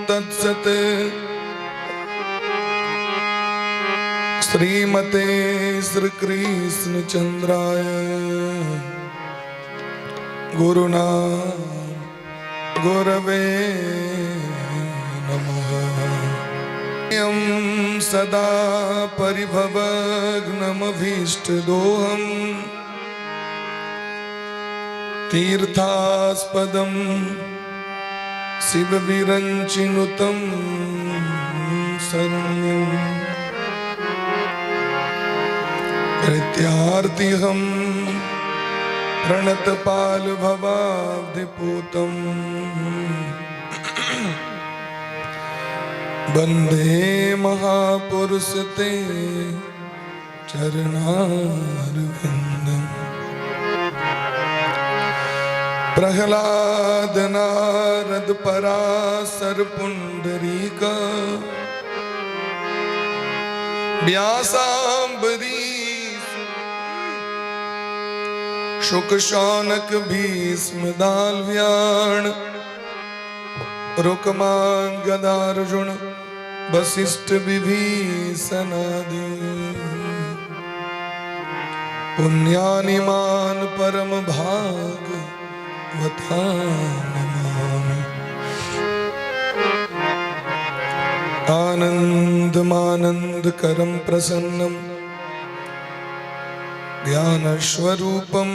तत्सत्। श्रीमते श्री कृष्ण चंद्राय गुरुना गुरवे नमः। यं सदा परिभवग्नमभीष्टदोहम् तीर्थास्पदं शिवविरञ्चिनुतं शरण्यं प्रत्यार्तिहं प्रणतपालभवाब्धिपूतं वन्दे महापुरुष ते चरणारविन्दम्। प्रह्लाद नारद पराशर पुंडरीक व्यासाम्बरीश शुक शौनक भीष्म दाल्व्याण रुकमांग गदार्जुन वशिष्ठ विभीषणादि पुण्यानिमान परम भाग नमामि। आनन्दमानन्दकरं प्रसन्नं ज्ञानस्वरूपं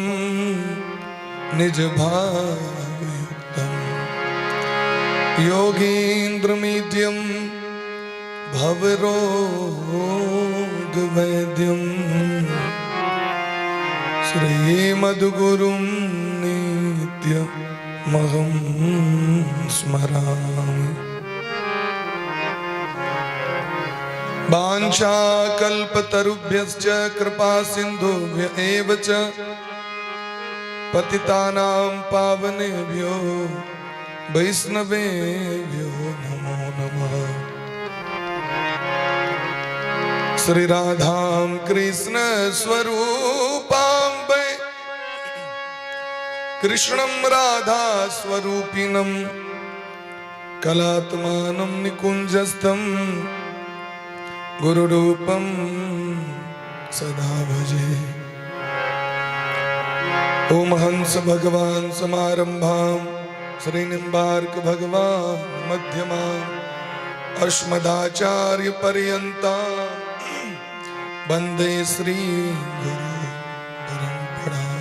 निजभावयुक्तं योगीन्द्रमीड्यं भवरोगवैद्यं श्रीमद्गुरुं नित्यमहं स्मरामि। वाञ्छाकल्पतरुभ्यश्च कृपा सिन्धुभ्य एव च पतितानां पावनेभ्यो वैष्णवेभ्यो नमो नमः। श्री राधां कृष्ण स्वरूपां वै कृष्णं राधा स्वरूपिणं कलात्मानं निकुञ्जस्थं गुरुरूपं सदा भजे। ओम हंस भगवान समारंभां श्रीनिम्बार्क भगवान मध्यमां अस्मदाचार्य पर्यन्तां वन्दे श्री गुरु परम्पराम्।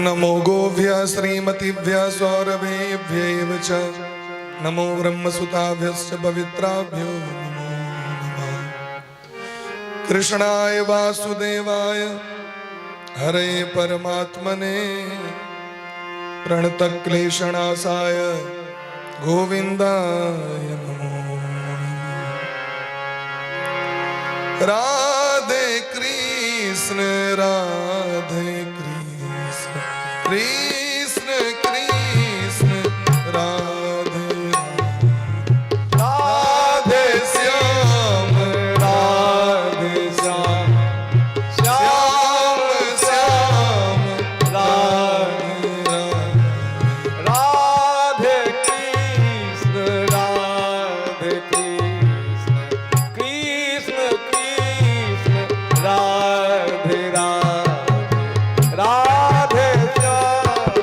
नमो गोभ्यः श्रीमतिभ्यः सौरभेभ्यैव च नमो ब्रह्मसुताभ्यश्च पवित्राभ्यो नमो नमः। कृष्णाय वासुदेवाय हरे परमात्मने प्रणतक्लेशनाशाय गोविन्दाय नमो नमः। राधे कृष्ण राधे कृष्ण कृष्ण कृष्ण राधे राधे श्याम राधे श्याम श्याम श्याम राधे राधे कृष्ण कृष्ण कृष्ण राधे राधे राधे श्याम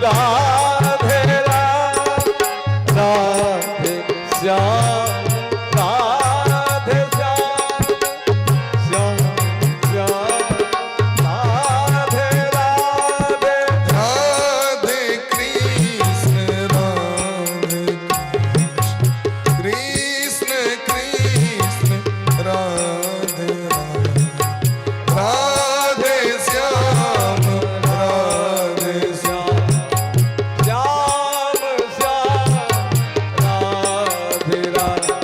राधे राधे श्याम राधे श्याम श्याम श्याम राधे राधे राधे कृष्ण कृष्ण कृष्ण राधे राधे श्याम राधे श्याम श्याम श्याम राधे राधे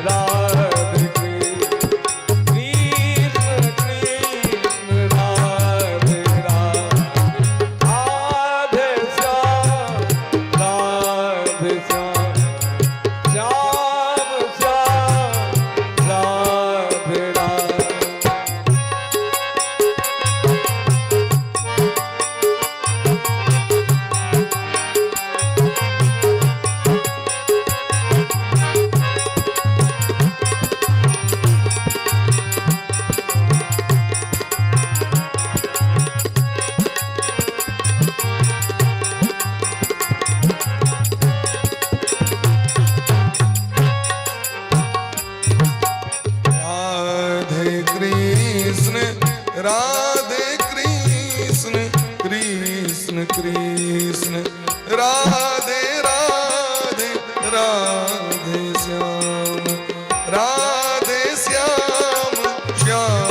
राधे कृष्ण राधे कृष्ण कृष्ण राधे राधे श्याम राधे श्याम श्याम श्याम राधे राधे राधे कृष्ण कृष्ण कृष्ण राधे राधे राधे श्याम श्याम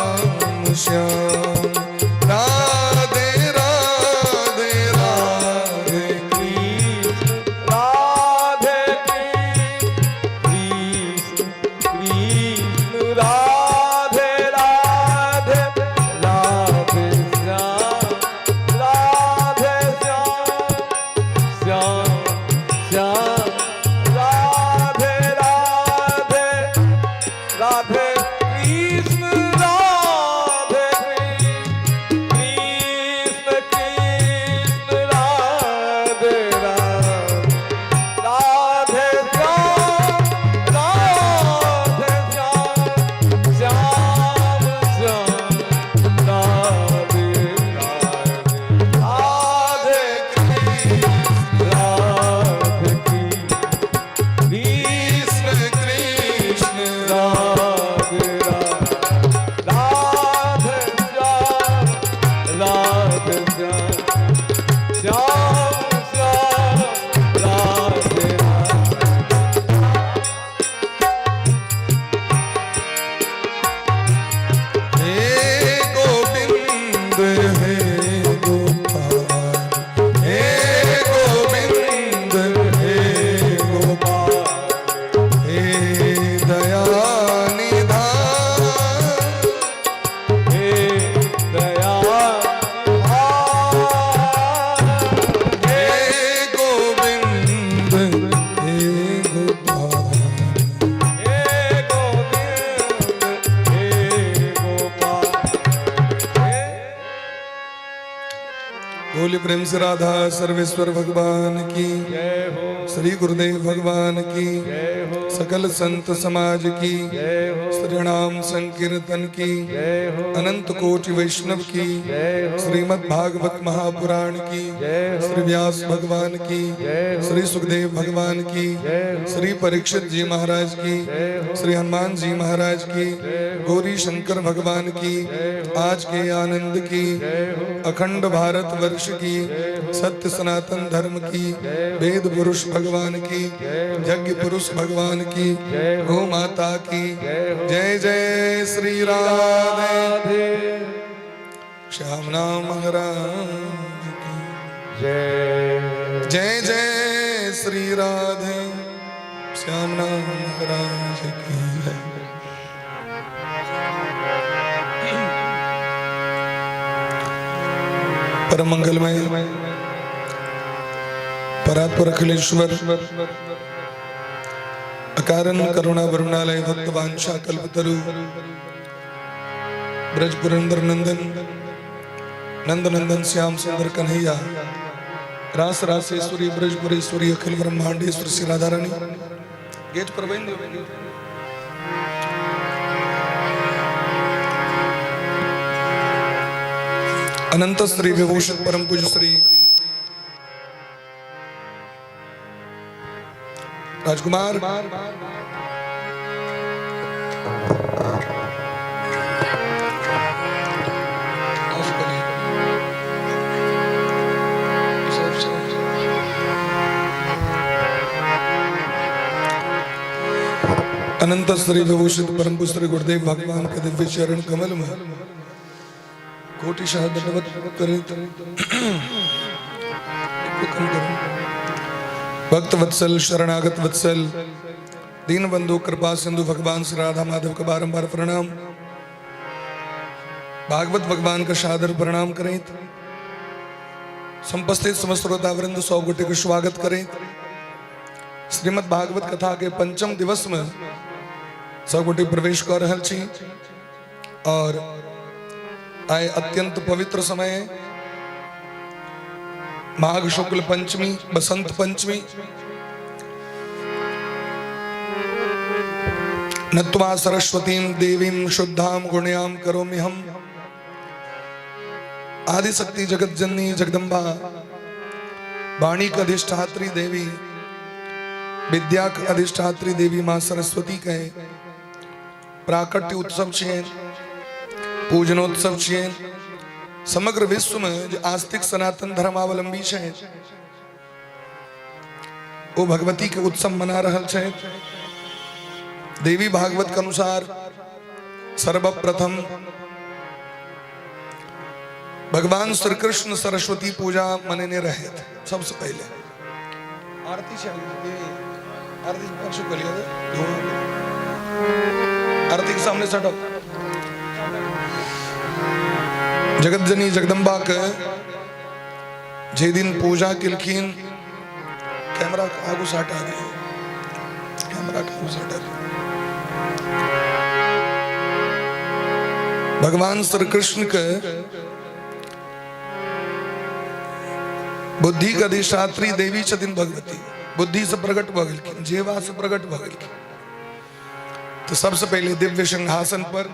श्याम राधे राधे राधे कृष्ण राधे कृष्ण कृष्ण राधे राधे राधे श्याम राधे श्याम श्याम श्याम राधे राधे राधे कृष्ण राधे कृष्ण कृष्ण राधे राधे श्याम राधे श्याम श्याम राधे राधे राधे कृष्ण कृष्ण राधे राधे श्याम राधे श्याम श्याम राधे हे गोविंद हे गोपाल हे गोविंद हे गोपाल हे दया निधान हे दया हे गोविंद हे गोपाल हे गोविंद हे गोपाल बोली प्रेम से राधा सर्वेश्वर भगवान की जय हो श्री गुरुदेव भगवान की जय हो सकल संत समाज की जय हो श्रीनाम संकीर्तन की जय हो अनंत कोटि वैष्णव की जय हो श्रीमद् भागवत महापुराण की जय हो श्री व्यास भगवान की जय हो श्री सुखदेव भगवान की जय हो श्री परीक्षित जी महाराज की जय हो श्री हनुमान जी महाराज की गौरी शंकर भगवान की आज के आनंद की अखंड भारत वर्ष की सत्य सनातन धर्म की वेद पुरुष भगवान की यज्ञ पुरुष भगवान की गौ माता की जय जय श्री राधे श्याम नाम महाराज की जय जय जय श्री राधे श्याम नाम महाराज की जय। परम मंगलमय परात्पर अखिलेश्वर अकारण करुणा वरुणालय भक्त वांछा कल्पतरु ब्रज पुरंदर नंदन नंद नंदन श्याम सुंदर कन्हैया रास रासेश्वरी ब्रजपुरेश्वरी अखिल ब्रह्मांडेश्वर श्री राधा रानी गेट पर बंद अनंत श्री विभूषित परम पूज्य श्री राजकुमार अनंत श्री विभूषित परम पूज्य श्री गुरुदेव भगवान के दिव्य चरण कमल में कोटिशः दंडवत करें। भक्त वत्सल शरणागत वत्सल दीन बंधु कृपा सिंधु भगवान श्री राधा माधव का बारंबार प्रणाम। भागवत भगवान का सादर प्रणाम करें। संपस्थित समस्त श्रोतावृंद 100 गोटे का स्वागत करें। श्रीमद् भागवत कथा के पंचम दिवस में 100 गोटे प्रवेश कर रहल छी और आए अत्यंत पवित्र समय माघ शुक्ल पंचमी बसंत पंचमी नत्वा सरस्वतीं देवीं शुद्धां गुण्यां करोमि हम। आदिशक्ति जगत जननी जगदम्बा वाणी का अधिष्ठात्री देवी विद्या का अधिष्ठात्री देवी मां सरस्वती के प्राकट्य उत्सव छे पूजनोत्सव छे। समग्र विश्व में जो आस्तिक सनातन धर्मावलंबी है वो भगवती के उत्सव मना रहल छे। देवी भागवत के अनुसार सर्वप्रथम भगवान श्री कृष्ण सरस्वती पूजा मनाने रहे थे। सबसे पहले आरती आरती के सामने सटो। जगत जनी जगदम्बा के जे दिन पूजा किलखीन कैमरा आगू साटा गए कैमरा आगू साटा भगवान श्री कृष्ण के बुद्धि का अधिष्ठात्री देवी छथिन भगवती। बुद्धि से प्रकट भगल जेवा से प्रकट भगल। तो सबसे पहले दिव्य सिंहासन पर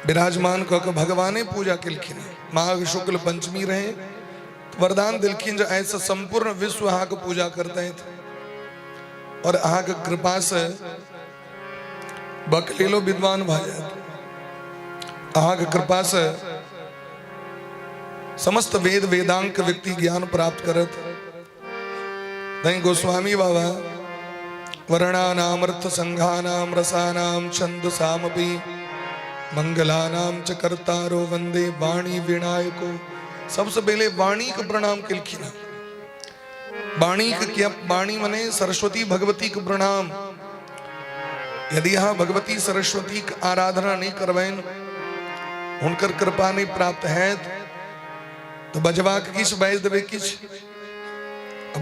विराजमान कह भगवाने पूजा किलखिन। माघ शुक्ल पंचमी रहे तो वरदान दिलखिन जो ऐसा संपूर्ण विश्व अहाँ को पूजा करते थे और अहाँ के कृपा से बकलेलो विद्वान भाजत। अहाँ के कृपा से समस्त वेद वेदांग व्यक्ति ज्ञान प्राप्त करत। दही गोस्वामी बाबा वर्णानाम अर्थ संघानाम रसानाम छंद सामपि मंगलानाम च कर्तारो वंदे वाणी विनायको। सबसे पहले वाणी का प्रणाम किलखिना। वाणी का क्या वाणी मने सरस्वती भगवती का प्रणाम। यदि यहाँ भगवती सरस्वती की आराधना नहीं करवेन उनकर कृपा नहीं प्राप्त है तो बजवा के किस बैज देवे किस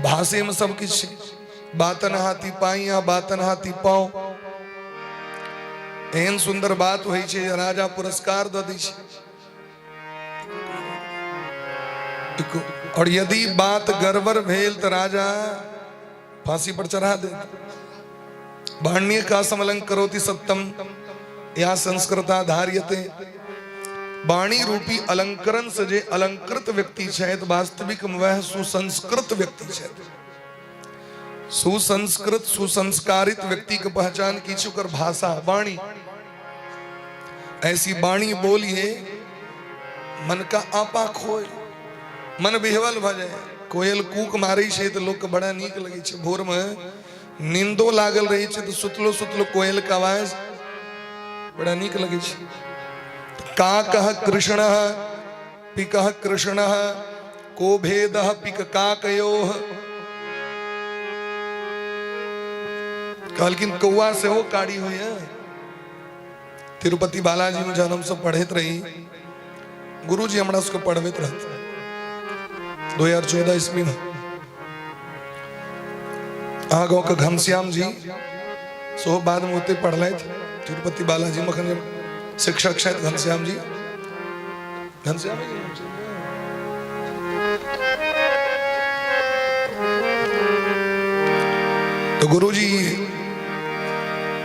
भाषे में सब किस बातन हाथी पाइया बातन हाथी पाओ। एहन सुंदर बात हुई छे राजा पुरस्कार द दी छे। और यदि बात गड़बड़ भेल तो राजा फांसी पर चढ़ा दे। बाण्य का समलंकरोति सत्यम या संस्कृता धार्यते। वाणी रूपी अलंकरण से जे अलंकृत व्यक्ति है वास्तविक में वह सुसंस्कृत व्यक्ति है। सुसंस्कृत सुसंस्कारित व्यक्ति की पहचान की चुकर भाषा वाणी। ऐसी वाणी बोलिए मन का आपा खोए मन बिहवल भजे। कोयल कूक मारी छे तो लोग बड़ा नीक लगे छे। भोर में नींदो लागल रही छे तो सुतलो सुतलो कोयल का आवाज बड़ा नीक लगे छे। काकः कृष्णः पिकः कृष्णः को भेदः पिक काकयोः। कहलकिन कौआ से हो काड़ी हुई है। तिरुपति बालाजी में जब हम सब पढ़े रही गुरु जी हमरा उसको पढ़वित रहते 2014 ईस्वी में। आ गाँव का घनश्याम जी सो बाद में होते पढ़ रहे थे तिरुपति बालाजी में। शिक्षक शायद घनश्याम जी घनश्याम तो गुरु जी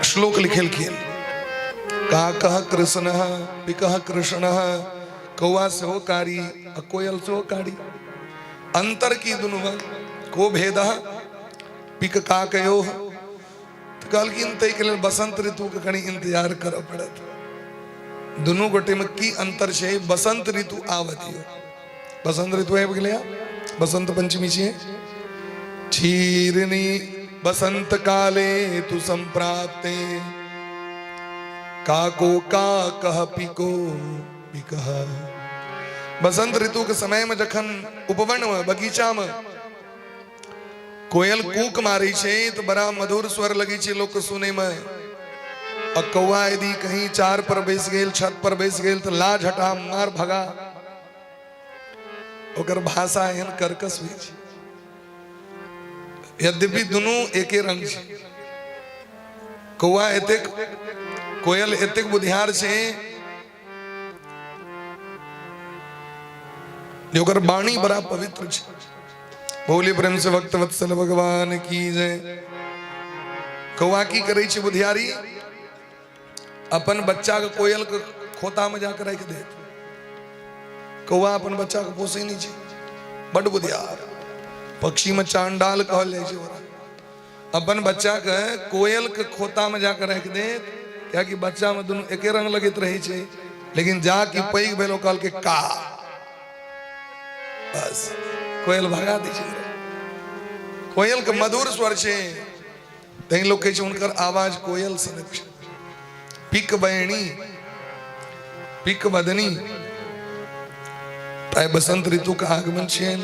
श्लोक लिखेल किए। काकः कृष्णः पिकः कृष्णः कौआ से हो कारी कोयल से हो कारी अंतर की दुनु को भेद पिक का कयो तो कल की तय के लिए बसंत ऋतु का कहीं इंतजार करो पड़त दोनों गोटे में की अंतर से बसंत ऋतु आवती हो बसंत ऋतु है गया बसंत पंचमी से क्षीरनी बसंत काले तु संप्राप्ते काको का कह पिको पिकह बसंत ऋतु के समय में जखन उपवन में बगीचा में कोयल कूक मारी छे तो बड़ा मधुर स्वर लगी छे लोग को सुने में और कौआ यदि कहीं चार पर बैस गेल छत पर बैस गेल तो लाज हटा मार भगा ओकर भाषा एहन कर्कश हुई छे यद्यपि दोनों एके रंग छे कौआ एतेक कोयल एतेक बुधियार छे जो ओकर वाणी बड़ा पवित्र छे बोले प्रेम से भक्त वत्सल भगवान की जय कौआ की करे छे बुधियारी अपन बच्चा के कोयल के खोता में जाकर रख दे कौआ अपन बच्चा को पोसे नहीं छे बड़ बुधियार पक्षी में चांडाल कहल जाय छे अपन बच्चा के कोयल के खोता में जाकर रख दे क्या कि बच्चा में दोनों एके रंग लगित रहे छे लेकिन जा की पैग भेलो कहल के का बस कोयल भगा दी छे कोयल के मधुर स्वर छे तई लोग कहे छे उनकर आवाज कोयल सनक छे पिक बैणी पिक बदनी प्राय बसंत ऋतु का आगमन छे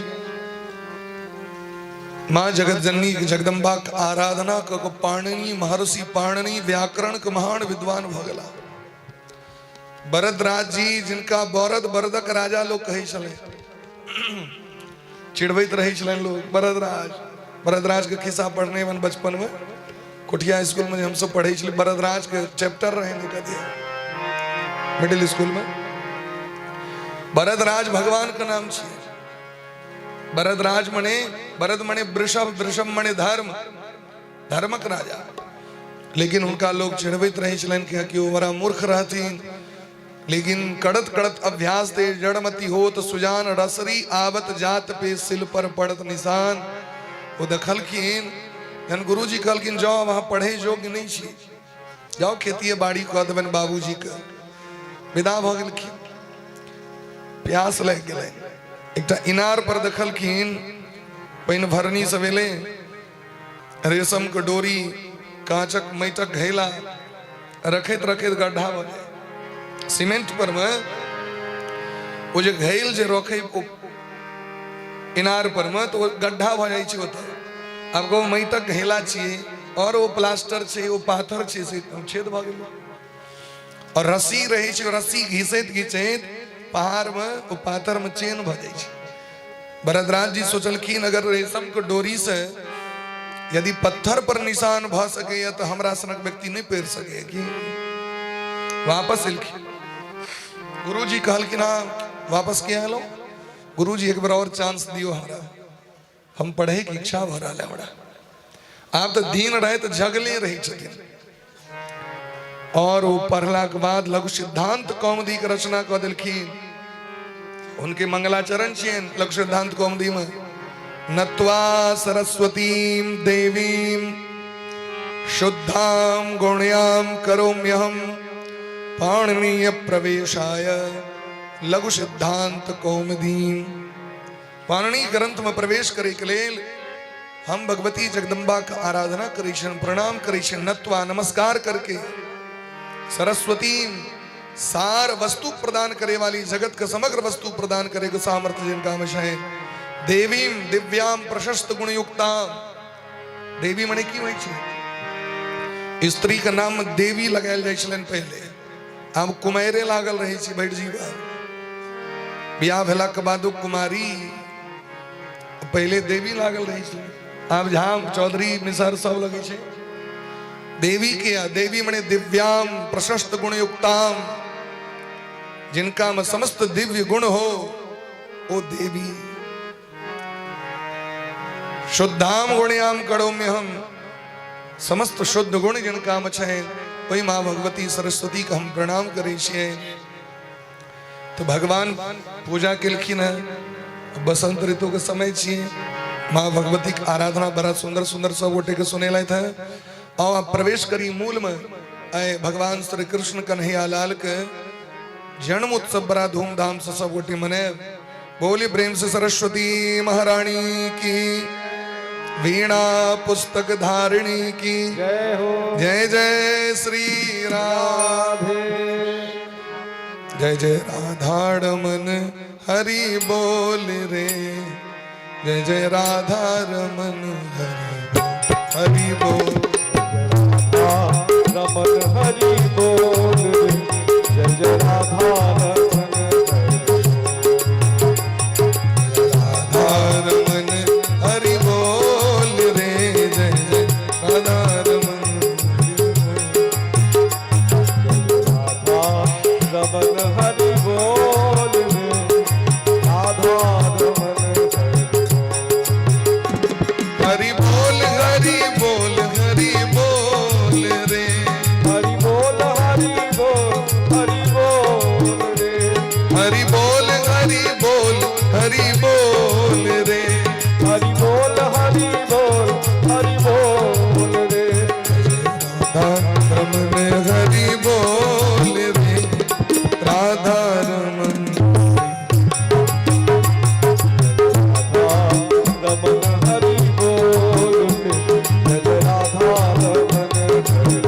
माँ जगत जननी जगदम्बा का आराधना को पाणिनि महर्षि पाणिनि व्याकरण के महान विद्वान भगला भरतराज जी जिनका बरद बरदक राजा लोग कहे चले चिड़बैत रहे चले लोग भरतराज के खिस्सा पढ़ने में बचपन में कुटिया स्कूल में हम सब पढ़े चले भरतराज के चैप्टर रहे निकल दिया मिडिल स्कूल में भरतराज भगवान का नाम छे भरतराज मने भरत मने वृषभ वृषभ मने धर्म धर्मक राजा लेकिन उनका लोग चिड़बैत रहे चलन कि वो बड़ा मूर्ख रहती लेकिन कड़त कड़त अभ्यास दे जड़मती हो तो सुजान रसरी आवत जात पे सिल पर पड़त निशान वो दखल खीन जन गुरु जी कहलखिन जाओ वहां पढ़े योग्य नहीं छी जाओ खेती बाड़ी कह देबन बाबूजी के विदा भ गेलखिन प्यास लग गेलै एकटा इनार पर दखलखिन पानि भरनी सवेले रेशम के डोरी कांचक मैटक घैला रखैत रखैत गड्ढा भ जाय सीमेंट पर में वो जो घैल जे रखे इनार पर में तो वो गड्ढा भ जाय छै ओतय अब को मैटक घैला छियै और वो प्लास्टर छै वो पाथर छै से छेद भ गेल और रस्सी रहे छै रस्सी घिसैत घिसैत पहाड़ में वो पाथर में चेन भ जाय छै भरतराज जी सोचलखिन अगर रेशम के डोरी से यदि पत्थर पर निशान भ सके तो हमरा सनक व्यक्ति नहीं पैर सके कि वापस एलखिन गुरु जी कहलखिन वापस के आलो गुरु जी एक बार और चांस दियो हमरा हम पढ़े की इच्छा भ रहा है बड़ा आप तो दिन रहे तो झगले रही छथिन और वो पढ़ला के बाद लघु सिद्धांत कौमुदी के रचना कर दिलखिन उनके मंगलाचरण छियन लघु सिद्धांत कौमुदी में नत्वा सरस्वतीम देवीम शुद्धाम गुण्याम करोम्यहम पाणिनीय प्रवेशाय लघु सिद्धांत कौमुदी पाणिनी ग्रंथ में प्रवेश करे के लेल हम भगवती जगदम्बा का आराधना करीशन प्रणाम करीशन नत्वा नमस्कार करके सरस्वती सार वस्तु प्रदान करे वाली जगत का समग्र वस्तु प्रदान करे को सामर्थ्य जिनका में है देवीम दिव्याम प्रशस्त गुणयुक्ता देवी मने की होई छै स्त्री का नाम देवी लगायल जाय छलन पहले अब कुमारे लागल रही छी बैठ जीवा बियाह भेला के बाद कुमारी पहले देवी लागल रही छी अब झाम चौधरी मिसर सब लगे छे देवी के देवी मने दिव्याम प्रशस्त गुणयुक्ताम जिनका में समस्त दिव्य गुण हो वो देवी शुद्धाम गुण्याम करोम्य हम समस्त शुद्ध गुण जिनका में छे वही माँ भगवती सरस्वती का हम प्रणाम करे छे तो भगवान पूजा केलखिन है। बसंत ऋतु के समय छिए, माँ भगवती की आराधना बड़ा सुंदर सुंदर सब गोटे के सुने लायक है। और आप प्रवेश करी मूल में आए भगवान श्री कृष्ण कन्हैया लाल के जन्म उत्सव बड़ा धूमधाम से सब गोटे मने। बोली प्रेम से सरस्वती महारानी की, वीणा पुस्तक धारिणी की जय हो। जय जय श्री राधे। जय जय राधारमन हरि बोल रे, जय जय राधारमन हरि बोल। रमन हरि बोल रे, जय जय राधा राधारमन हरि बोल रे, जय जय राधारमन। रमन हरि बोल रे, राधा रमन हरि बोल हरि बोल हरि बोल रे, हरि बोल हरि बोल हरि बोल रे, हरि बोल हरि बोल हरि बोल रे, हरि बोल हरि बोल हरि बोल रे, राधारमन हरि बोल रे, राधारमन। रमन हरि बोल रे, जय जय राधा रमन हरि।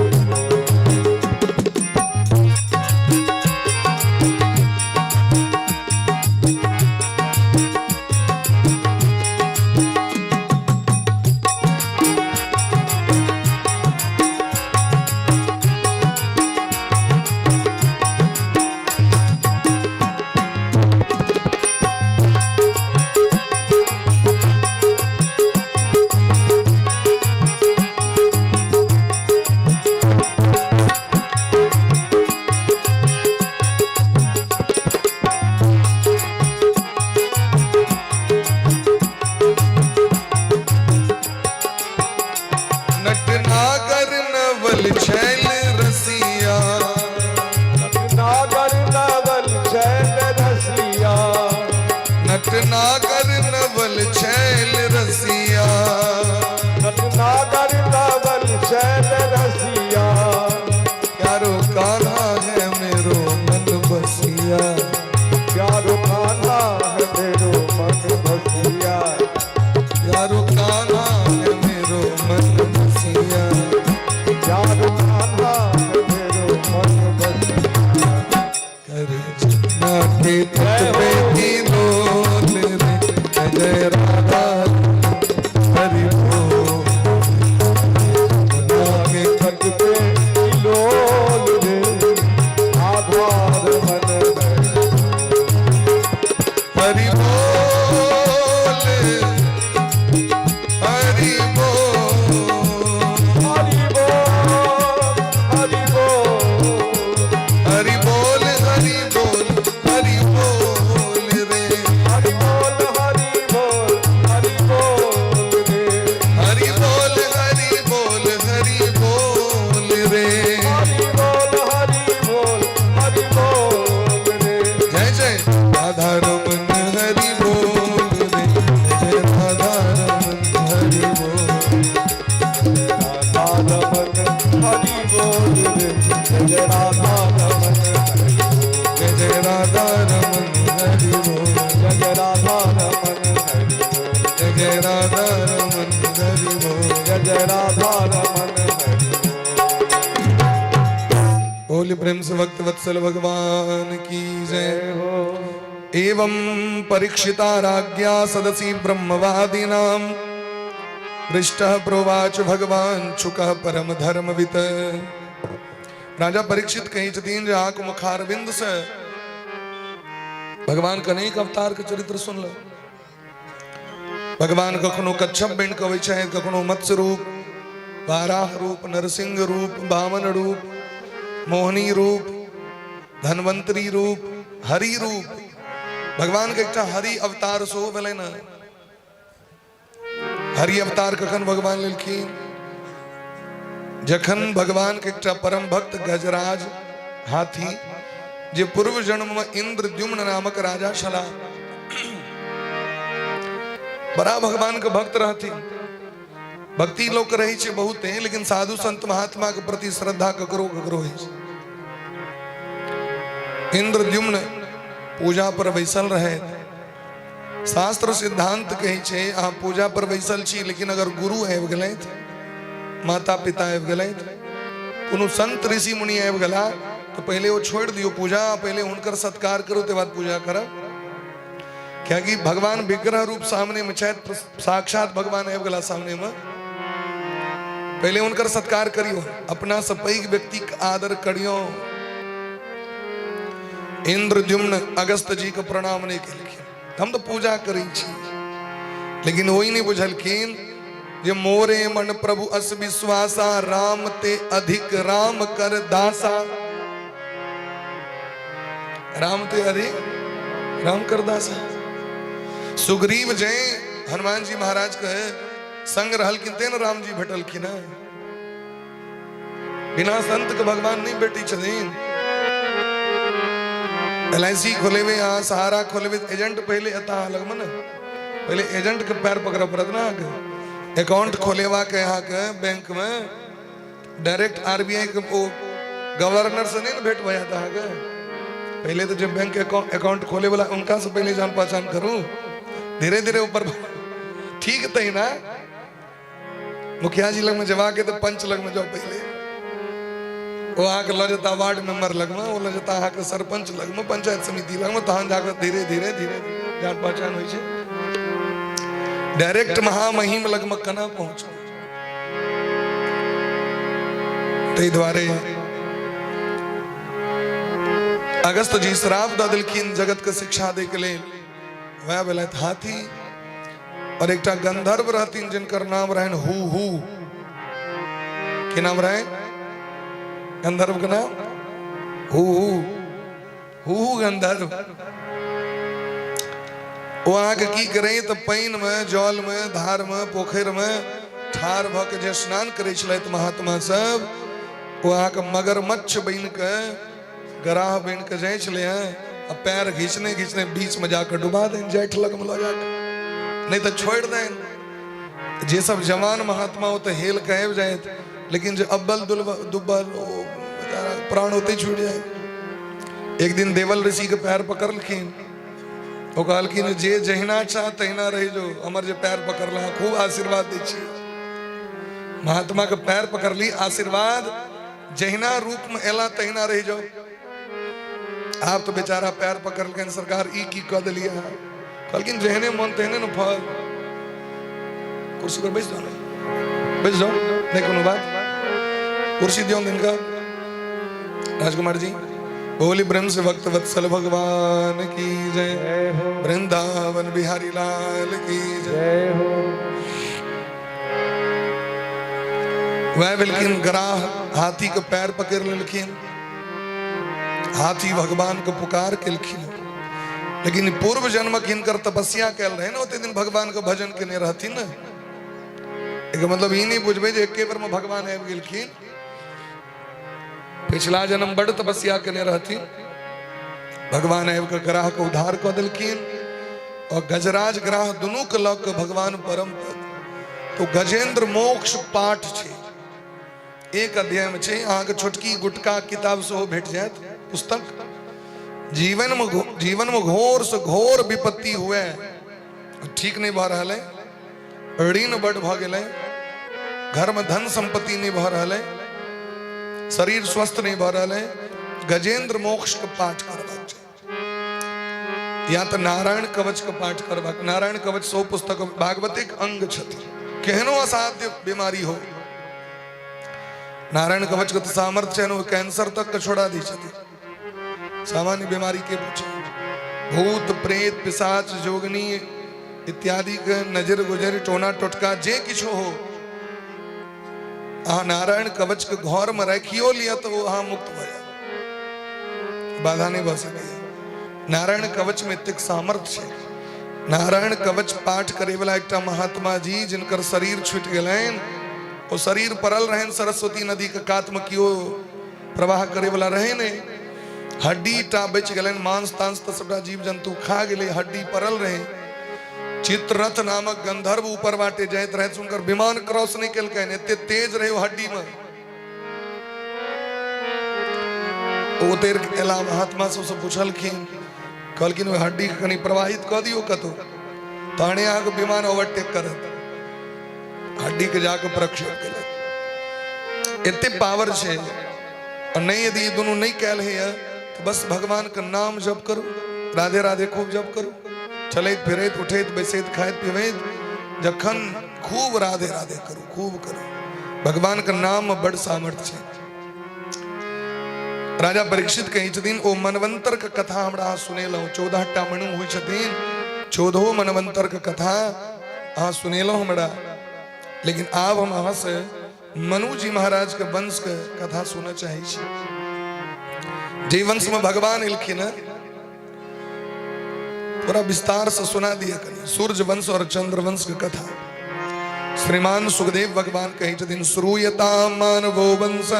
नटनागर नवल छैल रसिया, नागर नवल छैल रसिया, नटनागर नवल छैल रसिया, नागर नवल छैल रसिया, प्यारो कान्हा है मेरो मन बसिया, प्यारो कान्हा है मेरो मन बसिया, प्यारो कान्हा है मेरो मन बसिया। प्यारो कान्हा है मेरो मन बसिया। करे जमुना के तट पे लोल रे, जय जय राधा हरि बोल। जमुना के तट पे लोल रे, राधा रमन हरि बोल हरि बोल, हरि बोल हरि बोल, हरि बोल हरि बोल हरि बोल रे, हरि बोल हरि बोल हरि बोल रे, हरि बोल हरि बोल हरि बोल रे, हरि बोल हरि बोल हरि बोल रे, जय जय राधारमन हरि बोल रे, जय राधारमन हरि बोल। राधा रमन हरि बोल रे, जय राधा रमन हरि बोल, जय जय राधारमन हरि बोल, जय राधा रमन हरि बोल, जय जय राधारमन हरि बोल। जय राधा रमन हरि बोल। बोल प्रेम से भक्त वत्सल भगवान की जय। जय हो। एवं परीक्षिता राज्ञा सदसी ब्रह्मवादीनां पृष्ठः प्रोवाच भगवान चुकः परम धर्मवित्। राजा परीक्षित कही छथिन जे आंख मुखारविंद से भगवान कनेक अवतार के चरित्र सुन लो। भगवान कखनो कच्छप बन के अबै छथि, कखनो मत्स्य रूप, वाराह रूप, नरसिंह रूप, वामन रूप, मोहनी रूप, धनवंतरी रूप, हरि रूप। भगवान के एकटा हरि अवतार सो भेलै न। हरि अवतार कखन भगवान लेलखिन? जखन भगवान के एकटा परम भक्त गजराज हाथी जे पूर्व जन्म में इंद्रद्युम्न नामक राजा छला, बड़ा भगवान के भक्त रहती। भक्ति लोग रही छे बहुत है, लेकिन साधु संत महात्मा के प्रति श्रद्धा ककरो ककरो है। इंद्रद्युम्न पूजा पर बैसल रहे। शास्त्र सिद्धांत कहे छे अहाँ पूजा पर बैसल छी, लेकिन अगर गुरु आबि गेलथि, माता पिता आबि गेलथि, कोनो संत ऋषि मुनि आबि गेला तो पहले वो छोड़ दियो पूजा, पहले उनकर सत्कार करो, ते बाद पूजा करब। क्या कि भगवान विग्रह रूप सामने में छे, साक्षात भगवान आबि गेला सामने में, पहले उनकर सत्कार करियो, अपना से पैघ व्यक्ति के आदर करियो। इंद्रद्युम्न अगस्त जी के प्रणाम नहीं केलखिन, हम तो पूजा करी छी, लेकिन वही नहीं बुझलखिन जे मोरे मन प्रभु अस विश्वासा, राम ते अधिक राम कर दासा। राम ते अधिक राम कर दासा। सुग्रीव जय हनुमान जी महाराज के संग रहलखिन, तेन राम जी भेटलखिन। बिना संत के भगवान नहीं बेटी छथिन। LIC खोलेबे, यहाँ सहारा खोलेबे, एजेंट पहले अता लगम न, पहले एजेंट के पैर पकड़ पड़त ना। अकाउंट खोलेवा के यहाँ के बैंक में डायरेक्ट RBI के वो गवर्नर से नहीं न भेंट भया था। पहले तो जब बैंक अकाउंट खोले वाला उनका से पहले जान पहचान करूं, धीरे धीरे ऊपर ठीक तही ना। मुखिया जी लग में जवा के तो पंच लग में जाओ, पहले वो आके ल जाता वार्ड मेंबर लग में, वो ल जाता आके सरपंच लग में, पंचायत समिति लग में, तहन जाकर धीरे धीरे धीरे जान पहचान होई छे। डायरेक्ट महामहिम लग में कना पहुंचो। तै द्वारे अगस्त जी श्राप द दिलखिन जगत के शिक्षा दे के लेल। वह बेलत हाथी और एक गंधर्व रहतीन जिनकर नाम रहन हु। के नाम रहे गंधर्व का नाम हु गंधर्व। वो आके की करे तो पाइन में, जल में, धार में, पोखर में ठार भ के जे स्नान करे छलैथ महात्मा सब, वो आके मगरमच्छ बन के गराह बन के जाए चले हैं, अब पैर खींचने खींचने बीच में जाकर डुबा दें, जेठ लग में लो जाकर, नहीं तो छोड़ दें। जे सब जवान महात्मा हो तो हेल कहे जाए, लेकिन जो अब्बल दुब्बल प्राण होते छूट जाए। एक दिन देवल ऋषि के पैर पकड़ लखीन, वो कहलखिन जे जहिना चाह तहिना रही जो, हमर जे पैर पकड़ ला खूब आशीर्वाद दी छी। महात्मा के पैर पकड़ ली, आशीर्वाद जहिना रूप में एला तहिना रही जाओ। आप तो बेचारा पैर पकड़ के सरकार ई की कह दिलिया, कहलखिन जहने मन तहने न फल। कुर्सी पर बैठ जाओ, बैठ जाओ, नहीं कोनो बात, कुर्सी दियो इनका। राजकुमार जी बोली ब्रह्म से भक्त वत्सल भगवान की जय, वृंदावन बिहारी लाल की जय हो। वह बिल्किन ग्राह हाथी के पैर पकड़ लेलखिन, हाथी भगवान को पुकार केलखिन, लेकिन पूर्व जन्म के इनकर तपस्या कैल रहे ना, उतने दिन भगवान के भजन केने रहती ना। एक मतलब ये नहीं बुझबे जे एके बार में भगवान आबि गेलखिन, पिछला जन्म बड़ तपस्या केने रहती, भगवान आबि के ग्राह को उद्धार कर देलखिन। और गजराज ग्राह दोनों के लग के भगवान परम पद तो गजेंद्र मोक्ष पाठ छे, एक अध्याय में छे। अहाँ के छोटकी गुटका किताब से हो भेट जात पुस्तक। जीवन में घोर से घोर विपत्ति हुए, ठीक नहीं भा रहा है, ऋण बढ़ भ गए, घर में धन संपत्ति नहीं भ रहा है, शरीर स्वस्थ नहीं भ रहा है, गजेंद्र मोक्ष के पाठ करबाक छै, या तो नारायण कवच के पाठ करबाक। नारायण कवच 100 पुस्तक भागवतिक अंग छथि, केहनो असाध्य बीमारी हो, नारायण कवच के सामर्थ्य है, कैंसर तक के छोड़ा दी छथि। सामान्य बीमारी के पूछे, भूत प्रेत पिशाच जोगनी इत्यादि के नजर गुजर टोना टोटका जे किछो हो, नारायण कवच के घर में रखियो लिया तो वो मुक्त हो जाए, बाधा नहीं बह सके। नारायण कवच में इतक सामर्थ्य है। नारायण कवच पाठ करे वाला एक महात्मा जी जिनकर शरीर छूट गए, वो शरीर परल रहन सरस्वती नदी के कात में कियो प्रवाह करे वाला रहे ने, हड्डी टा बच गए, मांस तांस तो सबटा जीव जंतु खा गए, हड्डी परल रहे। चित्ररथ नामक गंधर्व ऊपर बाटे जाइत रहे, सुनकर विमान क्रॉस नहीं कल कहने, एते तेज रहे हड्डी में। ओतेर एला महात्मा सब पूछलखिन, कहलखिन हड्डी के कनी प्रवाहित क दियो कतो, ताने आग विमान ओवरटेक करत, हड्डी के जाके प्रक्षेप केले। एते पावर छे, और नहीं यदि दोनों नहीं कहल है तो बस भगवान का नाम जप करो, राधे राधे खूब जप करो, चलैत फिरैत उठैत बैसैत खाइत पीबैत जखन खूब राधे राधे करो, खूब करो। भगवान का नाम में बड़ सामर्थ्य है। राजा परीक्षित कही छथिन, ओ मनवंतर का कथा हमरा सुनेलहुं, 14टा मनु हुई छथिन, 14 मनवंतर का कथा अहाँ सुनेलहुं हमरा, लेकिन आब हम अहाँ से मनु जी महाराज के वंश के कथा सुनना चाहे छी। जे वंश में भगवान एलखिन पूरा विस्तार से सुना दिया करिए। सूर्य वंश और चंद्र वंश की कथा श्रीमान सुखदेव भगवान कही छथिन, श्रूयता मानवो वंश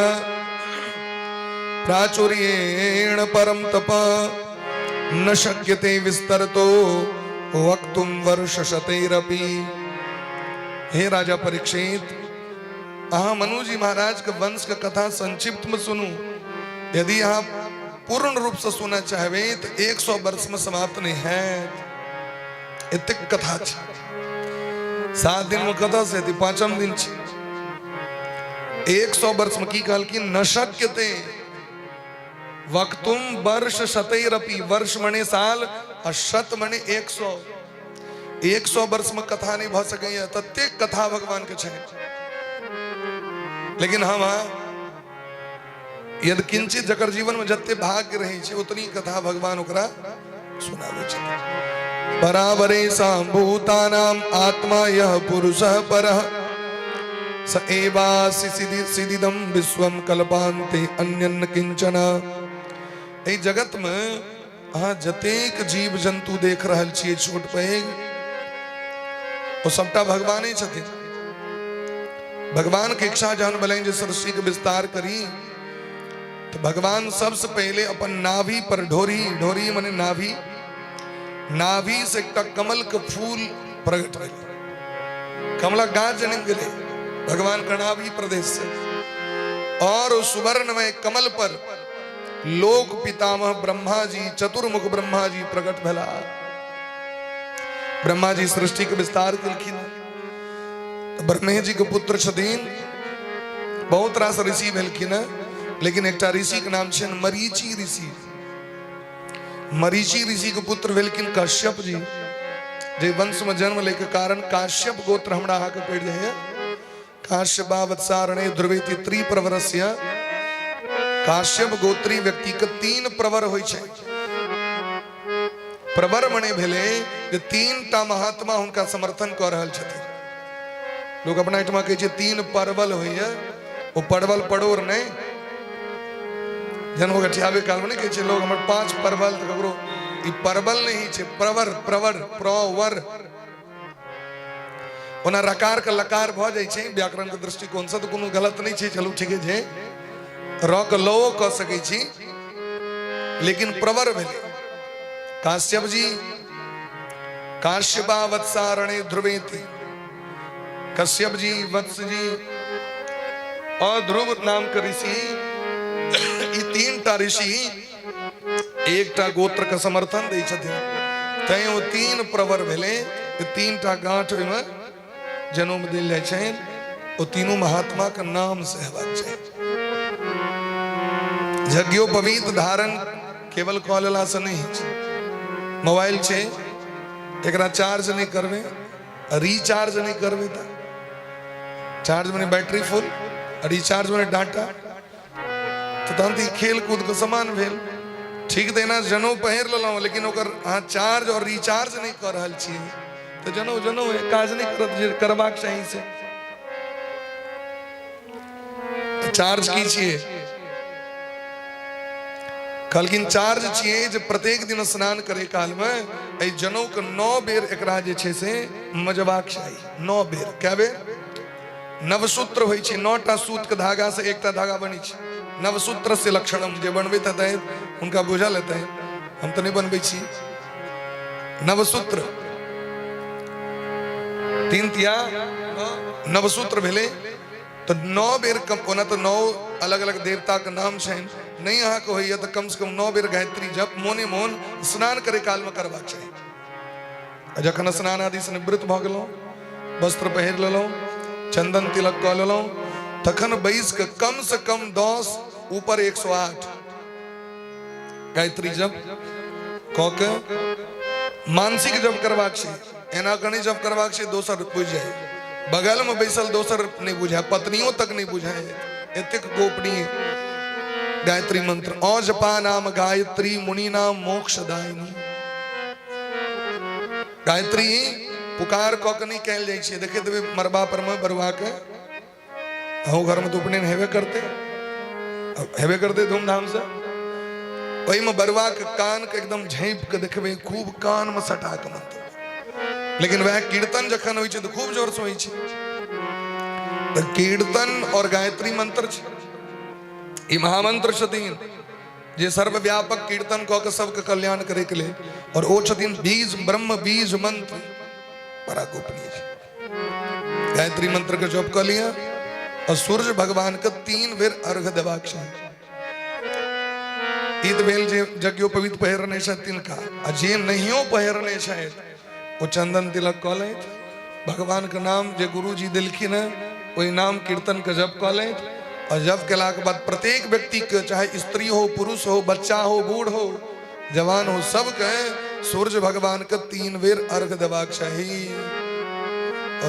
प्राचुर्येण परम तप न शक्यते विस्तरतो वक्तुम वर्ष शतैरपि। हे राजा परीक्षित, अहाँ मनु जी महाराज के वंश का कथा संक्षिप्त में सुनू। यदि आप पूर्ण रूप से सुनना चाहवे तो 100 वर्ष में समाप्त नहीं है। इतक कथा 7 दिन में कथा से 5म दिन 100 वर्ष में की कहल की न शक्यते वक्तुम वर्ष शतैरपि। वर्ष मने साल और शत मने 100 वर्ष में कथा नहीं भ सके, ततेक कथा भगवान के छे। लेकिन हम यदि किंचित जकर जीवन में जते भाग्य रही छे उतनी कथा भगवान ओकरा सुनावे छे। बराबरे सांभूतानाम आत्मा यह पुरुषः परः स एवासि सिद्धिदम विश्वम कल्पान्ते अन्यन्न किंचन। ए जगत में अहाँ जतेक जीव जंतु देख रहल छियै छोट पैघ, वो सबटा भगवाने छथिन। भगवान के इच्छा जहन भले जे सृष्टि के विस्तार करी तो भगवान सबसे पहले अपन नाभि पर ढोरी माने नाभि से एक कमल के फूल प्रकट भेल। कमला गाछ जन्म गेले भगवान का नाभि प्रदेश से, और उस सुवर्णमय कमल पर लोक पितामह ब्रह्मा जी, चतुर्मुख ब्रह्मा जी प्रकट भेला। ब्रह्मा जी सृष्टि के विस्तार केलखिन। ब्रह्मे जी के पुत्र छथिन, बहुत रास ऋषि भेलखिन, लेकिन एकटा ऋषि के नाम छनि मरीचि ऋषि। मरीचि ऋषि के पुत्र भेलखिन काश्यप जी, जे वंश में जन्म ले के कारण काश्यप गोत्र हमरा अहाँ के पड़ जाए। काश्यपावत्सारणे ध्रुवेति त्रिप्रवरस्य। काश्यप गोत्री व्यक्ति के 3 प्रवर होय छै। प्रवर मने भेले जे 3टा महात्मा हुनका समर्थन कर रहल छथिन। लोग अपना एठमा कहै छै 3 परवल होइए, वो परवल पड़ोर नहीं जन्म गठियावे काल में नहीं कहै छै लोग हमर 5 परवल, तो ककरो ई परवल नहीं छै, प्रवर प्रवर। ओना रकार के लकार भ जाय छै व्याकरण के दृष्टिकोण से, तो कोनो गलत नहीं छै, चलू ठीके छै। र के लो क सकै छी, लेकिन प्रवर भेले। काश्यप जी काश्यपावत्सारणे ध्रुवेति। कश्यप जी, वत्स जी और ध्रुव नाम के ऋषि, ये 3टा ऋषि एकटा गोत्र का समर्थन दै छथिन। तैं ओ 3 प्रवर भेले। 3टा गांठ में जन्म देल जाय छै। ओ तीनों महात्मा का नाम से हेबाक चाही। यज्ञोपवीत धारण केवल कॉलेला से नहीं छै। मोबाइल छै, एकरा चार्ज नहीं करबे, रिचार्ज नहीं करबे त चार्ज में बैटरी फुल, रिचार्ज में डाटा, तो तहन ई खेल कूद के समान भेल। ठीक देना जनऊ पहिर लेलहुँ, लेकिन ओकर अहाँ चार्ज और रिचार्ज नहीं कर रहल छियै तो जनऊ काज नहीं करत जे करबाक चाही से। चार्ज की छियै? कहलखिन चार्ज छियै जे प्रत्येक दिन स्नान करे काल में ए जनऊ के 9 बेर एकरा जे छै से मजबाक चाही। 9 बेर। कै बेर? नवसूत्र होइ छै। 9टा सूत के धागा से एकटा धागा बनी छै। नवसूत्र से लक्षणम जे बनबैत हेतै हुनका बुझल हेतै, हम तो नहीं बनबै छी। नवसूत्र तीन तिया नवसूत्र भेले तो 9 बेर ओना तो 9 अलग अलग देवता के नाम छनि, नहीं अहाँ के होइए तो कम से कम 9 बेर गायत्री जप मोने मोन स्नान करे काल में करबाक चाही। जखन स्नान आदि से निवृत्त भ गेलहुँ, वस्त्र पहिर लेलहुँ, चंदन तिलक कऽ लेलहुँ, तखन बैस के कम से कम 10 ऊपर 108 गायत्री जप कऽ के मानसिक जप करबाक छै। एना के नहीं जप करबाक छै दोसर बुझ जाए, बगल में बैसल दोसर नहीं बुझाए, पत्नियों तक नहीं बुझाए, एतेक गोपनीय गायत्री मंत्र। औ जपा नाम गायत्री मुनि नाम मोक्षदायिनी। गायत्री पुकार कऽ के नहीं कयल जाइ छै। देखे देवे मरबा पर में बरुआ के, अहूँ घर में तो उपनयन हेबे करते धूमधाम से, वही में बरुआ के कान के एकदम झाँप के देखबे, खूब कान में सटा के मंत्र। लेकिन वह कीर्तन जखन होइ छै तो खूब जोर से होइ छै। तो कीर्तन और गायत्री मंत्र छै, ई महामंत्र छथिन जे सर्वव्यापक कीर्तन कऽ के सबके कल्याण करे के लिए, और ओ छथिन बीज ब्रह्म बीज मंत्र, बड़ा गोपनीय छै। गायत्री मंत्र के जप कऽ लिया और सूर्य भगवान के 3 बेर अर्घ देबाक चाही। ईद भेल जे यज्ञोपवीत पहिरने छथि तिनका, आ जे नहियो पहिरने छथि वो चंदन तिलक कऽ लैत, भगवान के नाम जे गुरु जी देलखिन है वही नाम कीर्तन के जप कऽ लैत, और जप केला के बाद प्रत्येक व्यक्ति के, चाहे स्त्री हो पुरुष हो बच्चा हो बूढ़ हो जवान हो, सबके सूर्य भगवान के 3 बेर अर्घ देबाक चाही,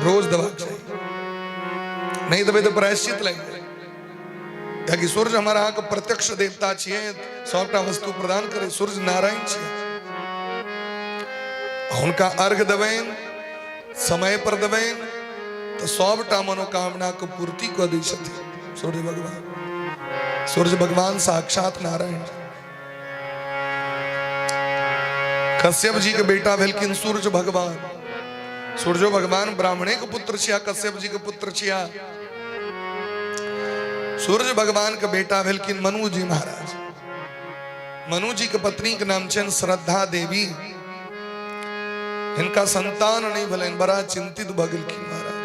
रोज देबाक चाही। नहीं देबै तो प्रायश्चित लागि जाए, कियाकि सूर्य हमारा अहाँ के प्रत्यक्ष देवता छियै, सबटा वस्तु प्रदान करे। सूर्य नारायण छियै, हुनका अर्घ देबनि, समय पर देबनि तो सबटा मनोकामना के पूर्ति कऽ दै छथिन सूर्य भगवान। सूर्य भगवान साक्षात नारायण। कश्यप जी के बेटा भेलखिन सूर्य भगवान। सूर्य भगवान ब्राह्मणे के पुत्र छिया, कश्यप जी के पुत्र छिया। सूर्य भगवान के बेटा भेलखिन मनु जी महाराज। मनु जी के पत्नी के नाम छनि श्रद्धा देवी। इनका संतान नहीं भलन, बड़ा चिंतित भ गेलखिन महाराज,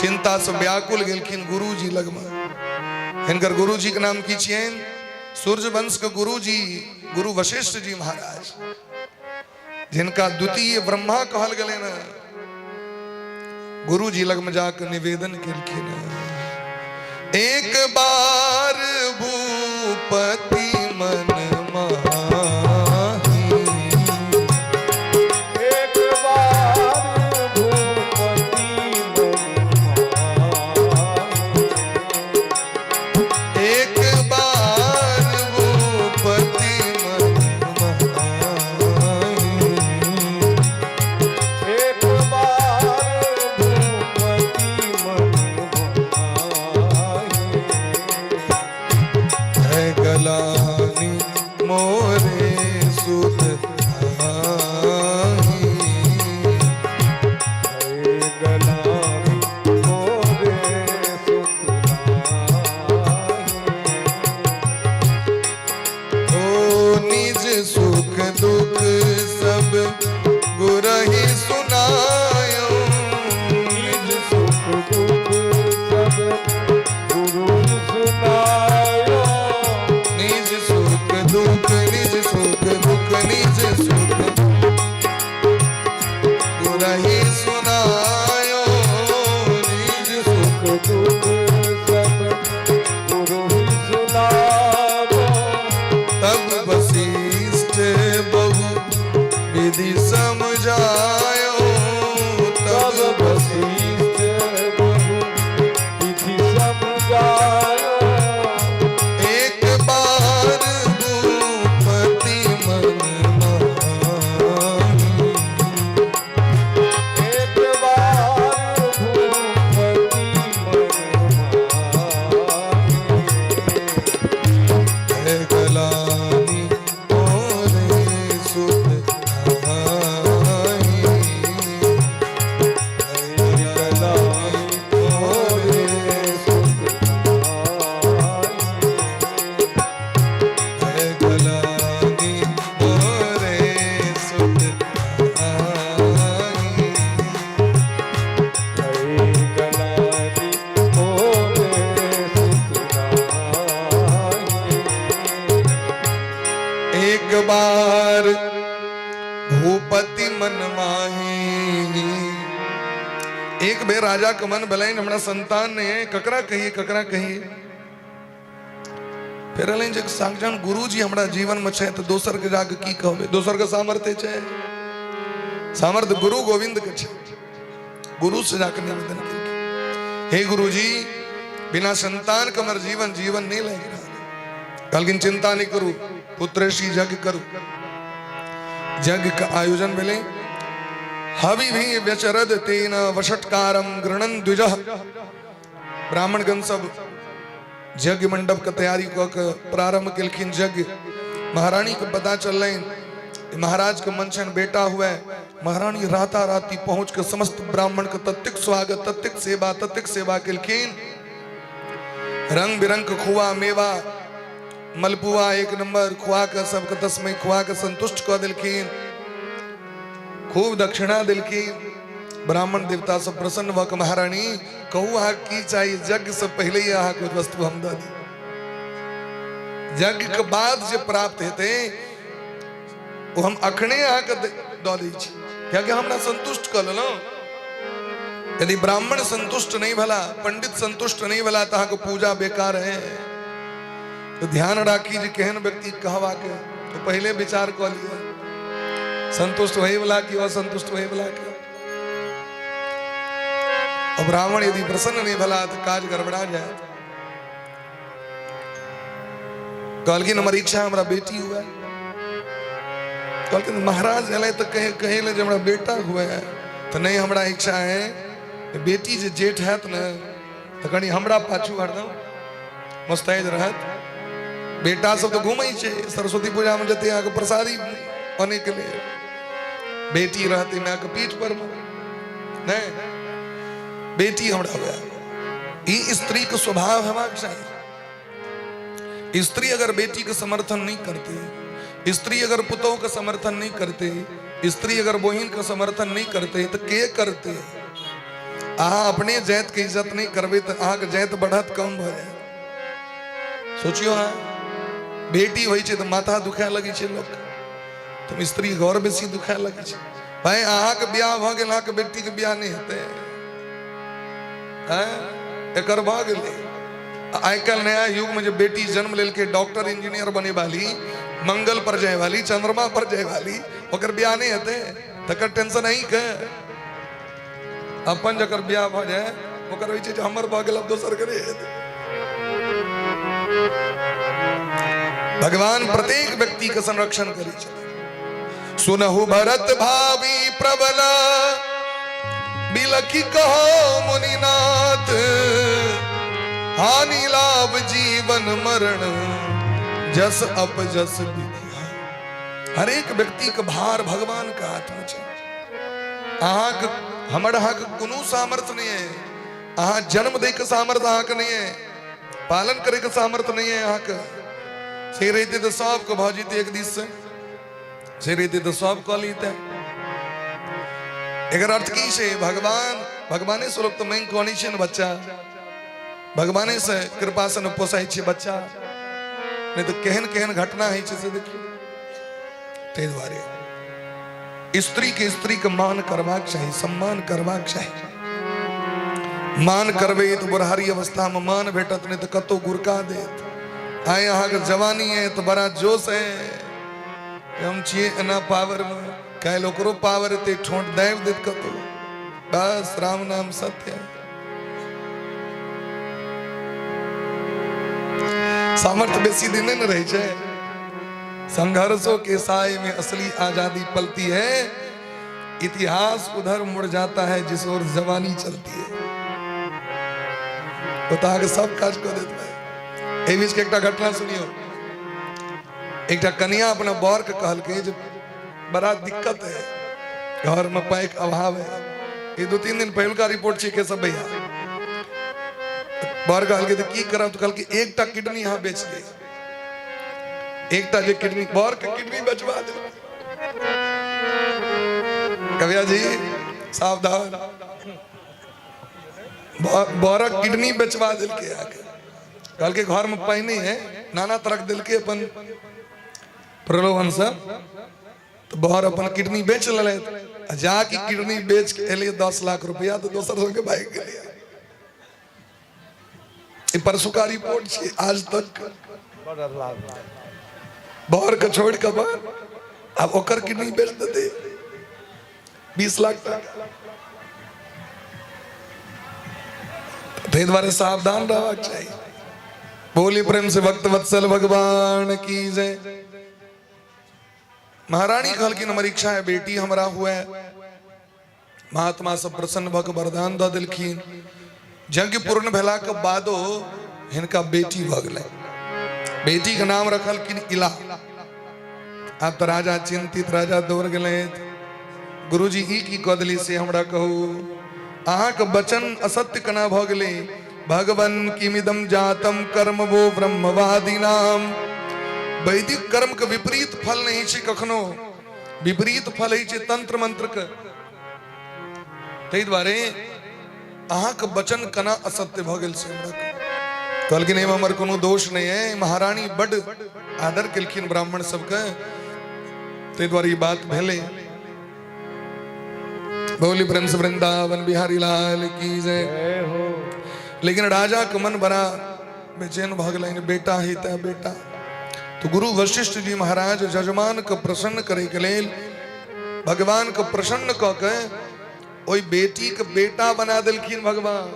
चिंता से व्याकुल गेलखिन गुरु जी लग में। हिनकर गुरु जी के नाम की छियन सूर्य वंश के गुरु जी गुरु वशिष्ठ जी महाराज, जिनका द्वितीय ब्रह्मा कहल गए न। गुरु जी लग में जाकर निवेदन केलखिन, एक बार भूपति मन भूपति मन माही। एक बे राजा का मन भलाई हमारा संतान ने ककरा कहिए फिर जब साक्षात गुरु जी हमारा जीवन में छे तो दोसर के जाके की कहबे। दोसर का सामर्थ्य छे, सामर्थ्य गुरु गोविंद के छे। गुरु से जाकर निवेदन करके हे गुरु जी बिना संतान का हमारा जीवन नहीं लग रहा। कल चिंता नहीं करूं, पुत्रशी यज्ञ करूं। यज्ञ का आयोजन मिले हवि भी व्यचरद तेन वषटकारम गृणन द्विजः। ब्राह्मण गण सब यज्ञ मंडप का तैयारी को प्रारंभ किलखिन। यज्ञ महारानी को पता चल रहे महाराज का मंचन बेटा हुआ है। महारानी राता राती पहुंच कर समस्त ब्राह्मण का तत्विक स्वागत तत्विक सेवा किलखिन। रंग बिरंग का खुआ मेवा मलपुआ एक नंबर खुआ का सबका तस्मय खुआ का संतुष्ट कर दिलखिन। खूब दक्षिणा दिलखिन। ब्राह्मण देवता सब प्रसन्न हुआ। महारानी कहू आह की चाहिए, यज्ञ से पहले ही आह कुछ वस्तु हम दी। यज्ञ के बाद जो प्राप्त हेते वो हम अखने आह के दो दी। क्या क्या हमने संतुष्ट कर लो। यदि ब्राह्मण संतुष्ट नहीं भला, पंडित संतुष्ट नहीं भला तो को पूजा बेकार है। तो ध्यान राखी जी कहन व्यक्ति कहवा के तो पहले विचार कर लिया संतुष्ट वही वाला की असंतुष्ट वही वाला की। और ब्राह्मण यदि प्रसन्न नहीं भला तो काज गड़बड़ा जाए। कल की हमारी इच्छा हमारा बेटी हुआ है। कल के महाराज अल तो कहे ले जो हमारा बेटा हुआ है तो नहीं हमारा इच्छा है बेटी जो जेठ है तो कहीं हमरा पाछू हरदम मुस्तैद रहत। बेटा सब तो घूमे सरस्वती पूजा में जते यहाँ प्रसादी होने के लिए बेटी रहती मैं पीठ पर नहीं बेटी हमरा हुआ। ये स्त्री का स्वभाव है चाहिए। स्त्री अगर बेटी का समर्थन नहीं करते, स्त्री अगर पुतों का समर्थन नहीं करते, स्त्री अगर बहन का समर्थन नहीं करते तो के करते। अपने जैत की इज्जत नहीं करबे तो के जैत बढ़त कम हो जाए। सोचियो बेटी वही तो माथा दुखा लगी लोग, तुम स्त्री गौर बेसी दुखा लगी भाई। अहाँ के ब्याह भ गेल, के बेटी के ब्याह नहीं होते एकर भ गेले। आइ कल नया युग में जो बेटी जन्म लेल के डॉक्टर इंजीनियर बने वाली, मंगल पर जाए वाली, चंद्रमा पर जाए वाली, ओकर ब्याह नहीं होते तकर टेंशन नहीं के। अपन जकर ब्याह भ जाए ओकर होई छै हमर भ गेल अब दोसर करे। भगवान प्रत्येक व्यक्ति का संरक्षण करी छै। सुनहु भरत भावी प्रबल बिलखी कहो मुनिनाथ। हानि लाभ जीवन मरण जस अपजस विधिया। हर एक व्यक्ति का भार भगवान का हाथ में है। हमर कोनो सामर्थ्य नहीं है। अहाँ जन्म दे के सामर्थ्य अहाँ के नहीं है, पालन करे के सामर्थ्य नहीं है अहाँ के। से रहते तो सब को भौजीते एक दिस से रहते तो सब कह लीते। एक अर्थ की से भगवाने स्वरूप तो मैं कहनी छे बच्चा, भगवाने से कृपा से न पोसाई छे बच्चा, नहीं तो केहन केहन घटना है से देखिए। ते द्वारे स्त्री के मान करवाक चाहिए, सम्मान करवाक चाहिए। मान करबे तो बुढ़ारी अवस्था में मान भेटत, नहीं तो कतो गुरका देत। आए यहाँ के जवानी है तो बड़ा जोश है, हम छिए एना पावर में कल ओकरो पावर ते ठोंट दाब देत कतो। बस राम नाम सत्य है। सामर्थ्य बेसी दिन न रही छे। संघर्षों के साए में असली आजादी पलती है। इतिहास उधर मुड़ जाता है जिस ओर जवानी चलती है। बता के सब काज कर देता है। बीच के एक घटना सुनियो। एक कन्या अपना बर के कहल के जो बड़ा दिक्कत है, घर में पाई के अभाव है। ये 2-3 दिन पहले का रिपोर्ट छे के सब भैया बर कहल के तो की करब, तो कहल के एकटा किडनी यहाँ बेच दे। एकटा जे किडनी बर के किडनी बेचवा दे। कविया जी सावधान, बरक किडनी बेचवा दिल के आके कहल के घर में पानी है, नाना तरह दिल के अपन प्रलोभन से तो बहर अपन किडनी बेच ले, जाके किडनी बेच के एलिए 10 लाख रुपया तो दोसर संगे भाग गए। परसों का रिपोर्ट छे, आज तक बहर के छोड़ के बाहर अब ओकर किडनी बेच देते 20 लाख टका। ते द्वारे सावधान रहना चाहिए। बोली प्रेम से भक्त वत्सल भगवान की जय। महारानी कहल की हमारी इच्छा है बेटी हमरा हुआ है। महात्मा सब प्रसन्न भग वरदान द दिलखीन। यज्ञ पूर्ण भेला के बादो हिनका बेटी भग गए। बेटी का नाम रखल किन इला। आप तो राजा चिंतित, राजा दौड़ गए। गुरुजी ई की कदली से हमरा कहू, अहाँ के वचन असत्य कना भ गले। भगवन किमिदम जातम कर्म वो ब्रह्मवादी नाम। वैदिक कर्म के विपरीत फल नहीं छे कखनो, विपरीत फल है तंत्र मंत्र के। तै द्वारे अहाँ के वचन कना असत्य भ गेल से हमरा कहल कि नहीं हमर कोनो दोष नहीं है। महारानी बड़ आदर केलखिन ब्राह्मण सबके, तै द्वारे ई बात भेले। बोली प्रेम से वृंदावन बिहारी लाल की जय हो। लेकिन राजा के मन बड़ा बेचैन भ गेल, बेटा है त बेटा। तो गुरु वशिष्ठ जी महाराज जजमान के प्रसन्न करे के लेल भगवान के प्रसन्न क के ओई बेटी के बेटा बना दिलखिन। भगवान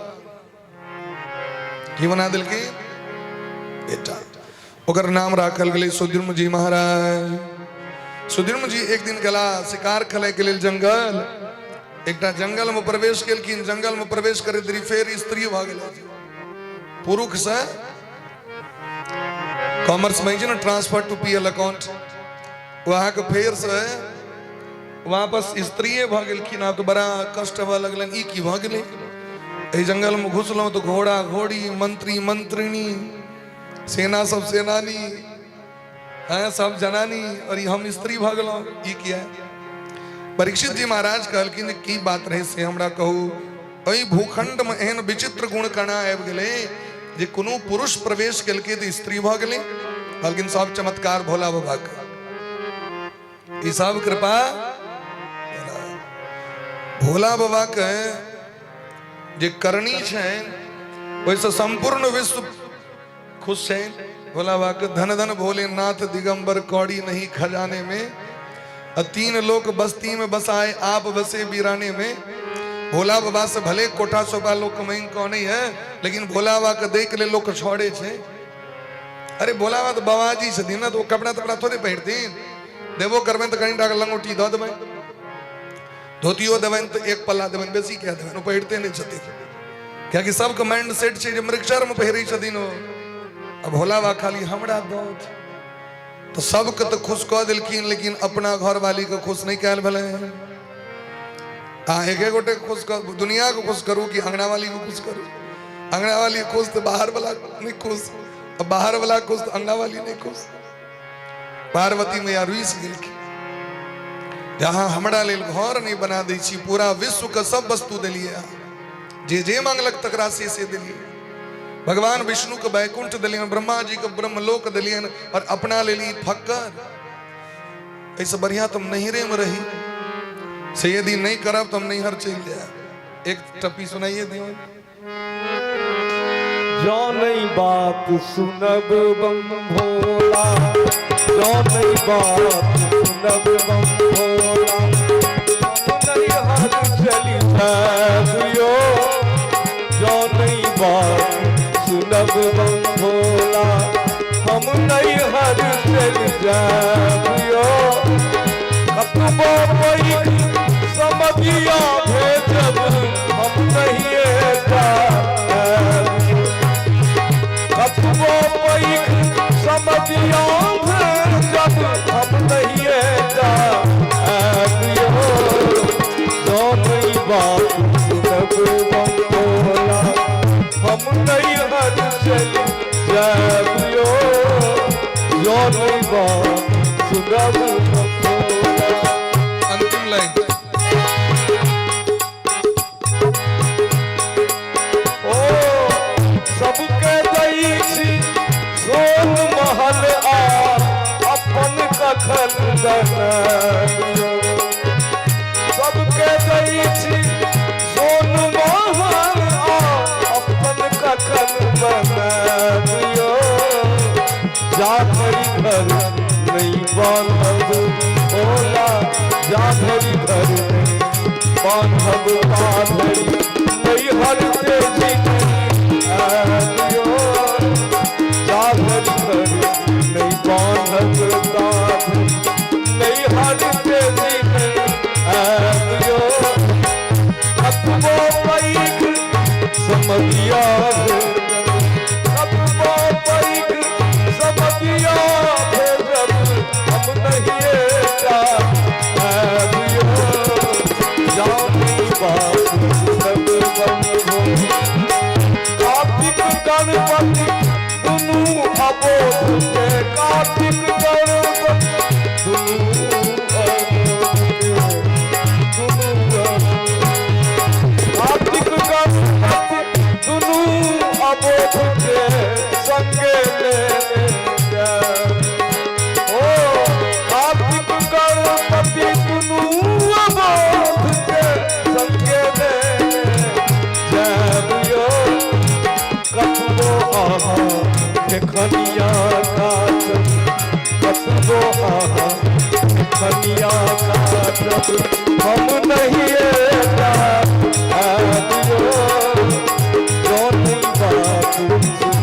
की बना दिलखिन? बेटा। ओकर नाम राखल गेलै सुद्युम्न जी महाराज। सुद्युम्न जी एक दिन गला शिकार खेले के लेल जंगल। एकटा जंगल में प्रवेश केलखिन। जंगल में प्रवेश करे देरी फेर स्त्री भ गेलै। पुरुष से कॉमर्स में ना ट्रांसफर टू पीएल अकाउंट, वहां के फेर से वापस स्त्री भ गेलखिन। आब तो बड़ा कष्ट हुआ लगलन। ई की भ गेलै? एहि जंगल में घुसलौं तो घोड़ा घोड़ी, मंत्री मंत्रिणी, सेना सब सेनानी है, सब जनानी, और हम स्त्री भ गेलौं। ई किया? परीक्षित जी महाराज कहलखिन की बात रहे से हमरा कहू। ओई भूखंड में एहन विचित्र गुण कणा आबि गेलै जे कोनो पुरुष प्रवेश केलकै तो स्त्री भ गेलै। कहलखिन सब चमत्कार भोला बाबा के, ई सब कृपा भोला बाबा के जे करनी छै, ओइसे संपूर्ण विश्व खुश छै। भोला बाबा के धन धन भोलेनाथ दिगंबर कौड़ी नहीं खजाने में। 3 लोग बस्ती में बसाए आप बसे वीराने में। भोला बाबा से भले कोठा सोबा लोग कमाई कौन नहीं है, लेकिन भोला बाबा के देख ले लोग छोड़े छे। अरे भोला बाबा तो बाबाजी छथिन ना, तो कपड़ा तपड़ा थोड़े पहिरथिन। देवो करबे तो कहीं डाक लंगोटी द देबे, धोतियो देबे तो एक पल्ला देबे, बेसी क्या देबे, पहिरते नहीं छथिन। क्या कि सबके माइंड सेट छे जे मृगचर में पहिरै छथिन। अब भोला बाबा खाली हमरा दौत तो सबके तो खुश कह दिलखिन, लेकिन अपना घर वाली के खुश नहीं कैल भले। एक गोटे खुश कर, दुनिया को खुश करूँ कि अंगना वाली को खुश करूँ? अंगना वाली खुश तो बाहर वाला नहीं खुश, अब बाहर वाला खुश तो अंगना वाली नहीं खुश। पार्वती मैया रुइस गेलखिन, जहाँ हमरा लेल घर नहीं बना दै छी, पूरा विश्व के सब वस्तु दिलिए, जे मांगलक तकरा से दिलिए। भगवान विष्णु के बैकुंठ दिलियन, ब्रह्मा जी के ब्रह्मलोक दिलियन, और अपना ले ली फक्कर। ऐसे बढ़िया तुम नैहरे में रही से यदि नहीं करब तुम नैहर चल जाए। एक टप्पी सुनाइए दियो। जो नहीं बात सुनब बम भोला, जो नहीं बात सुनब बम भोला, नहीं हाथ चली दियो। जो नहीं बात सुनब बम भोला, हम नहीं हर चल जाबियो। कतबो पैख समझिया भेजब हम नहीं जाबियो। कतबो पैख समझिया भेजब हम नहीं जाबियो। जो नहीं बात सुनब बम भोला, हम नहीं हर चल जाबियो। जो नहीं बात सुनब बम भोला। अंतिम लाइन। ओ सबके दै छी सोन महल आ अपन कखन दन जाधरी घर बांधब पाधरी नहीं हरते जी आदियो जाधरी घर नहीं बांधब पाधरी नहीं हरते जी आदियो अतबो पैक समझिया अतबो पैक समझिया हम नहीं कार्तिक गणपति दुनू अबोध के कार्तिक गणपति कार्तिक गणपति दुनू अबोध के संगे ओ कार्तिक गणपति दुनू अबोध के संगे कतबो आहा खनिया काट कतबो आहा खनिया काट हम नहीं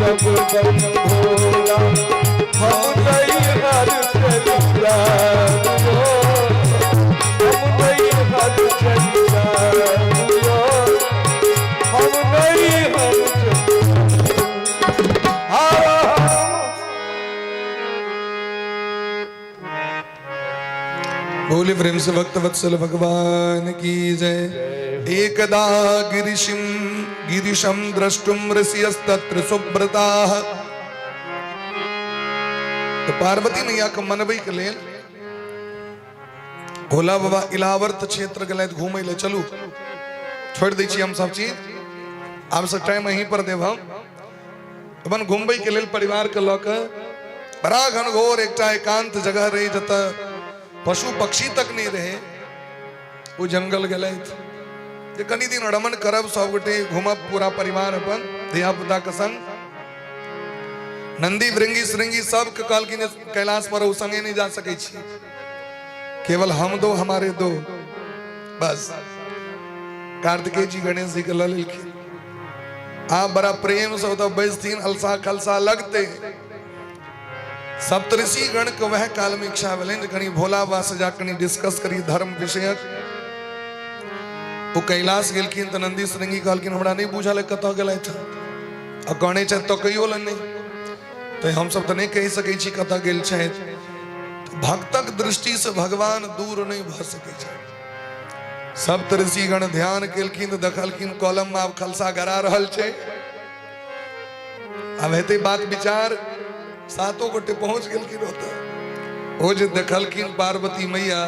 सब भोला हम नहीं हर चलिया हम नहीं हर चलिया हम नहीं हर बोले प्रेम से भक्त वत्सल भगवान की जय। एकदा गिरिशम द्रष्टुम ऋषियस्तत्र सुब्रताः। तो पार्वती मैया के मनबई के लेल भोला बाबा इलावर्त क्षेत्र गलत घूमे ले चलू छोड़ दी छी हम सब चीज आप सब टाइम यहीं पर देव हम अपन घूमबई के लेल परिवार के लऽ के बड़ा घनघोर एकटा एकांत जगह रही जतऽ पशु पक्षी तक नहीं रहे वो जंगल गए कनी दिन रमन करब सब गोटे घूमब पूरा परिवार अपन धिया पुता के संग नंदी भृंगी श्रृंगी सब के कहलखिन कैलाश पर संगे नहीं जा सके छी केवल हम दो हमारे दो बस कार्तिकेय जी गणेश जी के ल लेलखिन आप बड़ा प्रेम से बैसथिन अलसा खलसा लगते सप्तऋषि गण के वह काल में इच्छा भेलन कहीं भोला बाबा से जा कहीं डिस्कस करी धर्म विषयक वो कैलाश गेलखिन तो नंदी श्रृंगी कहलखिन हमरा नहीं बुझल कतऽ गेलथि आ कहने छथि तो कहियो लन नहीं तो हम सब तो नहीं कहि सकै छी कतऽ गेल छथि तो भक्तक दृष्टि से भगवान दूर नहीं भ सकै छथि सप्तऋषि गण ध्यान केलखिन तो देखलखिन कॉलम में आब खलसा गड़ा रहल छै अब हेतै बात विचार सातों गोटे पहुंच गेलखिन ओतऽ ओ जे देखलखिन पार्वती मैया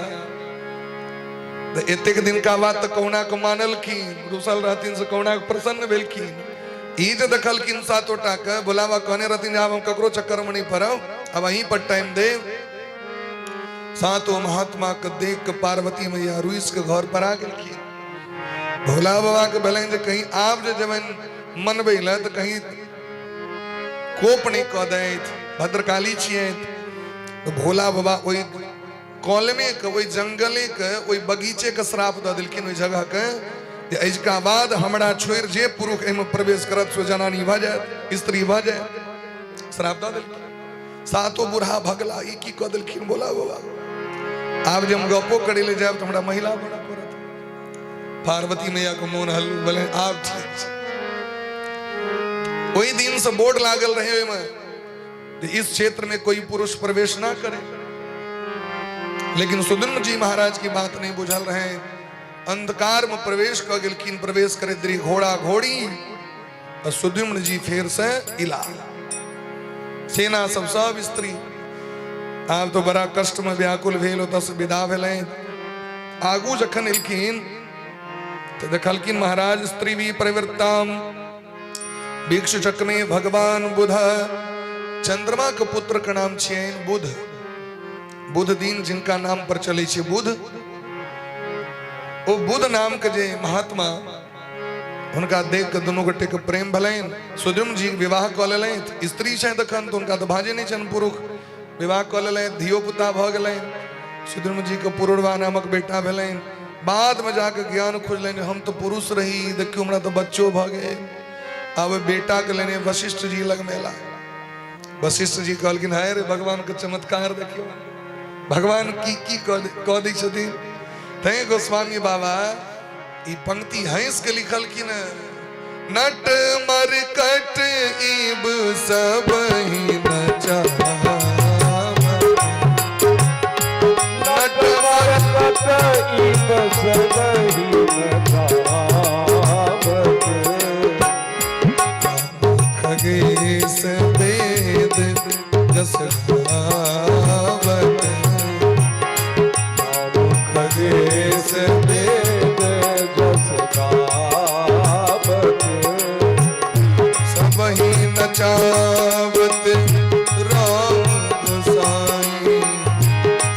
तो एतेक दिन का बात तो कौना को मानलखिन रुसल रहथिन से कौना को प्रसन्न भेलखिन ई जे देखलखिन सातोटा के बुलावा कहने रहथिन आब हम ककरो चक्कर में नहीं पड़ब अब वहीं पर टाइम दे सातों महात्मा के देख के पार्वती मैया रुइस के घर पर आ गेलखिन भोला बाबा के भेलन जे कहीं आप जे जवन मनबै ल तो कहीं कोप नहीं कह दैत भद्रकाली छियै तो भोला बाबा ओई कॉलमे के ओई जंगले के ओई बगीचे के श्राप द देलखिन ओई जगह के जे अजका बाद हमरा छोड़ जे पुरुष एमे प्रवेश करत सो जनानी भ जाय स्त्री भ जाय श्राप द देलखिन सातो बूढ़ा भगला ई की कह देलखिन भोला बाबा आब जे हम गपो करे ले जाब तो हमरा महिला बना पड़त पार्वती मैया को मोन हल बोले आप ठीक छै वही दिन से बोर्ड लागल रहे में इस क्षेत्र में कोई पुरुष प्रवेश ना करे लेकिन सुद्युम्न जी महाराज की बात नहीं बुझल रहे अंधकार में प्रवेश कर गेलखिन प्रवेश करे द्री घोड़ा घोड़ी और सुद्युम्न जी फिर से इला सेना सब स्त्री आप तो बड़ा कष्ट में व्याकुल भेल ओतऽ से विदा भेलै आगू जखन एलखिन तो देखलखिन महाराज स्त्री भी प्रवृत्ताम भिक्ष चक्र में भगवान बुध चंद्रमा के पुत्र का नाम छियन बुध बुध दिन जिनका नाम पर चले छे बुध ओ बुध नाम के जे महात्मा उनका देख के दोनों गोटे के प्रेम भलन सुद्युम्न जी विवाह क लेलैन स्त्री छै तखन तो उनका तो भाजे नहीं छन पुरुष विवाह क लेलैन धियो पुता भ गेलैन सुद्रम जी के पुरुरवा नामक बेटा भेलन। बाद में जाके ज्ञान खोजलन हम तो पुरुष रही, देखियो हमरा तो बच्चो भ गए। अब बेटा के लेने वशिष्ठ जी लग मेला। वशिष्ठ जी कहलखिन हाय रे भगवान के चमत्कार देखियो, भगवान की कह दै छथिन। तै गोस्वामी बाबा ई पंक्ति हंस के लिखल कि न, नट मरकट इब सब ही नचा, नट मरकट इब सब ही नचावत, खगेश वेद जस गावत, खगेश वेद जस गावत, सब ही नचावत राम गोसाई,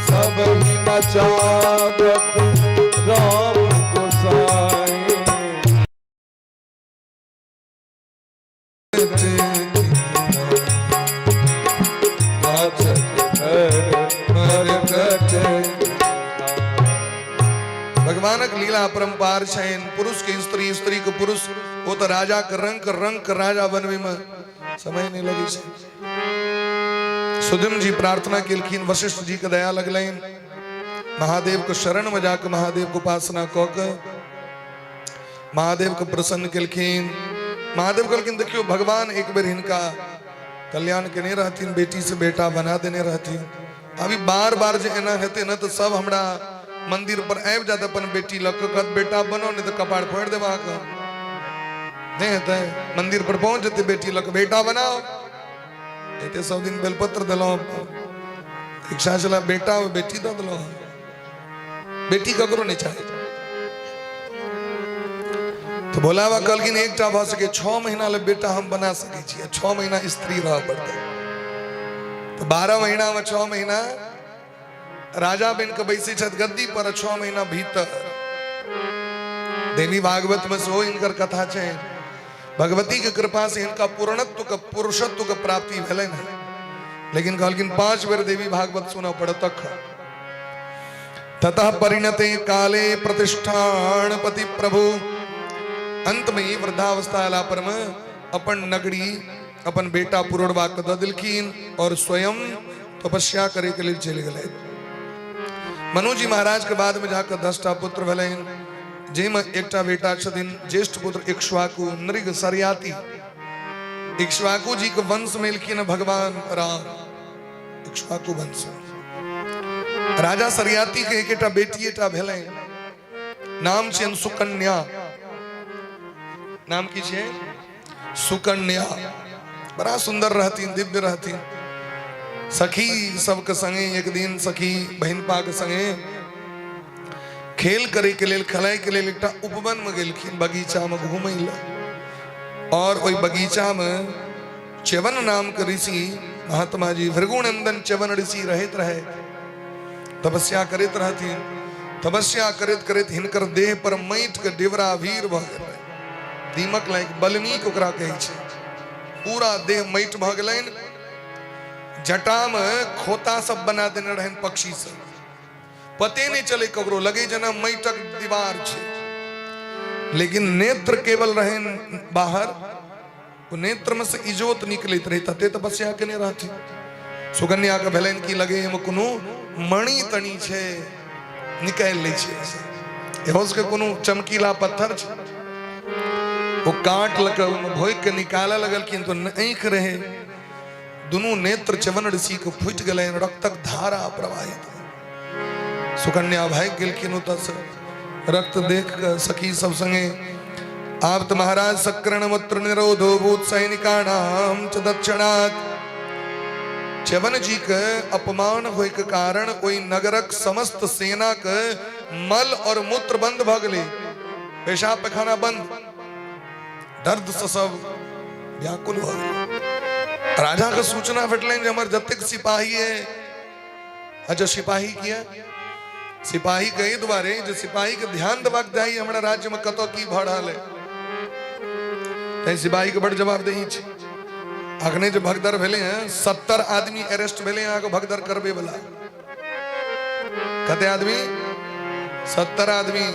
सब ही नचावत राम गोसाई। भगवानक लीला परम्पार छैन। पुरुष के स्त्री, स्त्री के पुरुष, वो तो राजा के रंग के राजा बनवे में समय नहीं लगी छै। सुदिम जी प्रार्थना केलखिन, वशिष्ठ जी के दया लगलैन। महादेव के शरण में जाकर महादेव को उपासना क के महादेव को प्रसन्न केलखिन। महादेव कहलखिन देखियो भगवान एक बेर हिनका कल्याण केने रहथिन, बेटी से बेटा बना देने रहथिन। अभी बार बार जे एना हेते न तो सब हमरा मंदिर पर आबि जात अपन बेटी लग के, कहत बेटा बनो नहीं तो कपाड़ फोड़ देबा के नहीं हेते। मंदिर पर पहुंच जते बेटी लग बेटा बनाओ, एते सब दिन बेलपत्र दिलो, इच्छा चला बेटा और बेटी दे दिलो, बेटी ककरो नहीं चाहे। तो भोलाबा कहलखिन एकटा भ सके 6 महीना ले बेटा हम बना सके छी, 6 महीना स्त्री रह पड़ते। तो 12 महीना में 6 महीना राजा बन के बैसे छत गद्दी पर, 6 महीना भीतर। देवी भागवत में सो इनकर कथा छै। भगवती के कृपा से इनका पूर्णत्व का पुरुषत्व का प्राप्ति भेलै न, लेकिन कहलखिन 5 बेर देवी भागवत सुना पड़तक। ततः परिणते काले प्रतिष्ठान पति प्रभु, अंत में वृद्धावस्था आला पर में अपन नगरी अपन बेटा पुरुरवा के द दिलखिन और स्वयं तपस्या करे के लिए चले गए। मनु जी महाराज के बाद में जाकर 10टा पुत्र भेलैन, जेमे एकटा बेटा छथिन ज्येष्ठ पुत्र इक्ष्वाकु नृग सरियाती। इक्ष्वाकु जी के वंश में एलखिन भगवान राम, इक्ष्वाकु वंश। राजा सरियाती के एकटा बेटीटा भेलैन, नाम छियन सुकन्या। नाम की छे सुकन्या। बड़ा सुंदर रहतीन, दिव्य रहतीन। सखी सबके संगे एक दिन सखी बहनपा के संगे खेल करे के लेल, खेलाय के लेल एकटा उपवन में गेलखिन, बगीचा में घूमय ले। और ओई बगीचा में च्यवन नाम के ऋषि महात्मा जी भृगुनंदन च्यवन ऋषि रहत रहे, तपस्या करत रहथिन। तपस्या करत करत हिनकर देह पर माटि के डेवरा वीर भ गेल, दीमक लाइक बल्मीक ओकरा कहै छै। पूरा देह माटि भ गेलैन। जटा में खोता सब बना देने रहन पक्षी सब, पते नहीं चले ककरो, लगे जना माटिक दीवार छै, लेकिन नेत्र केवल रहन बाहर। वो नेत्र में से इजोत निकलैत रहे, तते तपस्या केने रहथिन। सुकन्या के भेलैन की लगे एमे कोनो मणि तणी छै, निकाल लै छै। एहो से कोनो चमकीला पत्थर छै, वो काट लके भोग के निकाला लगलखिन तो आंख रहे। दुनू नेत्र च्यवन ऋषि के फुटि गेलैन, रक्तक धारा प्रवाहित। सुकन्या भाग गेलखिन ओतऽ से। रक्त देख के सखी सब संगे आप तो महाराज सक्रण मूत्र निरोधो भूत सैनिकानाम च दक्षिणात्। च्यवन जी के अपमान होय के कारण ओई नगरक समस्त सेना के मल और मूत्र बंद भ गेलै, पेशाब पैखाना बंद। दर्द से सब व्याकुल भ गेलै। राजा के सूचना भेटलैन जे हमर जतेक सिपाही है, अच्छा सिपाही किया, सिपाही कई दुआरे जे सिपाही के ध्यान देबाक चाही हमरा राज्य में कतौ की भ रहल है। तै सिपाही के बड़ जवाबदेही छै। अखने जो भगदड़ भेले हैं 70 आदमी अरेस्ट भेले हैं, भगदड़ करबे वाला कहते आदमी 70 आदमी।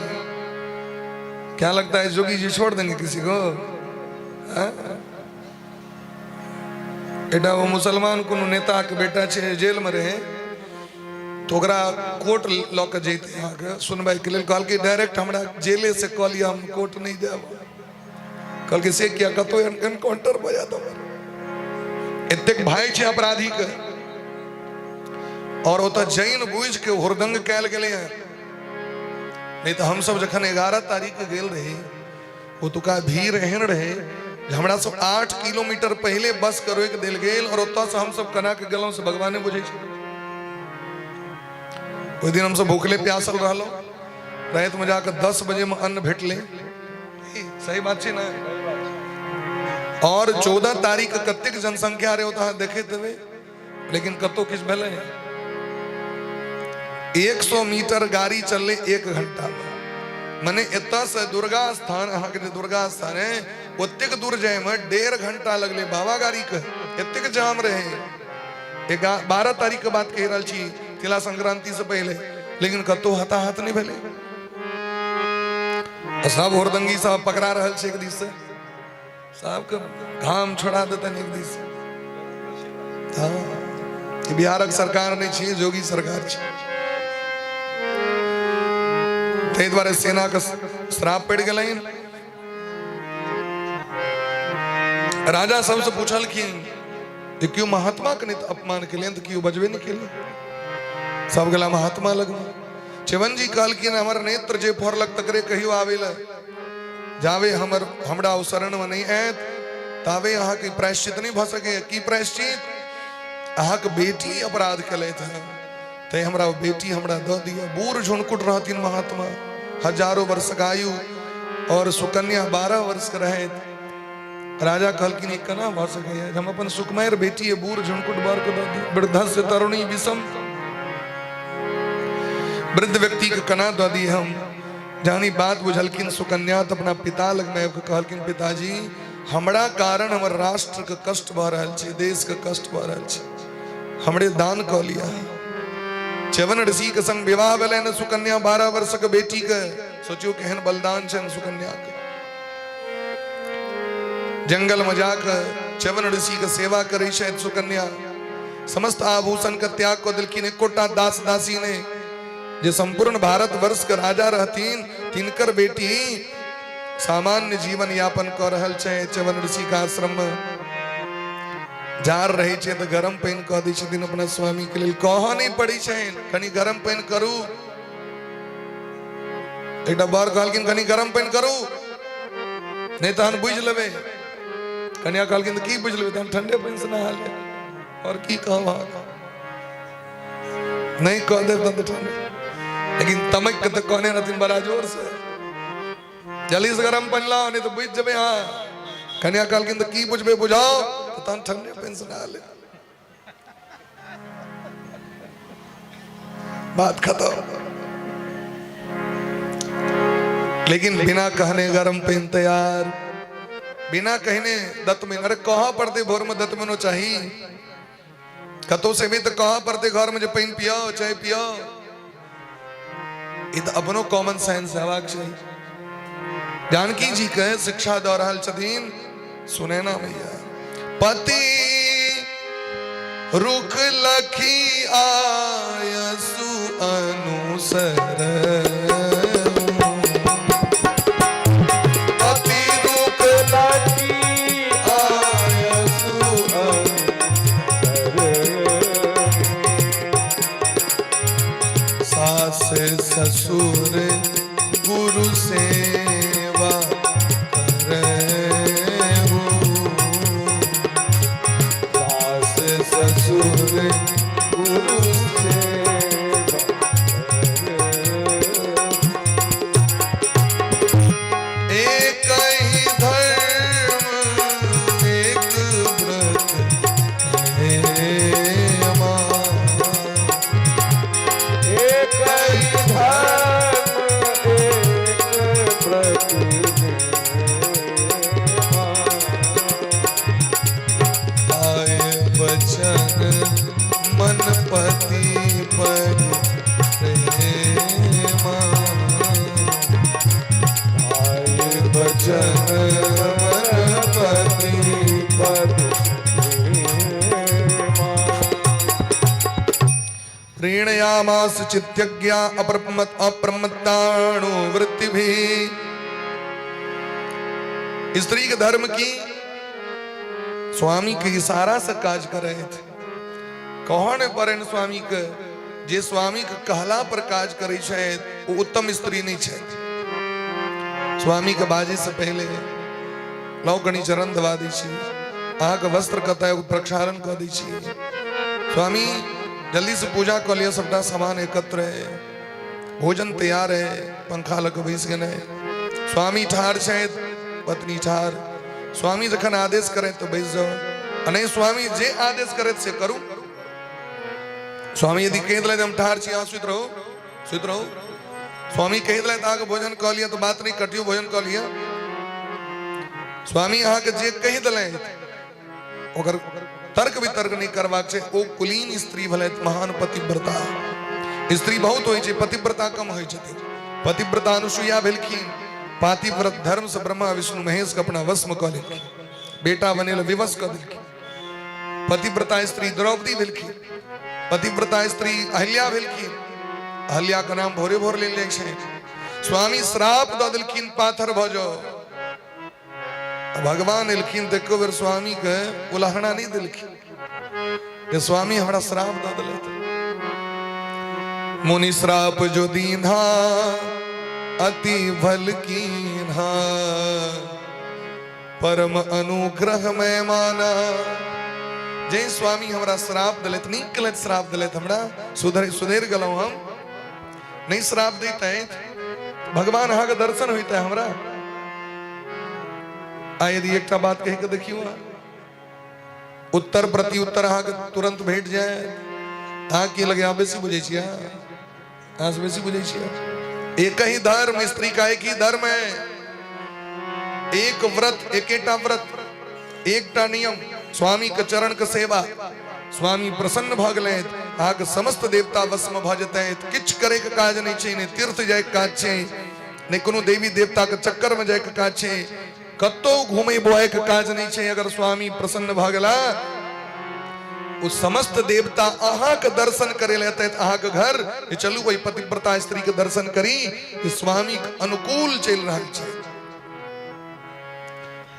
क्या लगता है जोगी जी छोड़ देंगे किसी को? एटा वो मुसलमान को नेता के बेटा छे जेल में रहे तो ओकरा कोर्ट लॉ के जैते आगे सुनवाई के लिए कहल कि डायरेक्ट हमरा जेले से कह लिया हम कोर्ट नहीं जाब। कहल कि से क्या कतो एनकाउंटर हो जाता एतेक भाई छे अपराधी के और ओता जैन बुझ के हुरदंग कैल गेले हैं। नहीं तो हम सब जखन 11 तारीख के गेल रहे वो तुका भीड़ एहन रहे हमरा सब 8 किलोमीटर पहले बस करो के दिल गेल और ओता से हम सब कना के गेलों से भगवाने बुझे छे। कोई दिन हम सब भूखले प्यासल रहलो रात में जाकर 10 बजे में अन्न भेटले। सही बात छे ना। और 14 तारीख के कतेक जनसंख्या रे होता देखे तबे लेकिन कतो किस भेले 100 मीटर गाड़ी चलले 1 घंटा में। मने एता से दुर्गा स्थान अहाँ के दुर्गा स्थान है ओतेक दूर जाए में 1.5 घंटा लगले बाबा गाड़ी के एतेक जाम रहे। 12 तारीख के बात कह रहल छी तिला संक्रांति से पहले लेकिन कतो हताहत नहीं भेले। सब हुरदंगी साहब पकड़ा रहल छे एक दिस से साहब के घाम छोड़ा देतन एक दिस। हाँ बिहारक सरकार नहीं छे जोगी सरकार छे। ते द्वारे सेना का श्राप पड़ गए। राजा सबसे पूछल कि क्यों महात्मा के नित अपमान के लिए तो क्यों बजबे नहीं के लिए सब गला महात्मा लगवा। चिवन जी कहल कि हमार नेत्र जे फोरलक तकरे कहियो आवेला जावे हमरा शरण में नहीं आयत तावे यहाँ की प्रायश्चित नहीं भ सके। की प्रायश्चित अहाँ के बेटी अपराध कले था ते हमरा बेटी हमरा द दिया। बूढ़ झुनकुट रहतीन महात्मा 1000 वर्ष का आयु और सुकन्या 12 वर्ष के रहे। राजा कहल कि नहीं कना भ सके हम अपन सुकुमार बेटी बूढ़ झुनकुट बार के द दी। वृद्धस्य तरुणी विषम वृद्ध व्यक्ति के कना द दी। हम जानी बात बुझलकिन सुकन्या तो अपना पिता लग में कहलकिन पिताजी हमरा कारण हमर राष्ट्र के कष्ट भ रहल छे देश के कष्ट भ रहल छे हमरे दान क लिया। च्यवन ऋषि के संग विवाह भेले न सुकन्या 12 वर्ष के बेटी के सोचियो केहन बलिदान छन सुकन्या के। जंगल में जाकर च्यवन ऋषि के सेवा करे शायद सुकन्या समस्त आभूषण का त्याग को दिलकिन एकोटा दास दासी ने जो संपूर्ण भारत वर्ष के राजा रहतीन तिनकर बेटी सामान्य जीवन यापन कर रहल छे। च्यवन ऋषि का आश्रम में जार रहे छे तो गरम पानी कह दी छथिन अपना स्वामी के लिए कह नहीं पड़ी छे कनी गरम पानी करू। एक बार कहलकिन कनी गरम पानी करू नहीं तो हम बुझ लेबे। कन्या कहलकिन की बुझ लेबे हम ठंडे पानी से नहा ले और की कहवा नहीं कह दे तो ठंडे लेकिन तमक के तो कहने रहतीन बड़ा जोर से जल्दी से गरम पानी लाओ नहीं तो बुझ जबे। हाँ कन्या कहलकिन तो की बुझबे बुझाओ तो हम ठंडे पानी से नहा ले। बात खत्म। लेकिन बिना कहने गरम पानी तैयार बिना कहने दत्त में अरे कहा पड़ते भोर में दत्त में चाहिए कतो से भी तो कहा पड़ते घर में जो पानी पियो चाय पियो ये तो अपनो कॉमन सेंस हेबाक चाहिए। जानकी जी के शिक्षा दे रहल छथिन सुने ना भैया। पति रुख लखी आयसु अनुसर पति रुख लखी आयसु सास ससुर गुरु सेवा करहु सास ससुर गुरु सेवा प्रीणयामास चित्यज्ञा अप्रमत्ताणु वृत्ति भी। स्त्री के धर्म की स्वामी के इशारा से काज कर रहे थे। कौन पर स्वामी के जे स्वामी के कहला पर काज करे छे वो उत्तम स्त्री नहीं छे। स्वामी के बाजे से पहले लौकनी चरण दबा दी छी, आहा के वस्त्र कतय प्रक्षालन कर दी छी। स्वामी जल्दी से पूजा कर लिया, सबटा सामान एकत्र है, भोजन तैयार है, पंखा लग बैस गए। स्वामी ठार छे, पत्नी ठार। स्वामी जखन आदेश करे तो बैस जाओ, नहीं स्वामी जे आदेश करे से करूं। स्वामी यदि कह दिले हम ठार छी, सुत रहो सुत रहो। स्वामी कह दिले तो भोजन कर लिया तो बात नहीं कटियो, भोजन कर लिया। स्वामी अहाँ के जे कह दिले ओकर तर्क वितर्क नहीं करबाक छै। ओ कुलीन स्त्री भले महान पतिव्रता स्त्री बहुत होई छै, पतिव्रता कम होई छथिन। पतिव्रता अनुसुईया भेलखिन, पातिव्रत धर्म से ब्रह्मा विष्णु महेश के अपना वश में क लेलखिन, बेटा बनेल विवश क देलखिन। पतिव्रता स्त्री द्रौपदी भेलखिन, पतिव्रता स्त्री अहिल्या भेलखिन। अहिल्या का नाम भोरे भोर ले लै छै। स्वामी श्राप द देलखिन पाथर भ जाओ। भगवान एलखिन तो एको बेर स्वामी के उलाहना नहीं दिलखिन कि स्वामी हमारा श्राप द दिले। मुनि श्राप जो दीन्हा अति भल कीन्हा, परम अनुग्रह में माना। जय स्वामी हमारा श्राप दिले नहीं कलत श्राप दिले हमरा सुधेर गलो हम नहीं श्राप देते भगवान अहाँ के दर्शन होता है हमरा। आ यदि एक बात कह के देखियो, उत्तर प्रति उत्तर अहाँ के तुरंत भेट जाए, अहाँ की लगे आप बेसी बुझे छिया, अहाँ से बेसी बुझे छिया। एक ही धर्म, स्त्री का एक ही धर्म है, एक व्रत, एकेटा व्रत, एकटा नियम, स्वामी के चरण के सेवा। स्वामी प्रसन्न भ गेले, अहाँ के समस्त देवता वश में भ जेते। किछ करे के काज नहीं छै, ने तीर्थ जाय के काज छै, ने कोनो देवी देवता के चक्कर में जाय के काज छै, कतो घूमे बोए के काज नहीं छै। अगर स्वामी प्रसन्न भ गेला, वो समस्त देवता अहाँ के दर्शन करे लेते अहाँ के घर। चलू वही पतिव्रता स्त्री के दर्शन करी कि स्वामी के अनुकूल चल रहा है।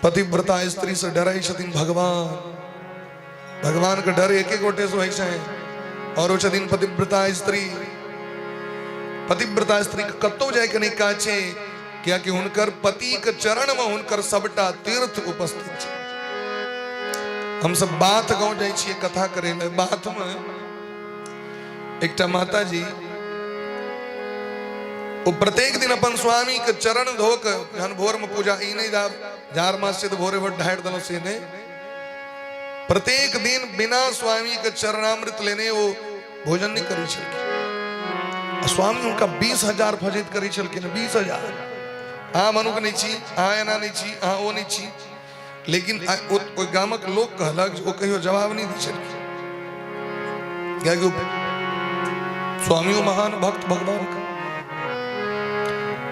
पतिव्रता स्त्री से डराई छथिन भगवान। भगवान के डर एक एक गोटे से होई छै। और वो छथिन पतिव्रता स्त्री। पतिव्रता स्त्री के कतो जाय के नहीं काज छै, क्या कि हुनकर पति के चरण में हुनकर सबटा तीर्थ उपस्थित छै। हम सब बात गाँव जाय छियै कथा करे ले। बात में एकटा माता जी वो प्रत्येक दिन अपन स्वामी के चरण धो के जहन भोर में पूजा ई नहीं जार मास से तो भोरे भोर ढार दलो से ने, प्रत्येक दिन बिना स्वामी के चरणामृत लेने वो भोजन नहीं करी छलखिन। स्वामी उनका 20,000 फजीत करी छलखिन। 20,000 हाँ मनुक नहीं छी, हाँ एना नहीं छी, हाँ वो नहीं छी। लेकिन कोई गामक लोग कहलक वो कहियो जवाब नहीं दी छलखिन। क्या स्वामी महान भक्त भगवान का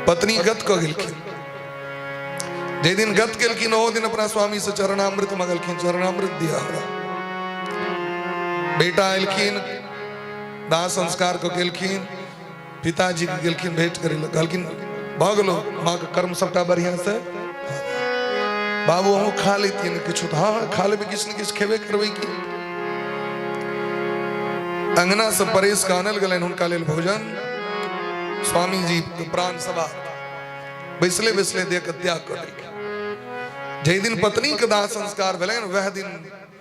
पत्नी गत क गेलखिन। जे दिन गत केलखिन ओ दिन अपना स्वामी से चरणामृत मंगलखिन, चरणामृत दिया हमरा। बेटा एलखिन, दाह संस्कार को गेलखिन, पिताजी के गेलखिन भेंट करे लग कहलखिन भ गेलो माँ के कर्म सबटा बढ़िया से। बाबू हम खा लेती किछु तो हाँ खा ले किछ न किछ खेबे करबे की। अंगना से परेश का आनल गलन हुनका लेल भोजन। स्वामी जी प्राण सभा बैसले बैसले देख त्याग कर देलखिन। जे दिन पत्नी के दाह संस्कार भेलै वह दिन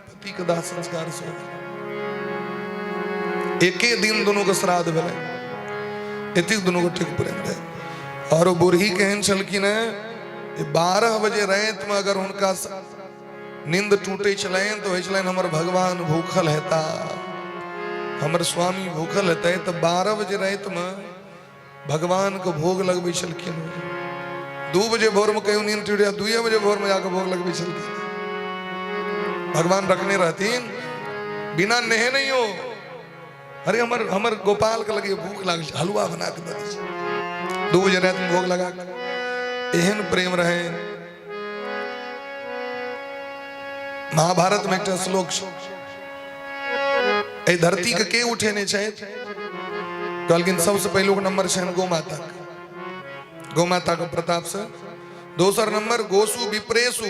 पति के दाह संस्कार से एके दिन दोनों के श्राद्ध भेलै। एते दोनों को ठीक प्रेम रहे। और बूढ़ी केहन छलखिन है 12 बजे रात में अगर उनका नींद टूटे छलैन तो होइछलैन हमर भगवान भूखल हेता, हमर स्वामी भूखल हेतै। तो 12 बजे रात में भगवान को भोग लगबै छलखिन। 2 बजे भोर में कहीं नींद टूटे, 2 बजे भोर में जाकर भोग लगबै छलखिन। भगवान रखने रहतीन बिना नहे नहीं हो। अरे हमर गोपाल के लगे भूख लागल, हलवा बना के दे दी। 2 बजे रात में भोग लगा। एहन प्रेम रहे। महाभारत में एक श्लोक ए धरती के उठेने छै कहलकिन सबसे पहलुक नंबर छनि गौ माता, गौ माता के प्रताप से। दोसर नंबर गोसु विप्रेसु,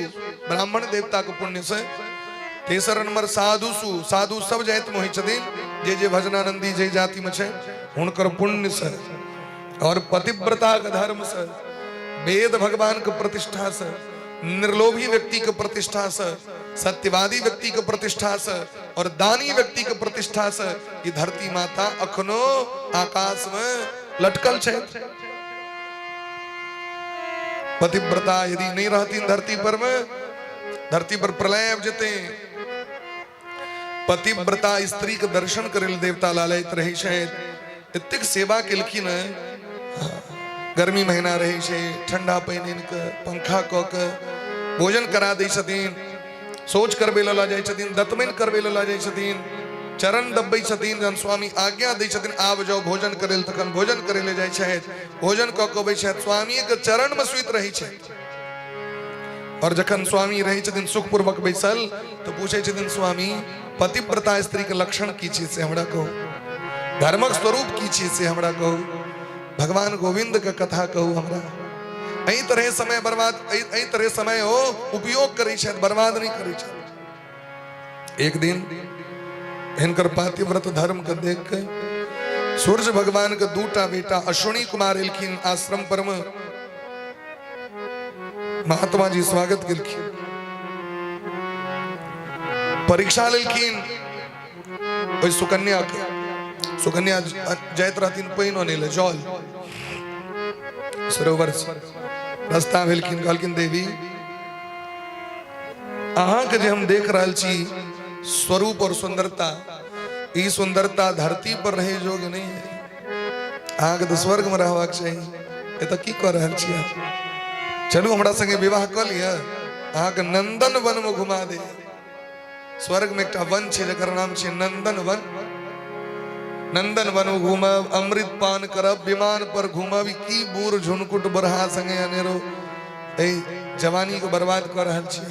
ब्राह्मण देवता के पुण्य से। तेसर नंबर साधुसु, साधु सब जाति में होइ छथिन, जे जे भजनानंदी जे जाति में छे हुनकर पुण्य से। और पतिव्रता के धर्म से, वेद भगवान के प्रतिष्ठा से, निर्लोभी व्यक्ति के प्रतिष्ठा से, सत्यवादी व्यक्ति के प्रतिष्ठा से और दानी व्यक्ति के प्रतिष्ठा से ये धरती माता अखनो आकाश में लटकल छे। पतिव्रता यदि नहीं रहती धरती पर में, धरती पर प्रलय अब जते। पतिव्रता स्त्री के दर्शन करे देवता लालयत रहे छे, इतक सेवा केलखिन। गर्मी महीना रहे छे, ठंडा पानी के पंखा क के भोजन करा दै छथिन, सोच करबे ला जाय छथिन, दतमन करबे ला जाय छथिन, चरण दब्बै छथिन, जन स्वामी आज्ञा दै छथिन आब जाओ भोजन करे तखन भोजन करे ले जाय छथि। भोजन क के अबै छथि, स्वामी के चरण में सुइत रहै छथि। और जखन स्वामी रहै छथिन सुख पूर्वक बैसल तो पूछे छथिन स्वामी पतिव्रता स्त्री के लक्षण की छी से हमरा कहू, धर्मक स्वरूप की छी से हमरा कहू, भगवान गोविंद के कथा कहू हमरा। एही तरह समय बर्बाद, एही तरह समय हो उपयोग करै छथि, बर्बाद नहीं करै छथि। एक दिन हिनकर पातिव्रत धर्म के देख के सूर्य भगवान के दूटा बेटा अश्विनी कुमार एलखिन आश्रम पर में। महात्मा जी स्वागत केलखिन, परीक्षा लेलखिन ओइ सुकन्या के। सुकन्या जाइत रहथिन पानि आनै ले जल सरोवर से। रास्ता भेलखिन, कहलखिन देवी अहाँ के जे हम देख रहल छी स्वरूप और सुंदरता, ई सुंदरता धरती पर रहे योग्य नहीं है। अहाँ के तो स्वर्ग में रहबाक चाहिए, ये तो की कर रहल छी आप। चलू हमरा संगे विवाह कर लिया, अहाँ के नंदन वन में घुमा दे। स्वर्ग में एक वन छे जकर नाम छे नंदन वन। नंदन वन घूमब, अमृत पान करब, विमान पर घूमब, की बूढ़ झुनकुट बरहा संगे अनेरो ए जवानी को बर्बाद कर रहल छी।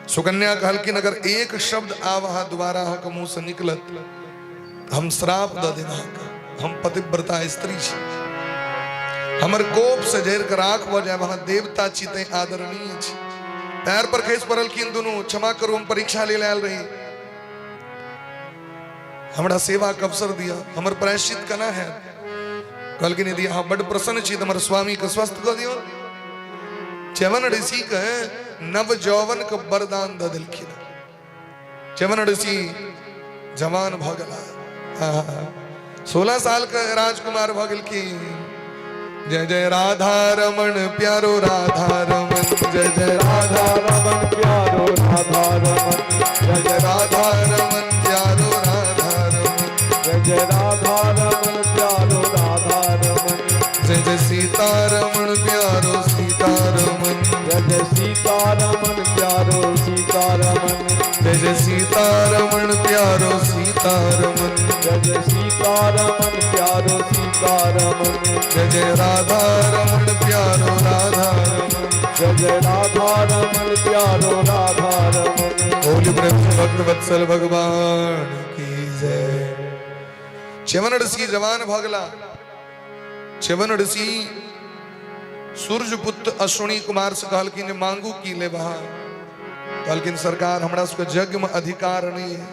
सुकन्या कहलकिन अगर एक शब्द आब अहाँ दोबारा अहाँ के मुंह से निकलत हम श्राप द देब अहाँ के। हम पतिव्रता स्त्री छी, हमर कोप से जर के राख भ जाए, अहाँ देवता छी तै आदरणीय छी। पैर पर खसि पड़लखिन दुनू, क्षमा करू हम परीक्षा ले आयल रही, हमरा सेवा के अवसर दिया, हमर प्रायश्चित केना है। कहलखिन यदि अहाँ बड़ प्रसन्न छी तो हमर स्वामी के स्वस्थ क दियो। च्यवन ऋषि के नव जौवन के वरदान द देलखिन। च्यवन ऋषि जवान भ गेला, 16 साल के राजकुमार भ गेलखिन। जय जय राधा रमण प्यारो राधा रमण, जय जय राधा रमण प्यारो राधा रमण, जय जय राधा रमण प्यारो राधा रमण, जय जय राधा रमण प्यारो राधा रमण, जय जय सीता रमण प्यारो सीता रमण, जय जय सीता रमण प्यारो सीता रमण, जय जय सीता रमण प्यारो सीता रमण, जय जय सीता रमण प्यारो सीता रमण, जय जय राधा रमण प्यारो राधा रमण, जय जय राधा रमण प्यारो राधा रमण। बोल ब्रह्म भक्त वत्सल भगवान की जय। च्यवन ऋषि जवान भगला। च्यवन ऋषि सूर्य पुत्र अश्विनी कुमार से कहलकिन मांगू की ले बहा। कहलकिन सरकार हमरा सबके यज्ञ में अधिकार नहीं है,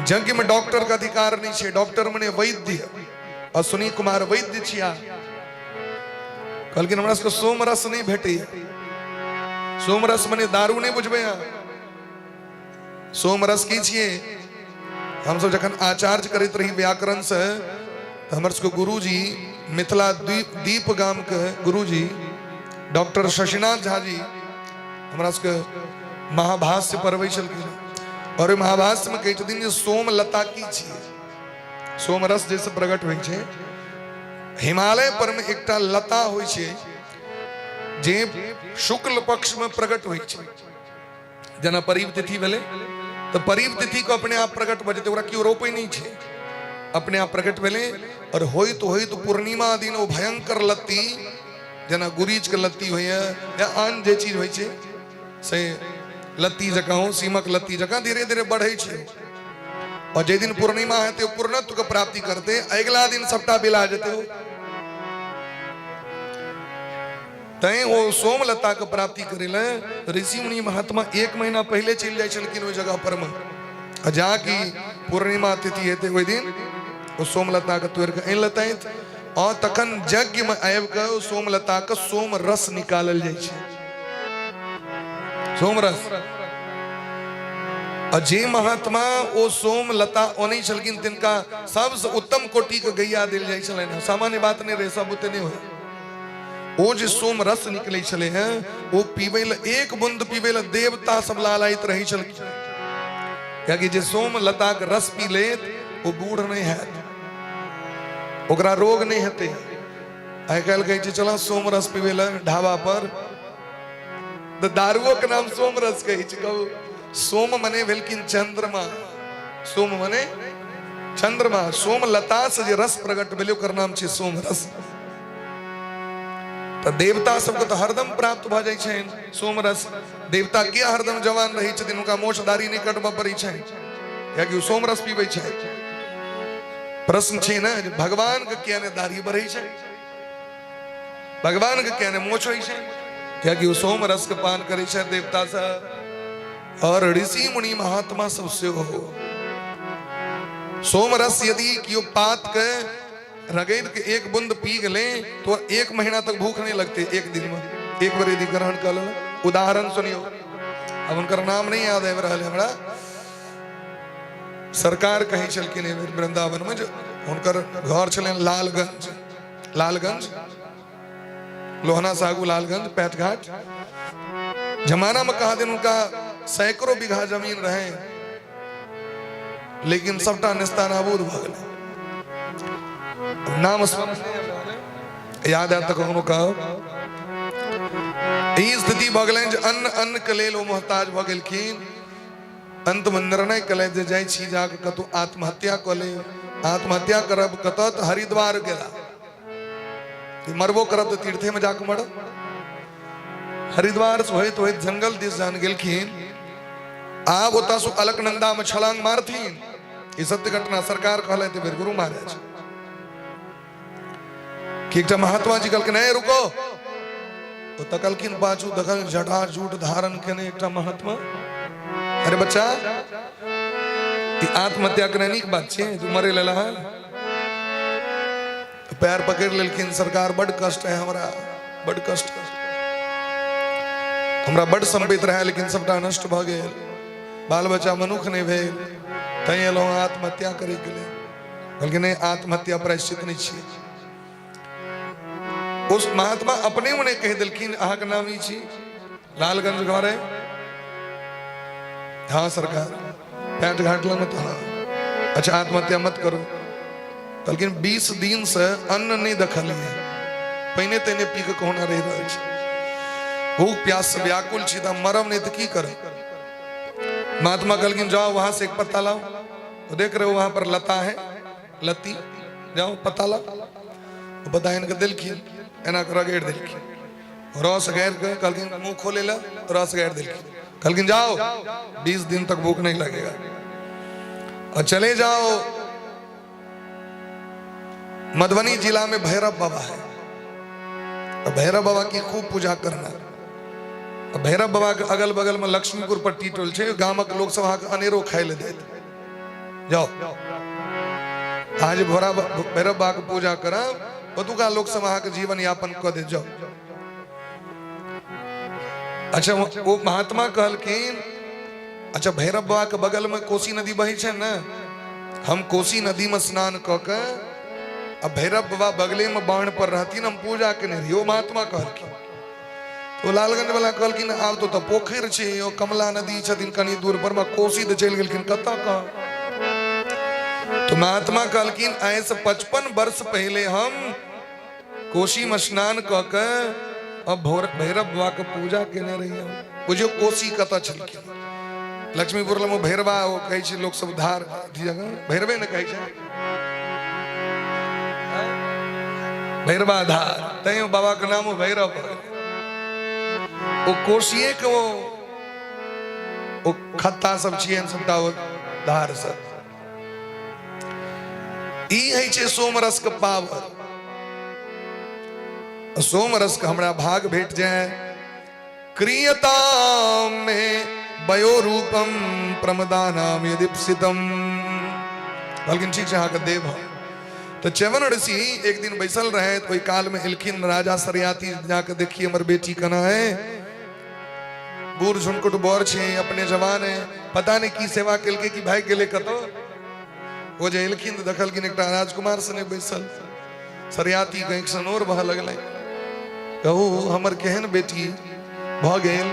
यज्ञ में डॉक्टर का अधिकार नहीं है, डॉक्टर मने वैद्य। अश्विनी कुमार वैद्य छिया। कहलकिन हमरा सबके सोमरस नहीं भेटे। सोमरस मने दारू नहीं बुझबे यहाँ। सोमरस की छिए, हम सब जखन आचार्य करैत रही व्याकरण से तो हमर सबके गुरुजी मिथिला दीप गाम के गुरुजी डॉक्टर शशिनाथ झा जी हमरा सबके महाभाष्य पढ़बै छलखिन। और महाभाष्य में कहै छथिन जे सोमलता की छिए। सोमरस जैसे प्रकट होइ छै, हिमालय पर में एकटा लता होइ छै जे शुक्ल पक्ष में प्रकट होइ छै। जना परीव तिथि भेले तो परीव तिथि को अपने आप प्रकट भ जेतै, ओकरा केओ रोपै नहीं छै, अपने आप प्रकट भेले। और होइत पूर्णिमा दिन ओ भयंकर लत्ती जना गुरीच के लत्ती होइए या आन जे चीज होइ छै से लत्ती जकाँ हो, सीमक लत्ती जकाँ धीरे धीरे बढ़ै छै। और जे दिन पूर्णिमा है तो पूर्णत्व को प्राप्ति करते, अगला दिन सबटा बिला जेते हो। तय वो सोमलता के प्राप्ति करेला ऋषि मुनि महात्मा 1 महीना पहले चल जाए छलखिन ओई जगह पर में, जाकि पूर्णिमा तिथि हेते ओई दिन वो सोमलता के तोड़ के लतैत और तखन यज्ञ में आबि के सोमलता के सोम रस निकालल जाइ छै, सोम रस। और जे महात्मा ओ सोमलता ओनै छलखिन तिनका सबसे उत्तम कोटि के गैया देल जाइ छलैन। सामान्य बात नहीं रहे, सब बुते नहीं होय। वो जो सोम रस निकले चले हैं वो पीवे ल एक बूंद पीवे ल देवता सब लालायित रही चल, क्या कि जे सोम लता के रस पी ले वो बूढ़ नहीं है, ओकरा रोग नहीं हेते। आइ काल कहे चलो सोम रस पीवे ल ढाबा पर, तो दारुओ के नाम सोम रस कहे कहू। सोम मने भेलकिन चंद्रमा, सोम मने चंद्रमा, सोम लता से जे रस प्रकट भेले ओकर नाम छै सोम रस। तो देवता सबको तो हरदम प्राप्त भ जाय छै सोम रस। देवता के हरदम जवान रही छथिन, उनका मोछदारी नहीं कटबा पड़ै छै, कियाकि सोम रस पीबै छै। प्रश्न छै ना, भगवान के किया ने दाढ़ी बढ़ै छै, भगवान के किया ने मोछ होइ छै, कियाकि सोम रस के पान करै छै देवता सब और ऋषि मुनि महात्मा सब से हो। सोम रस यदि कियो पात के रगड़ के एक बूंद पी गले तो 1 महीना तक भूख नहीं लगती, एक दिन में एक बार यदि ग्रहण कर लो। उदाहरण सुनियो, अब उनका नाम नहीं याद आबि रहल हमरा, सरकार कहीं चलकिन वृंदावन में, जो उनकर घर छलन लालगंज, लालगंज लोहना सागु लालगंज पैट घाट। जमाना में कहा दिन उनका सैकड़ों बीघा जमीन रहे, लेकिन सबटा निस्तानाबूद भ गए। नाम याद आता कखनो कहो। ई स्थिति भ गेलनि जे अन्न के लेल ओ मोहताज भ गेलखिन। अंत में निर्णय कले जे जाइ छी जाके कतौ आत्महत्या क ले। आत्महत्या करब कतऽ तऽ हरिद्वार गेला, मरबो करब तऽ तीर्थे में जाके मरब। हरिद्वार से होइत होइत जंगल दिस जान गेलखिन। आब ओतऽ से अलकनंदा में छलांग मारथिन, ई सत्य घटना सरकार कहले थे गुरु महाराज कि एक महात्मा जी कहलखिन ए रुको, तो तकलखिन पाछू दखल जटा जूट धारण केने एक महात्मा। अरे बच्चा ई आत्महत्या करने नीक बात छै, तू मरे लेला है। पैर पकड़ लेलखिन सरकार, बड़ कष्ट है हमरा, बड़ कष्ट, हमरा बड़ संबित रहे लेकिन सबटा नष्ट भ गेल, बाल बच्चा मनुख नहीं भेल, तैं एलहुँ आत्महत्या करे के लेल। कहलखिन आत्महत्या प्रायश्चित नहीं छी। उस महात्मा अपने मने कह दिलखिन अहाँ के नाम ई छी, लालगंज घर है। हाँ सरकार, पैंट घाट लग मत। हाँ अच्छा, आत्महत्या मत करो। कहलखिन 20 दिन से अन्न नहीं दखलिए, पहिने तेने पी के कोना रह रहल छी, भूख प्यास से व्याकुल छी, त मरम नहीं तो की करब। महात्मा कहलखिन जाओ वहां से एक पत्ता लाओ, तो देख रहे हो वहां पर लता है, लती, जाओ पत्ता लाओ। पता इनके दिलखिन, एना रगड़ दिलखिन, रस गाड़ के कहलखिन मुंह खोले ला, रस गाड़ दिलखिन। कहलखिन जाओ 20 दिन तक भूख नहीं लगेगा, और चले जाओ मधुबनी जिला में भैरव बाबा है, भैरव बाबा की खूब पूजा करना। भैरव बाबा के अगल बगल में लक्ष्मीपुर पट्टी टोल छे, गामक लोग सब वहां अनेरो खाए ले देते। जाओ आज भैरव बाबा के पूजा करब, ओतुका लोग सब वहां के जीवन यापन कर दे जाओ। अच्छा वो महात्मा कहलखिन अच्छा भैरव बाबा के बगल में कोसी नदी बही छे ना, हम कोसी नदी में स्नान क के अब भैरव बाबा बगले में बाण पर रहती हम पूजा केने रही। वो महात्मा कहलखिन। तो लालगंज वाला कहलखिन आब तो पोखर छे, ओ कमला नदी छथिन कनी दूर पर, में कोसी तो चल गेलखिन कतऽ का। तो महात्मा कहलखिन आए से 55 वर्ष पहले हम कोसी में स्नान क के अब भैरव बाबा के पूजा केने रही। बुझियो कोसी कतऽ छलखिन, लक्ष्मीपुर में भैरवा वो कहे छे लोग सब धार जगह भैरवे ने कहे छे, भैरवा धार, तय बाबा के नाम भैरव। वो कोसिये के वो खत्ता सब छियन सबटा वो धार सब। ई है छे सोमरस के पावर। सोमरस का हमरा भाग भेट जाए, क्रियता में वयो रूपम प्रमदानाम यदीप्सितम। बल्कि ठीक से के देव तो च्यवन ऋषि एक दिन बैसल रहे तो काल में इलखिन राजा सरियाती जाके देखिए हमर बेटी कना है, बूढ़ झुनकुट बोर छे, अपने जवान है, पता नहीं की सेवा कल के कि भाई गेले कतो। वो जे इलखिन दखल की एकटा राजकुमार सने बैसल, सरियाती के एक सनोर बह लगले, कहू हमर केहन बेटी भ गेल,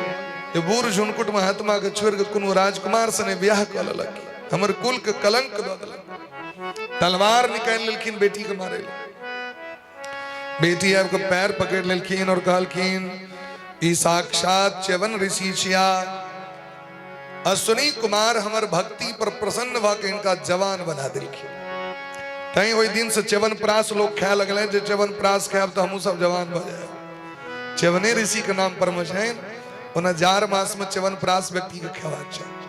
ये बूढ़ झुनकुट महात्मा के छोड़ के कोनो राजकुमार सने ब्याह क लेलक, हमर कुल के कलंक द देलक। तलवार निकाल लेलखिन बेटी के मारे। बेटी आपको पैर पकड़ लेलखिन और कहलखिन ई साक्षात च्यवन ऋषि छिया, अश्विनी कुमार हमर भक्ति पर प्रसन्न भ के इनका जवान बना दिलखिन। तई ओई दिन से च्यवन प्रास लोग खाए लगले, जे च्यवन प्रास खाएब तो हमहू सब जवान भ जाए। च्यवने ऋषि के नाम पर मशहूर, ओना 4 मास में च्यवन प्रास व्यक्ति के खेवाक चाहिए।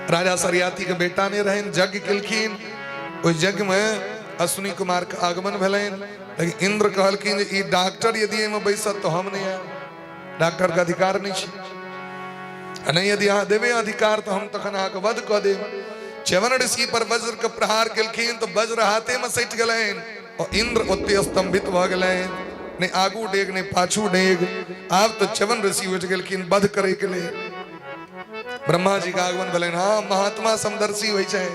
राजा सरियाती के बेटा ने रहन, यज्ञ केलखिन, उस यज्ञ में अश्विनी कुमार का आगमन भेलन। लेकिन इंद्र कहलखिन ई डॉक्टर यदि एमे बैसत तो हम नहीं आएब, डॉक्टर का अधिकार नहीं छै, नहीं यदि अहाँ देवे अधिकार तो हम तखन अहाँ के वध क देब। च्यवन ऋषि पर वज्र के प्रहार केलखिन तो वज्र हाथे में सटि गेलैन और इंद्र ओते स्तंभित भ गेलैन, ने आगू डेग ने पाछू डेग। आब तो च्यवन ऋषि उठ गेलखिन वध करे के लिए। ब्रह्मा जी का आगमन भेलन, हाँ महात्मा समदर्शी होइ छै।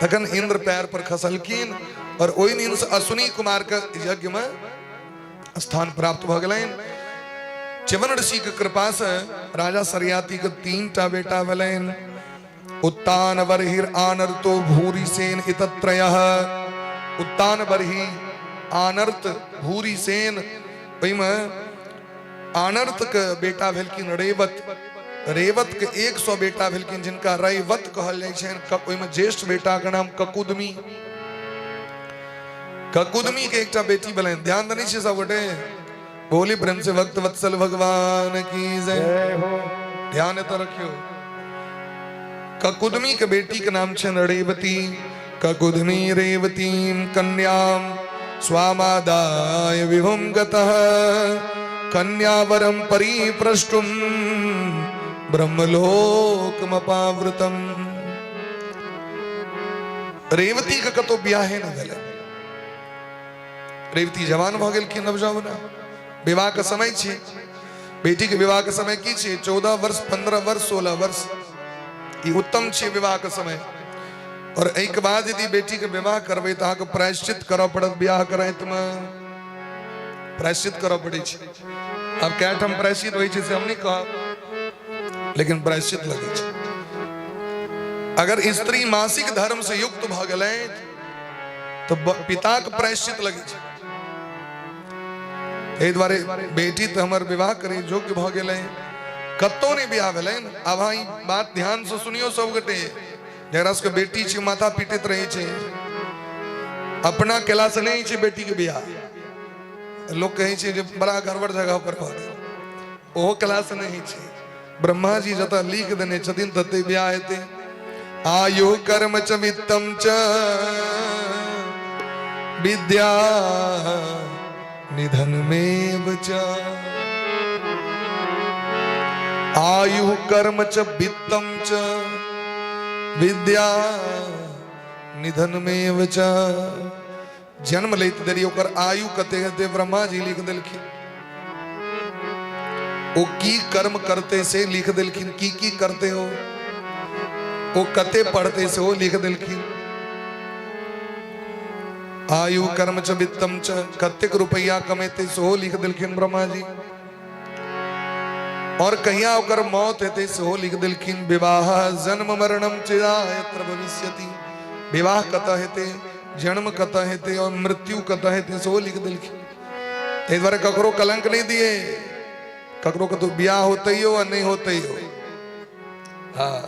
तखन इंद्र पैर पर खसलखिन और ओहि दिन से अश्विनी कुमार के यज्ञ में स्थान प्राप्त भ गेलैन। च्यवन ऋषि के कृपा से राजा सरियाती के 3टा बेटा भेलैन, उत्तान बर्हिर आनर्तो भूरिसेन इतत्रयः। उत्तान बर्हि आनर्त भूरिसेन, ओहिमे आनर्त के बेटा भेलखिन रेवत, रेवत के 100 बेटा भेलखिन जिनका रैवत कहल जाइ छनि। ओहिमे ज्येष्ठ बेटा के नाम ककुदमी, ककुदमी के एकटा बेटी भेलनि। ध्यान देने छियै सब गोटे, बोली प्रेम से भक्त वत्सल भगवान की जय हो। ध्यान तो रखियो, ककुदमी के बेटी के नाम छनि रेवती। ककुदमी रेवतीम कन्याम स्वामादाय विभुम गतः, कन्यावरम परिप्रष्टुम ब्रह्मलोकमपावृतम। रेवती के कतो ब्याहे न भेलै, रेवती जवान भ गेलखिन, नवजवान, विवाह के समय छै। बेटी के विवाह के समय की छै? 14 वर्ष, 15 वर्ष, 16 वर्ष, ई उत्तम छै विवाह के समय। और एहि के बाद यदि बेटी के विवाह करबै तऽ अहाँके प्रायश्चित करऽ पड़त। ब्याह करैत में प्रायश्चित करऽ पड़ै छै। अब कै ठाम प्रायश्चित होइ छै से हम नहीं कहब, लेकिन प्रायश्चित लगे छै। अगर स्त्री मासिक धर्म से युक्त भ गेलै तो पिता के प्रायश्चित लगे छै। एहि दुआरे बेटी तो हमर विवाह करे योग्य भ गेलै, कतौ नहीं ब्याह भेलै। अब अहाँ ई बात ध्यान से सुनियो सब गोटे, जकरा सबके बेटी छै माथा पीटैत रहै छै, अपना केला से नहीं छै बेटी के ब्याह। लोग कहै छै जे बड़ा गड़बड़ जगह पर भ गेल, ओहो केला से नहीं छै। ब्रह्मा जी जतऽ लिख देने छथिन तते ब्याह हेतै। आयु कर्म च वित्तम च विद्या निधन में च। आयु कर्म च वित्तम च विद्या निधन में च। जन्म लेत देरी ओकर आयु कते कते ब्रह्मा जी लिख देलखिन, ओ की कर्म करते से लिख देलखिन, की करते हो, ओ कते पढ़ते से वो लिख देलखिन। आयु कर्म च वित्तम च, कतेक रुपया कमेते से वो लिख देलखिन ब्रह्मा जी। और कहिया ओकर मौत हेते से वो लिख देलखिन। विवाह जन्म मरणम च यत्र भविष्यति, विवाह कतऽ हेते, जन्म कतऽ हेते और मृत्यु कतऽ हेते से वो लिख देलखिन। एहि दुआरे ककरो कलंक नहीं दिए, ककरो कतो ब्याह होते हो और नहीं होते हो। हाँ,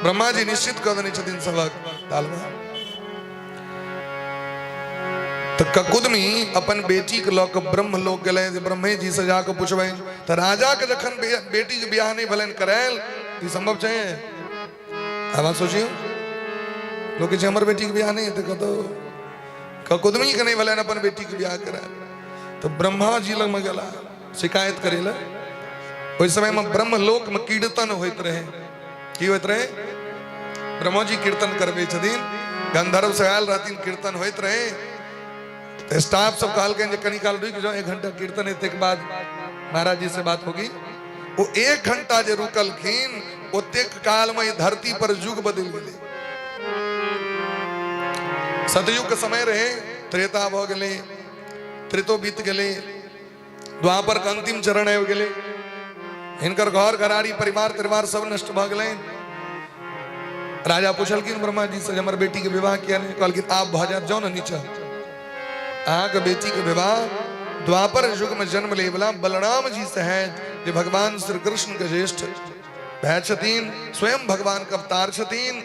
ब्रह्मा जी निश्चित कर देने छथिन सबक तालमे। तो ककुदमी अपन बेटी के लऽ कऽ ब्रह्म लोक गेलै, ब्रह्मे जी से जाके पूछबै तो राजा के जखन बेटी के ब्याह नहीं भेलनि करायल, ई संभव छै? आवाज सोचियो, लोग कहे हमर बेटी के ब्याह नहीं है तो कुदमी के नहीं भले अपन बेटी के ब्याह करा। तो ब्रह्मा जी लग में गला शिकायत करेला। उस समय में ब्रह्म लोक में कीर्तन होइत रहे। की होइत रहे? ब्रह्मा जी कीर्तन करबे छथिन, गंधर्व से आयल रहथिन, कीर्तन होइत रहे। तो स्टाफ सब कहल के कनी काल रुक जाओ, 1 घंटा कीर्तन हेते के बाद महाराज जी से बात होगी। वो 1 घंटा जे रुकलखिन ओतेक काल में धरती पर युग बदल गए। सतयुग के समय रहे, त्रेता भ गए, त्रेतो बीत गए, द्वापर के अंतिम चरण आबि गए। हिनकर घर घराड़ी परिवार त्रिवार सब नष्ट भ गए। राजा पूछलखिन ब्रह्मा जी से हमर बेटी के विवाह किया नहीं? कहलखिन आप भ जाओ ना नीचा, अहाँ के बेटी के विवाह द्वापर युग में जन्म ले वाला बलराम जी से है, जे भगवान श्री कृष्ण के ज्येष्ठ भाई छथिन, स्वयं भगवान के अवतार छथिन,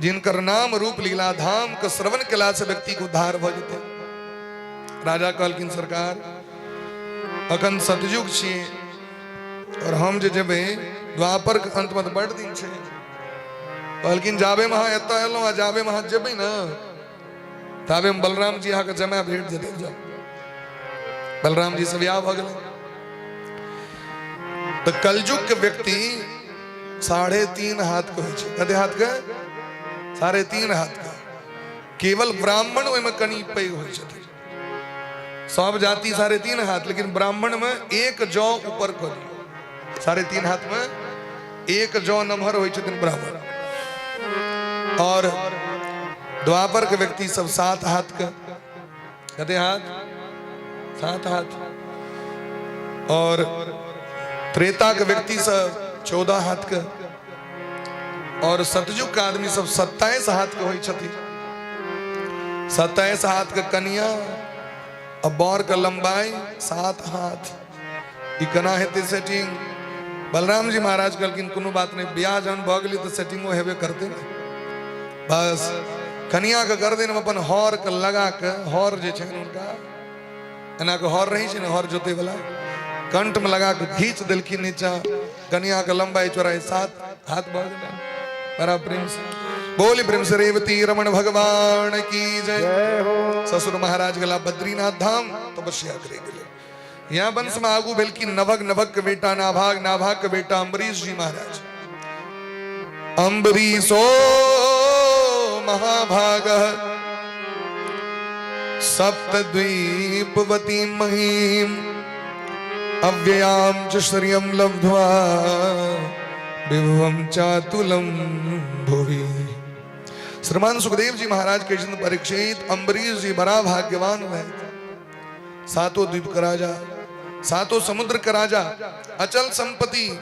जिनकर नाम रूप लीला धाम के श्रवण कला से व्यक्ति को उद्धार भ जेते। राजा कहलखिन सरकार अखन सतयुग छिए और हम जे जेबे द्वापर के अंत में बड़ दिन छे। कहलखिन जाबे में एत एलौं आ जाबे में जेबे ना ताबे में बलराम जी अहाँ के जमा भेट जेते। जाओ बलराम जी से ब्याह भ गेलै। तो कलयुग के व्यक्ति 3.5 हाथ के होइ छै। कते हाथ के? 3.5 हाथ का। केवल ब्राह्मण ओहि में कनी पैघ होइ छथिन। सब जाति 3.5 हाथ, लेकिन ब्राह्मण में 1 जौ ऊपर कर 3.5 हाथ में 1 जौ नमहर होइ छथिन ब्राह्मण। और द्वापर के व्यक्ति सब 7 हाथ का। कते हाथ? 7 हाथ। और त्रेता के व्यक्ति सब 14 हाथ का। और सतयुग का आदमी सब 27 हाथ के होइ छथिन। 27 हाथ के कन्या और बर के लंबाई 7 हाथ। ई केना हेतै सेटिंग? बलराम जी महाराज कहलखिन कोनो बात नहीं, ब्याह जहन भ गेलै तो सेटिंगो हेबे करते ना। बस कन्या के गर्दन में अपन हर के लगा के, हर जे छै उनका एना के हर रही छै ना, हर जोते वाला, कंठ में लगा के खींच देलखिन नीचा। कन्या के लंबाई चौड़ाई 7 हाथ भ गेलै। बड़ा प्रेम से बोली प्रेम से रेवती रमन भगवान की जय हो। ससुर महाराज गला बद्रीनाथ धाम तपस्या करे गेले। यहाँ वंश में आगू भेल की नभग, नभग के बेटा नाभाग, नाभाग के बेटा अम्बरीश जी महाराज। अम्बरीशो महाभाग सप्तद्वीपवती महीम अव्ययाम च श्रियं लब्ध्वा विभवम चातुलम भुवि। श्रीमान सुखदेव जी महाराज के जन्म परीक्षित अम्बरीश जी बड़ा भाग्यवान है। 7 द्वीप का राजा, 7 समुद्र का राजा, अचल संपत्ति,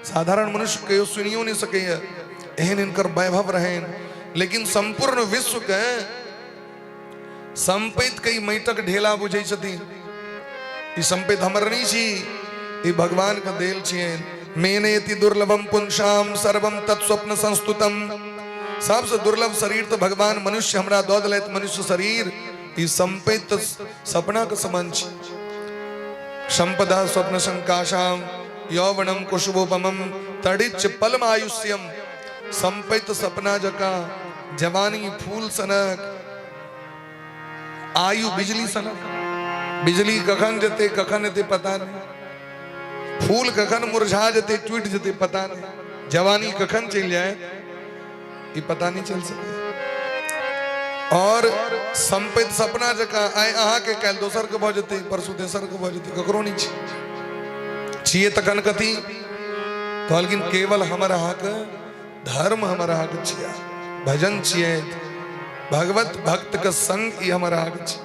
साधारण मनुष्य के सुनियो नहीं सके एहन इनकर वैभव रहे। लेकिन संपूर्ण विश्व के संपत्ति कई मैटक ढेला बुझे छथिन। ई संपत्ति हमर नहीं छी, ई भगवान का देल छियन। मेनेति दुर्लभम पुंसाम सर्वम तत्स्वप्न संस्तुतम। सबसे दुर्लभ शरीर तो भगवान मनुष्य हमरा दो दिलैत। मनुष्य शरीर ई संपत्ति सपना के समान छी। संपदा स्वप्न संकाशाम यौवनम कुशुभोपमम तड़िच पलम आयुष्यम। संपत्ति सपना जका, जवानी फूल सनक, आयु बिजली सनक। बिजली कखन जते कखन एते पता नहीं, फूल कखन मुरझा जते टूट जते पता नहीं, जवानी कखन चल जाए ये पता नहीं चल सके। और संपत्ति सपना जका आए अहाँ के काल दोसर के भ जते, परसू तेसर के भ जते, ककरो नहीं छिए तखन कथी कहलखिन केवल हमर अहाँ के धर्म हमर अहाँ के छिया, भजन छिए, भगवत भक्त के संग ई हमर अहाँ के छी।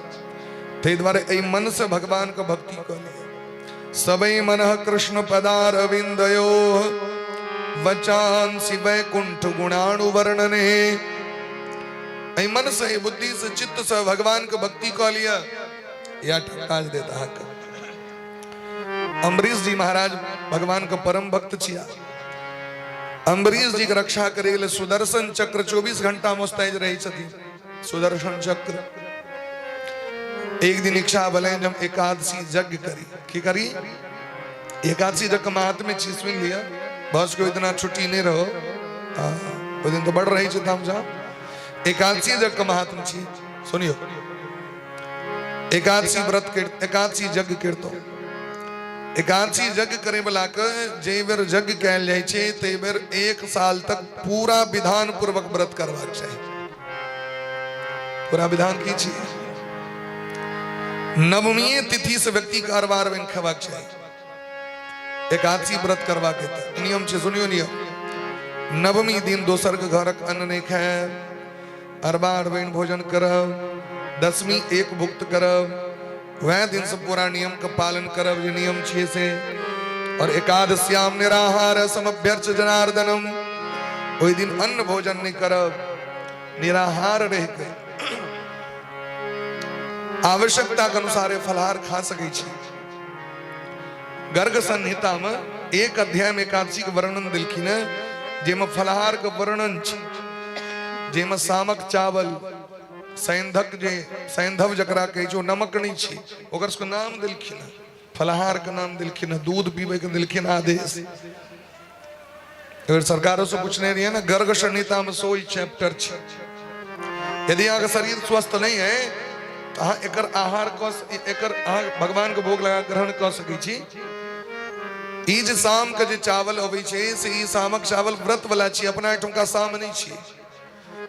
ते द्वारे एहि मन से भगवान के भक्ति कर लिया। सबई मनः कृष्ण पदारविंदयो वचांसि वैकुंठ गुणाणु वर्णने। एहि मन से बुद्धि से चित्त से भगवान के भक्ति कर लिया या ठकाज देता हक। अम्बरीश जी महाराज भगवान का परम भक्त छिया। अम्बरीश जी के रक्षा करे ले सुदर्शन चक्र 24 घंटा मुस्तैद रही छथि। सुदर्शन चक्र एक दिन इच्छा भले जब एकादशी यज्ञ करी की करी, एकादशी यज्ञ महात्म्य छी सुन लिया। बस को इतना छुट्टी नहीं रहो, वो दिन तो बढ़ रही थी हम जहाँ एकादशी जग का महात्म छी सुनियो। एकादशी व्रत के एकादशी यज्ञ कीर्तो एकादशी यज्ञ करे वाला के जे बेर यज्ञ कैल जाय छे ते बेर 1 साल तक पूरा विधान पूर्वक व्रत करबाक चाही। पूरा विधान की छी नवमी तिथि से व्यक्ति का अरबार बन खबाक चाही। एकादशी व्रत करवा के नियम छे सुनियो नियम। नवमी दिन दोसर के घरक अन्न नहीं खाए, अरबार बन भोजन करब, दसवीं एक भुक्त करब, वह दिन से पूरा नियम का पालन करब जो नियम छे से। और एकादश्याम निराहार समभ्यर्च जनार्दनम, ओई दिन अन्न भोजन नहीं करब, निराहार रह के आवश्यकता के अनुसार फलहार खा सके छी। गर्ग संहिता में एक अध्याय में एकादशी के वर्णन दिलखिन जेमे फलहार के वर्णन छै, जेमे सामक चावल सैंधक जे सैंधव जकरा कहे जो नमक नहीं छी ओकर उसको नाम दिलखिन, फलहार के नाम दिलखिन, दूध पीबे के दिलखिन आदेश। अगर सरकारों से पूछने रही है ना गर्ग संहिता में 100 चैप्टर छै। यदि अहाँ के शरीर स्वस्थ नहीं है तो अहाँ एकर आहार एकर अहाँ भगवान के भोग लगा ग्रहण कर सकै छी। ई जे शाम के जे चावल अबै छै से ई शामक चावल व्रत वाला छी, अपना एठुमका शाम नहीं छी।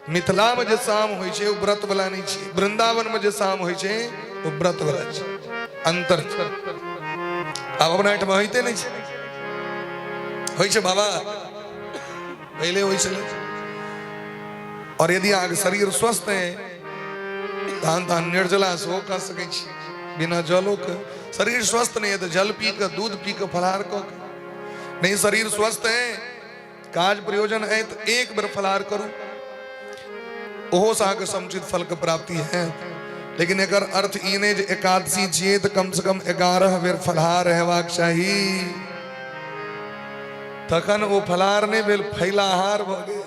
मिथिला में जे शाम होय छै वो व्रत वाला नहीं छी, वृंदावन में जे शाम होय छै वो व्रत वाला छी। अंतर अब अपना एठम होइते नहीं छै, होय छै बाबा पहले होय छले। और यदि अहाँ के शरीर स्वस्थ है धान धान निर्जला से हो कर सके छी, बिना जलो के। शरीर स्वस्थ नहीं है तो जल पी के दूध पी के फलाहार को नहीं। शरीर स्वस्थ है काज प्रयोजन है तो एक बार फलाहार करो, ओहो सा के समुचित फल के प्राप्ति है। लेकिन एकर अर्थ ई नहीं जे एकादशी छिए तो कम से कम 11 बेर फलाहार रहबाक चाही, तखन वो फलाहार नहीं भेल फैलाहार भ गेल,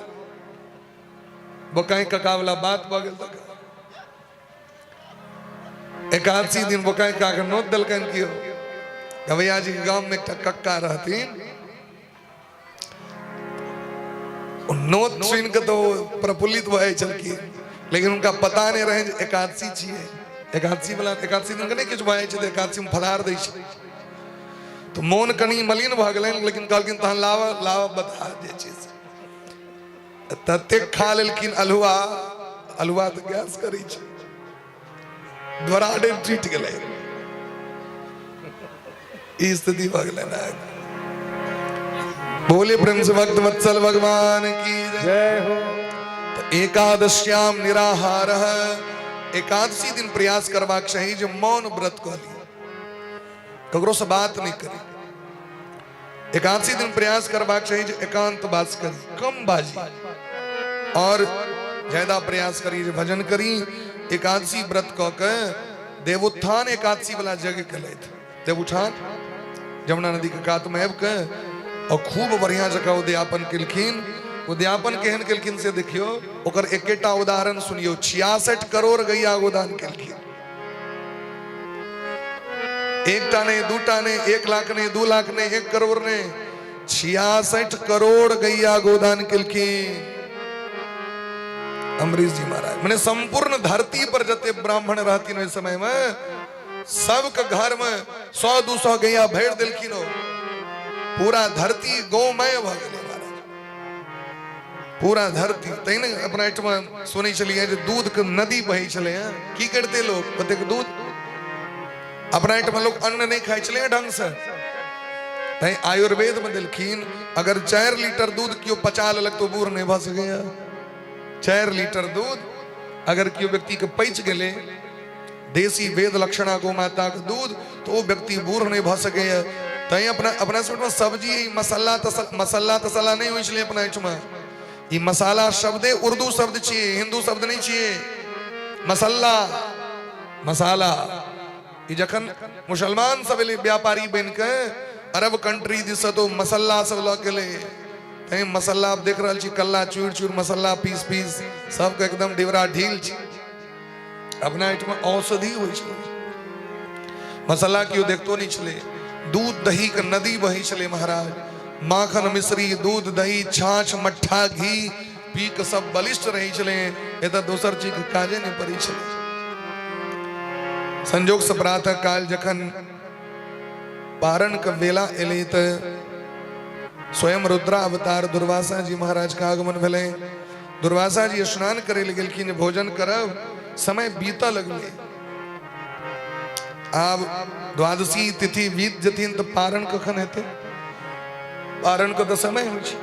बकाई कका वाला बात भ गेल। एकादशी दिन बोकाई का के नोत दलकन कियो। गवैया जी के गांव में एक कक्का रहतीन, नोत सुन के तो प्रफुल्लित भए छलखिन, लेकिन उनका पता नहीं रहे एकादशी छिए। एकादशी वाला एकादशी दिन के नहीं किछु भए छै, एकादशी में फलाहार दै छै तो मोन कनी मलिन भ गेलैन, लेकिन कहलखिन तहन लाव लाव बता दे छै। तते खा लेलखिन अलुआ, अलुआ तो गैस करै छै, द्वाराडे जीत गए स्थिति भगल। बोले प्रेम से भक्त वत्सल भगवान की जय हो। तो एकादश्याम निराहार, एकादशी दिन प्रयास करवाक चाहिए जो मौन व्रत कह ली, ककरो से बात नहीं करी। एकादशी दिन प्रयास करवाक चाहिए जो एकांत वास करी, कम बाजी और ज्यादा प्रयास करी जो भजन करी। एकादशी व्रत कह के देवोत्थान एकादशी वाला जगह कलैथ। देवोत्थान जमुना नदी के कात में आबि के और खूब बढ़िया जगह उद्यापन केलखिन। उद्यापन केहन केलखिन से देखियो, ओकर एकेटा उदाहरण सुनियो। 66 करोड़ गैया गोदान केलखिन, एकटा नहीं दूटा नहीं, 1 लाख नहीं 2 लाख नहीं 1 करोड़ नहीं, 66 करोड़ गैया गोदान केलखिन अम्बरीश जी महाराज। मैंने संपूर्ण धरती पर जते ब्राह्मण रहती इस समय में सबके घर में 100-200 गैया भेड़ दिलखिन, पूरा धरती गौमय भ गेलै महाराज, पूरा धरती। तैने अपना एठमा सुनै छलिए जे दूध के नदी बहै छलै हैं, की करते लोग ओतेक दूध। अपना एठमा लोग अन्न नहीं खाइ छलै ढंग से, तै आयुर्वेद में दिलखिन अगर 4 लीटर दूध कियो पचा लेलक तो बूढ़ नहीं भ सकैया। 4 लीटर दूध अगर कियो व्यक्ति के पच गेले, देसी वेद लक्षणा गो माता के दूध, तो वो व्यक्ति बूढ़ नहीं भ सकैया। तै अपना में सब्जी मसाला तसला नहीं होइ छलै अपना एठमा। ई मसाला शब्दे उर्दू शब्द छिए, हिंदू शब्द नहीं छिए। मसाला मसाला ई जखन मुसलमान सब व्यापारी बन के अरब कंट्री दिस तो मसाला सब ल गेले, तै मसाला आप देख रहल छी कल्ला चूर चूर मसाला पीस पीस सबके एकदम डिबरा ढील छी। अपना एठमा औषधि होइ छलै, मसाला कियो देखतो नहीं छलै। दूध दही के नदी बही छलै महाराज, माखन मिश्री दूध दही छाछ मट्ठा घी पी के सब बलिष्ठ रही छलै। એ તો दोसर चीज काजे ने परी छे। संजोग से प्रातः काल जखन पारण के बेला एले त स्वयं रुद्रा अवतार दुर्वासा जी महाराज का आगमन भेले। दुर्वासा जी स्नान करे गेलखिन, भोजन करब, समय बीता लगले। आब द्वादशी तिथि बीत जथिन तो पारण कखन हेते? पारण को तो समय हो छै।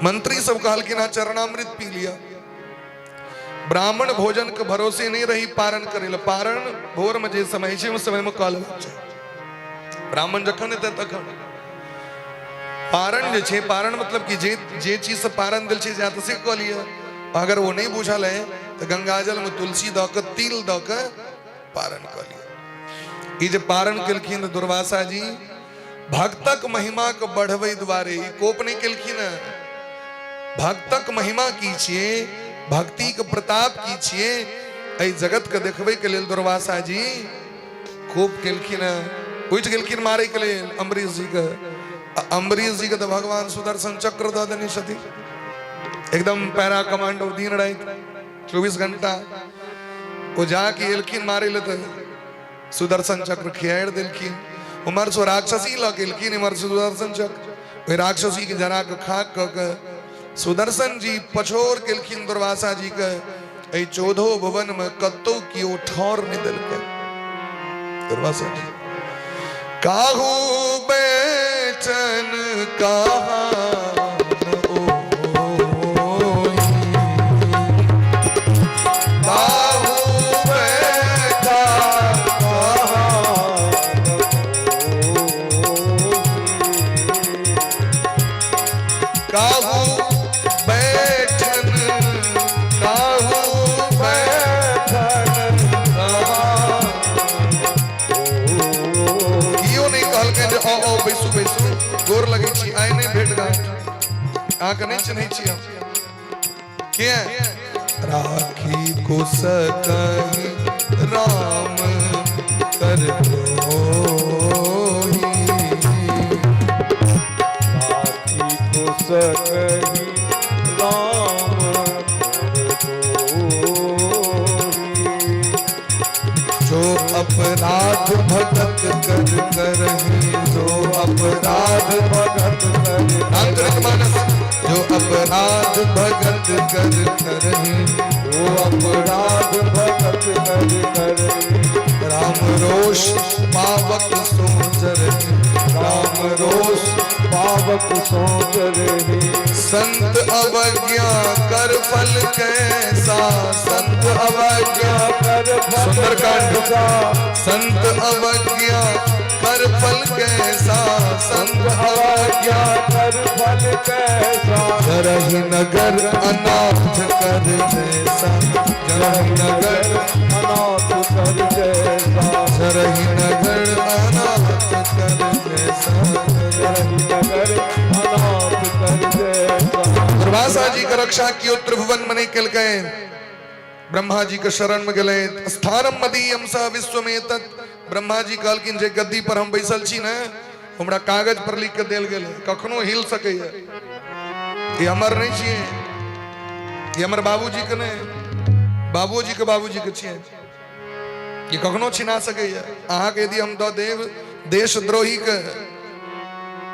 मंत्री सब कहलखिन चरणामृत पी लिया। ब्राह्मण भोजन के भरोसे नहीं रही पारण करे। पारण भोर में जे समय छै उस समय में कल ब्राह्मण जखन हेते तखन पारण जे छै। पारण मतलब कि जे चीज से पारण दिल छै जा से कह लिया। अगर वो नहीं बुझल है तो गंगाजल में तुलसी द के तिल द के पारण कर लिया। ई जे पारण केलखिन दुर्वासा जी भक्तक महिमा के बढ़वे द्वारे कोप नहीं केलखिन। भक्तक महिमा की छिए, भक्ति के प्रताप की छिए, एहि जगत के देखबे के लेल दुर्वासा जी कोप केलखिन। उठ गेलखिन मारे के लेल अम्बरीश जी के। अम्बरीश जी के तो भगवान सुदर्शन चक्र द देने छथि, एकदम पैरा कमांडो दिन रात 24 घंटा। वो जाके एलखिन मारे ले तो सुदर्शन चक्र खियाड़ दिलखिन। उमर सो राक्षसी लगिलखिन, इमर सुदर्शन चक्र वही राक्षसी के जरा के खाक के सुदर्शन जी पछोर केलखिन दुर्वासा जी के। 14 भवन में कत्तो कियो ठौर नहीं दिलके दुर्वासा जी। काहू बैठन कहा गोर लगी छी आए नहीं भेट गांठ आंख नहीं चिन्ह छी हम के राखी को सकहि राम कर द्रोही। राखी को सकहि राम कर द्रोही। जो अपराध भगत कर करही, जो अपराध भगत कर आंतरिक मानस, जो अपराध भगत कर करही, जो अपराध भगत कर करही। राम रोष पावक सोच रही, राम रोष पावक सोच रही। संत अवज्ञा कर फल कैसा, संत अवज्ञा कर फल सुंदरकांड। कैसा, संत अवज्ञा कर फल कैसा, संत अवज्ञा कर फल कैसा। जरहि नगर अनाथ कर जैसा, जरहि नगर अनाथ कर जैसा। जरहि नगर अनाथ कर जैसा, जरहि नगर अनाथ कर जैसा। दुर्वासा जी का रक्षा कियो त्रिभुवन मने कल गए। ब्रह्मा जी के शरण में गए। स्थानम मदीयम स विश्वमेतत्। ब्रह्मा जी कहलखिन जे गद्दी पर हम बैसल छी ने, हमरा कागज पर लिख के देल गेल, कखनो हिल सके। ये हमर नहीं छिए, ये हमर बाबूजी के नहीं, बाबूजी के बाबूजी के छिए। ये कखनो छिना सके। अहाँ के यदि हम द देव देशद्रोही के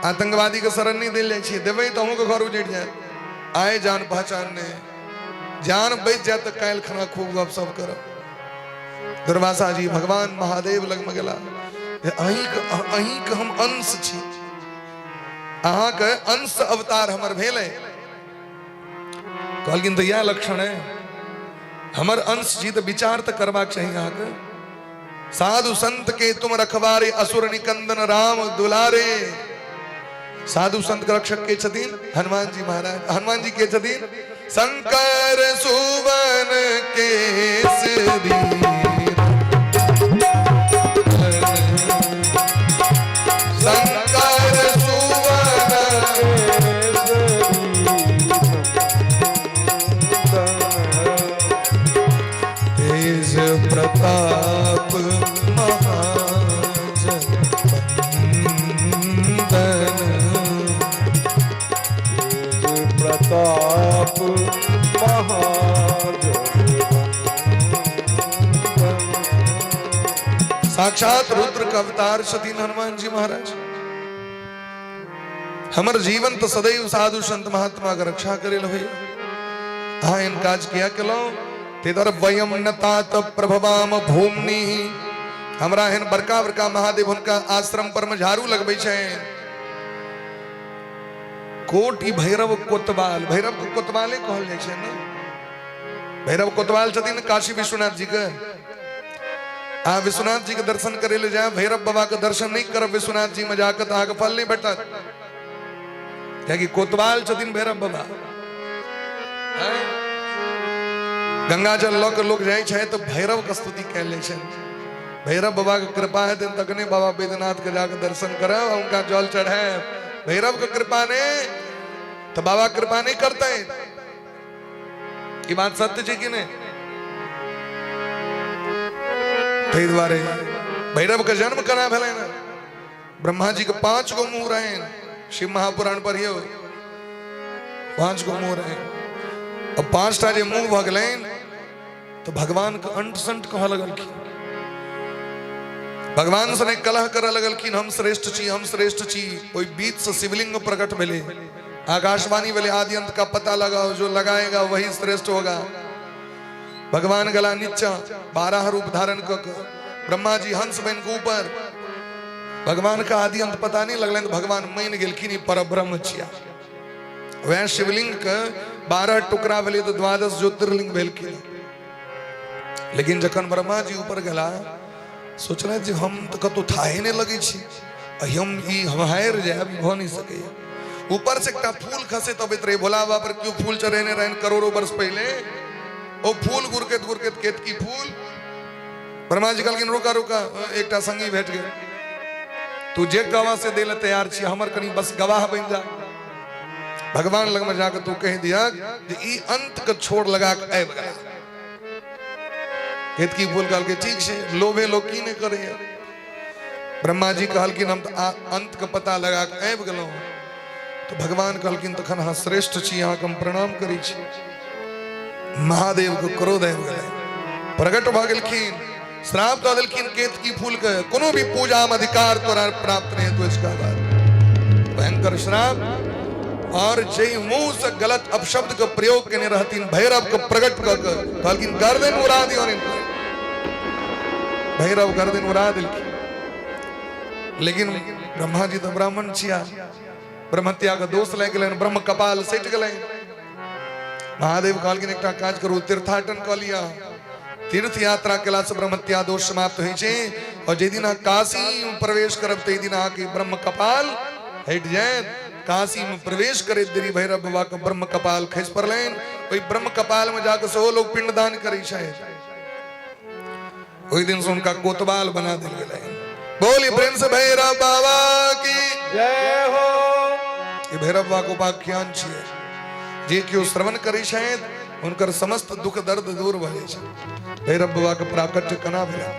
आतंकवादी के शरण नहीं दिल जाए देवे तो हमको घर उजड़ जाए। आए जान पहचान ने जान बच जाए तो काल खाना खूब गप सब करो। दुर्वासा जी भगवान महादेव लग में गेला। अहीं के हम अंश छी, अहाँ के अंश अवतार हमर भेले। कहलखिन तो यह लक्षण है, हमर अंश जी तो विचार तो करवाक चाहिए। अहाँ के साधु संत के तुम रखवारे, असुर निकंदन राम दुलारे। साधु संत के रक्षक के छतीन हनुमान जी महाराज। हनुमान जी के छतीन शंकर सुवन केसरी। शंकर सुवन तेज प्रताप प्रताप महाजन। साक्षात रुद्र का अवतार छथिन हनुमान जी महाराज। हमर जीवन तो सदैव साधु संत महात्मा का रक्षा करेल हो। हाँ इन काज किया कलो तेदर वयम नतात प्रभवाम भूमि। हमरा हेन बड़का बड़का महादेव उनका आश्रम पर में झाड़ू लगबै छै। कोटि भैरव कोतवाल, भैरव को कोतवाले कहल जाय छै ने। भैरव कोतवाल छथिन काशी विश्वनाथ जी के। आ विश्वनाथ जी के दर्शन करे ले जाए, भैरव बाबा के दर्शन नहीं करब विश्वनाथ जी में जाकर तो आगे फल नहीं भेटत। क्या कोतवाल छथिन भैरव बाबा। गंगा जल लऽ के लोग जाय छै तो भैरव के स्तुति कैल जाय छै। भैरव बाबा के कृपा है दिन तकने बाबा बैद्यनाथ के जाकर दर्शन करब, उनका जल चढ़ाए। भैरव के कृपा ने तो बाबा कृपा नहीं करते। ये बात सत्य है कि नहीं? ताहि दुआरे भैरव के जन्म कना भेलै ना। ब्रह्मा जी के 5 गो मुंह रहे, शिव महापुराण पढ़ियो 5 गो मुंह रहे। अब 5टा जे मुंह भ गेलैन तो भगवान के अंट संट कह लगलखिन। भगवान से कलह कर लगलखिन, हम श्रेष्ठ छी, हम श्रेष्ठ छी। कोई बीच से शिवलिंग प्रकट भेले, आकाशवाणी भेले, आदि अंत का पता लगाओ, जो लगाएगा वही श्रेष्ठ होगा। भगवान गला नीचा 12 रूप धारण कर, ब्रह्मा जी हंस बन के ऊपर। भगवान का आदि अंत पता नहीं लगल तो भगवान मान गेलखिन पर ब्रह्म छिया। वह शिवलिंग के 12 टुकड़ा भेले तो 12 ज्योतिर्लिंग भेलखिन। लेकिन जखन ब्रह्मा जी ऊपर गला सोचल जी हम तो कतौ थाहे नहीं लगे छी, हम हार जाए भ नहीं सके। ऊपर से एक फूल खसे तब रहे भोला बाबा पर क्यों फूल चढ़ेने रहन करोड़ों वर्ष पहले। वो फूल गुरकेत गुरकेत केतकी फूल। ब्रह्मा जी कहलखिन रुका रुका, एक संगी भेट गए, तू जे गवाह से दे तैयार छी, हमर कनी बस गवाह बन जा। भगवान लग में जाकर तू कह दिया कि ई अंत के छोड़ लगा के आबि गेला। केतकी फूल कहलके ठीक से लोभे लोग की नहीं करे। ब्रह्मा जी कहलखिन हम अंत के पता लगा के आबि गेलौं। तो भगवान कहलखिन तखन अहाँ श्रेष्ठ छी, अहाँ हम प्रणाम करै छी। महादेव को क्रोध आबि गेलै, प्रकट भ गेलखिन, श्राप दऽ देलखिन केतकी फूल के, कोनो भी पूजा में अधिकार तोरा प्राप्त नहीं तो इसका बाद भयंकर श्राप। और जय मुंह से गलत अपशब्द का प्रयोग करने रहतीन भैरव को प्रकट कर कहलखिन गर्दन उड़ा दियो। भैरव गर्दन उड़ा दिलखिन। लेकिन ब्रह्मा जी तो ब्राह्मण छिया, ब्रह्मत्या का दोष लग गेलैन, ब्रह्म कपाल सटि गेलैन। महादेव कहलखिन एकटा काज करू, तीर्थाटन कऽ लिया। तीर्थ यात्रा केला से ब्रह्मत्या दोष समाप्त होइ छै। और जे दिन काशी में प्रवेश करब तै दिन अहाँके ब्रह्म कपाल हटि जायत। काशी में प्रवेश करे देरी भैरव बाबा के ब्रह्म कपाल खसि पड़लैन। ओई ब्रह्म कपाल में जाकर सेहो लोग पिंडदान करै छै। ओई दिन से उनका कोतवाल बना देल गेलैन। बोली प्रेम से भैरव बाबा की जय हो। ये भैरव बाबा के उपाख्यान छियै, जे केओ श्रवण करै छथि हुनकर समस्त दुख दर्द दूर भ जाइ छै। भैरव बाबा के प्राकट्य केना भेलै?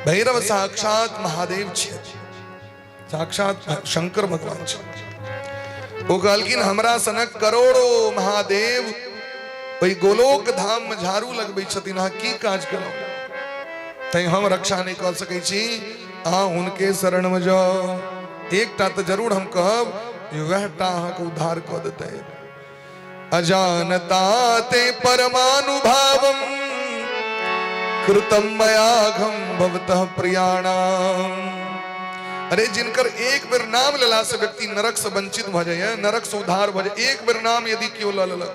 भैरव साक्षात महादेव छियै, साक्षात शंकर भगवान छियै। वो कहलखिन हमरा सनक करोड़ों महादेव वही गोलोक धाम में झाड़ू लगबै छथिन, अहाँ की काज केलौं? तैं हम रक्षा नहीं कर सकै छी, अहाँ हुनके शरण में जाओ। एकटा तो जरूर हम कहब वहटा अहाँ के उद्धार कऽ देतै। अजानता ते परमानुभावम कृतम मयाघम भवतः प्रियाणाम। अरे जिनकर एक बेर नाम लेला से व्यक्ति नरक से वंचित भ जाए, नरक से उद्धार भ जाए। एक बेर नाम यदि क्यों ल लेलक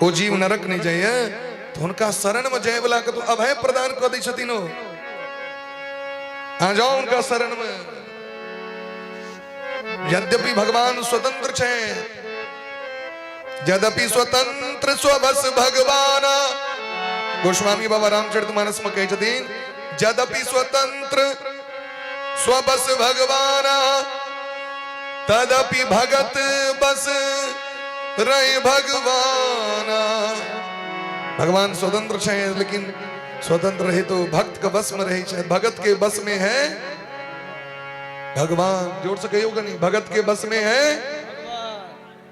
ओ जीव नरक नहीं जाए, तो उनका शरण में जाए वाला के तो अभय प्रदान कर दै छथिन। आ जाओ उनका शरण में। यद्यपि भगवान स्वतंत्र छे, यद्यपि स्वतंत्र स्वबस भगवान। गोस्वामी बाबा रामचरितमानस में कहे छथिन यद्यपि स्वतंत्र स्वबस भगवान तदपि भगत बस रहे भगवान। भगवान स्वतंत्र है, लेकिन स्वतंत्र रहे तो भक्त के बस में रहे। भगत के बस में है भगवान। जोर से कहियोगा नहीं, भगत के बस में है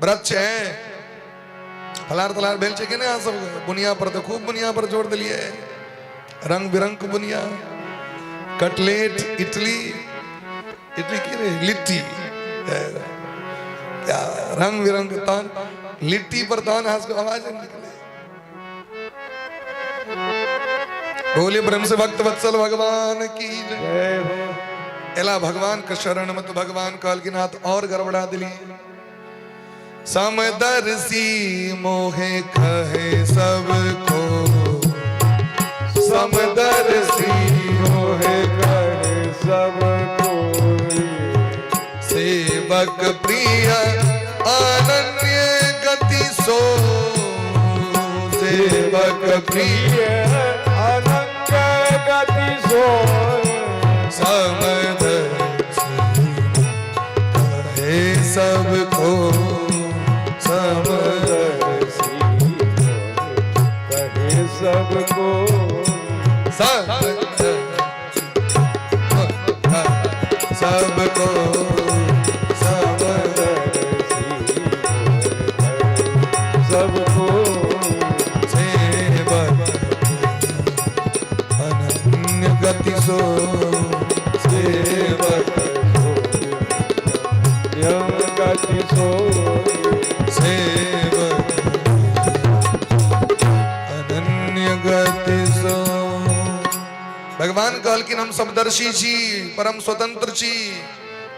वृक्ष है। फलार तलार भेल छै कि नहीं? सब बुनिया पर तो खूब बुनिया पर जोड़ दिलिए, रंग बिरंग बुनिया। कटलेट, इडली, इडली की रे लिट्टी, क्या रंग बिरंग तान, लिट्टी पर तान हंस को आवाज निकले। बोले ब्रह्म से भक्त वत्सल भगवान की जय हो। एला भगवान का शरण मत, भगवान काल की नाथ और गड़बड़ा दिली। समदर्शी मोहे कहे सबको, समदर्शी मोहे कहे सब कोई, सेवक प्रिय अनन्य गति सो, सेवक प्रिय अनंत गति सोय, समदर्शी कहे सबको, समदर्शी कहे सबको, सबको समदर्शी सबको, सेवक अनन्य गति सो, सेवक यम गति सोय, सेवक अनन्य गति सो। भगवान कहल कि हम समदर्शी छी, परम स्वतंत्र छी,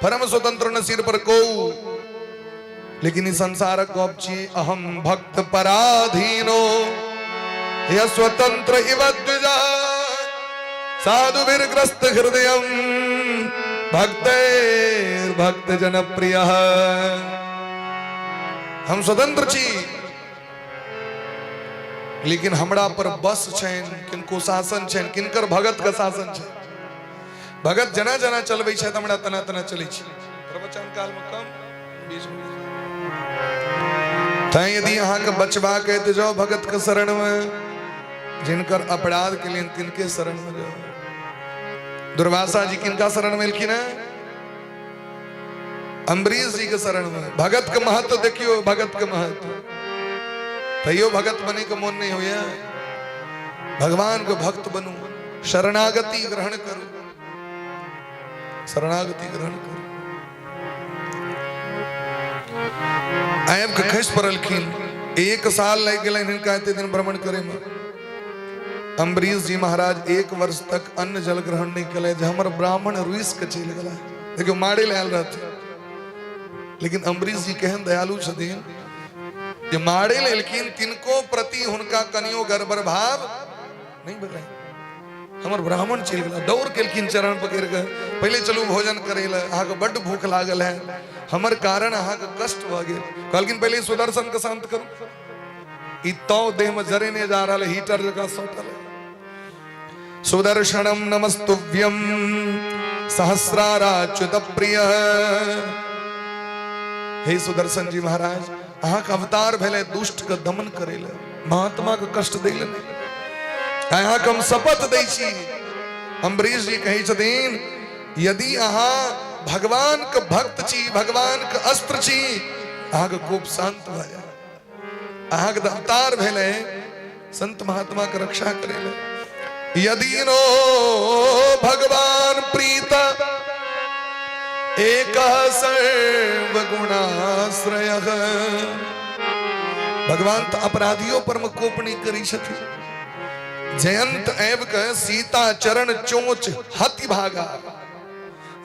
परम स्वतंत्र न सिर पर को, लेकिन इस संसारक गप छी अहम भक्त पराधीनो, यह स्वतंत्र इव द्विजा, साधुभिर्ग्रस्त हृदयम, भक्तैर भक्त जन प्रिय। हम स्वतंत्र छी, लेकिन हमरा पर बस छन, किनको शासन छन, किनकर भगत का शासन छन। भगत जना जना चलबै छै त हमरा तना तना चलै छी। प्रवचन काल में कम 20 मिनट तै यदि अहाँ के बचबा के त जाओ भगत के शरण में, जिनकर अपराध के लिए तिनके शरण में जाओ। दुर्वासा जी किनका शरण में एलखिन है? अम्बरीश जी के शरण में। भगत के महत्व देखियो, भगत के महत्व तैयो भगत बने के मन नहीं होया। भगवान के भक्त बनू, शरणागति ग्रहण करो, शरणागति ग्रहण करो। आयब के खस पड़लखिन, 1 साल लग गए इनका एते दिन भ्रमण करे में। अम्बरीश जी महाराज 1 वर्ष तक अन्न जल ग्रहण नहीं कले, हमर ब्राह्मण रुइस के चल गला। देखियो मारे लाल रहते, लेकिन अम्बरीश जी केहन दयालु छथिन जे मारे लेकिन तिनको प्रति हुनका कनियो गर्बर भाव नहीं बताए। हमर ब्राह्मण चल गला, दौड़ केलखिन चरण पकड़ के, पहले चलू भोजन करे ला, अहाँ के बड्ड भूख लागल है, हमर कारण अहाँ के कष्ट भ गेल। कहलखिन पहले सुदर्शन के शांत करू, ई तो देह में जरे ने जा रहा है, हीटर जगह सौटल है। सुदर्शनम नमस्तुभ्यम सहस्राराच्युत प्रिय। हे सुदर्शन जी महाराज, अहाँ के अवतार भेले दुष्ट के दमन करे ले, महात्मा के कष्ट दे ले। अहाँ के हम शपथ दै छी, अम्बरीश जी कहै छथिन यदि अहाँ भगवान के भक्त छी, भगवान के अस्त्र छी, अहाँ के खूब शांत भ जाए। अहाँ के अवतार भेले संत महात्मा के रक्षा करे ले। यदि नो भगवान प्रीत एक सर्वगुणाश्रय। भगवान तो अपराधियों पर कोप नहीं करी छथि। जयंत ऐब के सीता चरण चोच हति भागा,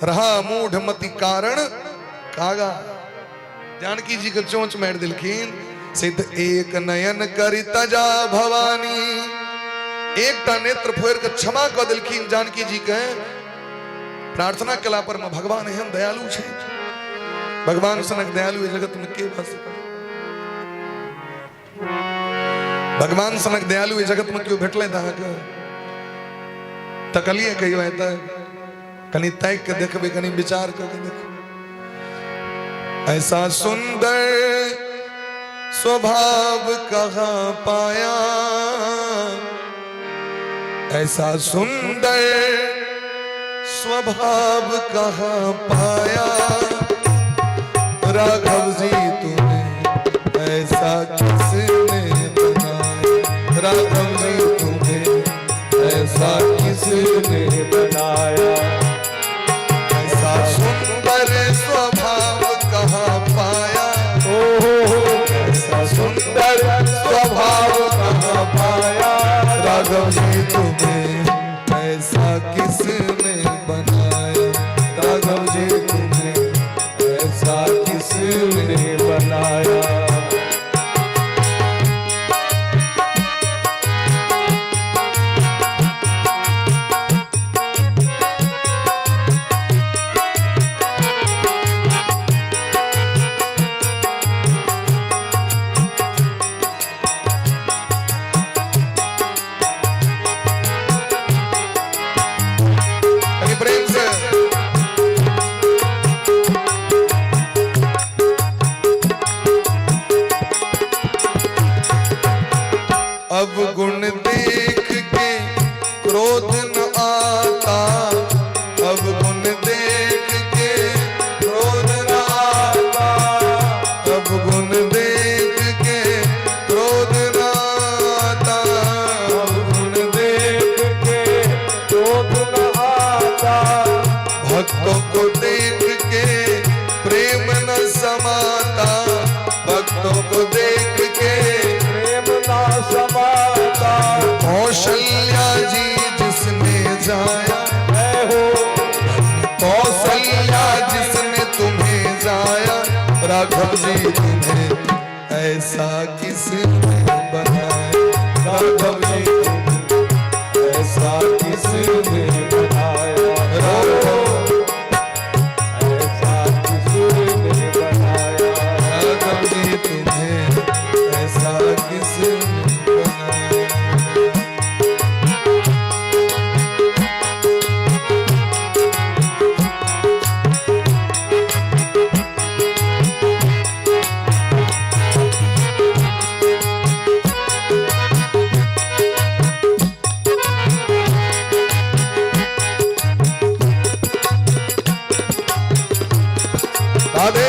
रहा मूढ़ मति कारण कागा। जानकी जी के चोच मार दिलखिन, सिद्ध एक नयन करी तजा भवानी। एकटा नेत्र फोड़ के क्षमा क दिलखिन जानकी जी के। प्रार्थना कला पर में भगवान एहन दयालु छै, भगवान सनक दयालु जगत में के भऽ सकै। भगवान सनक दयालु जगत में क्यों भेटले अहाँ के? तकलिए कहियो है त कनी ताक के देखबे, कनी विचार करके देखो। ऐसा सुंदर स्वभाव कहाँ पाया, ऐसा सुंदर स्वभाव कहाँ पाया। राघव जी तुम्हें ऐसा किसने बनाया, राघव जी तुम्हें ऐसा किसने बनाया। स्वभाव कहाँ पाया, ऐसा सुंदर स्वभाव कहाँ पाया। राघव जी तुम्हें ऐसा किसने बनाया, राघव जी तुम्हें ऐसा किसने बनाया। अभी प्रेम से अब गुण देख के क्रोध न आता, अब गुण देख के क्रोध न आता, अब गुण देख के क्रोध न आता, अब गुण देख के क्रोध न आता। भक्तों को देख के प्रेम न समाता, भक्तों को देख के प्रेम ना समाता। कौशल्या जी जिसने जाया, है हो कौशल्या जिसने तुम्हें जाया, राघव जी तुम्हें ऐसा किसने बनाया, राघव जी ऐसा किसने बनाया। राघव ऐसा किसने बनाया। राघव जी तुम्हें ऐसा किसने बनाया। राधे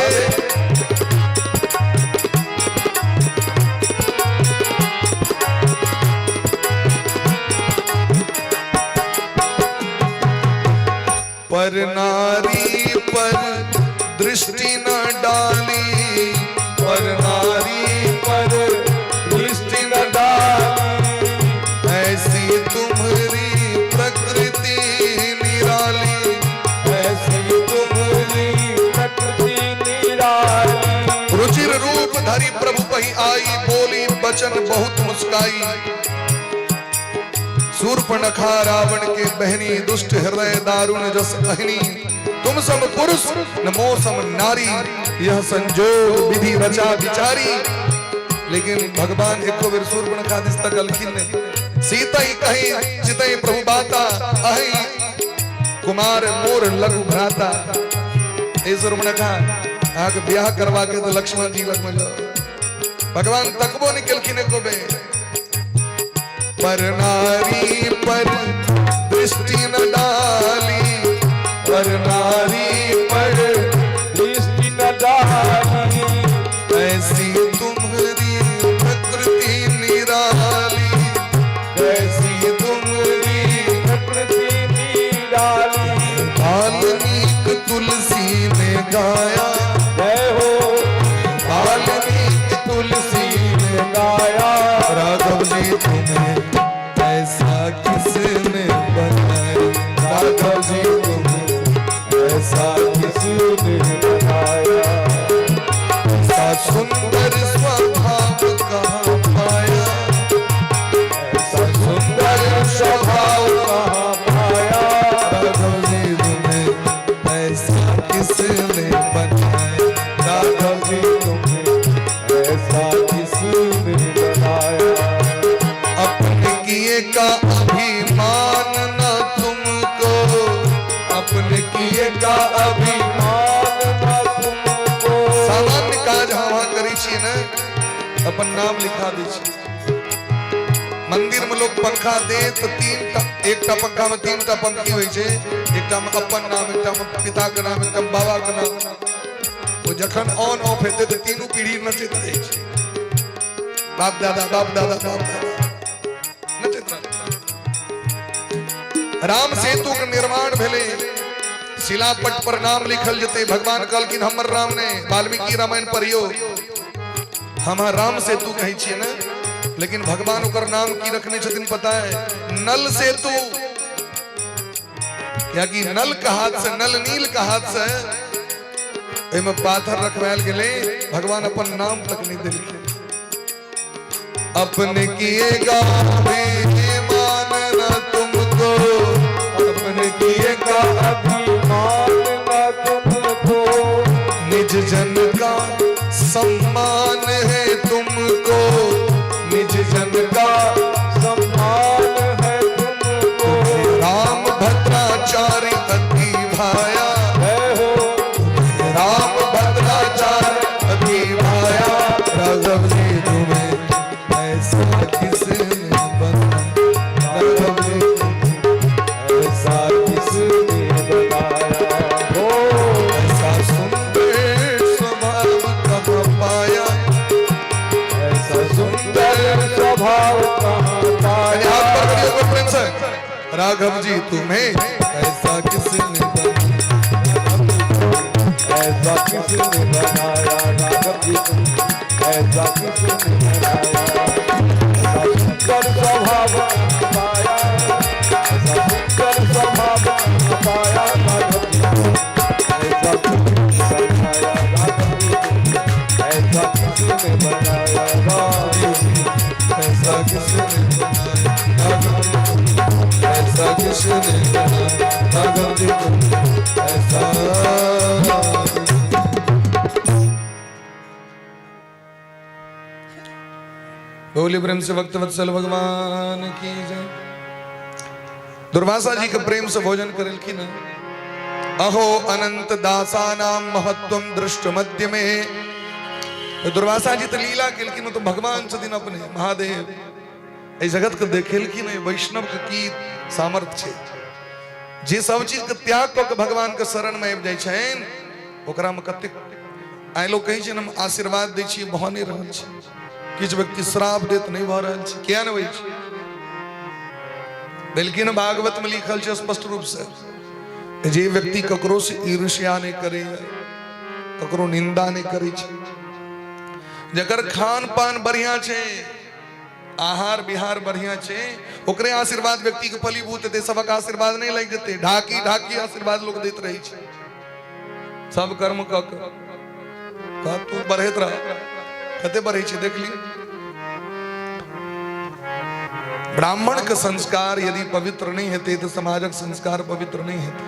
पर नारी पर दृष्टि न डाली, पर नारी पर दृष्टि न डाली, ऐसी तुम्हारी प्रकृति निराली, ऐसी तुम्हारी प्रकृति निराली। रुचिर रूप धरी प्रभु पही आई, बोली बचन बहुत मुस्काई। शूर्पणखा रावण के बहनी, दुष्ट हृदय दारुण जस कहनी, तुम सम पुरुष न मो सम नारी, यह संजोग विधि रचा विचारी। लेकिन भगवान एको बेर शूर्पणखा दिस तक अलखिन ने, सीता ही कहीं चितई प्रभु बाता, अहि कुमार मोर लघु भ्राता। ए शूर्पणखा आगे ब्याह करवा के तो लक्ष्मण जी लग में जाओ। भगवान तकबो निकल एको बेर, पर नारी पर दृष्टि न डाली, पर नारी पर दृष्टि न डाली, ऐसी तुम्हारी प्रकृति निराली, ऐसी तुम्हारी प्रकृति निराली। वाल्मीकि तुलसी ने गाया, जय हो वाल्मीकि तुलसी ने गाया। राघव जी तुम्हें ऐसा किसने बनाया, राघव जी तुम्हें ऐसा किसने बनाया। ऐसा सुंदर स्वभाव कहाँ पाया, ऐसा सुंदर स्वभाव कहाँ पाया। राघव जी तुम्हें ऐसा किसने बनाया, राघव जी तुम्हें ऐसा किसने बनाया। अपने किए का अभिमान न तुमको, अपने किए का अभिमान न तुमको। सामान्य काज हाँ करी छी ने, अपन नाम लिखा दी छी। मंदिर में लोग पंखा दे तो एकटा पंखा में 3टा पंखी होय छे, एकटा में अपन नाम, एकटा में पिता के नाम, एकटा में बाबा के नाम। वो जखन ऑन ऑफ हेते तो तीनों पीढ़ी नचैत रहे छे, बाप दादा बाप दादा बाप दादा नचैत रहे। राम सेतु के निर्माण भेले, शिलापट पर नाम लिखल जते भगवान कहलखिन हमर राम ने वाल्मीकि रामायण पढ़ियो हमार राम सेतु कही छिए ना, लेकिन भगवान ओकर नाम की रखने छथिन पता है? नल सेतु। क्या कि नल का हाथ से, नल नील का हाथ से एमे पाथर रखवाल गेले, भगवान अपन नाम तक नहीं दिल। अपने किएगा अभिमान न तुमको, अपने किए का अभिमान न तुमको, निज जन का सम्मान है तुमको, निज जन का सम्मान है तुमको। राम भद्राचार्य अति भाया है हो राम भद्राचार्य अति भाया, राघव जी तुम्हें ऐसा किसने बनाया, राघव जी ऐसा किसने बताया हो, ऐसा सुंदर स्वभाव कहाँ पाया, ऐसा सुंदर स्वभाव कहाँ हाथ पाया। पर करिए तो प्रेम से, राघव जी तुम्हें ऐसा किसने बनाया, ऐसा किसने बनाया, राघव जी ऐसा किसने बनाया। ऐसा सुंदर स्वभाव पाया, ऐसा सुंदर स्वभाव पाया, राघव जी ऐसा किसने बनाया, राघव जी ऐसा किसने बनाया। ऐसा किसने बनाया, राघव जी ऐसा किसने बनाया, राघव जी ऐसा। बोले प्रेम से भक्त वत्सल भगवान की जय। दुर्वासा जी के प्रेम से भोजन करेलखिन। अहो अनंत दासा नाम महत्वम दृष्ट मध्य में। तो दुर्वासा जी तो लीला केलखिन, तो भगवान छथिन अपने महादेव ए जगत के देखेलखिन। वैष्णव के की सामर्थ्य छै, जे सब चीज के त्याग क के भगवान के शरण में आबि जाय छन, ओकरा में कतेक आइ लोग कहै छै हम आशीर्वाद दै छी, भऽ नहि रहल छै। किछ व्यक्ति श्राप देत नहीं भऽ रहल छै, किया नहि होइ छै? बल्कि भागवत में लिखल छै स्पष्ट रूप से, जे व्यक्ति ककरो से ईर्ष्या नहीं करे, ककरो निंदा नहीं करे छै, जकर खान पान बढ़िया छै, आहार विहार बढ़िया छै, ओकरे आशीर्वाद व्यक्ति के फलीभूत हेतै। सबक आशीर्वाद नहीं लग जेतै, ढाकी ढाकी आशीर्वाद लोग दैत रही छै। सब कर्म क का तू बढ़ैत रह, कते बढ़ै छै देख ली। ब्राह्मण के संस्कार यदि पवित्र नहीं हेतै तो समाजक संस्कार पवित्र नहीं हेतै।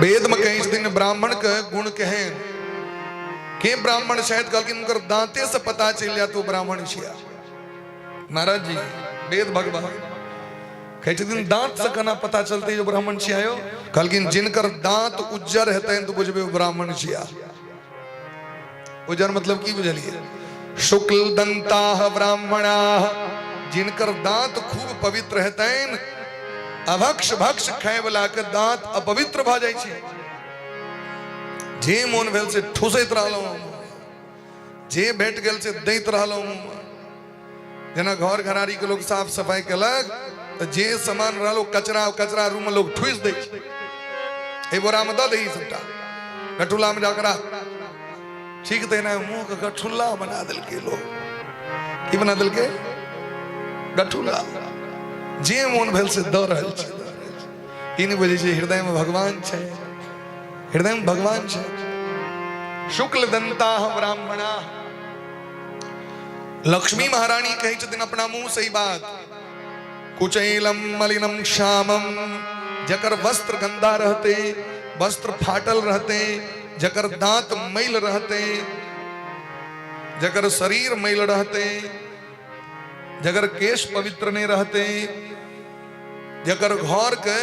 वेद में कहीं दिन ब्राह्मण के गुण केहन के ब्राह्मण शायद कहलखिन उनकर दांते से पता चल जाए तो ब्राह्मण छिया। महाराज जी वेद भगवान कहै छथिन दांत से केना पता चलते जो ब्राह्मण छियायो? कहलखिन जिनकर दांत उज्जर हेतै तो बुझबे ब्राह्मण छिया। उज्जर मतलब की बुझलिए? शुक्ल दंताः ब्राह्मणाः, जिनकर दांत खूब पवित्र हेतैन। अभक्ष भक्ष खाय वाला के दांत अपवित्र भ जाय छै। जे मोन भेल से ठुसैत रहलहुं, जे भेट गेल से दैत रहलहुं। जेना घर घरारी के लोग साफ सफाई केलक तो जे सामान रहलो कचरा रूम में लोग ठुस दै छै। ए बोरा में द दही सबटा, गठुला में जाकर ठीक देना मुंह के गठुल्ला बना दिल के लोग। की बना दिल के? गठुल्ला। जे मोन भेल से द रहल छै। ई नहीं बुझै छै हृदय में भगवान छै, हृदय में भगवान छै। शुक्ल दंताः ब्राह्मणाः। लक्ष्मी महारानी कहै छथिन अपना मुंह से ही बात, कुचैलम मलिनम श्यामम, जकर वस्त्र गंदा रहते, वस्त्र फाटल रहते, जकर दांत मैल रहते, जकर शरीर मैल रहते, जगर केश पवित्र नहीं रहते, जगर घर के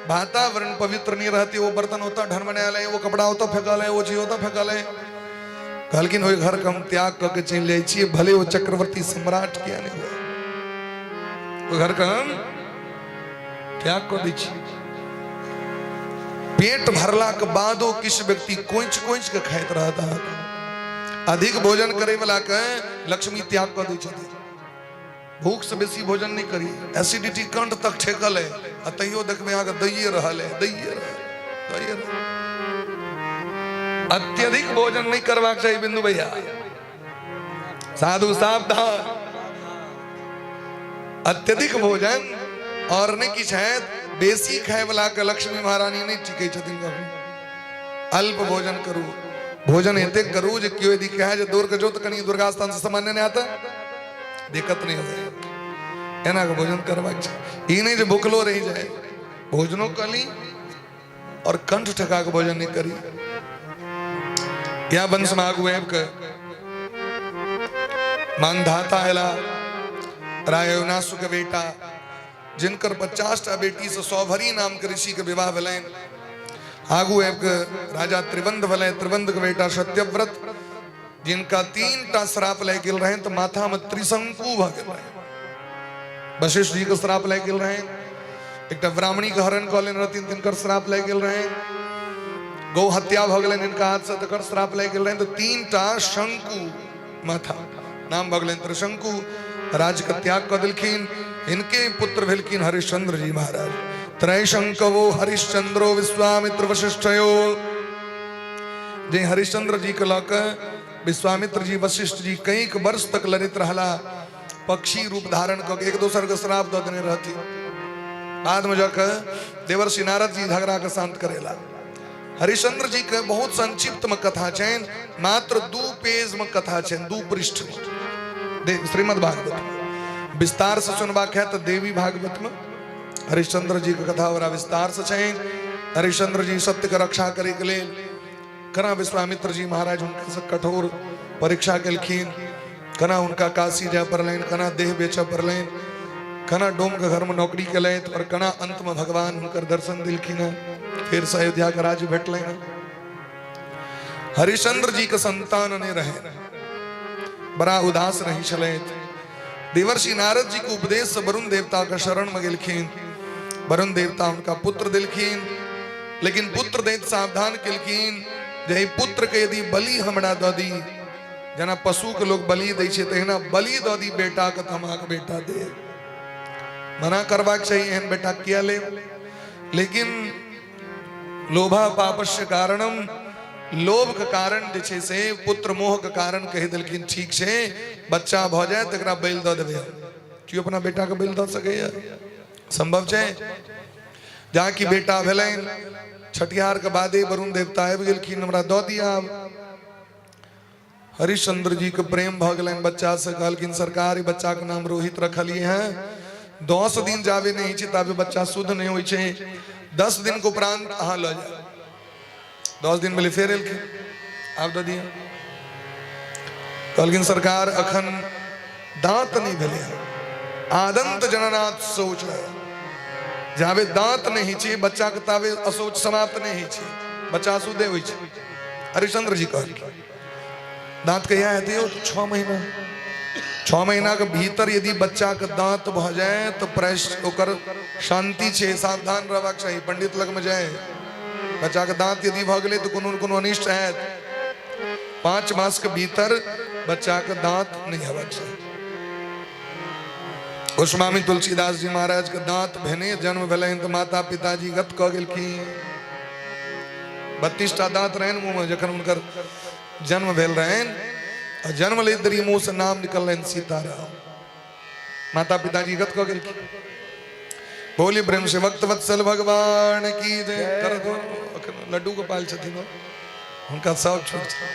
वातावरण पवित्र नहीं रहती, वो बर्तन होता ढनमनायल है, वो कपड़ा होता फेंकल है, वो चीज होता फेंकल है। कहलखिन ओहि घर के हम त्याग करके चल जाय छियै, भले वो चक्रवर्ती सम्राट किया नहीं हुआ, वो घर का हम त्याग कर दै छियै। पेट भरला के बादो किस व्यक्ति कोइच कोइच के खाइत रहता, अधिक भोजन करे वाला के लक्ष्मी त्याग कर दै छथिन। भूख से बेसी भोजन नहीं करी, एसिडिटी कंठ तक ठेकल है, तैयो देखबे अहाँ के दैये रहल है, दैये रहल। तो ये अत्यधिक भोजन नहीं करवाक चाहिए बिंदु भैया, साधु सावधान। अत्यधिक भोजन और ने की शायद बेसी खाए वाला के लक्ष्मी महारानी नहीं टिके छथिन कहू। अल्प भोजन करू, भोजन एते करू जे क्यों यदि कहे जे दूर के जोत कनी दुर्गा स्थान से सामान्य नहीं आता, दिक्कत नहीं हो एना का भोजन करवाक चाहिए। ई नहीं जो भूखलो रही जाए, भोजनो कली और कंठ ठका के भोजन नहीं करी। या वंश मागु एब के मानधाता हैला रायवनासु के बेटा जिनकर 50टा बेटी से 100 भरी नाम के ऋषि के विवाह भले। आगू एब के राजा त्रिबंध भले, त्रिबंध के बेटा सत्यव्रत जिनका 3टा श्राप ले गेल रहे तो माथा में त्रिशंकु भ गेल रहे। वशिष्ठ जी के श्राप ले गेल रहे, एक ब्राह्मणी के हरण कऽ लेने रहथिन तिनकर श्राप ले गेल रहे, गौ हत्या भ गेलनि इनका हाथ से तकर श्राप ले गेल रहे। तो 3टा शंकु माथा नाम भ गेलनि त्रिशंकु। राज के त्याग कर दिलखिन, इनके पुत्र भेलखिन हरिश्चंद्र जी महाराज। त्रैशंकवो हरिश्चंद्रो विश्वामित्र वशिष्ठयो। जे हरिश्चंद्र जी के लक विश्वामित्र जी वशिष्ठ जी कई वर्ष तक लड़ित रहला, पक्षी रूप धारण करके एक दोसर के श्राप दऽ देने रहती। बाद में जाकर देवर्षि नारद जी झगड़ा के शांत करेला। हरिश्चंद्र जी के बहुत संक्षिप्त में कथा छेन, मात्र 2 पेज में कथा छेन, 2 पृष्ठ में श्रीमद् भागवत। विस्तार से सुनबाक है तो देवी भागवत में हरिश्चंद्र जी की कथा बड़ा विस्तार से छेन। हरिश्चंद्र जी सत्य के रक्षा करे के लेल कना विश्वामित्र जी महाराज उनके से कठोर परीक्षा केलखिन, कना उनका काशी जाय पड़लनि, कना देह बेचऽ पड़लनि, कना डोम के घर में नौकरी केलथि और कना अंत में भगवान हुनकर दर्शन दिलखिन है, फिर से अयोध्या का राज्य भेटलनि। हरिश्चंद्र जी के संतान ने रहे, बड़ा उदास रही छलथि। देवर्षि नारद जी के उपदेश से वरुण देवता का शरण में गेलखिन। वरुण देवता उनका पुत्र दिलखिन, लेकिन पुत्र दैत सावधान केलखिन जे पुत्र के यदि बलि हमरा दऽ दी, जना पशु के लोग बलि दै छै तहिना बलि दऽ दी बेटा के, अहाँके बेटा दे। मना करबाक चाहिए एहन बेटा किया ले, लेकिन लोभा पापस्य कारणम, लोभ के कारण जे छै से पुत्र मोह के कारण कहि देलखिन ठीक छै बच्चा भ जाए तकरा बलि दऽ देबै। क्यों अपना बेटा के बलि दऽ सकैया? संभव छै? जहाँ की बेटा भेलनि, छठिहार के बादे वरुण देवता आबि गेलखिन, हमरा दऽ दिया। हरिश्चंद्र जी के प्रेम भ गेलनि बच्चा से, कहलखिन सरकार बच्चा के नाम रोहित रखलिए हैं, 10 दिन जाबे नहीं छै ताबे बच्चा शुद्ध नहीं होइ छै, 10 दिन के उपरांत अहाँ लऽ जाए। 10 दिन मिले फेर एलखिन, आब दऽ दिया। कहलखिन सरकार अखन दांत नहीं भेले, आदंत जननाथ शौच है, जाबे दांत नहीं छै बच्चा के ताबे अशौच समाप्त नहीं छै, बच्चा शुद्धे होइ छै। हरिश्चंद्र जी कहलखिन दांत कहिया हेतै? 6 महीना। 6 महीना के भीतर यदि बच्चा के दांत भ जाए तो ओकर शांति छै, सावधान रहबाक चाहिए। पंडित लग में जाए, बच्चा के दांत यदि भ गेलै तो कोनो अनिष्ट हैत। 5 मास के भीतर बच्चा के दांत नहीं हेबाक चाहिए। गोस्वामी तुलसीदास जी महाराज के दांत भेने जन्म भेलनि तो माता पिताजी गत कऽ गेलखिन। 32टा दांत रहनि मुंह में जखन हुनकर जन्म भेल रहनि, जन्म ले दरी मुंह से नाम निकलनि सीताराम। माता पिताजी गत कऽ गेलखिन। बोली प्रेम से भक्त वत्सल भगवान की जय। कर दो लड्डू गोपाल छथिन उनका सब छोट छै।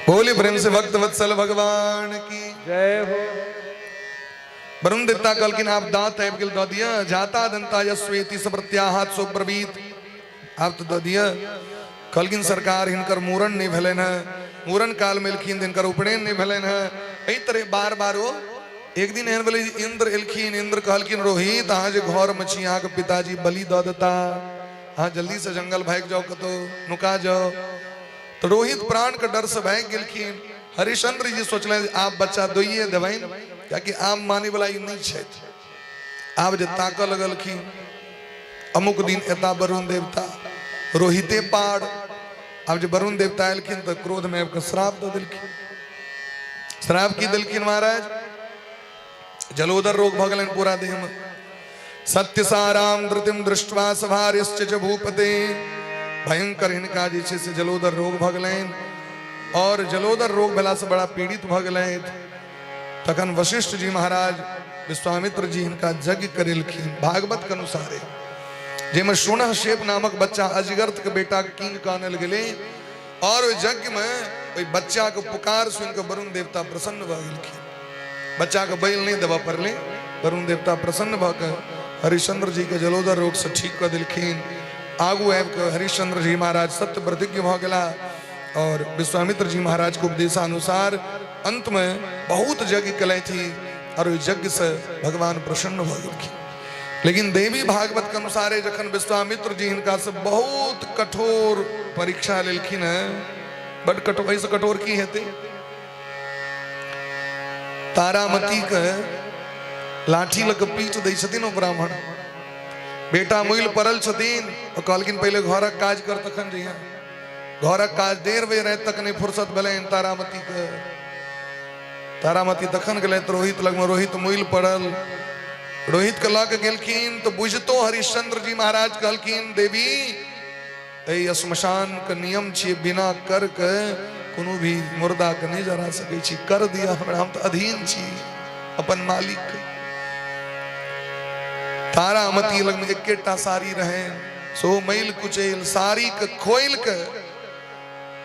बोली प्रेम से भक्त वत्सल भगवान की जय हो। वरुण देवता कहलखिन आप दांत आबि गेल दऽ दिया। जाता दंता यस्वेति सप्रत्याहात सो ब्रवीत, आप तो दऽ दिया। कहलखिन सरकार हिनकर मूरण नहीं भेलनि हैं, मूरण काल में एलखिन हिनकर उपनयन नहीं भेलनि हैं। एहि तरह बार बार ओ एक दिन एहन भेलै इंद्र एलखिन, इंद्र कहलखिन रोहित अहाँ जे घर में छी अहाँके पिताजी बलि दऽ देता, अहाँ जल्दी से जंगल भागि जाओ, कतौ नुका जाओ। तो रोहित प्राण के डर से भागि गेलखिन। हरिश्चंद्र जी सोचलनि आप बच्चा दोइए देबनि, कियाकि आम माने वाला ई नहीं छथि। आब जे ताकऽ लगलखिन, अमुक दिन एता वरुण देवता, रोहिते पार। अब जब वरुण देवता एलखिन तो क्रोध में आबि श्राप दऽ देलखिन। श्राप की देलखिन महाराज? जलोदर रोग भ गेलनि पूरा देह में। सत्यसाराम धृतिम दृष्टवा सभार्यश्च च भूपते। भयंकर हिनका जे छे से जलोदर रोग भगलैन और जलोदर रोग भेला से बड़ा पीड़ित भगलैन। तखन वशिष्ठ जी महाराज विश्वामित्र जी इनका यज्ञ करेलखिन भागवत के अनुसारे, जेमे सुनह शेप नामक बच्चा अजगर्त के बेटा किंग कानल गेले और यज्ञ में ओई बच्चा के पुकार सुन के वरुण देवता प्रसन्न भ गेलखिन। बच्चा के बैल नहीं देवा पड़ले, वरुण देवता प्रसन्न भ के हरिश्चंद्र जी के जलोदर रोग से ठीक कर दिलखिन। आगू आबि के हरिश्चंद्र जी महाराज सत्य प्रतिज्ञ भ गेला और विश्वामित्र जी महाराज के उपदेशानुसार अंत में बहुत यज्ञ कलै थी और यज्ञ से भगवान प्रसन्न भ गेलखिन। लेकिन देवी भागवत के अनुसार जखन विश्वामित्र जी इनका से बहुत कठोर परीक्षा लेलखिन है, बड़ कठोर, ऐसे कठोर की हेते। तारामती के लाठी लग पीट दै छथिन ओ ब्राह्मण, बेटा मुइल परल छथिन और कहलखिन पहले घरक काज कर तखन जइहा। घरक काज देर बेर राति तक नहीं फुर्सत भेलैन तारामती के। तारामती तखन गेलै तो रोहित लग में, रोहित मुइल पड़ल, रोहित के लग गेलखिन तो बुझतो हरिश्चंद्र जी महाराज कहलखिन देवी ए श्मशान के नियम छियै, बिना कर के कोनो भी मुर्दा के नहीं जरा सकै छी, कर दिया हमरा, हम तो अधीन छी अपन मालिक के। तारामती लग में एकेटा साड़ी रहे, सो मैल कुचेल साड़ी के खोइल के,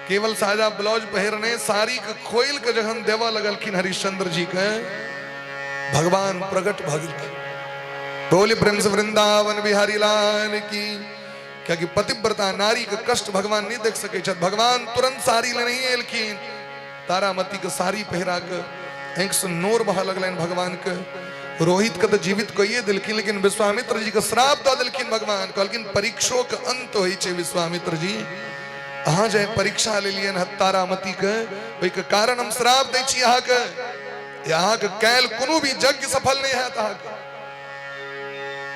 केवल साजा ब्लाउज पहिरने साड़ी के खोइल के जखन देवा लगलखिन हरिश्चंद्र जी के, भगवान प्रकट भ गेलखिन। बोले प्रेम से वृंदावन बिहारी लाल की। क्या कि पतिव्रता नारी के कष्ट भगवान नहीं देख सके छथि। भगवान तुरंत साड़ी ले नहीं एलखिन, तारामती के साड़ी पहिरा के आंख से नोर बहा लगलैन भगवान के। रोहित के तो जीवित कहिए दिलखिन, लेकिन विश्वामित्र जी के श्राप दऽ देलखिन भगवान। कहलखिन परीक्षो के अंत होइ छै विश्वामित्र जी, अहाँ जे परीक्षा लेलियन तारामती के, ओहि के कारण हम श्राप दै छी अहाँ के, अहाँ के काल्हि कोनो भी यज्ञ सफल नहीं हैत,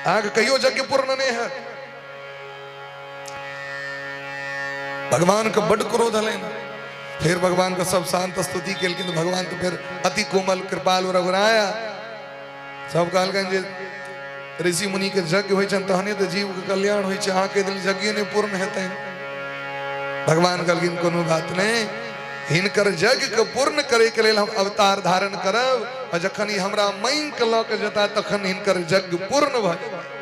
अहाँ के कहियो यज्ञ पूर्ण नहीं है। भगवान के बड़ क्रोध हलन। फिर भगवान का सब शांत स्तुति केलखिन, भगवान तो फिर अति कोमल कृपालु रघुराया। सब कहलखिन जे ऋषि मुनि के यज्ञ होइ छन तहने तो जीव के कल्याण होइ छै, अहाँ के दिल यज्ञ नहीं पूर्ण हेतै। भगवान कहलखिन कोनो बात नहीं, हिनकर यज्ञ के पूर्ण करे के लेल हम अवतार धारण करब, और जखन ई हमरा मांग के लऽ के जेता तखन हिनकर यज्ञ पूर्ण भ जाय।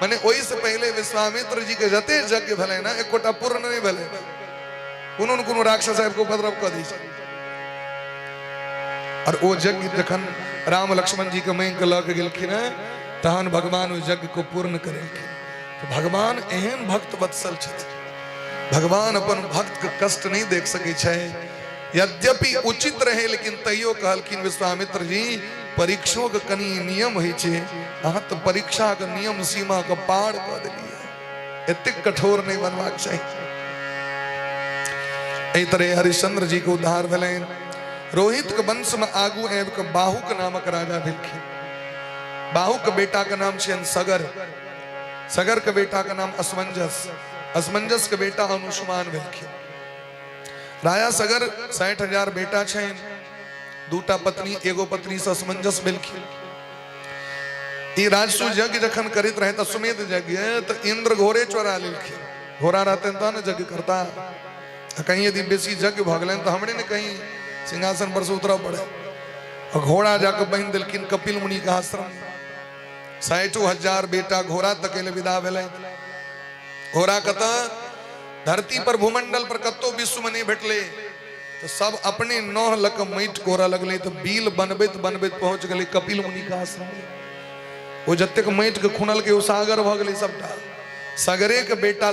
माने ओहि से पहले विश्वामित्र जी के जते यज्ञ भेलै ना, एकोटा पूर्ण नहीं भेलै। कोनो न कोनो राक्षस साहब को उपद्रव कऽ दै छै, और ओ यज्ञ जखन राम लक्ष्मण जी के मांग के लऽ के गेलखिन तहन भगवान ओ यज्ञ को पूर्ण करेलखिन। तो भगवान एहन भक्त वत्सल छथिन, भगवान अपन भक्त के कष्ट नहीं देख सकै छै। यद्यपि उचित रहे लेकिन तैयो कहलखिन विश्वामित्र जी परीक्षो के कनी नियम होइ छै, अहाँ तो परीक्षा के नियम सीमा के पार कऽ देलियै, एते कठोर नहीं बनबाक चाही। एहि तरह हरिश्चंद्र जी के उद्धार भेलैन। रोहित के वंश में आगू आबि के बाहुक नामक राजा भेलखिन। बाहु के बेटा के नाम छियन सगर, सगर के बेटा के नाम असमंजस, असमंजस के बेटा अनुष्मान भेलखिन। राजा सगर 60,000 बेटा छन, दूटा पत्नी, एगो पत्नी से असमंजस भेलखिन। ई राजसू यज्ञ जखन करैत रहे त सुमेध यज्ञ, तो इंद्र घोड़े चोरा लेलखिन। घोड़ा रहते तो न यज्ञ करता, कहीं यदि बेसी यज्ञ भ गेलैन तो हमरे ने कहीं सिंहासन पर से उतरऽ पड़े। और घोड़ा जाके बांध देलखिन कपिल मुनि के आश्रम। 60,000 बेटा घोड़ा तक विदा भेलै। घोड़ा कतऽ धरती पर भूमंडल पर कतो विश्व में नहीं भेटले, तो सब अपने नौह लक माटि कोरा लगले। तो बिल बनबैत बनबैत पहुंच गए कपिल मुनि के आश्रम। वो जतेक माटि के खुनल के सागर भ गेलै सबटा। सगरे के बेटा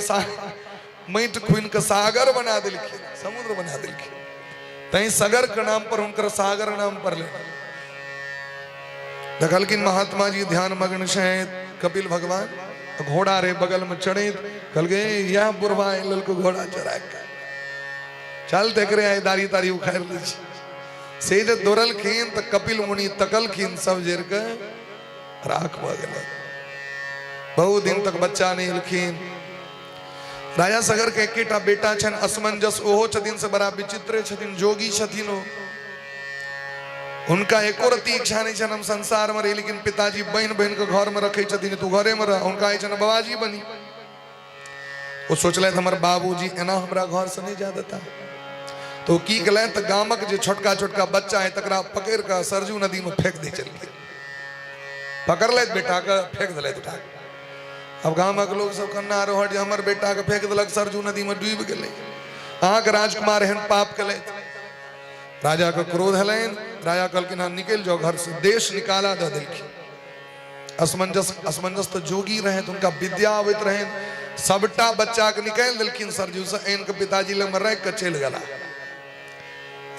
माटि खुनि के सागर बना देलखिन, समुद्र बना देलखिन। तैं सगर के नाम पर उनकर सागर नाम पड़ले। देखलखिन महात्मा जी ध्यान मग्न छथि। कपिल भगवान घोड़ा रे बगल में चढ़े, कल गए यह बुढ़वा लल को घोड़ा चरा के चल देख रहे हैं, दारी तारी उखाड़ ली से जब दौड़लखिन तो कपिल मुनि तकलखिन सब जेर के राख भ गेल। बहुत दिन तक बच्चा नहीं एलखिन। राजा सगर के एकेटा बेटा छन असमंजस, ओहो छथिन से बड़ा विचित्र छथिन, जोगी छथिन। उनका एको रती इच्छा नहीं छन हम संसार में रही, लेकिन पिताजी बहन बहन के घर में रखे छथिन, तू घरे में रह। उनका छन बाबाजी बनी। वो सोचले हमर बाबूजी एना हमरा घर से नहीं जा देता, तो की कले तो गामक जो छोटका छोटका बच्चा है तकरा पकड़ कर सरजू नदी में फेंक दे, चल के पकड़ ले बेटा के फेंक दिले बेटा। अब गामक लोग सब कन्ना रोहट जे हमर बेटा के फेंक दिलक सरजू नदी में डूब गेले। अहाँ के राजकुमार एहन पाप कले, राजा का क्रोध हलन। राजा कहलकिन हाँ निकल जाओ घर से, देश निकाला दे दिलखिन। असमंजस तो जोगी रहे, तो उनका विद्या अवैत रहे, सबटा बच्चा के निकाल दिलखिन सरजू से। इनके पिताजी लग में रह के चल गला।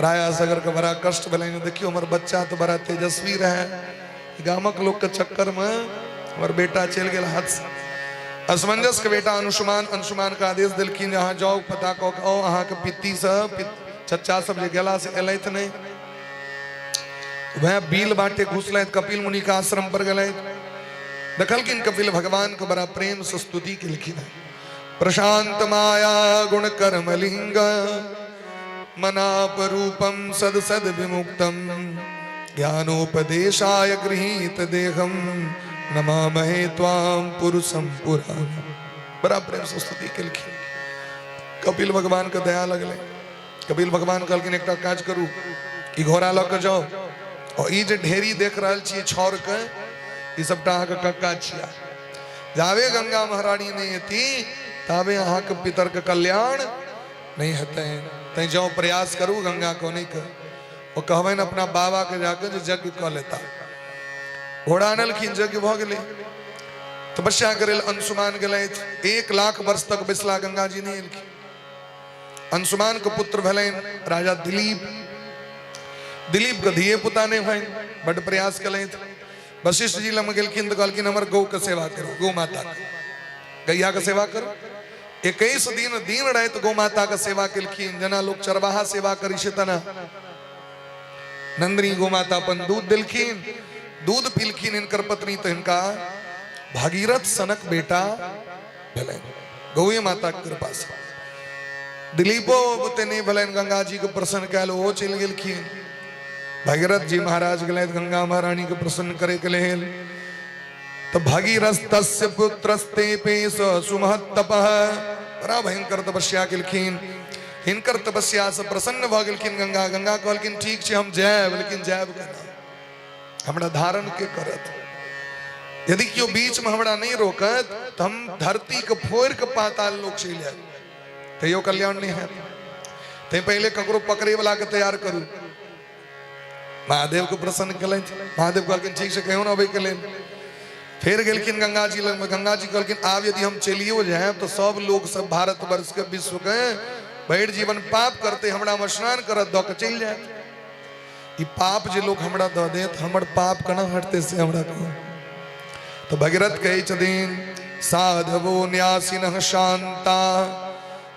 राजा सगर के बड़ा कष्ट भले, देखियो हमर बच्चा तो बड़ा तेजस्वी रहे, गामक लोग के चक्कर में हमर बेटा चल गया हाथ से। असमंजस के बेटा अंशुमान का आदेश दिलखिन, यहाँ जाओ पता कहो अहाँ के पित्ती सब चच्चा सब जे गेला से एलैथ नहीं। वह बील बाटे घुसले कपिल मुनि का आश्रम पर गए। देखलखिन कपिल भगवान को बड़ा प्रेम से स्तुति के लिखी है। प्रशांत माया गुण कर्म लिंग मनापरूपम सद सद विमुक्तम ज्ञानोपदेशाय गृहीत देहम नमामहे त्वाम पुरुषम पुराणम। बड़ा प्रेम से स्तुति के लिखी। कपिल भगवान का दया लगले। कपिल भगवान कहलखिन एकटा काज करू, ई घोड़ा लऽ के जाओ, और ई जे ढेरी देख रहल छी छौर के, ई सबटा अहाँ के कक्का छिया। जावे गंगा महारानी नहीं हेती तावे अहाँ के पितर के कल्याण नहीं हेतै। तै जाओ प्रयास करू गंगा को नहीं कर। वो कहबन अपना बाबा के जाके जो यज्ञ कऽ लेता। घोड़ा आनलखिन, यज्ञ भऽ गेलै। तपस्या करे अंशुमान गेलै। 1 लाख वर्ष तक बिसला गंगा जी नहीं एलखिन। अंशुमान के पुत्र भलन राजा दिलीप। दिलीप के धिये पुता ने भन बड़ प्रयास कले। वशिष्ठ जी लग गेलखिन तो कहलखिन हमर गौ के सेवा करो, गौ माता के, गैया के सेवा करो। 21 दिन रात गौ माता के सेवा केलखिन। जना लोग चरवाहा सेवा करी छै तना नंदिनी गौ माता अपन दूध दिलखिन, दूध पीलखिन। इनकर पत्नी तो इनका भागीरथ सनक बेटा भलन, गौए माता के कृपा से। दिलीपो बुते नहीं भलन, गंगा जी को प्रसन्न कैल, वो चल गेलखिन। भागीरथ जी महाराज गए गंगा महारानी को प्रसन्न करे के लेल। तो भागीरथ तस्य पुत्रस्ते पेश सुमहत तपः। बड़ा भयंकर तपस्या केलखिन। हिनकर तपस्या से प्रसन्न भ गेलखिन गंगा। गंगा कहलखिन ठीक छै हम जायब, लेकिन जायब केना, हमरा धारण के करत। यदि केओ बीच में हमरा नहीं रोकत तो हम धरती के फोड़ के पाताल लोक चलि जायब, तैयो कल्याण नहीं है। ते पहले ककरो पकड़े वाला के तैयार करू। महादेव को प्रसन्न कलन। महादेव कहलखिन ठीक से कहियो ना अबै के लेल। फिर गेलखिन गंगा जी लग में। गंगा जी कहलखिन आब यदि हम चलियो जाए तो सब लोग सब भारत वर्ष के विश्व के भैर जीवन पाप करते हमरा में स्नान करत द के चल जाए। ई पाप जे लोग हमरा द देत, हमर पाप केना हटते से हमरा को। तो भगीरथ कहै छथिन साधवो न्यासिनः शांता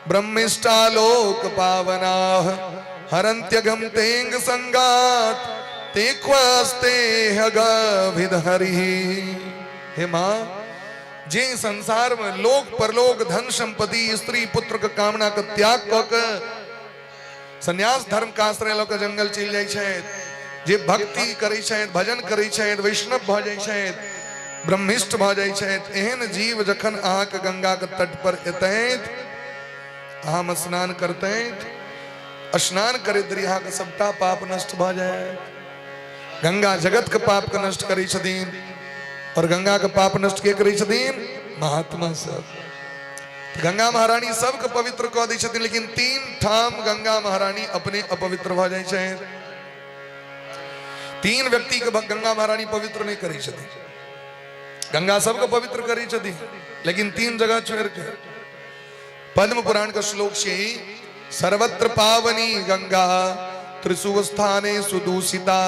ब्रह्मिष्टा लोक पावना हरन्त्यगम तेंग संगात तेक्वास्ते हगाभिद हरि। हे माँ, जे संसार में लोक परलोक धन संपत्ति स्त्री पुत्र के कामना के त्याग क के संन्यास धर्म का आश्रय ल के जंगल चल जाय छथि, जे भक्ति करै छथि, भजन करै छथि, वैष्णव भ जाय छथि, ब्रह्मिष्ठ भ जाय छथि, एहन जीव जखन अहाँ के गंगा के तट पर एतैथ, अहाँ स्नान करतैथ, स्नान करे दरिया के सबटा पाप नष्ट भ जाए। गंगा जगत के पाप के नष्ट करै छथिन, और गंगा के पाप नष्ट के करै छथिन? महात्मा सब। गंगा महारानी सबके पवित्र कऽ दै छथिन, लेकिन 3 ठाम गंगा महारानी अपने अपवित्र भ जाय छथि। 3 व्यक्ति के गंगा महारानी पवित्र नहीं करै छथिन। गंगा सबके पवित्र करै छथिन, लेकिन 3 जगह छोड़ के। पद्म पुराण का श्लोक छै सर्वत्र पावनी गंगा त्रिषु स्थाने सुदूषिता।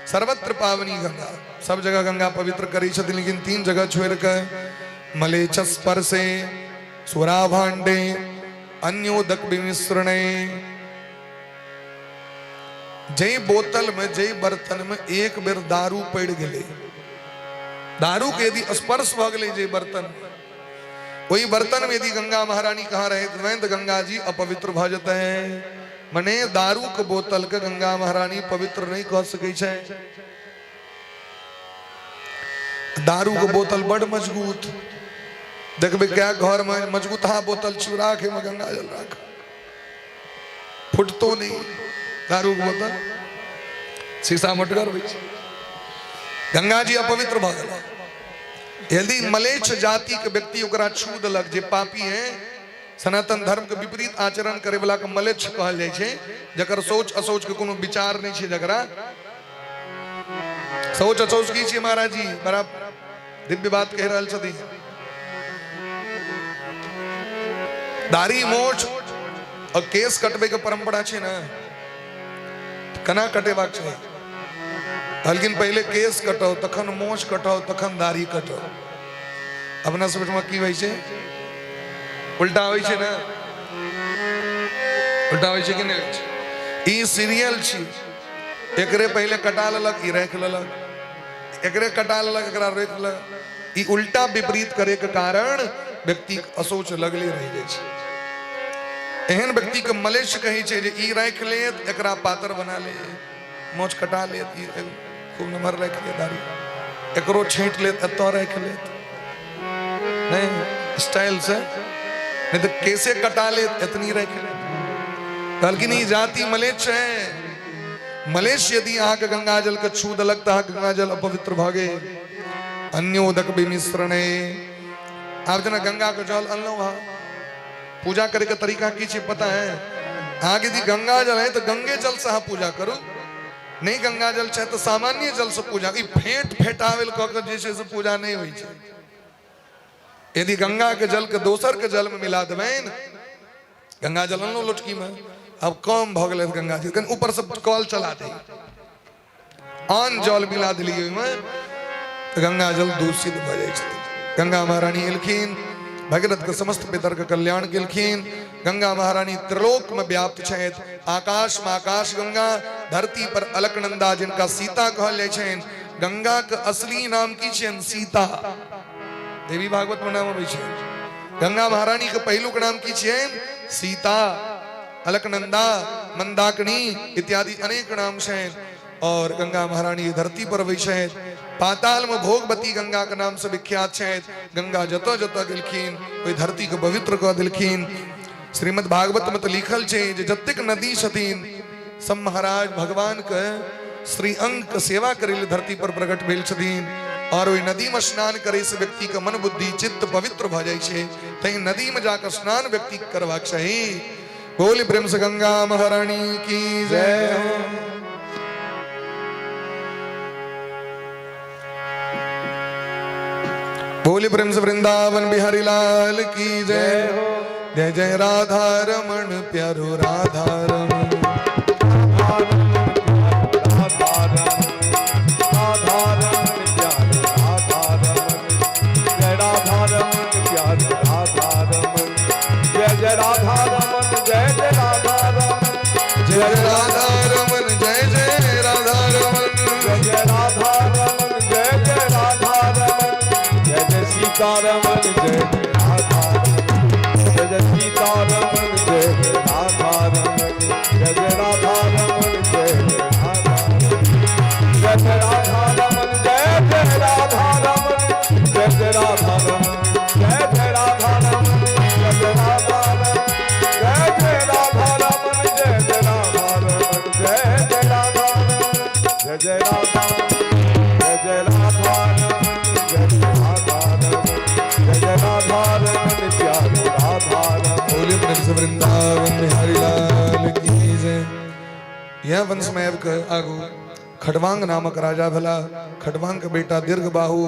सर्वत्र पावनी गंगा, सब जगह गंगा पवित्र करी छथिन, लेकिन 3 जगह छोड़ के मलेच्छ स्पर्शे स्वराभांडे अन्योदक विमिश्रणे। जय बोतल में जय बर्तन में एक बेर दारू पड़ गए, दारू के यदि स्पर्श भ गए जय बर्तन, वही बर्तन में यदि गंगा महारानी कहाँ रहे तो गंगा जी अपवित्र भ जाते हैं। मने दारू के बोतल के गंगा महारानी पवित्र नहीं कह सकै छै। दारू के बोतल बड़ मजबूत, देखबे क्या घर में मजबूता बोतल चूरा के में गंगा जल राख, फुटतो नहीं। दारू के बोतल शीशा मटगर होइ छै। गंगा जी अपवित्र भ गेल। यदि मलेच्छ जाति के व्यक्ति ओकरा छू देलक, जे पापी है, सनातन धर्म के विपरीत आचरण करे वाला के मलेच्छ कहल जाय छै, जकर सोच असोच के कोनो विचार नहीं छै। जकरा सोच असोच की छै, महाराज जी बड़ा दिव्य बात कह रहल छथिन। दाढ़ी मोछ और केस कटबे के परंपरा छै ना, कना कटेबाक छै। लेकिन पहले केस कटाओ, तखन मोछ कटाओ, तखन दाढ़ी कटाओ। अपना समझ में की होइ छै, उल्टा होइ छै ना, उल्टा होइ छै कि नहीं होइ छै। ई सीरियल छी, एकरे पहले कटा लेलक, ई राख लेलक, एकरे कटा लेलक, एकरा राख लेलक। ई उल्टा विपरीत करे के कारण व्यक्ति असोच लगले रह जाय छै। एहन व्यक्ति के मलेच्छ कहे छै जे ई राख लेत, एकरा पातर बना ले, मोछ कटा लेत, ई खूब नमहर राख ले दाढ़ी, एकरो छेंट लेत, एतो राख लेत, नहीं स्टाइल से, नहीं तो कैसे कटा लेत, इतनी राख लेत। लेकिन ई जाति मलेच्छ है। मलेच्छ यदि अहाँ के गंगा जल के छू देलक तो गंगा जल अपवित्र भ गेल। अन्योदक विमिश्रणे। आप जना गंगा के जल अनलो, वहां पूजा करे के तरीका की छै पता है? आगे यदि गंगा जल है तो गंगे जल से अहाँ पूजा करू, नहीं गंगा जल छै तो सामान्य जल से पूजा। फेंट फेटावेल कह के जैसे से पूजा नहीं होइ छै। यदि गंगा के जल के दोसर के जल में मिला देबैन, गंगा जल अनलो लोटकी में, अब कम भ गेल गंगा जी, कन ऊपर से कल चला दे, आन जल मिला दिलिए में, तो गंगा जल दूषित भ जाय छै। गंगा महारानी एलखिन, भगीरथ के समस्त पितर के कल्याण केलखिन। गंगा महारानी त्रिलोक में व्याप्त छथि। आकाश में आकाश गंगा, धरती पर अलकनंदा जिनका सीता कहल जाय छनि। गंगा के असली नाम की छनि? सीता। देवी भागवत में नाम अबै छै। गंगा महारानी के पहिलुक नाम की छनि? सीता, अलकनंदा, मंदाकिनी इत्यादि अनेक नाम छनि। और गंगा महारानी धरती पर अबै छथि। पाताल में भोगवती गंगा के नाम से विख्यात छथि। गंगा जतऽ जतऽ गेलखिन ओहि धरती के पवित्र कऽ देलखिन। श्रीमद् भागवत में तो लिखल छै जे जतेक नदी छथिन सब महाराज भगवान के श्री अंग के सेवा करे लेल धरती पर प्रकट भेल छथिन। और ओहि नदी में स्नान करे से व्यक्ति के मन बुद्धि चित्त पवित्र भ जाय छै। तै नदी में जाकर स्नान व्यक्ति करबाक चाही। बोली प्रेम से गंगा महारानी की जय हो। बोली प्रेम से वृंदावन बिहारी लाल की जय हो। जय जय राधा रमण प्यारो राधा रमण, सीतारमण जय राधा जय सीतारमण जय राधा जय राधा रमण जय राधा जय राधा रमण जय राधा रमण जय राधा रमण जय राधा रमण जय राधा रमण जय राधा रमण जय राधा रमण जय राधा रमण जय राधा जय राधा वृंदावन बिहारी लाल की जय। यह वंश में आगू खड़वांग नामक राजा भला। खड़वांग के बेटा दीर्घबाहु,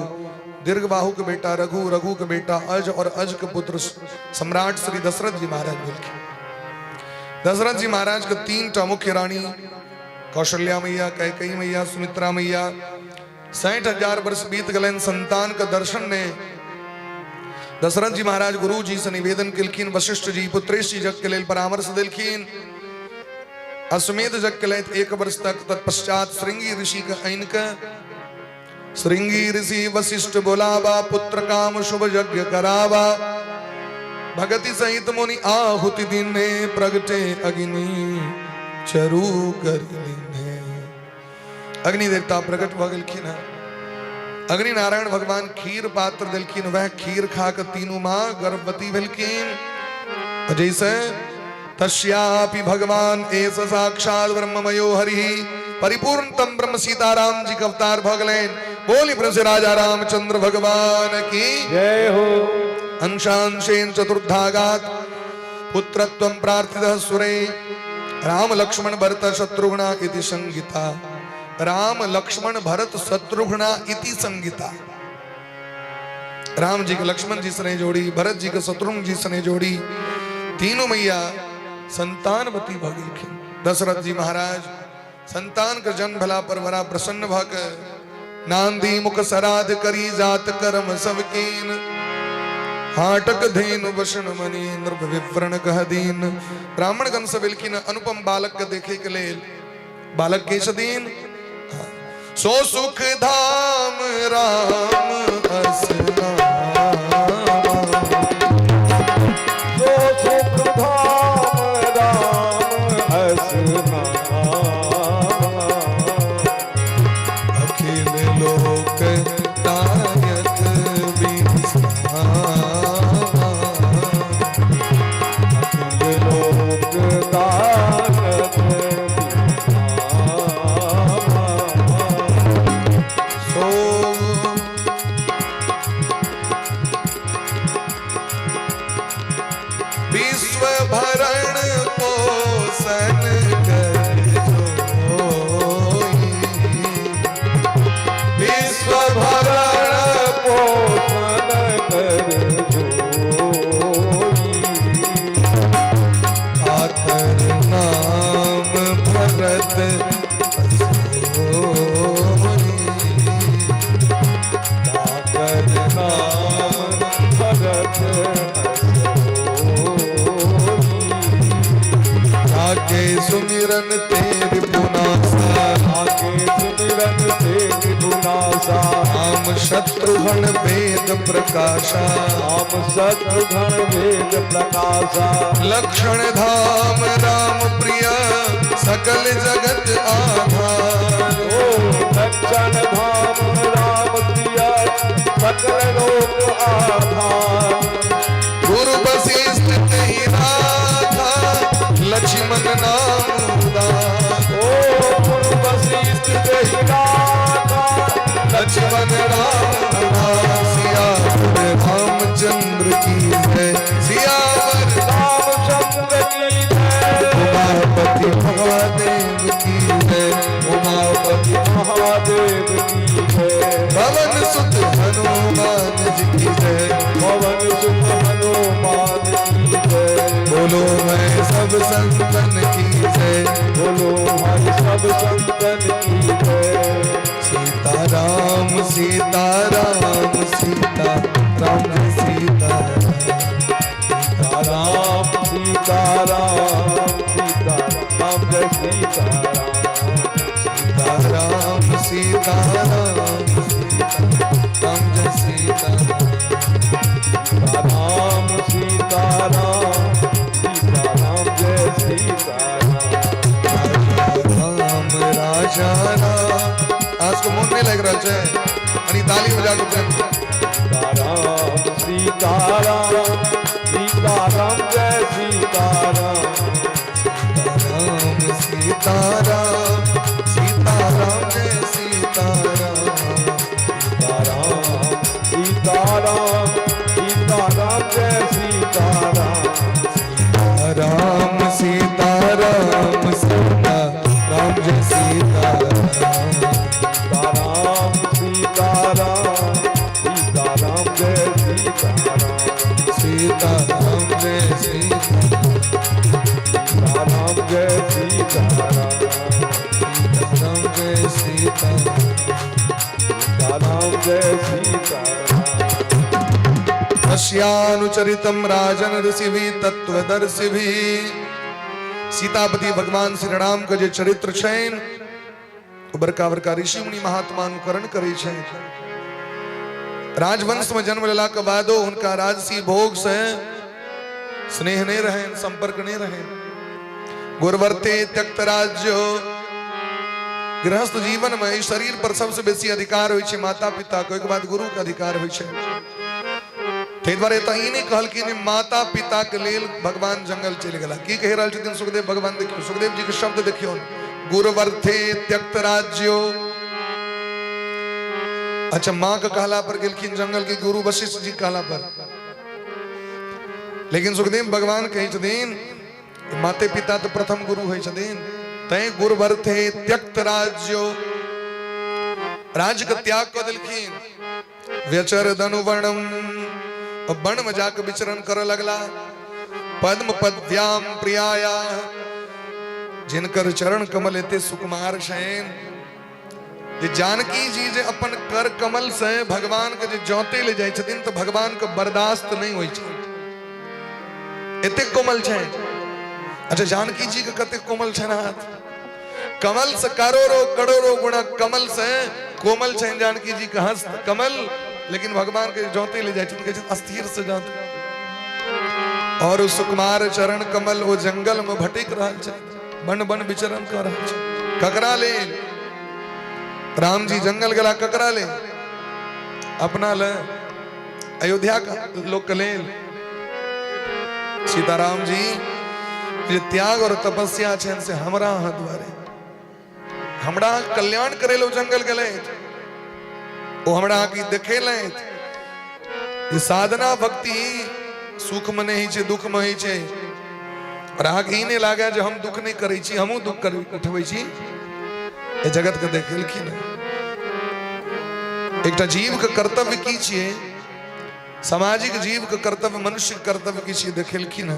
दीर्घबाहु के बेटा रघु, रघु के बेटा अज, और अज के पुत्र सम्राट श्री दशरथ जी महाराज भेलखिन। दशरथ जी महाराज के 3टा मुख्य रानी, कौशल्या मैया, कैकेयी मैया, सुमित्रा मैया। 60,000 वर्ष बीत गए, संतान का दर्शन ने दशरथ जी महाराज गुरु जी से निवेदन केलखिन। वशिष्ठ जी पुत्रेश जी जग के लेल परामर्श देलखिन। अश्वमेध जग के लेल 1 वर्ष तक। तत्पश्चात श्रृंगी ऋषि के आइन के श्रृंगी ऋषि वशिष्ठ बोलावा, पुत्र काम शुभ यज्ञ करावा। भगति सहित मुनि आहुति दिन में प्रगटे अग्नि, चरू कर लीने। अग्नि देवता प्रकट भ गेलखिन। अग्नि नारायण भगवान खीर पात्र दिलखिन, वह खीर खाकर तीनों माँ गर्भवती भेलखिन। जैसे तस्यापि भगवान एस साक्षात ब्रह्ममयो हरि, परिपूर्णतम ब्रह्म सीताराम जी का अवतार भगलेन। बोली प्रभु श्री राजा रामचंद्र भगवान की जय हो। अंशांशेन चतुर्धागात पुत्रत्वं प्रार्थितः सुरे, राम लक्ष्मण भरत शत्रुघ्न इति संगीता। राम लक्ष्मण भरत शत्रुघ्न इति संगीता। राम जी के लक्ष्मण जी से जोड़ी, भरत जी के शत्रुघ्न जी से जोड़ी, तीनों मैया संतानवती भगिलखिन। दशरथ जी महाराज संतान का जन्म भला पर बड़ा प्रसन्न भक, नांदी मुख सराध करी जात कर्म सबकीन, हाटक धेनु वसन मनी नृप विवरण कह दीन। ब्राह्मण गण सबिलखिन अनुपम बालक के देखे के लेल, बालक के सदीन सो सुख धाम राम असना, सो सुख धाम राम असना, अखिल लोक दायक विस्तार, अखिल लोक दायक विश्व भरण पोषण कर जोई, विश्व भरण पोषण कर जोई, आकर नाम भरत आकर नाम भरत आके सुमिरन तेरी पुनासा, आके सुमिरन तेरी पुनासा, राम शत्रुघ्न वेद प्रकाशा, राम शत्रुघ्न वेद प्रकाशा, लक्षण धाम राम प्रिय सकल जगत आधार। ओ लक्षण धाम राम प्रिय सकल लोक आधार। गुरु वशिष्ठ तेहि राधा, लक्ष्मण नाम उदार। ओ गुरु वशिष्ठ तेहि राधा, लक्ष्मण राम उदार। सियावर रामचंद्र की जय, सियावर रामचंद्र की जय, उमापति महादेव की जय, उमापति महादेव की जय, पवन सुत हनुमान जी की जय, पवन सुत हनुमान की जय। बोलो मैं सब संतन की जय, बोलो हमारे सब संतन की जय। सीताराम सीताराम सीताराम सीताराम, राम सीताराम सीताराम जय सीताराम, सीताराम सीताराम सीताराम जय सीताराम, राम सीताराम सीताराम जय सीताराम। राम राजा राम। आज को मन नहीं लग रहा है अनि ताली बजा के प्रेम। राम सीताराम सीताराम जय सीताराम, राम सीताराम सीताराम जय सीताराम, राम सीताराम सीताराम जय सीताराम, राम सीताराम सीताराम जय सीताराम, राम सीताराम सीताराम जय सीताराम, सीताराम जय सीताराम, राम जय सीताराम, सीताराम जय सीताराम, राम जय सीताराम। अस्यानुचरितम राजन ऋषि तत्वदर्शी भी। सीतापति भगवान श्री राम का जो चरित्र छेन बड़का बड़का ऋषि मुनि महात्मा अनुकरण करे छे। राजवंश में जन्म लेला के बादो उनका राजसी भोग से स्नेह नहीं रहे, संपर्क नहीं रहे। गुरुवर्ते त्यक्त राज्यो गृहस्थ जीवन में शरीर पर सबसे बेसी अधिकार होय छै माता पिता को, एक बाद गुरु के अधिकार होय छै। ते द्वारे तही ने कहल कि माता पिता के लेल भगवान जंगल चल गेला। की कह रहल छथिन सुखदेव भगवान? देखियो सुखदेव जी के शब्द देखियो, गुरुवर्थे त्यक्त राज्यो। अच्छा, माँ के कहला पर गेलखिन जंगल के, गुरु वशिष्ठ जी कहला पर। लेकिन सुखदेव भगवान कहे छथिन माते पिता तो प्रथम गुरु होय छथिन। तय गुरुवर्थे त्यक्त राज्यो, राज्य का त्याग कर दिलखिन। व्यचर धनुवर्णम, वन में जाकर विचरण कर लगला। पद्म पद्याम प्रियाया, जिनकर चरण कमल एते सुकुमार शयन। जे जानकी जी जे अपन कर कमल से भगवान के जे जोते ले जाय छथिन तो भगवान के बर्दाश्त नहीं होय छै, एते कोमल छै। अच्छा, जानकी जी के कते कोमल छै हाथ, कमल से करोड़ों गुणा कमल से कोमल छै जानकी जी के हस्त कमल। लेकिन भगवान के जोते ले जाय छथिन, अस्थिर से जोते। और उस सुकुमार चरण कमल वो जंगल में भटक रहल छै, बन बन विचरण कर रहल छै। ककरा ले? राम जी जंगल गेला ककरा ले? अपना ले, अयोध्या का लोक के लेल। सीताराम जी जे त्याग और तपस्या छन से हमरा हाथ द्वारे, हमरा कल्याण करे लो जंगल गेले, वो हमरा की देखेले। ये साधना भक्ति सुख में नहीं छे, दुख में ही छे। और आगे ही नहीं लागे जो हम दुख नहीं करे छी, हमू दुख कर उठबै छी। ये जगत के देखेलखिन। एकटा जीव के कर्तव्य की छिए, सामाजिक जीव के कर्तव्य, मनुष्य के कर्तव्य की छिए देखेलखिन।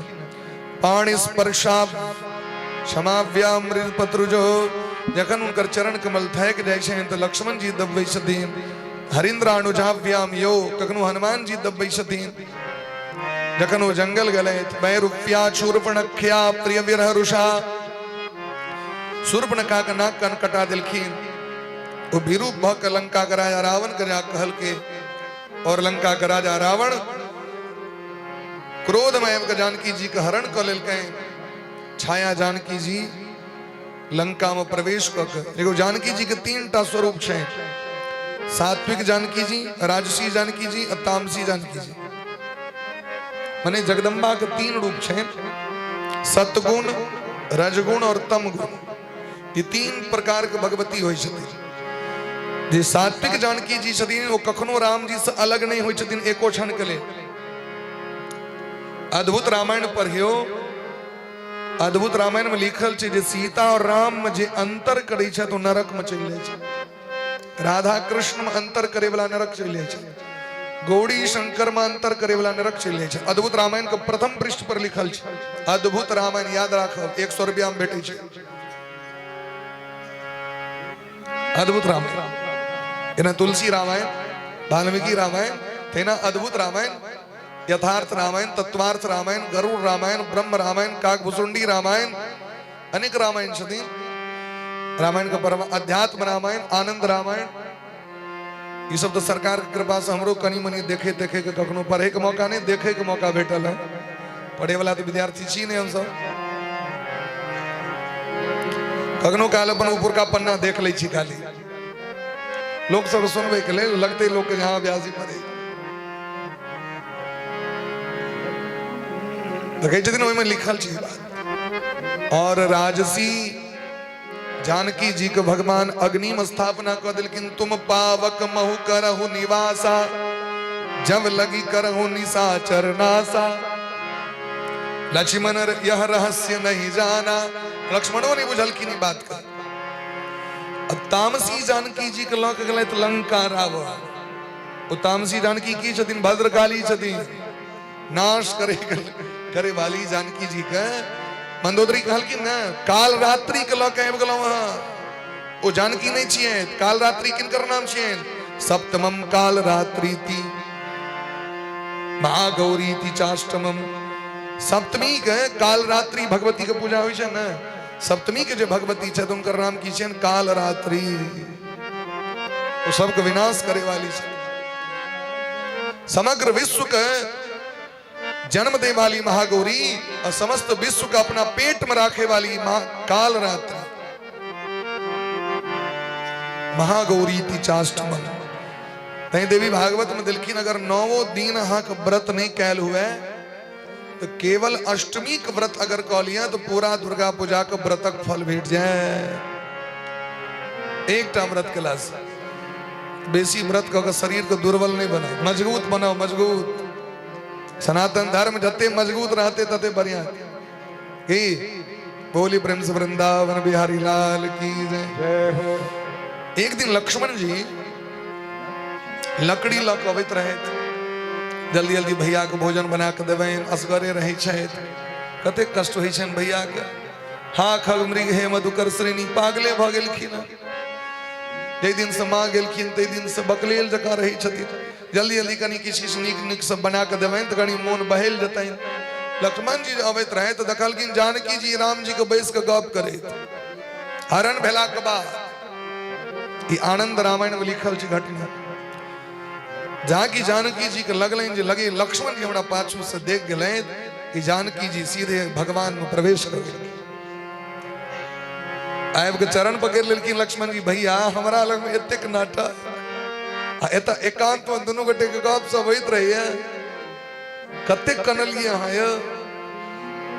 पाणि स्पर्शा क्षमाव्यामृत पत्रुजो, जखन उनकर चरण कमल थैक जाय छै तो लक्ष्मण जी दबबै छथिन। हरिन्द्रानुजाव्याम यो, कखनो हनुमान जी दबबै छथिन। जखन वो जंगल गले वैरूप्या शूर्पणख्या प्रिय विरह रुषा, शूर्पणखा के नाक कान कटा दिलखिन। वो विरूप भ के लंका के राजा रावण के जा कहल के, और लंका के राजा रावण क्रोध में जानकी जी के हरण कर लेलकै। छाया जानकी जी लंका में प्रवेश कर। जानकी जी के 3टा स्वरूप छै, सात्विक जानकी जी, राजसी जानकी जी और तामसी जानकी जी। माने जगदम्बा के 3 रूप छै, सतगुण, रजगुण और तमगुण। ये 3 प्रकार के भगवती होय छथिन। जे सात्विक जानकी जी छथिन वो कखनो राम जी से अलग नहीं होय छथिन एको क्षण के लिए। अद्भुत रामायण पढ़ियो, अद्भुत रामायण में लिखल छै जे सीता और राम में जे अंतर करे छै तो नरक में चल जाय छै। राधा कृष्ण में अंतर करे वाला नरक चल जाय छै, गौड़ी शंकर में अंतर करे वाला नरक चल जाय छै। अद्भुत रामायण के प्रथम पृष्ठ पर लिखल छै। अद्भुत रामायण याद राखब, 100 रुपया में भेटे छै। अद्भुत रामायण एना तुलसी रामायण, वाल्मीकि रामायण, तेना अद्भुत रामायण, यथार्थ रामायण, तत्वार्थ रामायण, गरुड़ रामायण, ब्रह्म रामायण, काकभुसुंडी रामायण, अनेक रामायण छथिन। रामायण का पर्व अध्यात्म रामायण, आनंद रामायण, ये सब तो सरकार की कृपा से हमरो कनी मनी देखे के कखनो पढ़े के मौका नहीं, देखे के मौका भेटल है। पढ़े वाला तो विद्यार्थी छी नहीं हम सब। कखनो काल अपन ऊपर का पन्ना देख ले छी खाली, लोग सब सुनबे के लेल लगते लोग के यहाँ ब्यासी पड़े देखे छथिन, ओहि में लिखल छी बात। और राजसी जानकी जी के भगवान अग्नि में स्थापना कर दिलखिन। तुम पावक महु करहु निवासा, जब लगी करहु निशाचर नासा। लक्ष्मण यह रहस्य नहीं जाना, लक्ष्मणों ने बुझलखिन ई बात का। अब तामसी जानकी जी के लौक गलत लंका रावण। वो तामसी जानकी की छथिन भद्रकाली छथिन, नाश करे वाली जानकी जी के। मंदोदरी कहलखिन न काल रात्रि के लौक आबि गेलौं हँ। ओ जानकी नहीं छियै, काल रात्रि किनकर नाम छियैन? सप्तमम काल रात्रिति महागौरीति चाष्टमम। सप्तमी के काल रात्रि भगवती के पूजा होइ छै न, सप्तमी के जो भगवती छथि उनकर नाम की छियैन काल रात्रि। वो सबके विनाश करे वाली छै। समग्र विश्व के जन्म दे वाली महागौरी और समस्त विश्व का अपना पेट में रखे वाली मां काल रात्रि महागौरी ती चाष्टमन। तई देवी भागवत में दिलखिन अगर 9 दिन हाक व्रत नहीं कैल हुए तो केवल अष्टमी का व्रत अगर कह लिया तो पूरा दुर्गा पूजा का व्रतक फल भेट जाए। एक टा व्रत के लास बेसी व्रत का शरीर को दुर्बल नहीं बनाओ, मजबूत बनाओ, मजबूत। सनातन धर्म जते मजबूत रहते तते बढ़िया की। बोली प्रेम से वृंदावन बिहारी लाल की जय हो। एक दिन लक्ष्मण जी लकड़ी ला के अबैत रहे, जल्दी जल्दी भैया के भोजन बना के देवे, असगरे रहे कते कष्ट होइ छन भैया के। हाँ खग मृग हे मधुकर श्रेणी पागले भ गेलखिन। जे दिन से माँ गेलखिन ते दिन से बकलेल जका रही छथिन। जल्दी जल्दी कनी किछ किछ नीक नीक सब बना के देवे तो कनी मोन बहेल जतैन। लक्ष्मण जी अबैत रहे तो देखलखिन जानकी जी राम जी के बैस के गप करे। हरण भेला के बाद ई आनंद रामायण में लिखल छै घटना। जहाँ की जानकी जी के लगल जे लगे लक्ष्मण जी हमरा पाछू से देख गए कि जानकी जी सीधे भगवान में प्रवेश कर गए। आब के चरण पकड़ लेकिन लक्ष्मण जी भैया हमारा लग में एतेक नाटा एता एकांत में दोनों गोटे के गप सब होइत रही है कते कनलिए हाँ ये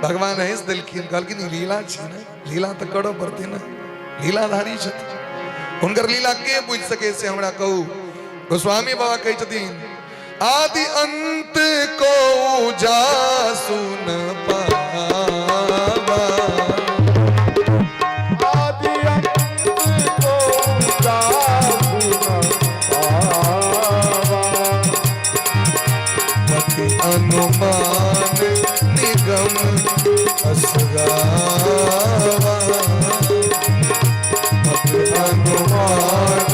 भगवान हंस दिलखिन कहलखिन लीला छी ने लीला तो करो पड़ती ना लीलाधारी छथिन हुनकर लीला के बुझ सके से हमरा कहू। गोस्वामी बाबा कहे छथिन आदि अंत को जा सुन पावा, आदि अंत को जा सुन पावा, मति अनुमान निगम असगावा, मति अनुमान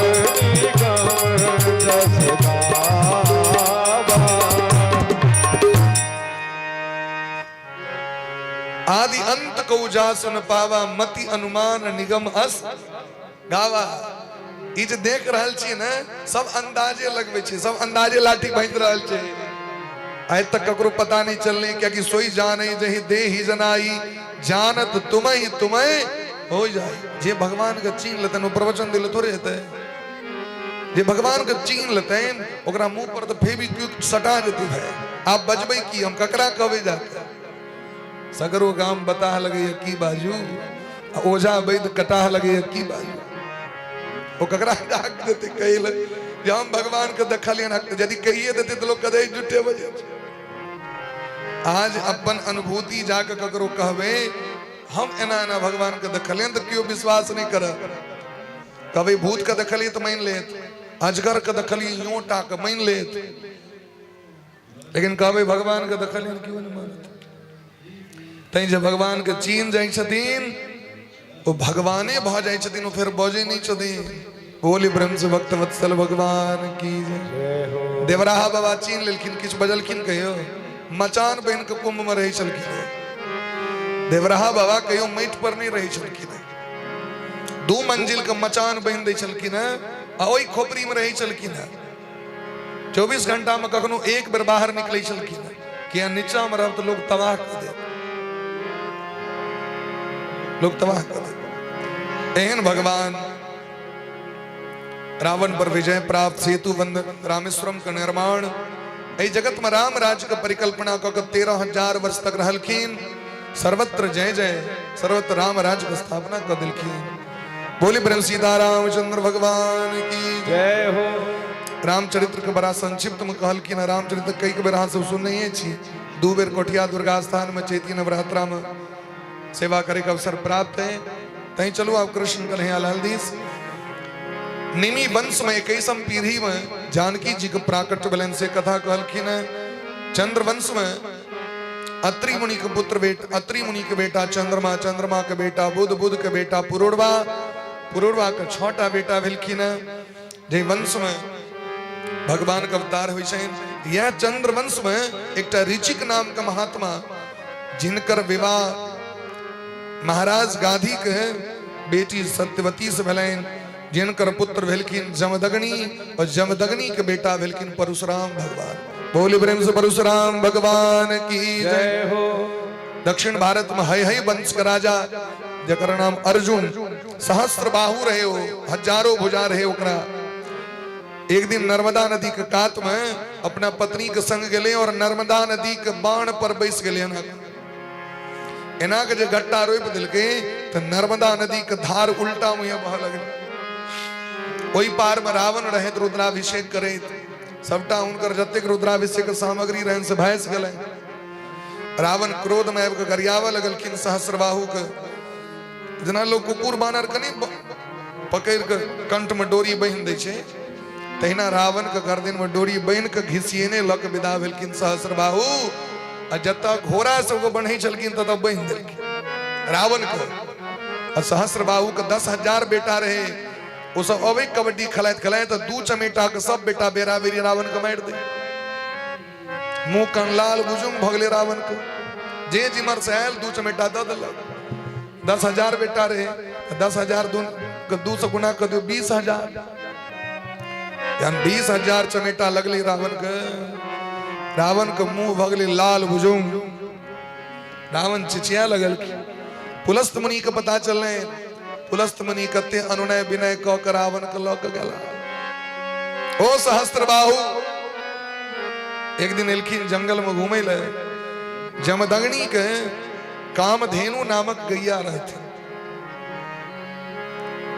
आदि अंत को जा सुन पावा, मति अनुमान निगम अस गावा। ई जे देख रहल छी ने सब अंदाजे लगबे छी, सब अंदाजे लाठी बांध रहल छै। आइ तक ककरो पता नहीं चलने क्या कि सोई जाने जही दे ही जनाई जानत तुम्हें तुम्हें हो जाए। जे भगवान के चीन लेते वो प्रवचन दिल थोड़े हेते। जे भगवान के चीन लेते ओकरा मुंह पर तो फेविक्विक सटा देती है। आप बजबे की हम ककरा कहबे जाके सगरो गाम बता लगे की बाजू ओझा वैद कटाह लगे की बाजू वो ककरा डाक देते कहल जे हम भगवान के देखलिए यदि कहिए देते तो लोग कदे जुटे बजे। आज अपन अनुभूति जाके ककरो कहबे हम एना एना भगवान के देखलिए तो क्यों विश्वास नहीं कर। कभी भूत के देखलिए तो मान लेत, अजगर के देखलिए योटा के मान लेत, लेकिन कहबे भगवान के देखलिए क्यों नहीं मानत। तै जे भगवान के चीन जाय छथिन वो भगवाने भ जाय छथिन, वो फिर बजे नहीं छथिन। बोली ब्रह्म से भक्त वत्सल भगवान की जय हो। देवराहा बाबा चीन लेलखिन किछ बजलखिन कहियो मचान बहन के कुंभ में रही छलखिन। देवराहा बाबा कहियो माटि पर नहीं रही छलखिन, 2 मंजिल के मचान बहन दै छलखिन आ ओई खोपड़ी में रही छलखिन। 24 घंटा में कखनो एक बेर बाहर निकलै छलखिन कि नीचा में रहब तो लोग तबाह कर दे, लोग तबाह कर दे। एहन भगवान रावण पर विजय प्राप्त, सेतु बंधन, रामेश्वरम का निर्माण, ए जगत में राम राज्य का परिकल्पना कर 13,000 वर्ष तक रहलखिन। सर्वत्र जय जय, सर्वत्र राम राज्य की स्थापना कर दिलखिन। बोली ब्रह्म सीता रामचंद्र भगवान की जय हो। रामचरित्र के बड़ा संक्षिप्त में कहलखिन। रामचरित्र कई बेर अहाँ सब सुनने छी। 2 बेर कोठिया दुर्गा स्थान में चैती नवरात्रा में सेवा करे का अवसर प्राप्त है। तही चलो आप कृष्ण कन्हैया लाल दीस निमी वंश में 21वीं पीढ़ी में जानकी जी के प्राकट्य बलन से कथा कहलखिन। चंद्र वंश में अत्रि मुनि के पुत्र बेटा, अत्रि मुनि के बेटा चंद्रमा, चंद्रमा के बेटा बुध, बुध के बेटा पुरुरवा, पुरुरवा के 6टा बेटा भेलखिन। जे वंश में भगवान के अवतार हुई छन। यह चंद्र वंश में एक ऋचिक नाम का महात्मा जिनकर विवाह महाराज गाधी के बेटी सत्यवती से भेलैन, जिनकर पुत्र भेलखिन जमदग्नि और जमदग्नि के बेटा भेलखिन परशुराम भगवान। बोली प्रेम से परशुराम भगवान की जय। जय हो। दक्षिण भारत में हय वंश का राजा जकर नाम अर्जुन सहस्त्र बाहु रहे हो, हजारों भुजा रहे ओकरा। एक दिन नर्मदा नदी के कात में अपना पत्नी के संग गए और नर्मदा नदी के बाण पर बैस गए। एना के जे घट्टा रोप दिलके तो नर्मदा नदी के धार उल्टा मुहे बह लगल। ओई पार में रावण रहे रुद्राभिषेक करे, सबटा उनकर जतेक रुद्राभिषेक सामग्री रहन से भैंस गए। रावण क्रोध में आबि के गरियावा लगलखिन सहस्त्रबाहु के। जना लोग कुकुर बानर के नहीं पकड़ के कंठ में डोरी बांध दै छै, तहिना रावण के गर्दन में डोरी बांध के घिसियेने लक विदा भेलखिन सहस्त्रबाहु। आ जतऽ घोड़ा से वो बढ़े चलखिन ततऽ बांध देलखिन रावण के। आ सहस्त्रबाहु के 10,000 बेटा रहे, वो सब अबे कबड्डी खेलाइत खेलाइत दू चमेटा के सब बेटा बेरा बेरी रावण के मारि दे। मुंह कान लाल बुजुम भगले रावण के। जे जिमर से आयल दू चमेटा दे देलक। 10,000 बेटा रहे, 10,000 दू से गुना कर दियो 20,000, यानी 20,000 चमेटा लगले रावण के। रावण के मुंह भगले लाल बुजुम। रावण चिचिया लगल। पुलस्त मुनि के पता चलने, पुलस्त मुनि कते अनुनय विनय क के रावण के लक गेला। ओ सहस्त्रबाहु एक दिन एलखिन जंगल में घूमे ले। जमदग्नि के कामधेनु नामक गैया रहती,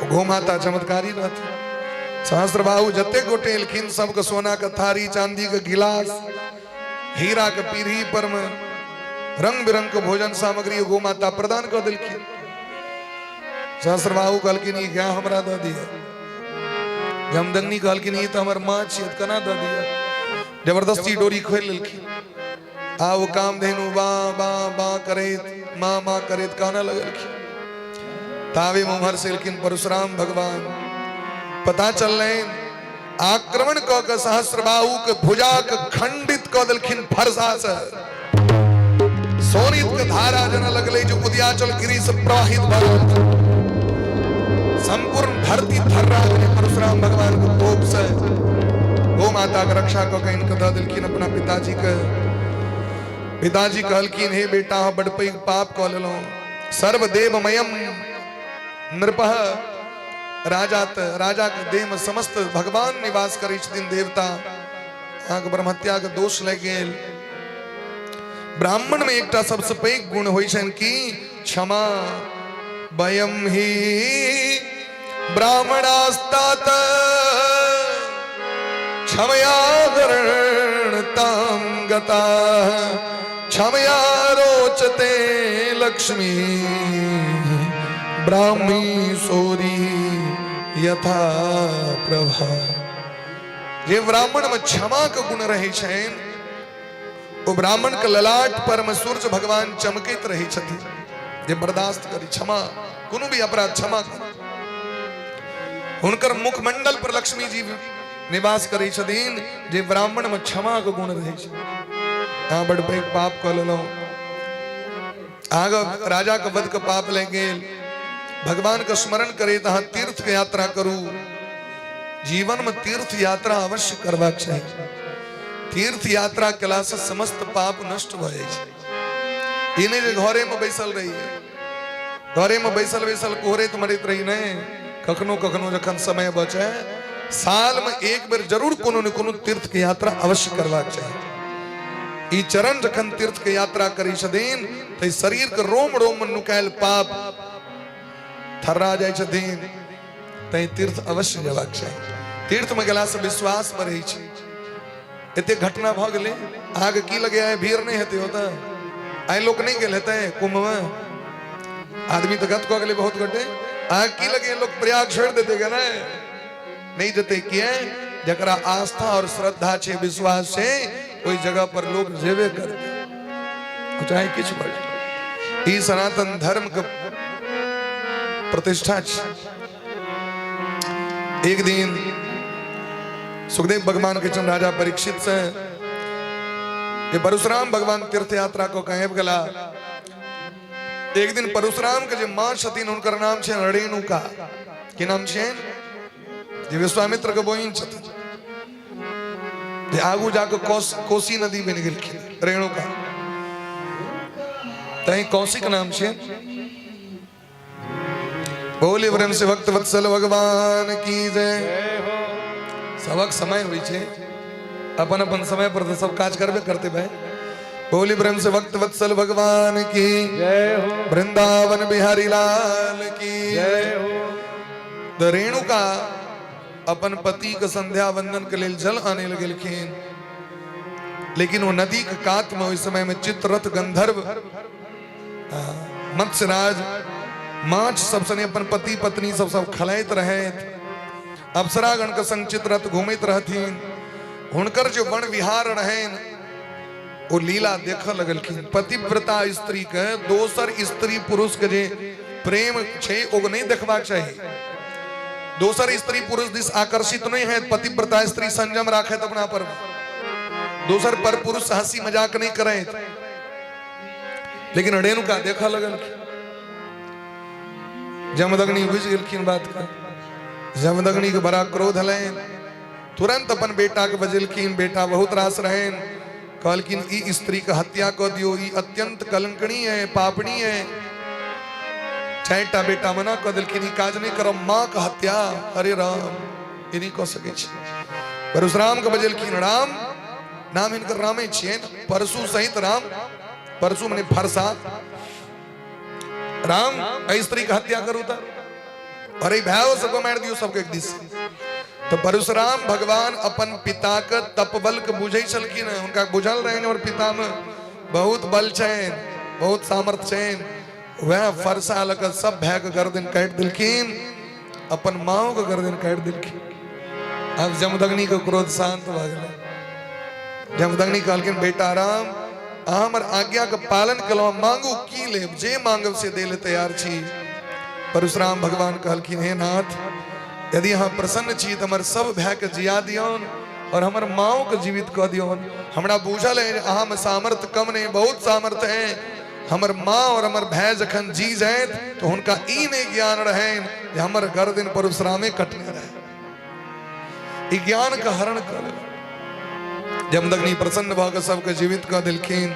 गोमाता चमत्कारी रहती। सहस्त्रबाहु जते गोटे एलखिन सबके सोना के थारी, चांदी के गिलास, हीरा के पीढ़ी पर में रंग बिरंग के भोजन सामग्री गोमाता प्रदान कर दिलखिन। सहस्त्रबाहु कहलखिन ई क्या हमरा दे दिया। जमदग्नि कहलखिन ई तो हमर मां छियै, केना दे दिया। जबरदस्ती डोरी खोल लेलखिन। आ वो कामधेनु बा बा बा करैत माँ माँ करैत कहना लगलखिन। तावे मुहर से लेकिन परशुराम भगवान पता चल रहे आक्रमण क के सहस्त्रबाहु के भुजा के खंडित क देलखिन फरसा से। सोनित के धारा जना लगले जो उदयाचल गिरी से प्रवाहित भर संपूर्ण धरती थर्रा परशुराम भगवान के कोप से गो माता का रक्षा क के इनके दे देलखिन अपना पिताजी के। पिताजी कहलखिन हे बेटा बड़ पैघ पाप क लेलो। सर्वदेवमयम नृपः राजा के देह में समस्त भगवान निवास करै छथिन देवता। अहाँके ब्रह्महत्या के दोष लग गेल। ब्राह्मण में एकटा सबसे पैघ गुण होइ छनि कि क्षमा। वयम ही ब्राह्मणास्तात क्षमया वर्णतां गता क्षमया रोचते लक्ष्मी ब्राह्मी सोरी यथा प्रभा। जे ब्राह्मण में क्षमा के गुण रहे छन, वो ब्राह्मण के ललाट पर में सूर्य भगवान चमकैत रहे छथिन। जे बर्दाश्त करी क्षमा, कोनो भी अपराध क्षमा कर। हुनकर मुखमंडल पर लक्ष्मी जी निवास करै छथिन। जे ब्राह्मण में क्षमा के गुण रहे छथिन। हाँ बड़ पैघ पाप क लेलौ। आगे राजा के वध के पाप लग गेल। भगवान का स्मरण करे तो तीर्थ के यात्रा करू। जीवन में तीर्थ यात्रा अवश्य करबाक चाहिए। तीर्थ यात्रा केला से समस्त पाप नष्ट भ जाय छै। इने जे घरे में बैसल रही है, घरे में बैसल बैसल कोहरे मरैत रही नहीं। कखनो कखनो जखन समय बचे साल में एक बेर जरूर कोनो न कोनो तीर्थ के यात्रा अवश्य करबाक चाहिए। ई चरण जखन तीर्थ के यात्रा करी छथिन तो शरीर के रोम रोम में नुकायल पाप थर्रा जाय छथिन। तै तीर्थ अवश्य जेबाक चाहिए। तीर्थ में गेला से विश्वास बढ़ै छै। एते घटना भ गेलै, आगे की लगे आए भीड़ नहीं हेतै होता। आए लोग नहीं गेल हेतै कुंभ में। आदमी तो गत क गेलै बहुत गोटे। आगे की लगे लोग प्रयाग छोड़ देते गए नहीं जते किए। जकरा आस्था और श्रद्धा छे, विश्वास छे, कोई जगह पर लोग जेबे करते, चाहे किछ बढ़। ई सनातन धर्म के प्रतिष्ठा छे। एक दिन सुखदेव भगवान के चंद राजा परीक्षित से ये परशुराम भगवान तीर्थ यात्रा को कहे गला। एक दिन परशुराम के जो मां छथिन उनकर नाम छे रेणुका। की नाम छे? जे विश्वामित्र के बहिन छथिन। जे आगू जाकर कोसी नदी बन गेलखिन रेणुका तही कौशिक नाम से बोले ब्रह्म से भक्त वत्सल भगवान की जय। सबक समय हुई छे अपन अपन समय पर तो सब काज करबे करते भाई। बोली ब्रह्म से भक्त वत्सल भगवान की जय हो। वृंदावन बिहारी लाल की जय हो। तो रेणुका अपन पति के संध्या वंदन के लिए जल आने लगे, लेकिन वो नदी के कात में उस समय में चित्ररथ गंधर्व मत्स्यराज माछ सब सने अपन पति पत्नी सब खलाइत रहे। अप्सरागण के संग चित्ररथ घूमित रहथिन। हुनकर जो वन विहार रहे वो लीला देख लगलखिन। पतिव्रता स्त्री के दोसर स्त्री पुरुष के जे प्रेम छे ओ नहीं देखबाक चाहिए। दोसर स्त्री पुरुष दिस आकर्षित नहीं है। पतिव्रता स्त्री संयम राखे अपना पर, दोसर पर पुरुष हंसी मजाक नहीं करे। लेकिन रेणुका देखा लगल। जमदग्नि बुझ गेलखिन बात का। जमदग्नि के बड़ा क्रोध हलन। तुरंत अपन बेटा के बजेलखिन। बेटा बहुत रास रहेन। कहलखिन ई स्त्री के हत्या कर दियो, ई अत्यंत कलंकनी है, पापनी है। चारटा बेटा मना कर दिलखिन, काज नहीं करब, माँ का हत्या। अरे राम ये नहीं कह सके। परशुराम के बजेलखिन। राम नाम हिनकर रामे छियन। परशु सहित राम, परशु मने फरसा। राम स्त्री का हत्या करू था, अरे भाव सबको मार दियो सबके एक दिस। तो परशुराम भगवान अपन पिता के तपबल के बुझे छलखिन। उनका बुझल रहे और पिता में बहुत बल छैन, बहुत सामर्थ्य छैन। वह फरसा लग सब भय के गर्दन काट दिलखिन, अपन माओ के गर्दन काट दिलखिन। अब जमदग्नि के क्रोध शांत भ गेलै। जमदग्नि कहलखिन बेटा राम हमर आज्ञा के पालन कलो, मांगू की लेब, जे मांगब से दे ले तैयार छी। परशुराम भगवान कहलखिन हे नाथ यदि यहाँ प्रसन्न छी तो हमर सब भय के जिया दियोन और हमर माओ के जीवित कऽ दियोन। हमरा बुझल है अहाँ में सामर्थ्य कम नहीं, बहुत सामर्थ्य है। हमर माँ और हमर भाई जखन जी जाए तो उनका ई नहीं ज्ञान रहे जे हमर गर्दन परशुरामे कटने रहे। ई ज्ञान का हरण कर। जमदग्नि प्रसन्न भऽ सबके जीवित कऽ दिलखिन।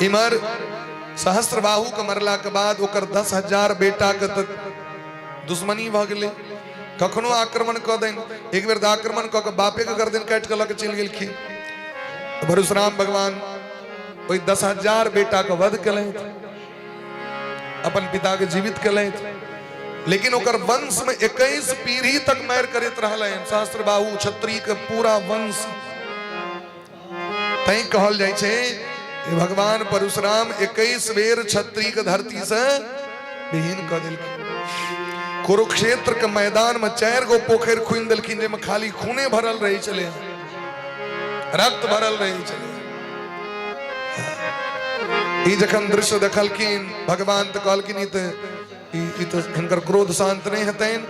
इमर सहस्त्रबाहु के मरला के बाद ओकर 10,000 बेटा के दुश्मनी भऽ गेलै। कखनो आक्रमण कऽ देन। एक बेर आक्रमण कऽ के बापे के गर्दन काट के लऽ चल गेलखिन। परशुराम भगवान वही 10,000 बेटा के वध कलैथ, अपन पिता के जीवित कलैथ। लेकिन ओकर वंश में 21 पीढ़ी तक मार करैत रहलैन। सहस्त्रबाहु क्षत्रिय के पूरा वंश। तै कहल जाय छै भगवान परशुराम 21 बेर क्षत्रिय के धरती से विहीन कऽ देलखिन। कुरुक्षेत्र के मैदान में 4 गो पोखर खुनि देलखिन, जेमे खाली खूने भरल रही चले, रक्त भरल रही चले। ई जखन दृश्य देखलखिन भगवान तो कहलखिन ई तो हिनकर क्रोध शांत नहीं हेतैन।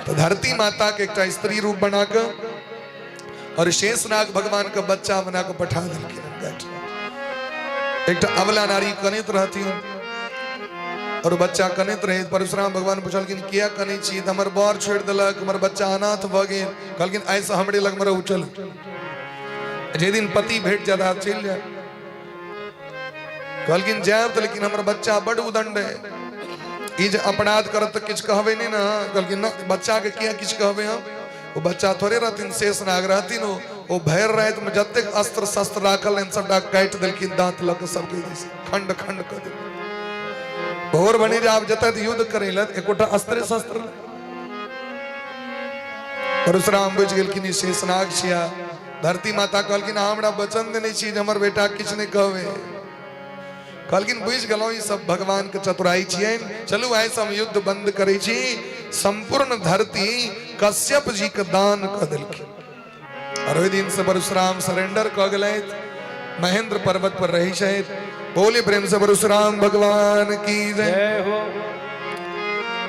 तो धरती माता के एक स्त्री रूप बना के और शेषनाग भगवान का बच्चा बना के पठा दिलखिन। एक अबला नारी कनित रहती और बच्चा कनित रहे। परशुराम भगवान पूछलखिन किया कनै छी? हमर बर छोड़ दिलक, हमर बच्चा अनाथ भ गेल। कहलखिन ऐसा हमरे लग में रहू, चल जे दिन पति भेट जादा चल जाए। कहलखिन जायब तो, लेकिन हमर बच्चा बड़ उदंड है, ई जे अपराध करत तो किछ कहबे नहीं ना। कहलखिन ना, बच्चा के किया किछ कहबे हम? वो बच्चा थोड़े रहथिन, शेष नाग रहथिन। वो भैर रात में जतेक अस्त्र शस्त्र राखल हैं सबटा काट देलखिन, दांत लग सबके खंड खंड कर देलखिन। भोर बने जाब जतत युद्ध करे लत एकोटा अस्त्र शस्त्र। परशुराम बुझ गेलखिन शेषनाग छिया। धरती माता कहलखिन हमरा वचन देने छी जे हमर बेटा किछ नहीं कहबे। कहलखिन बुझ गेलौं ई सब भगवान के चतुराई छियन। चलू आइ हम युद्ध बंद करे छी। संपूर्ण धरती कश्यप जी के दान क देलखिन और ओहि दिन से परशुराम सरेंडर क गेलैथ, महेंद्र पर्वत पर रही छथि। बोले प्रेम से परशुराम भगवान की जय हो।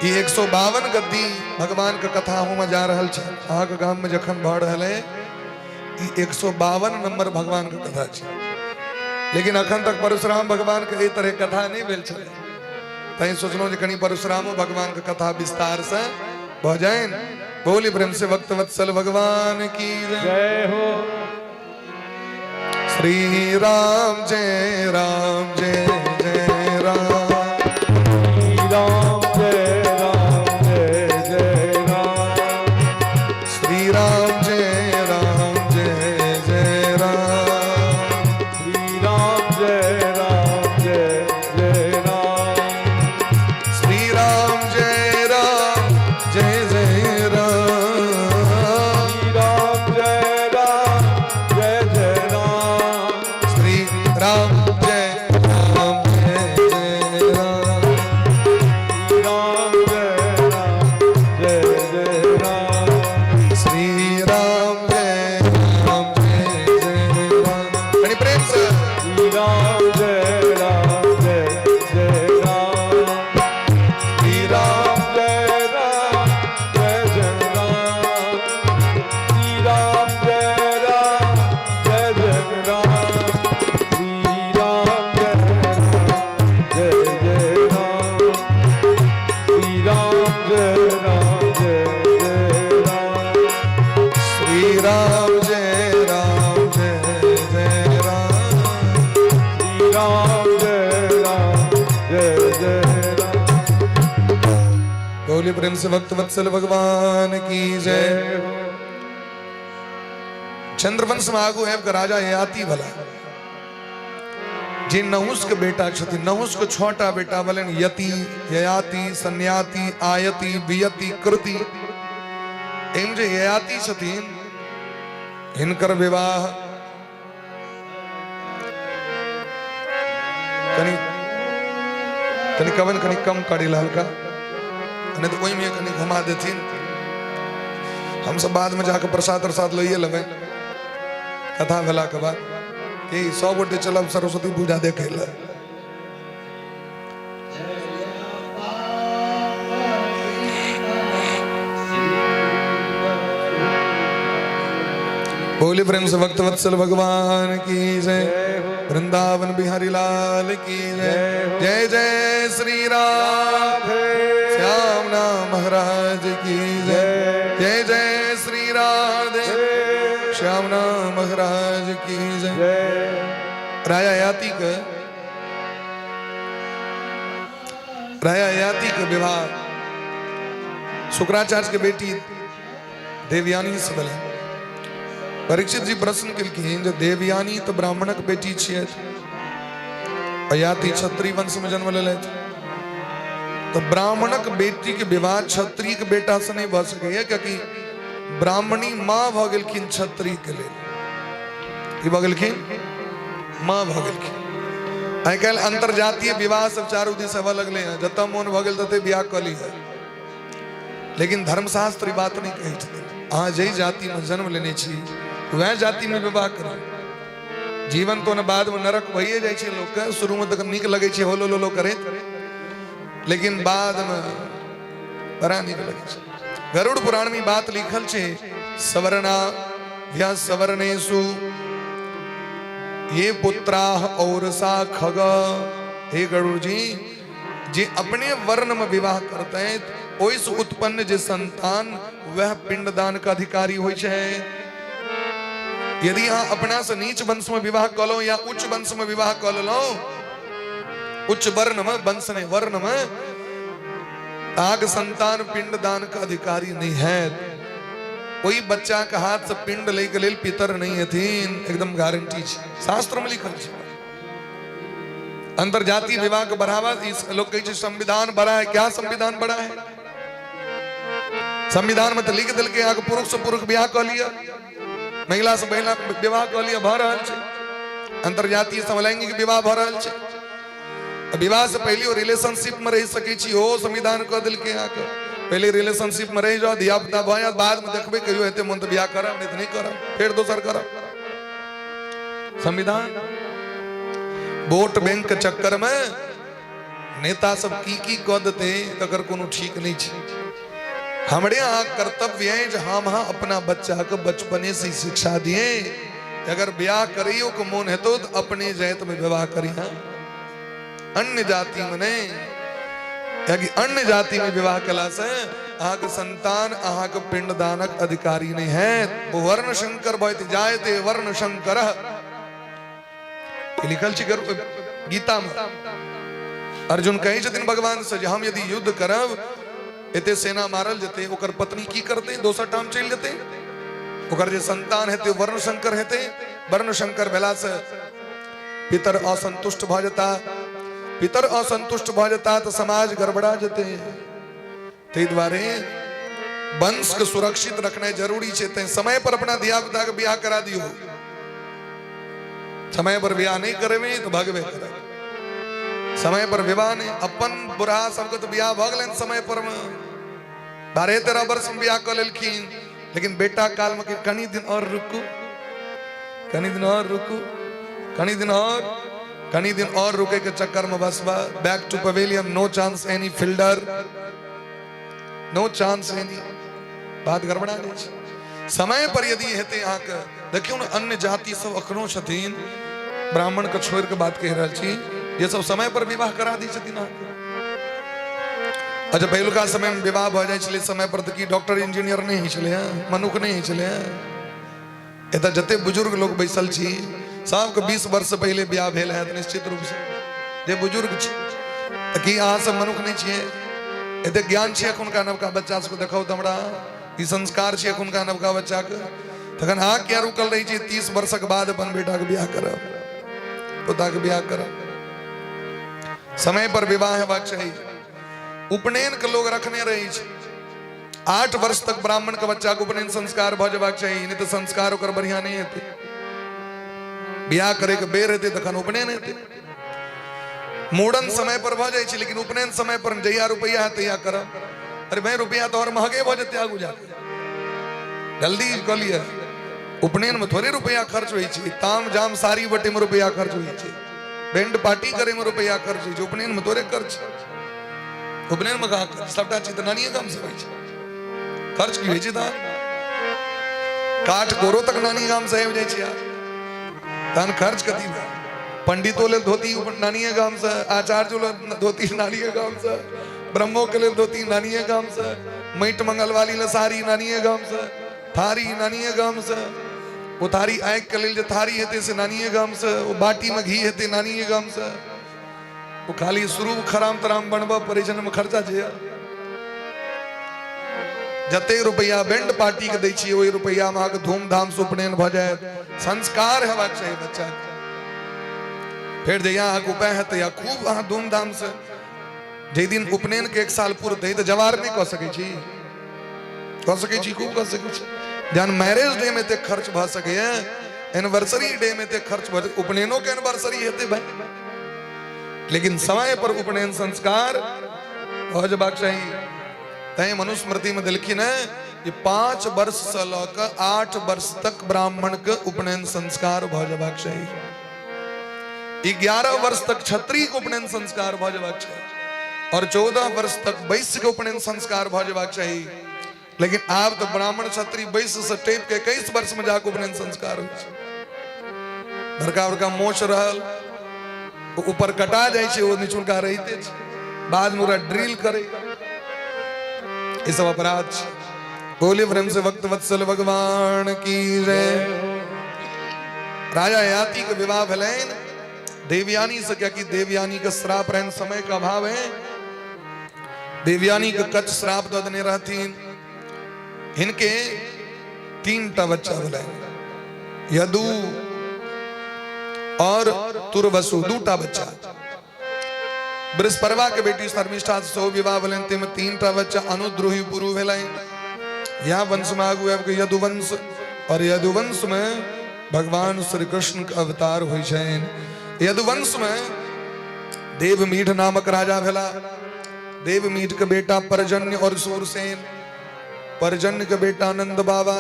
ये 152 गद्दी भगवान के कथा हो जा रहल छै। अहाँ के गाम में जखन भ रहल है 152 नंबर भगवान के कथा छै, लेकिन अखन तक परशुराम भगवान के एहि तरह कथा नहीं भेल छलै। तैं सोचलहुँ जे कनि परशुरामो भगवान के कथा विस्तार से भ जाइन। बोली प्रेम से भक्त वत्सल भगवान की जय। जय हो। श्री राम जय राम जय जय राम। श्री राम जय राम जय जय राम। श्री राम जय राम जय जय राम। श्री राम जय राम जय जय राम। श्री राम जय राम जय जय राम। श्री राम जय राम जय जय राम। श्री राम जय राम जय जय राम। श्री राम जय राम जय जय राम। श्री राम जय राम जय जय राम। आणि प्रेम से श्री राम जय राम जय जय राम। श्री राम जय राम जय जय राम। श्री राम जय राम जय जय राम। श्री राम जय जय राम। श्री राम जय राम जय जय राम। श्री राम जय राम जय जय राम। श्री राम जय राम जय जय राम। बोली प्रेम से भक्त वत्सल भगवान की जय। चंद्रवंश में आगू है का राजा ययाति भला जे नहुस के बेटा छथि। नहुस के छोटा बेटा बलन यति ययाति सन्याति आयति वियति कृति। एम जे ययाति छथिन हिनकर विवाह कनी कनी कवन कनी कम काड़ी लाल का नहीं तो वही में कनी घुमा देथिन। हम सब बाद में जाकर प्रसाद प्रसाद लइए लेवे कथा भेला के बाद कि 100 गोटे चलब सरस्वती पूजा देखे ले। बोली प्रेम से भक्त वत्सल भगवान की जय। वृंदावन बिहारी लाल की जय। जय जय श्री राम श्याम नाम महाराज की जय। जय जय श्री राधे श्याम नाम महाराज की जय। राजा ययाति का विवाह शुक्राचार्य के बेटी देवयानी से भले। परीक्षित जी प्रश्न केलखिन जे देवयानी तो ब्राह्मणक बेटी छियै, ययाति क्षत्रिय वंश में जन्म लेलथि, तो ब्राह्मणक बेटी के विवाह क्षत्रिय के बेटा से नहीं भऽ सकैए, क्योंकि ब्राह्मणी माँ भऽ गेलखिन क्षत्रिय के लेल। की भऽ गेलखिन? माँ भऽ गेलखिन। आइ काल्हि अंतरजातीय विवाह सब चारू दिस हेबऽ लगलै हैं, जतऽ मोन भऽ गेल तते बियाह कऽ ली है। लेकिन धर्मशास्त्र ई बात नहीं कहै छथिन। अहाँ जै जाति में जन्म लेने छी वह जाति में विवाह करू। जीवन तो न बाद में नरक भइए जाइ छै लोक के। शुरू में तक नीक लगै छै होलो लोलो करैत, लेकिन बाद में बड़ा नीक लगै छै। गरुड़ पुराण में बात लिखल छै, सवर्णा व्या सवर्णेषु ये पुत्राः और सा खग। हे गरुड़ जी, जे अपने वर्ण में विवाह करते हैं ओइसे उत्पन्न जे संतान वह पिंडदान का अधिकारी होय छै। यदि यहाँ अपना से नीच वंश में विवाह कर लो या उच्च वंश में विवाह कर लो, उच्च वर्ण में वंश नहीं वर्ण में, आग संतान पिंडदान का अधिकारी नहीं है। कोई बच्चा का हाथ से पिंड लेके लेल पितर नहीं है थीन, एकदम गारंटी है, शास्त्र में लिखल है। अंतरजातीय विवाह का बढ़ावा इस लोग कहे संविधान बड़ा है। क्या संविधान बड़ा है? संविधान में तो लिख दिल के आगे पुरुष से पुरुष विवाह कर लिया, महिला से महिला विवाह कर लिया, भऽ रहल छै। अंतरजातीय समलैंगिक विवाह भऽ रहल छै। विवाह से पहले वो रिलेशनशिप में रह सकै छी, ओ संविधान कऽ दिल के आके पहले रिलेशनशिप में रह जाओ, धिया पुता भऽ जायत, बाद में देखबे कहियो हेतै मन तऽ विवाह करब, नहीं तो नहीं करब, फिर दोसर करब। संविधान वोट बैंक के चक्कर में नेता सब की कऽ देते तकर कोनो ठीक नहीं छै। हमारे यहाँ कर्तव्य है, हम अपना बच्चा को बचपने से शिक्षा दिए, अगर ब्याह करियो को मन है तो अपने जात में विवाह करिए, अन्य जाति में नहीं। अन्य जाति में विवाह कला से आग संतान आग पिंडदानक अधिकारी नहीं है। वो वर्ण शंकर बहुत जायते वर्ण शंकर लिखल छी गीता में। अर्जुन कहे छथिन भगवान से हम यदि युद्ध करब एते सेना मारल जते ओकर पत्नी की करते दोसर ठाम चल जते ओकर जे संतान हेते वर्ण शंकर हेते वर्ण शंकर भेला से पितर असंतुष्ट भ जता पितर असंतुष्ट भ जता तो समाज गड़बड़ा जते ते द्वारे वंश के सुरक्षित रखना जरूरी है। ते समय पर अपना धिया पुता के ब्याह करा दियो। समय पर ब्याह नहीं करे तो भगवे करे। समय पर विवाह नहीं अपन बुरा सबको तो ब्याह भग लेन समय पर 12-13 वर्ष में ब्याह कर लेलखिन लेकिन बेटा काल में कनी दिन और रुकू कनी दिन और रुकू कनी दिन और रुके के चक्कर में बस back to pavilion no chance any fielder no chance any बात गड़बड़ा नहीं। समय पर यदि हेते यहाँ के देखियो ना अन्य जाति सब अखनो छथिन ब्राह्मण के छोड़ के बात कह रहा छी ये सब समय पर विवाह करा दी छथिन। अच्छा पहलुका समय में विवाह भ जाय समय पर तो की डॉक्टर इंजीनियर नहीं चले मनुख नहीं चले एत जते बुजुर्ग लोग बैसल छी सबके 20 वर्ष पहले ब्याह भेल है निश्चित रूप से जे बुजुर्ग छी कि अहाँ सब मनुख नहीं छिए एते ज्ञान छी एखुनका नवका बच्चा सबको देखाओ तो हमरा ई संस्कार छी एखुनका नवका बच्चा के तखन अहाँ क्या रुकल रही छी 30 वर्षक बाद अपन बेटा के ब्याह करब पोता के ब्याह करब। समय पर विवाह हेबाक चाहिए। उपनयन के लोग रखने रही 8 वर्ष तक ब्राह्मण के बच्चा के उपनयन संस्कार भ जेबाक चाहिए नहीं तो संस्कार ओकर बढ़िया नहीं हेते। ब्याह करे के बेर हेते तखन उपनयन हेते। मूड़न समय पर भ जाय छै लेकिन उपनयन समय पर जहिया रुपया है तहिया करब। अरे भाई रुपया तो और महगे भ जेते आगू जाके जल्दी क लिया। उपनयन में थोड़े रुपया खर्च होई छै ताम जाम सारी बटे में रुपया खर्च होई छै बैंड पार्टी करे में रुपया खर्च होई छै उपनयन में थोड़े खर्च। उपनयन में कहा खर्च सबटा चीज तो नानी गाम से होई छै खर्च की होई छै ता काठ गोरो तक नानी गाम से हो जाय छै तहन खर्च कथी बा। पंडितो लेल धोती नानी गाम से आचार्य लेल धोती नानी गाम से ब्रह्मो के लेल धोती नानी गाम से मैट मंगल वाली ले साड़ी नानी गाम से थारी नानी गाम से वो थारी आँख के लेल थारी हेते से नानी गाम से वो बाटी में घी हेते नानी गाम से वो खाली शुरू खराम तराम बनबा परिजन में खर्चा छै। जते रुपया बैंड पार्टी के दै छियै ओहि रुपया में धूमधाम से उपनयन भ जाय संस्कार हेबाक चाही बच्चा के। फिर जहिया उपाय है तहिया खूब अहाँ धूमधाम से जे दिन उपनयन के 1 साल पूर्व तही तो जवार नहीं कह सकै छी खूब कह सकै छी। जहन मैरिज डे में ते खर्च भ सके एनिवर्सरी डे में ते खर्च भ उपनयनों के एनिवर्सरी हेते भाई लेकिन समय पर उपनयन संस्कार हो जबाक चाहिए। तय मनुस्मृति में दिलखिन है कि 5 वर्ष से लक 8 वर्ष तक ब्राह्मण के उपनयन संस्कार भ जबाक चाहिए। 11 वर्ष तक क्षत्रिय के उपनयन संस्कार भ जबाक चाहिए और 14 वर्ष तक वैश्य के उपनयन संस्कार भ जबाक चाहिए। लेकिन आप तो ब्राह्मण क्षत्रिय वैश्य से टेप के 21 वर्ष में जाके उपनयन संस्कार हो बड़का बड़का मोछ रहल ऊपर कटा जाय छै वो निचुलका रहिते छै बाद में ड्रिल करे ये सब अपराध छै। बोले ब्रह्म से भक्त वत्सल भगवान की जय। राजा याति के विवाह भेलैन देवयानी से क्या कि देवयानी का श्राप रहन समय का अभाव है देवयानी के कच श्राप दे देने रहथिन। इनके 3टा बच्चा भेलै यदु और तुर्वसु 2टा बच्चा। बृहस्पति के बेटी शर्मिष्ठा से विवाह भेलैन ते में 3टा बच्चा अनुद्रोही पुरु भेलैन। यहाँ वंश में आगू आबि के यदुवंश और यदुवंश में भगवान श्री कृष्ण के अवतार होइ छनि। यदुवंश में देवमीठ नामक राजा भेला। देवमीठ के बेटा परजन्य और सूरसेन। परजन्य के बेटा नंद बाबा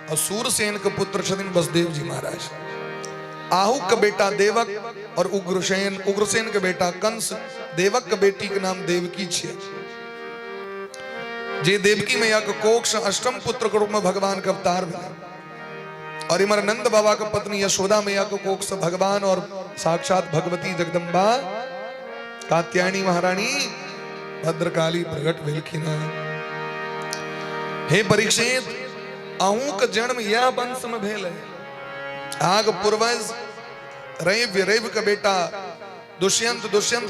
और सूरसेन के पुत्र छथिन वसुदेव जी महाराज। आहु के बेटा देवक और उग्रसेन। उग्रसेन के बेटा कंस। देवक के बेटी के नाम देवकी छे। जे देवकी मैया के कोख से 8म पुत्र के रूप में भगवान के अवतार भेला और इमर नंद बाबा के पत्नी यशोदा मैया के कोख से भगवान और साक्षात भगवती जगदम्बा कात्यायनी महारानी भद्रकाली प्रकट भेलखिन। हे परीक्षित, अहू का जन्म यह वंश में भेल है। आग पूर्वज रैव का बेटा दुष्यंत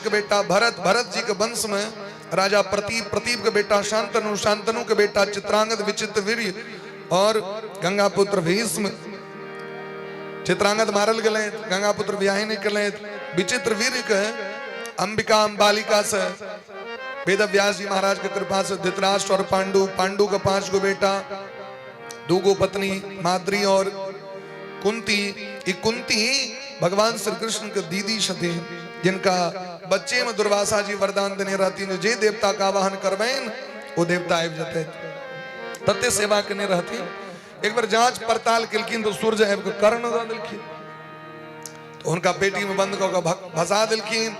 का बेटा भरत जी के वंश में राजा प्रतीप का बेटा शांतनु का बेटा चित्रांगद विचित्र वीर्य और गंगा पुत्र भीष्म। चित्रांगद मारल गए, गंगा पुत्र ब्याह नहीं कले। विचित्र वीर्य के अंबिका अंबालिका से वेद व्यास जी महाराज की कृपा से धृतराष्ट्र और पांडु का 5 गो बेटा, 2 गो पत्नी माद्री और कुंती। कुंती भगवान श्री कृष्ण के दीदी छथि, जिनका बच्चे में दुर्वासा जी वरदान देने रहती, जे देवता का आवाहन करवेन वो देवता आबि जते, तते सेवा करने रहती। एक बार जांच पड़ताल केलखिन तो सूर्य आबि के कर्ण दऽ देलखिन, तो उनका पेटी में बंद कऽ के भसा देलखिन।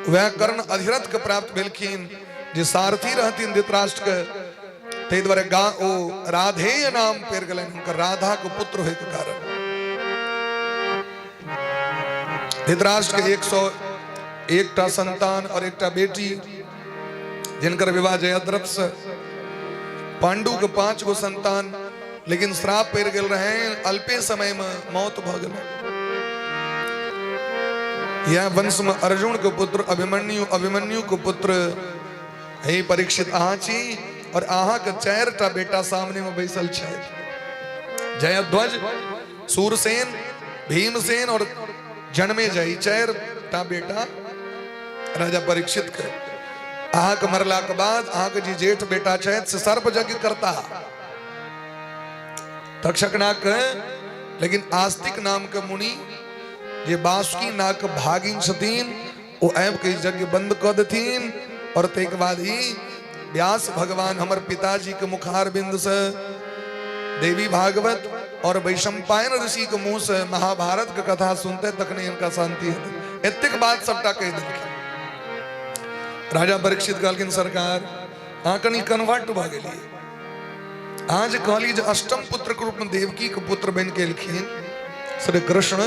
वह कर्ण अधिरथ के प्राप्त भेलखिन, जे सारथी रहथिन धृतराष्ट्र के, ताहि द्वारे ओ राधेय नाम पेर गेलनि, हुनकर राधा के पुत्र होय के कारण। धृतराष्ट्र के 101टा संतान और 1टा बेटी, जिनकर विवाह जयद्रथ से। पांडु के 5 गो संतान, लेकिन श्राप पेर गेल रहे, अल्पे समय में मौत भ गेल। यह वंश में अर्जुन के पुत्र अभिमन्यु के पुत्र हे परीक्षित अहाँ छी, और अहाँ के 4टा बेटा सामने में बैसल छै। जयध्वज, सूरसेन, भीमसेन और जन्मेजय, 4टा बेटा राजा परीक्षित के। अहाँ के मरला के बाद अहाँ के जी जेठ बेटा छथि से सर्प यज्ञ करता तक्षक नाग के, लेकिन आस्तिक नाम के मुनि जे बासुकी नाग के भागिन छथिन, वो आबि के यज्ञ बंद कऽ देथिन। और ताहिके बाद ही व्यास भगवान हमर पिताजी के मुखार बिंद से देवी भागवत और वैशंपायन ऋषि के मुंह से महाभारत के कथा सुनते तखने इनका शांति हेतै। एतेक बात सबटा कहि देलखिन। राजा परीक्षित कहलखिन सरकार अहाँ कनि कन्वर्ट भऽ गेलियै। अहाँ जे कहलियै जे अष्टम पुत्र के रूप में देवकी के पुत्र बनि के एलखिन श्री कृष्ण,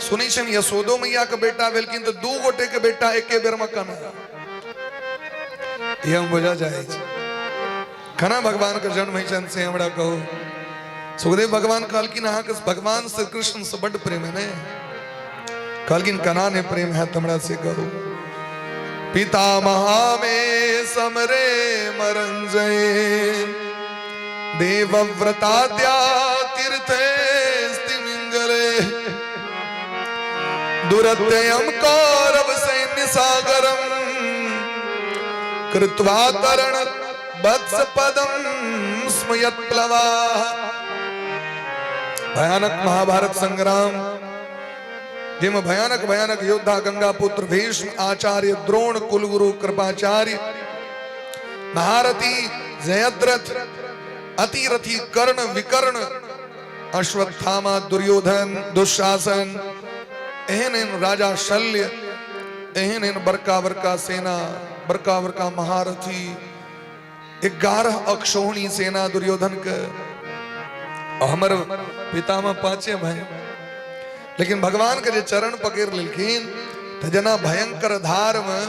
सुनै छनि यशोदो मैया के बेटा भेलखिन, तो 2 गोटे के बेटा एके बेर में कना ये हम बुझा जाए खना भगवान के जन्म है छनि से हमरा कहू। सुखदेव भगवान कहलखिन अहाँ के भगवान श्री कृष्ण से बड़ प्रेम है ने, कहलखिन कना ने प्रेम है हमरा से कहू। पितामहा में समरे मरंजय, देवव्रताद्या तीर्थे स्तिमिंगले, दुरत्ययं कौरव सैन्य सागरम, कृत्वा तरण वत्स पदम स्मयत प्लवा। भयानक महाभारत संग्राम, जिम भयानक योद्धा गंगा पुत्र भीष्म, आचार्य द्रोण, कुलगुरु कृपाचार्य, महारथी जयद्रथ, अतिरथी कर्ण विकर्ण, अश्वत्थामा, दुर्योधन, दुशासन, एहन राजा शल्य, एहन बड़का सेना, बड़का महारथी, 11 अक्षौहिणी सेना दुर्योधन के। हमर पिता में 5 भाई, लेकिन भगवान के जे चरण पकड़ लेलखिन तो जना भयंकर धार में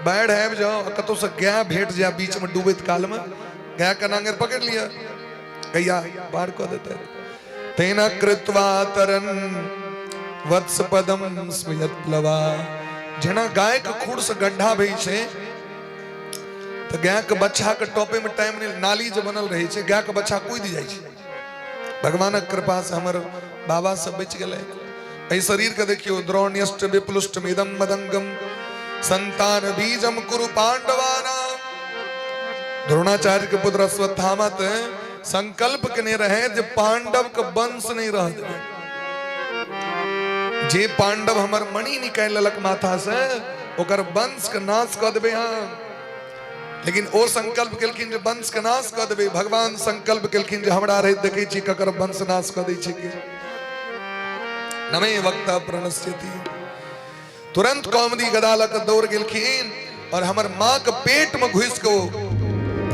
बाढ़ आबि जाओ, कतौ से गाय भेट जाए बीच में डूबैत काल में, गाय का नांगर पकड़ लिया, गैया पार कऽ देते। तेना कृत्वा तरन वत्स पदम स्मयत प्लवा। जना गाय के खूर से गड्ढा भई छे, तो गाय के बच्चा के टोपे में टाइम नहीं, नाली जो बनल रही छे, गाय के बच्चा कूद जाए छे। भगवान कृपा से हमर बाबा सब बच गए। एहि शरीर के देखियो, द्रोण्यष्ट विप्लुष्ट मिदम मदंगम, संतान बीजम कुरु पांडवाना। द्रोणाचार्य के पुत्र अश्वत्थामा संकल्प केने रहे जे पांडव के वंश नहीं रह जाए। जे पांडव हमर मणि निकाल लेलक माथा से, ओकर वंश के नाश कऽ देबै हम। लेकिन ओ संकल्प केलखिन जे वंश के नाश कऽ देबै। भगवान संकल्प केलखिन जे हमरा रहित देखै छी ककर वंश नाश कऽ दै छै के। नमे वक्ता प्रणश्यति। तुरंत कौमदी गदा लऽ कऽ दौड़ गेलखिन और हमर माँ के पेट में घुस के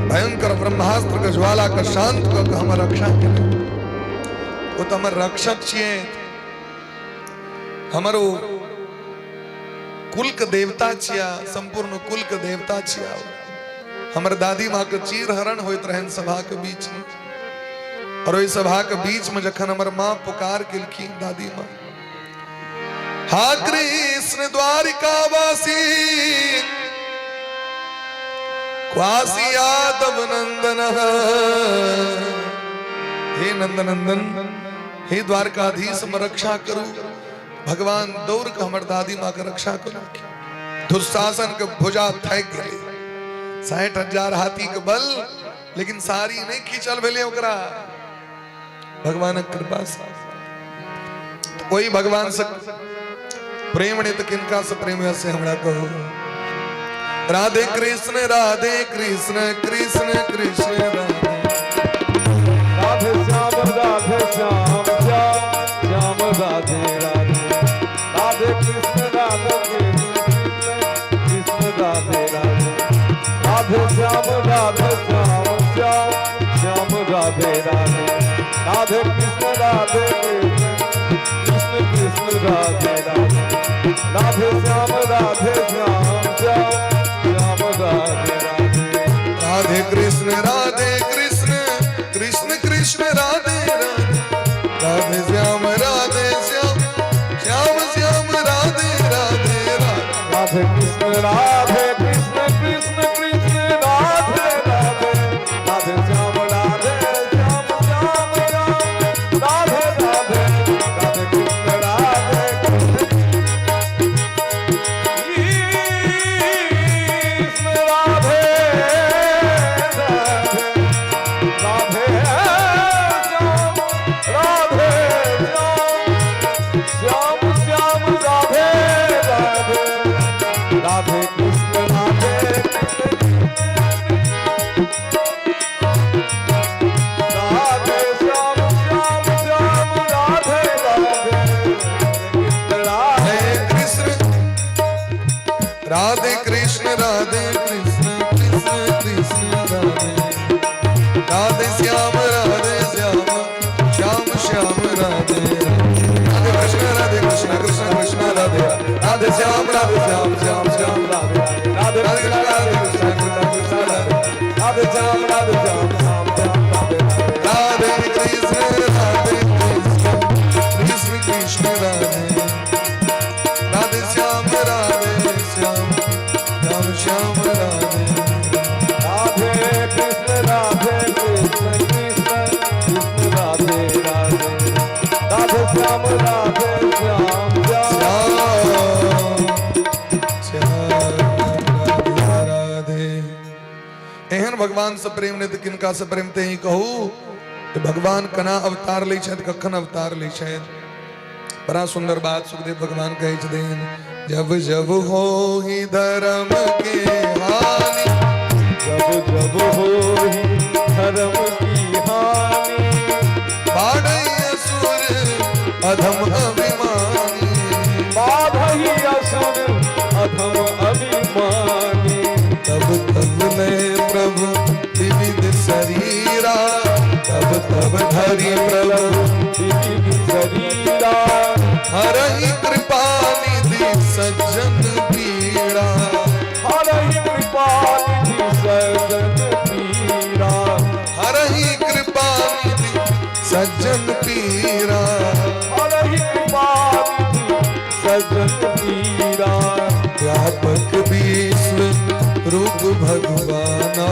भयंकर ब्रह्मास्त्र के ज्वाला के शांत कऽ के हमर रक्षा केलक। ओ तो हमर रक्षक छियै, हमर कुल के देवता छिया, संपूर्ण कुल के देवता छिया। हमर दादी माँ के चीर हरण होत रहन सभा के बीच में, और वही सभा के बीच में जखन हमर माँ पुकार केलखिन दादी माँ, हा कृष्ण द्वारिकावासी क्वासी यादव नंदन, हे नंदनंदन, हे द्वारकाधीश हम रक्षा करू। भगवान दौड़ के हमर दादी माँ के रक्षा करू। दुशासन के भुजा थक गए, 60,000 हाथी के बल, लेकिन सारी नहीं खींचल भेले ओकरा भगवान कृपा से। वही भगवान से प्रेम ने तो किनका से प्रेम से हमरा कहो, राधे कृष्ण कृष्ण कृष्ण राधे, राधे श्याम श्याम श्याम राधे राधे, राधे कृष्ण कृष्ण राधे राधे, राधे श्याम श्याम श्याम राधे राधे, राधे कृष्ण कृष्ण कृष्ण राधे राधे, राधे श्याम श्याम श्याम राधे राधे, राधे कृष्ण कृष्ण कृष्ण राधे राधे, राधे श्याम श्याम श्याम राधे राधे राधे, राधे कृष्ण कृष्ण कृष्ण राधे राधे, राधे श्याम श्याम श्याम राधे राधे, राधे कृष्ण राधे कृष्ण कृष्ण कृष्ण राधे, राधे श्याम श्याम श्याम राधे, राधे कृष्ण कृष्ण कृष्ण राधे, राधे श्याम श्याम श्याम राधे, राधे कृष्ण कृष्ण राधे, राधे श्याम श्याम श्याम राधे, राधे कृष्ण कृष्ण राधे, राधे श्याम श्याम श्याम राधे, राधे कृष्ण कृष्ण कृष्ण राधे राधे, राधे श्याम श्याम राधे। एहन भगवान से प्रेम ने तो किनका से प्रेम ते ही कहू कि भगवान कना अवतार ले छथि, कखन अवतार ले छथि। बड़ा सुंदर बात सुखदेव भगवान कहे छथिन, जब जब हो ही धर्म के हानि, जब जब हो ही धर्म की हानि, बाढ़ई असुर अधम अभिमानी, बाधहि असुर अधम अभिमानी, तब तब नए प्रभु विविध शरीरा, तब तब धरि प्रभु विविध शरीरा, हरहि कृपा निधि सज्जन पीड़ा, हरहि कृपा निधि सज्जन पीड़ा, हरहि कृपा निधि सज्जन पीड़ा, हरहि कृपा निधि सज्जन पीड़ा, व्यापक विश्व रूप भगवाना,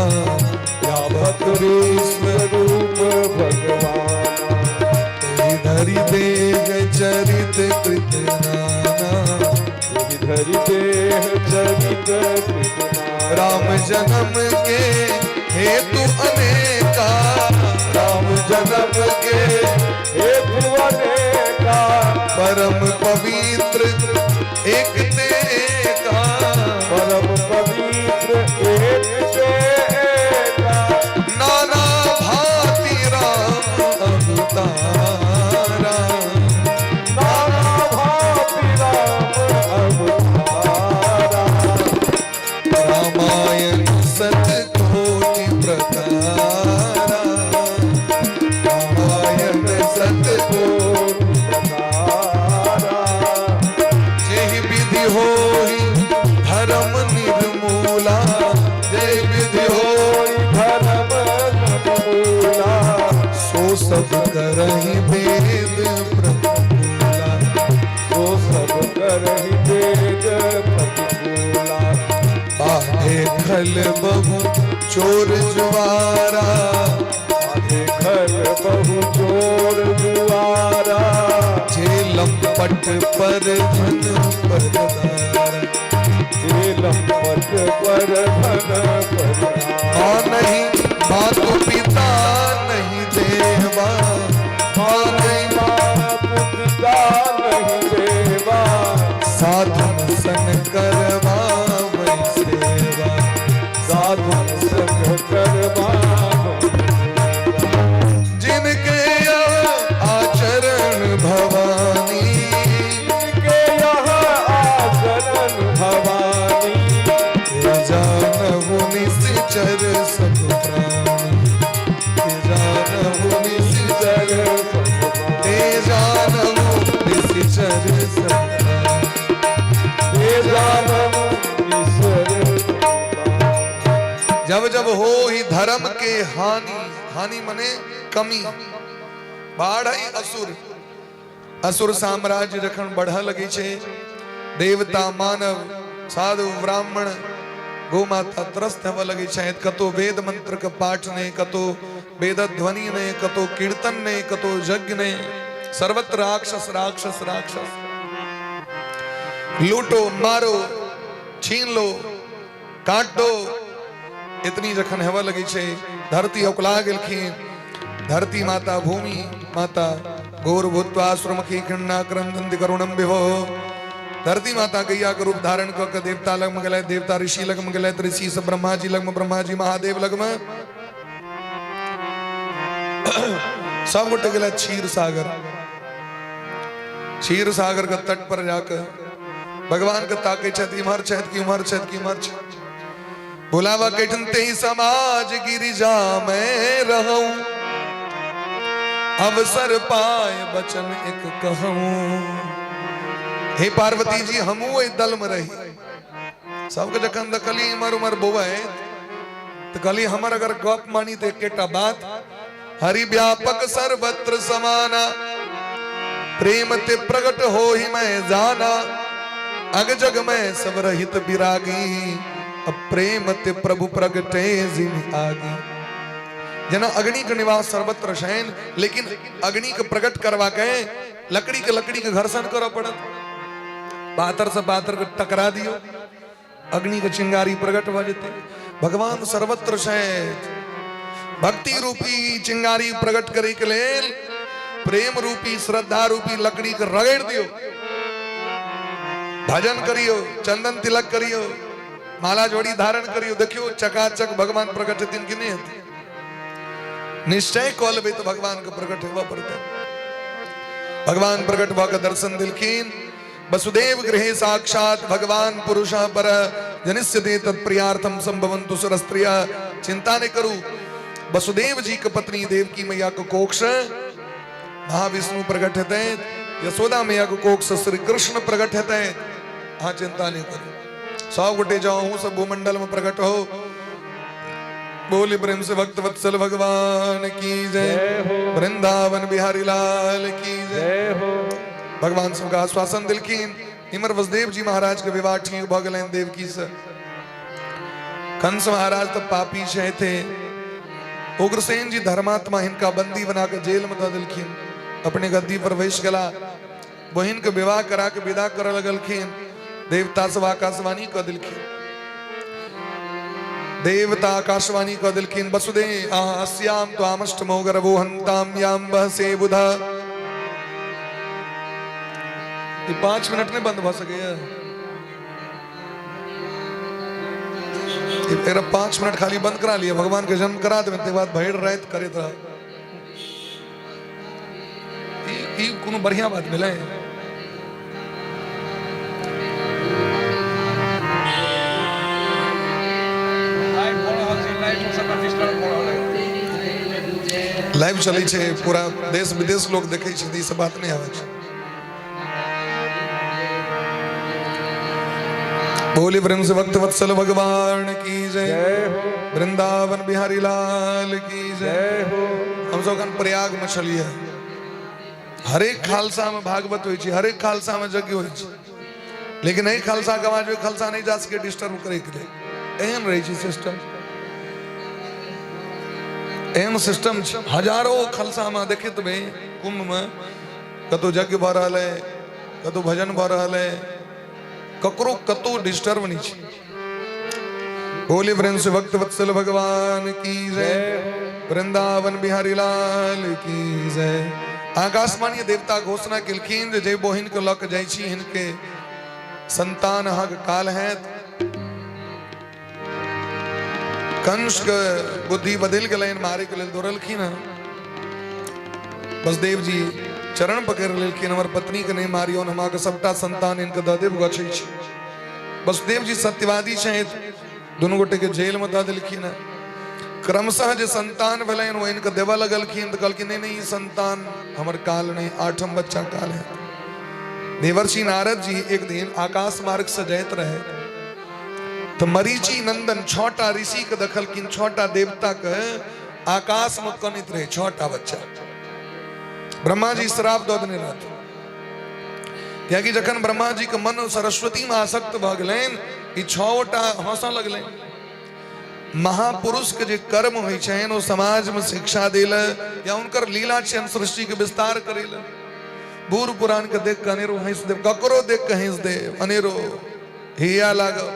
व्यापक विश्व रूप भगवान, धरि देह चरित कृत नाना, धरि देह चरित कृष्णा, राम जन्म के हेतु अनेका, राम जन्म के हेतु अनेका, परम पवित्र एक तेका, परम पवित्र एक से एका, नाना भांति राम अवतारा, नाना भांति राम अवतारा, रामायण सत कोटि प्रकारा, रामायण सत कोटि प्रकारा, जेहि विधि होहि करहि वेद प्रतिकूला। वो सब करहि वेद प्रतिकूला। बाधे खल बहु चोर जुआरा, बाधे खल बहु चोर जुआरा। झेलम पट पर धन परदारा। झेलम पट पर धन परदारा। माँ नहीं मातु पिता नहीं देवा, माँ नहीं मात पिता नहीं देवा। साधन सन करवा सेवा। साधन संग करवा। जिनके आचरण भवानी, जिनके यहाँ आचरण भवानी। ये जानहु निश्चर सब प्राणी, ये जानहु निश्चर, ये जानहु निश्चर सब प्राणी। ये जानहु ईश्वर। जब जब हो ही धर्म के हानि, हानि मने कमी, बाढ़ आई असुर, असुर साम्राज्य जखन बढ़ा लगी छे, देवता मानव साधु ब्राह्मण गोमाता त्रस्त होवा लगी छे। कतो वेद मंत्र के पाठ ने, कतो वेद ध्वनि ने, कतो कीर्तन ने, कतो यज्ञ ने, सर्वत्र राक्षस राक्षस राक्षस। लूटो मारो छीन लो काट दो, इतनी जखन हेवा लगी छे। धरती उकला गेलखिन। धरती माता भूमि माता घोर भूत्वा श्रमखी खंडा क्रंदन्ति करुणम विभो। धरती माता गैया का रूप धारण कर देवता लग में गए, देवता ऋषि लग में गए, ऋषि से ब्रह्मा जी लग में, ब्रह्मा जी महादेव लग में, सब गोटे गए क्षीर सागर। क्षीर सागर का तट पर जाकर भगवान का ताके छत इमहर छत की उमर छत की उमर छत। बुलावा कठनते ही समाज गिरिजा में रहूं, अवसर पाए बचन एक कहूं। हे पार्वती जी हमू ए दल में रही, सबके जखन दकली इमर उमर बोवे तो कली हमर अगर गप मानी तो एकेटा बात, हरि व्यापक सर्वत्र समाना, प्रेम ते प्रगट हो ही मैं जाना। अग जग में सब रहित विरागी, अब प्रेम ते प्रभु प्रगटे जिन आगी। जना अग्नि का निवास सर्वत्र शयन, लेकिन अग्नि के प्रकट करवा के लकड़ी के घर्षण करो पड़त। पातर से पातर को टकरा दियो, अग्नि के चिंगारी प्रकट हो जाते। भगवान सर्वत्र शयन, भक्ति रूपी चिंगारी प्रकट करे के लेल प्रेम रूपी श्रद्धा रूपी लकड़ी के रगड़ दियो। भजन करियो, चंदन तिलक करियो, माला जोड़ी धारण करियो। देखियो चकाचक भगवान प्रकट दिन की नहीं होती। निश्चय कॉल भी तो भगवान का प्रकट हुआ पड़ता। भगवान प्रकट हुआ का दर्शन दिलखीन। वसुदेव गृहे साक्षात भगवान पुरुषः पर जनिष्यते तत्प्रियार्थम संभवन्तु सुरस्त्रिया। चिंता नहीं करूं, वसुदेव जी की पत्नी देवकी मैया को कोक्ष महाविष्णु प्रकट होते हैं, यशोदा मैया को कोक्ष श्री कृष्ण प्रकट होते हैं। हाँ चिंता नहीं करो, 100 गोटे जाऊं सब भूमंडल में प्रकट हो। बोले प्रेम से भक्त वत्सल भगवान की जय, वृंदावन बिहारी लाल की जय हो। भगवान सबका आश्वासन दिलखीन। इमर वसुदेव जी महाराज के विवाह ठीक भ गए देवकी से। कंस महाराज तब पापी शह थे। उग्रसेन जी धर्मात्मा इनका बंदी बना के जेल में द दिलखीन। अपने गद्दी पर वेश गला, बहिन के विवाह करा के विदा कर लगलखीन। देवता सब आकाशवाणी कर दिलखीन। देवता आकाशवाणी कर दिलखीन। वसुदेव अस्याम तो आमष्ट मोगर वो हंताम याम बहसे बुधा। ये 5 मिनट में बंद हो सके। ये तेरा 5 मिनट खाली बंद करा लिया। भगवान के जन्म करा दे बाद भेड़ रात करे था। ये कोनो बढ़िया बात मिले। लाइव चली छे, पूरा देश विदेश लोग देखे छे, ई सब बात नहीं आवे छे। बोले प्रेम से भक्त वत्सल भगवान की जय, वृंदावन बिहारी लाल की जय हो। हम सब अखन प्रयाग में छलिए, हरेक खालसा में भागवत होइ छै, हरेक खालसा में यज्ञ होइ छै, लेकिन एहि खालसा के आवाज खालसा नहीं जा सके डिस्टर्ब करे के लिए। एहन रहे छै सिस्टम, एहन सिस्टम छै। हजारों खालसा में देखित बे कुंभ में कतो यज्ञ भ रहल है, कतो भजन भ रहल है, ककरो कतो डिस्टर्ब नहीं छै। बोले वृंश भक्त वत्सल भगवान की जय, वृंदावन बिहारी लाल की जय। आकाशवाणी देवता घोषणा केलखिन जे बहिन के लक जाइ छी, हिनके संतान हक काल है। कंस के बुद्धि बदल गए, मारे के लिए दौड़लखिन। वसुदेव जी चरण पकड़ लेलखिन, हमर पत्नी के नहीं मारियो, हम के सबटा संतान इनके दऽ देब गछै छी। वसुदेव जी सत्यवादी छथि, दुनू गोटे के जेल में दऽ देलखिन। क्रमशः जे संतान भेलनि वो इनके देवऽ लगलखिन, तो कहलखिन नहीं नहीं, संतान हमर काल नहीं, 8म बच्चा काल है। देवर्षि नारद जी एक दिन आकाश मार्ग से जाइत रहे, तो मरीचि नंदन 6टा ऋषि के देखलखिन, 6टा देवता के आकाश में कनित रहे 6टा बच्चा। ब्रह्मा जी श्राप दऽ देने रहथिन, कियाकि जखन ब्रह्मा जी के मन सरस्वती में आसक्त भ गेलनि, ई 6टा हंसऽ लगलनि। महापुरुष के जे कर्म होइ छनि, ओ समाज में शिक्षा देल या उनकर लीला छनि सृष्टि के विस्तार करेल। बूढ़ पुरान के देख के अनेरो हंस देव, ककरो देख के हंस देव, अनेरो हिया लागल।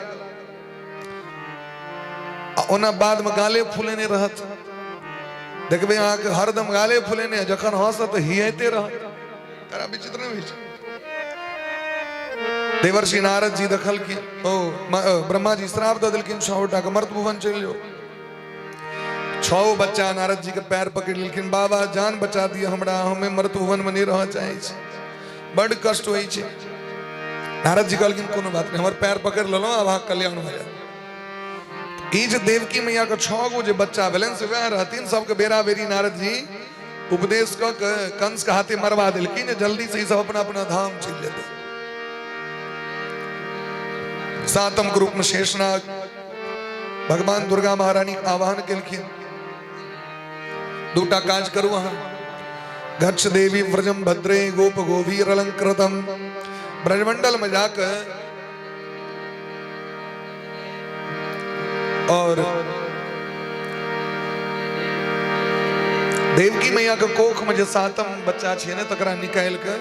ओना बाद में गाले फूलेने रहत, देखबे अहाँ के हरदम गाले फूलेने, जखन हंसत हियाते रहत। तारा विचित्र नहीं होइ छै। देवर्षि नारद जी देखल कि ब्रह्मा जी श्राप दऽ देलखिन 6टा के, मर्त भुवन चलि जाओ। 6 बच्चा नारद जी के पैर पकड़ लेलखिन, बाबा जान बचा दिया हमरा, हमें मर्त भुवन में नहीं रह चाहे छी, बड़ कष्ट होइ छै। नारद जी कहलखिन कोनो बात नहीं, हमर पैर पकड़ लेलो, आब अहाँ कल्याण भ जायत। ई जे देवकी मैया के 6 गो जे बच्चा भेलनि से वह रहथिन। सबके बेरा बेरी नारद जी उपदेश क के कंस के हाथे मरवा देलखिन, जल्दी से ई सब अपना अपना धाम चलि जेतै। 7म ग्रुप में शेषनाग भगवान दुर्गा महारानी के आवाहन केलखिन, 2टा काज करू अहाँ। गच्छ देवी व्रजम भद्रे गोप गोभीर अलंकृतम। ब्रजमंडल में जाकर और देवकी मैया के कोख में जे 7म बच्चा छे ने, तकरा निकाल के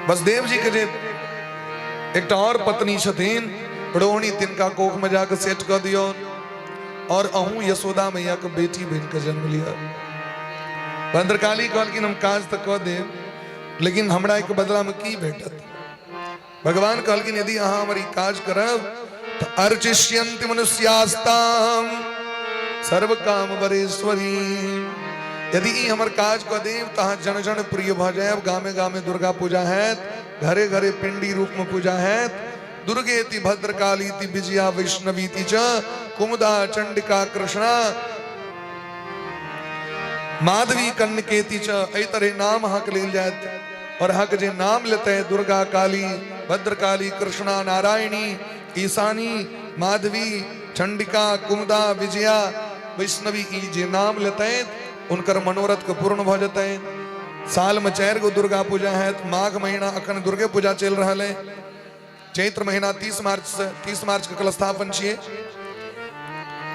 वसुदेव जी के जे एकटा और पत्नी छथिन रोहिणी, तिनका कोख में जाकर सेट कर दियो, और अहू यशोदा मैया के बेटी बन के जन्म लिया। भद्रकाली कहलखिन हम काज तो कह देब, लेकिन हमरा एक बदला में की भेटत। भगवान कहलखिन यदि अहाँ हमर ई काज करब तो अर्चिष्यन्ति मनुष्यास्ताम सर्व काम वरेश्वरी। यदि ई हमर काज कह देब तो अहाँ जन जन प्रिय भ जायब। गामे गामे दुर्गा पूजा हैत, घरे घरे पिंडी रूप में पूजा हैत। दुर्गेति भद्रकालीति विजया वैष्णवीति च कुमुदा चंडिका कृष्णा माधवी कन्नकेति च। एहि तरह नाम अहाँ के लेल जायत, और अहाँ के जे नाम लेते हैं दुर्गा काली भद्रकाली कृष्णा नारायणी ईशानी माधवी चंडिका कुमुदा विजया वैष्णवी, ई जे नाम लेते हैं उनकर मनोरथ के पूर्ण भ जाते हैं। साल में 4 गो दुर्गा पूजा है। माघ महीना अखन दुर्गे पूजा चल रहा है। चैत्र महीना 30 मार्च के कलस्थापन छे,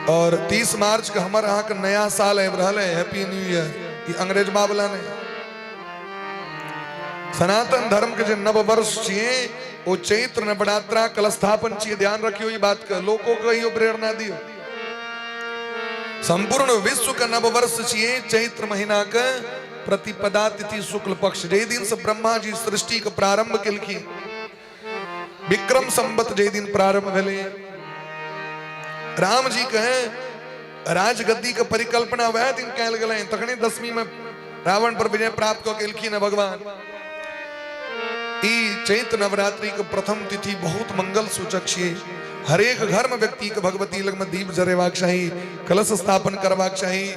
और 30 मार्च के हमर अहाँ के नया साल आबि रहा है, हैप्पी न्यू ईयर। ई अंग्रेज बाबला ने सनातन धर्म के जो नव वर्ष छे वो चैत्र नवरात्रा कलस्थापन छे। ध्यान रखियो ई बात का, लोगों को यो प्रेरणा दियो। संपूर्ण विश्व का नव वर्ष छे चैत्र महीना का प्रतिपदा तिथि शुक्ल पक्ष, जे दिन से ब्रह्मा जी सृष्टि के प्रारंभ केलखिन। विक्रम संवत जे दिन प्रारंभ भेले, राम जी के राजगद्दी के परिकल्पना वह दिन कैल गेलै। तखने 10वीं में रावण पर विजय प्राप्त क केलखिन है भगवान। ई चैत्र नवरात्रि के प्रथम तिथि बहुत मंगल सूचक छे। हरेक घर में व्यक्ति के भगवती लग में दीप जरेबाक चाही, कलश स्थापन करबाक चाही,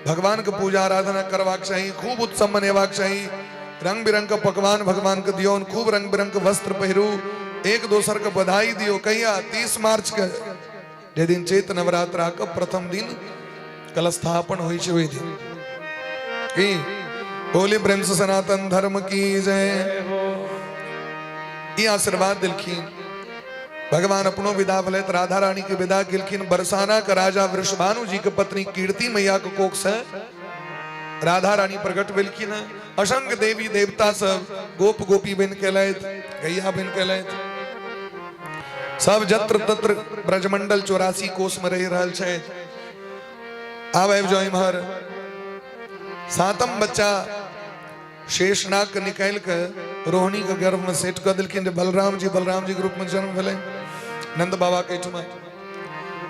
भगवान के पूजा आराधना करवाक चाही, खूब उत्सव मनेबाक चाही, रंग बिरंग के पकवान भगवान के दियो, खूब रंग बिरंग के वस्त्र पहिरू, एक दोसर के बधाई दियो। कहिया 30 मार्च के जे दिन चैत्र नवरात्रा के प्रथम दिन कलस्थापन हुई છે हुई थी कि बोले ब्रह्म सनातन धर्म की जय। ये आशीर्वाद दिलखीन भगवान अपनो विदा भले राधा रानी की विदा गिलखिन। बरसाना का राजा वृषभानु जी की पत्नी कीर्ति मैया को कोख से राधा रानी प्रकट बिलखिन। असंख्य देवी देवता सब गोप गोपी बिन कहलायत, गैया बिन कहलायत, सब जत्र तत्र ब्रजमंडल 84 कोष में रह रहल छे। आवे जो इमहर सातम बच्चा शेषनाग निकाल कर रोहिणी के गर्भ में सेट कर दिलखिन। बलराम जी के रूप में जन्म भेले नंद बाबा के में।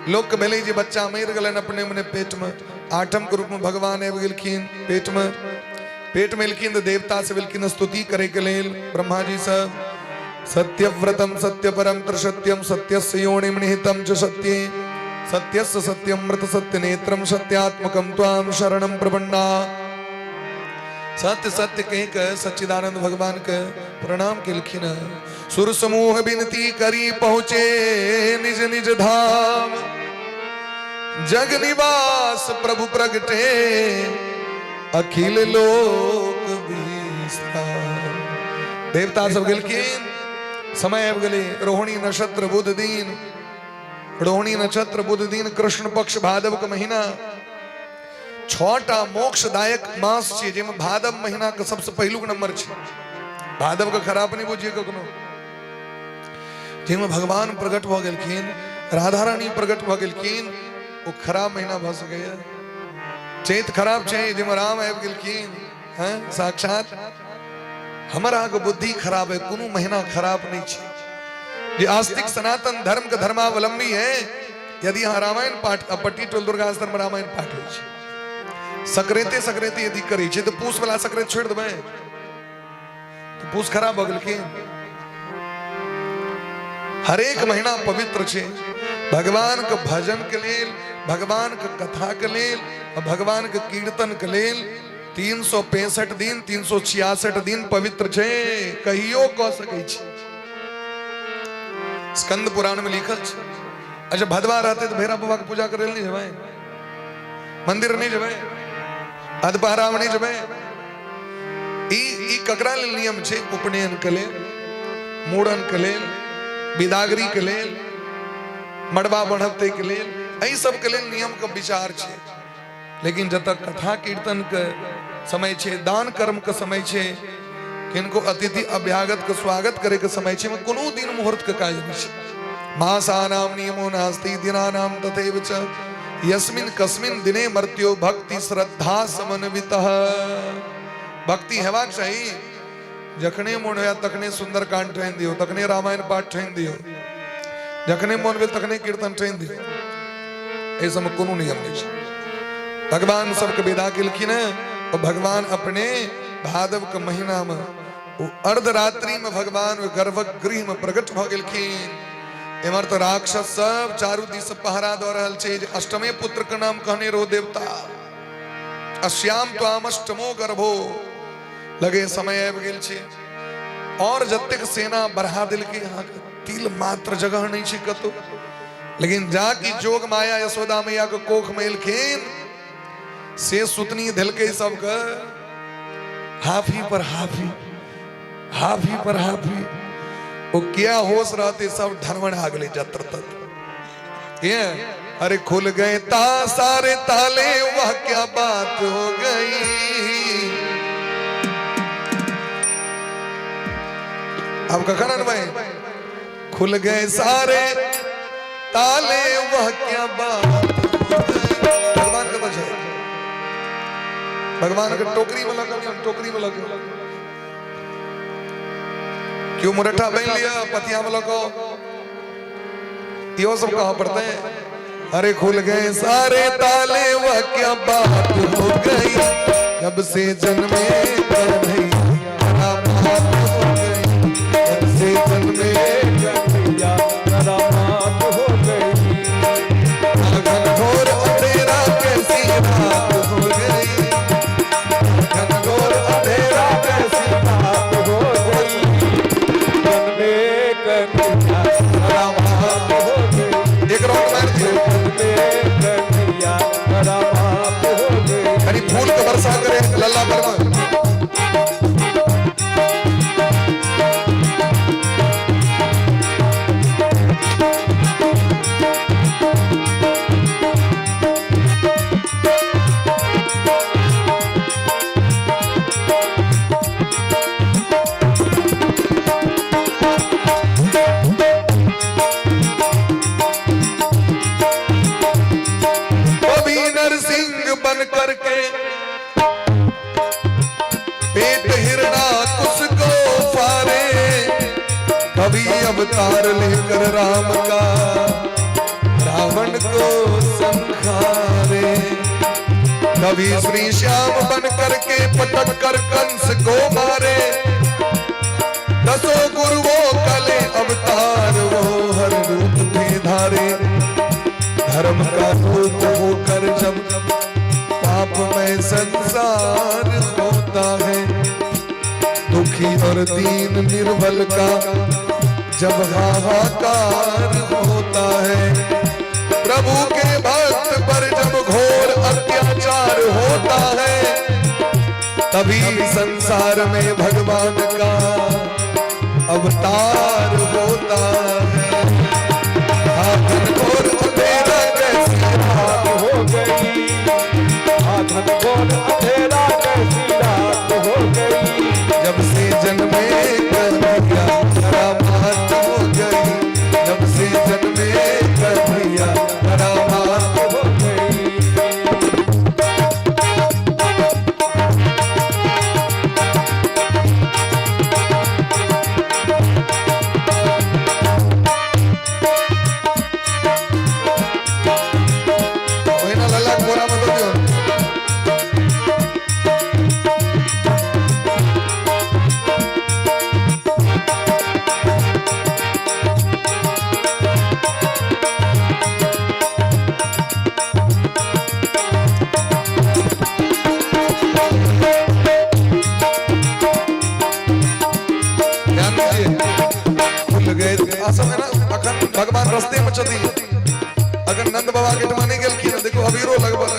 लोक के भेले जी बच्चा मर गलन अपने मने पेट में। आठम के रूप में भगवान एव गिलखिन पेट में लिखिन। देवता से बिलखिन स्तुति करे के लेल ब्रह्मा जी सब सत्यव्रतम सत्यपरम त्रिसत्यम सत्यस्य योनिम निहितम च सत्ये सत्यस्य सत्यमृत सत्य नेत्रम सत्यात्मकम त्वाम शरणम प्रपन्ना। सत्य सत्य कह कर सच्चिदानंद भगवान के प्रणाम के लिखिन। सुर समूह विनती करी पहुंचे निज निज धाम। जग निवास प्रभु प्रगटे अखिल लोक विस्तार। देवता सब गिलखिन समय गले रोहिणी नक्षत्र बुध दिन। रोहिणी नक्षत्र बुध दिन कृष्ण पक्ष भादव का महीना छोटा मोक्षदायक मास छे जेमे भादव महीना का सबसे पहलू नंबर छे। भादव का खराब नहीं बुझिए कखनो। जेमे भगवान प्रकट भ गेलखिन, राधा रानी प्रकट भ गेलखिन, वो खराब महीना भ सकैया। चैत खराब छे जेमे राम आबि गेलखिन हैं साक्षात। हमरा के बुद्धि खराब है, कोनो महीना खराब नहीं छे। जे आस्तिक सनातन धर्म के धर्मावलंबी है, यदि यहाँ रामायण पाठ पट्टी टोल दुर्गा स्तर में रामायण पाठ हो छे। सक्रेते यदि करी छे तो पूस वाला सक्रेत छोड़ देबे तो पूस खराब हो गेलखिन। हर एक महीना पवित्र छे भगवान के भजन के लेल, भगवान के कथा के लेल, भगवान के कीर्तन के लेल। 365 दिन 366 दिन पवित्र छे, कहियो कह सकै छी। स्कंद पुराण में लिखल छे। अच्छा भदवा रहते तो भैरव बाबा के पूजा करे नहीं जेबै, मंदिर नहीं जेबै, अधपहरा नहीं जेबै। ई ककरा लेल नियम छे? उपनयन के लेल, मूड़न के लेल, बिदागरी के लेल, मड़वा बढ़ते के लेल, एहि सब के लेल नियम का विचार छे। लेकिन जब तक कथा कीर्तन के समय छे, दान कर्म के समय छे, किनको अतिथि अभ्यागत के स्वागत करे के समय छे, में कोनो दिन मुहूर्त के काज नहीं छे। मासानाम नियमो नास्ति दिनानाम तथैव च यस्मिन् कस्मिन् दिने मर्त्यो भक्ति श्रद्धा समन्वितः। भक्ति हेबाक चाही। जखने मोन होया तखने सुंदर कांड ठहन दियो, तखने रामायण पाठ ठहन दियो, जखने मोन भेल तखने कीर्तन ठहन दियो। ए सब कोनो नियम नहीं छे। भगवान सबके विदा केलखिन और भगवान अपने भादव के महीना में वो अर्धरात्रि में भगवान गर्भगृह में प्रकट भ गेलखिन। एमर तो राक्षस सब चारू दिस पहरा द रहल छे। अष्टमे पुत्र के नाम कहने रो देवता अश्याम त्वाम अष्टमो गर्भो। लगे समय आबि गेल छे और जतेक सेना बढ़ा दिल के यहाँ तिल मात्र जगह नहीं छे कतो। लेकिन जाकी जोग माया यशोदा मैया के कोख में एलखिन से सुतनी दिलके सबके हाफी पर हाफी, हाफी पर हाफी। वो क्या होश रहते सब धनवन आ गए जत्र तत्र। ये अरे खुल गए सारे ताले, वह क्या बात हो गई। अब कखन भाई खुल गए सारे ताले, वह क्या बात हो गई। भगवान का तो भगवान के टोकरी में लगा, टोकरी में लगा क्यों मुरठा बन लिया पतिया में लगो। यो सब कहा पड़ते हैं। अरे खुल गए सारे ताले, वह क्या बात हो गई। जब से जन्मे कन्हैया रामात हो गई, जब से जन्मे कन्हैया रामात हो गई। घनघोर अंधेरा कैसी रात हो गई, घनघोर अंधेरा कैसी रात हो गई। एक राउंड मार दिए। बन करके पेट हिरणाकुश को फारे, कभी अवतार लेकर राम का रावण को संहारे, कभी श्री श्याम बन करके पटक कर कंस को मारे, दसों गुरुओं कले अवतार वो हर रूप में धारे, धर्म का रूप होकर जब पापमय संसार होता है, दुखी और दीन निर्बल का जब हाहाकार होता है, प्रभु के भक्त पर जब घोर अत्याचार होता है, तभी संसार में भगवान का अवतार होता है। घनघोर अंधेरा कैसी रात हो गई, घनघोर अंधेरा कैसी रात हो गई, जब से जन्मे कन्हैया करामात हो गई, जब से जन्मे कन्हैया करामात हो गई। भगवान रस्ते में चली, अगर नंद बाबा के माने गेल की देखो अबीरो लगभग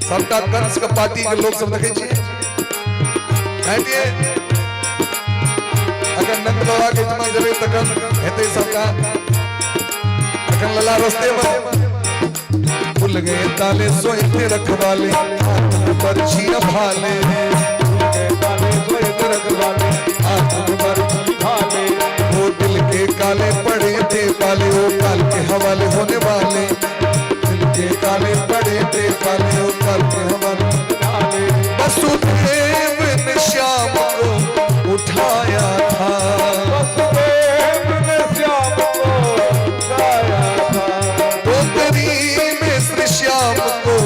सबटा कंस का पार्टी के लोग सब देखे छी, अगर नंद बाबा के जमा जबे तक हेते सबका, अगर लला रस्ते में भूल गए ताले सोते रखवाले पर छिया भाले, ताले सोते रखवाले हाथ पर भाले, वो दिल के काले पड़े थे पाले, वो काल के हवाले होने वाले, दिल के काले पड़े थे पाले, वो काल के हवाले होने वाले। वसुदेव ने श्याम को उठाया था, वसुदेव ने श्याम को उठाया था, टोकरी में श्री श्याम को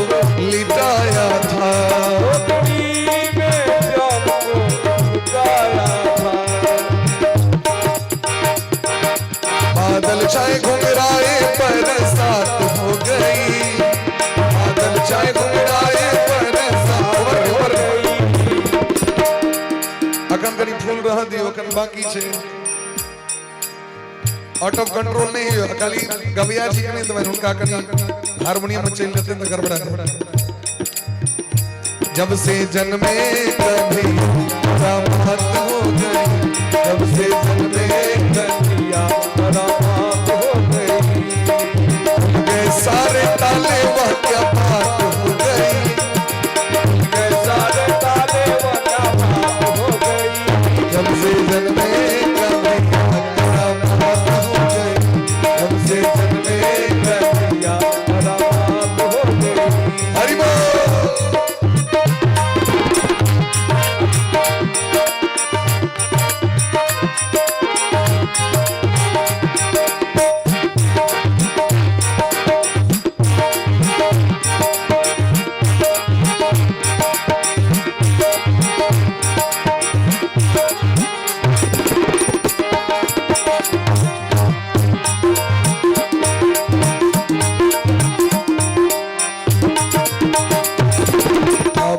लिटाया था, टोकरी में श्याम को लिटाया था। बादल छाए घुंघराए बरसात हो गई, बादल छाए घुंघराए बरसात हो गई। अकन कनी फूल रह दियो, अकन बाकी छे, आउट ऑफ कंट्रोल नहीं हो, खाली गबिया जी के नहीं तो मैंने उनका कनी हारमोनियम में चल जाते तो गड़बड़ा है। जब से जन्मे कभी रामात हो गई, जब से जन्मे कन्हैया करामात हो गई, गए सारे ताले वह क्या बात हो गई, गए सारे ताले वह क्या बात हो गई, जब से जन्मे कन्हैया करामात हो गई, जब से जन्मे कन्हैया करामात हो गई। हरि बोल।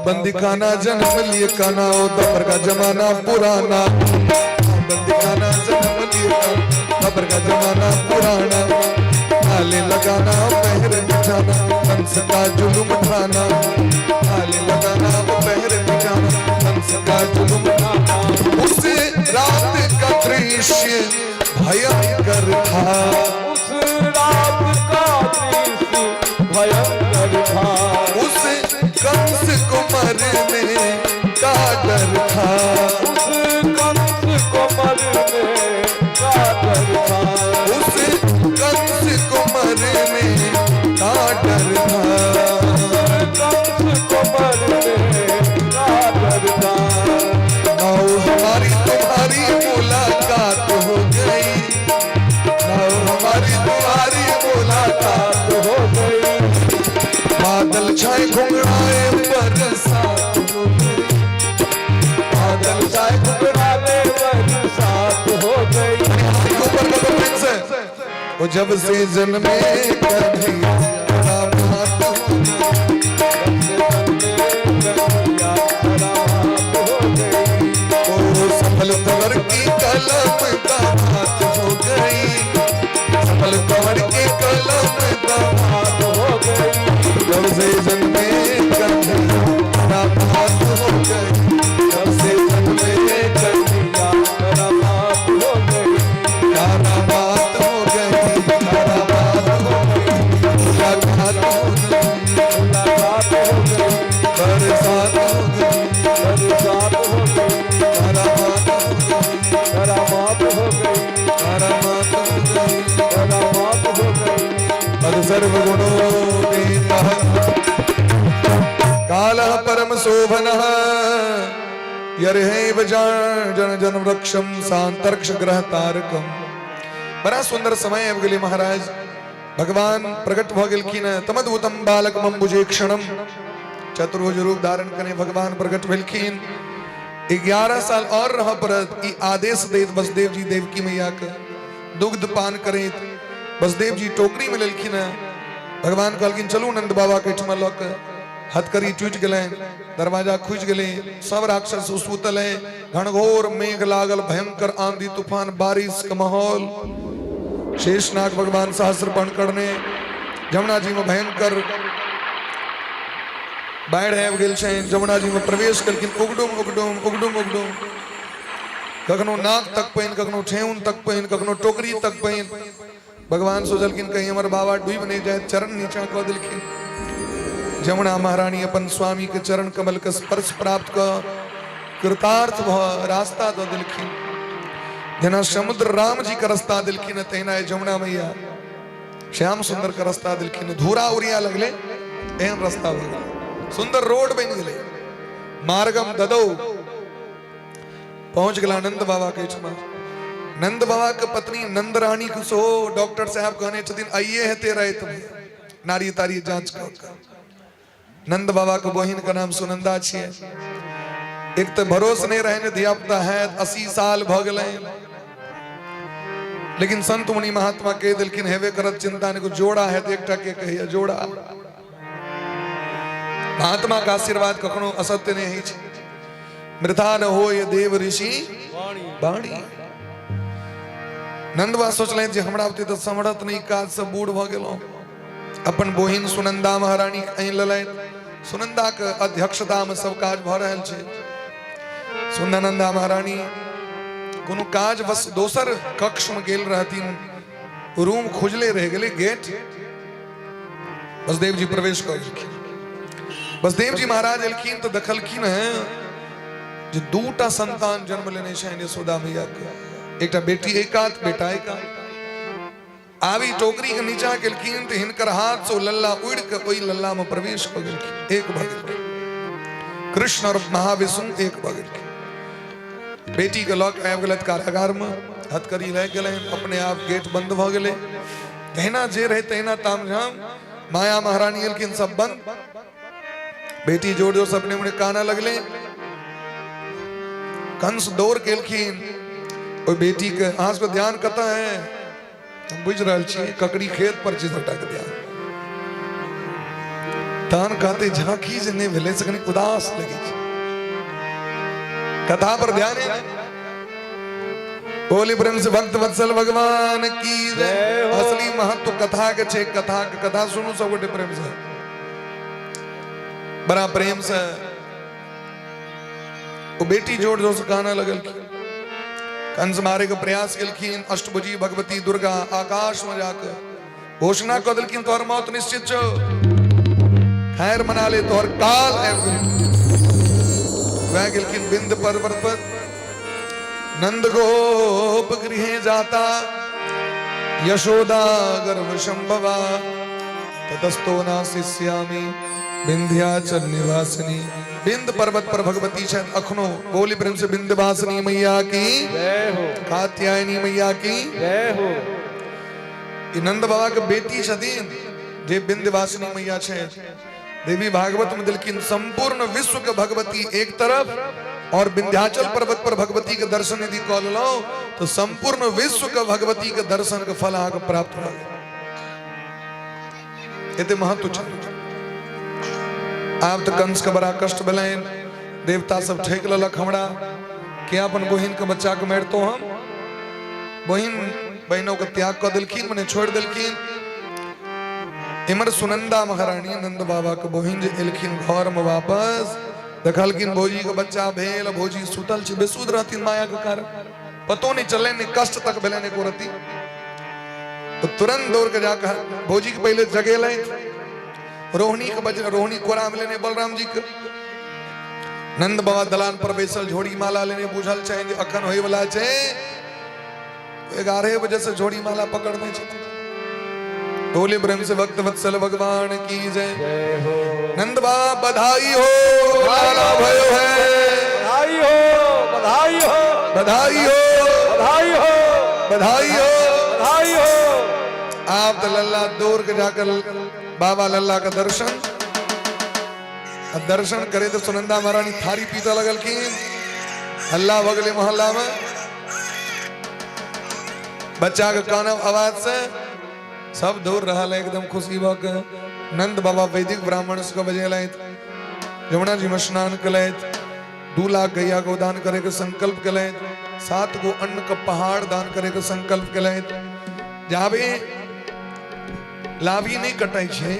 बंदी खाना जन्म लिए काना, ओ दबर का जमाना पुराना, बंदी खाना जन्म लिए दबर का जमाना पुराना, ताले लगाना पहर बिछाना, कंस का जुलुम उठाना, ताले लगाना पहर बिछाना, कंस का जुलुम उठाना। उस रात का दृश्य भयंकर था, उस रात का दृश्य भयंकर था, उस कंस को मरने का डर था, उस कंस को मरने का डर था, उस कंस को मरने का डर था, जब से जन्मे कन्हैया राम हाथ हो सफल कंवर की कलम दामाद हो गई, सफल कंवर की कलम दामाद हो गई। जब से जन्मे कन्हैया राम हाथ हो गई, जब से जन्मे कन्हैया राम हाथ हो गई। करामात हो गई, करामात हो गई, मुलाकात हो गई, मुलाकात हो गई, बरसात हो गई, बरसात हो गई, करामात हो गई, करामात हो गई, करामात हो गई, करामात हो गई। पद सर्वगुणोपेतः कालः परम शोभनः यर्हैव जन जन वृक्षम सांतर्क्ष ग्रह तारकम। बड़ा सुंदर समय है गेली महाराज। भगवान प्रकट भ गेलखिन तमद्भुतम बालकम अंबुजे क्षणम। चतुर्भुज रूप धारण करे भगवान प्रकट भेलखिन। 11 साल और रह परत ई आदेश देत वसुदेव जी देवकी मैया के दुग्ध पान करे। वसुदेव जी टोकरी में लेलखिन। भगवान कहलखिन चलू नंद बाबा के ठमा लक। हथकड़ी टूट गए, दरवाजा खुज गए, सब राक्षस सुतल है। घनघोर मेघ लागल, भयंकर आंधी तूफान, बारिश का माहौल। शेषनाग भगवान सहस्त्रपण करने जमुना जी में भयंकर बाढ़ आबि गेल छै। जमुना जी में प्रवेश करकिन उगडुम उगडुम उगडुम उगडुम। कखनो नाक तक पानि, कखनो ठेहुन तक पानि, कखनो टोकरी तक पानि। भगवान सोचलखिन कहीं हमर बाबा डूब नहीं जाए, चरण नीचा कऽ देलखिन। जमुना महारानी अपन स्वामी के चरण कमल के स्पर्श प्राप्त कर कृतार्थ भ रास्ता दऽ देलखिन। जेना समुद्र राम जी का रास्ता दिलखिन, तहिना जमुना मैया श्याम सुंदर का रास्ता दिलखिन। धूरा उड़िया लगले एहन रास्ता हो गेल, सुंदर रोड बन गेले। मार्गम ददौ पहुंच गला नंद बाबा के ठमा। नंद बाबा के पत्नी नंद रानी को सो डॉक्टर साहब कहने छथिन आइए हेते रात में नारी तारी जांच कर। नंद बाबा के बहिन का नाम सुनंदा छिए। एक तो भरोस नहीं रहे धिया पुता है, 80 साल भ गए। लेकिन संत मुनि महात्मा कह दिलखिन हेवे करत चिंता ने को जोड़ा है तो एकटा के कहिया जोड़ा। महात्मा का आशीर्वाद कखनो असत्य नहीं है। मृथा न हो ये देव ऋषि वाणी। नंदबा सोचले जे हमरा ओते तो समरत नहीं, काज से बूढ़ भ गेलो। अपन बहिन सुनंदा महारानी अहीं ललै। सुनंदा के अध्यक्षता में सब काज भ रहल छै। सुनंदा महारानी कोनो काज बस दोसर कक्ष में गेल रहथिन, रूम खुजले रह गेले गेट। वसुदेव जी प्रवेश कर गेलखिन। वसुदेव जी महाराज एलखिन तो देखलखिन है जे दूटा संतान जन्म लेने छनि यशोदा मैया के। एकटा बेटी एकात, बेटा एकात। आवी टोकरी के नीचा गेलखिन तो हिनकर हाथ से लल्ला उड़ के ओई लल्ला में प्रवेश कर गेलखिन। एक भ गेलखिन। कृष्ण और महाविष्णु एक भ गेलखिन। बेटी के लॉक आबि गेलत कारागार में। हथकड़ी रह गए, अपने आप गेट बंद भ गेले। कहना जे रहे तहिना तामझाम। माया महारानी एलखिन, सब बंद। बेटी जोर जोर से अपने मुने काना लगले। कंस दौड़ के एलखिन। ओई बेटी के आंस को ध्यान कता है हम बुझ रहल छी, ककड़ी खेत पर छी सबटा के ध्यान। तान कहते झांकी जे नहीं भेले से कनी उदास लगे छै। कथा पर ध्यान है। बोली प्रेम से भक्त वत्सल भगवान की जय। असली महत्व कथा के छे। कथा के कथा सुनू सब गोटे प्रेम से, बड़ा प्रेम से। वो बेटी जोर जोर से गाना लगल। कंस मारे के प्रयास केलखिन। अष्टभुजी भगवती दुर्गा आकाश में जाकर घोषणा कर दिलखिन तोहर मौत निश्चित छो। खैर मना ले तोहर काल आबि वह गेलखिन बिंद पर्वत पर। नंद गोप गृहे जाता यशोदा गर्भ संभवा। ततस्तो नासिष्यामि विंध्याचल निवासिनी। बिंद पर्वत पर भगवती छथि अखनो। बोली प्रेम से विंध्यवासिनी मैया की जय हो। कात्यायनी मैया की जय हो। ई नंद बाबा के बेटी छथिन जे विंध्यवासिनी मैया छथि। देवी भागवत में दिलखिन संपूर्ण विश्व के भगवती एक तरफ और विंध्याचल पर्वत पर भगवती के दर्शन यदि कॉल लो तो संपूर्ण विश्व का भगवती के दर्शन का फल आगे प्राप्त हो इतने महत्व आप तो कंस का बड़ा कष्ट बलाइन देवता सब ठेक ललक हमरा क्या अपन बहिन के बच्चा के मार तो हम बहिन बहनों का त्याग कर दिलखिन मने छोड़ दिलखिन इमर सुनंदा महारानी नंद बाबा के बहिन जे एलखिन घर में वापस देखलखिन भौजी के बच्चा भेल भौजी सुतल छ बेसुध रहथिन माया के कारण पतो नहीं चले ने कष्ट तक भेले ने कोरती तो तुरंत दौड़ के जाकर भौजी के पहले जगेले रोहिणी के बच्चा रोहिणी कोरा में लेने बलराम जी के नंद बाबा दलान पर बैसल झोड़ी माला लेने बुझल छे अखन होय वाला छे 11 बजे से झोड़ी माला पकड़ने छे बोले ब्रह्म से भक्त वत्सल भगवान की जय नंद बाबा बधाई हो लाला भयो है बधाई हो बधाई हो बधाई हो बधाई हो बधाई हो बधाई हो। आप तो लल्ला दूर के जाकर बाबा लल्ला का दर्शन करे तो सुनंदा महारानी थारी पीता लगल की अल्लाह बगले मोहल्ला में बच्चा के कान आवाज से सब दूर रहा एकदम खुशी भक नंद बाबा वैदिक ब्राह्मण को बजेलैत यमुना जी में स्नान कलैत 2 लाख गैया को दान करे के संकल्प कलैत 7 गो अन्न का पहाड़ दान करे के संकल्प कलैत जाबे लाभी नहीं कटाई छे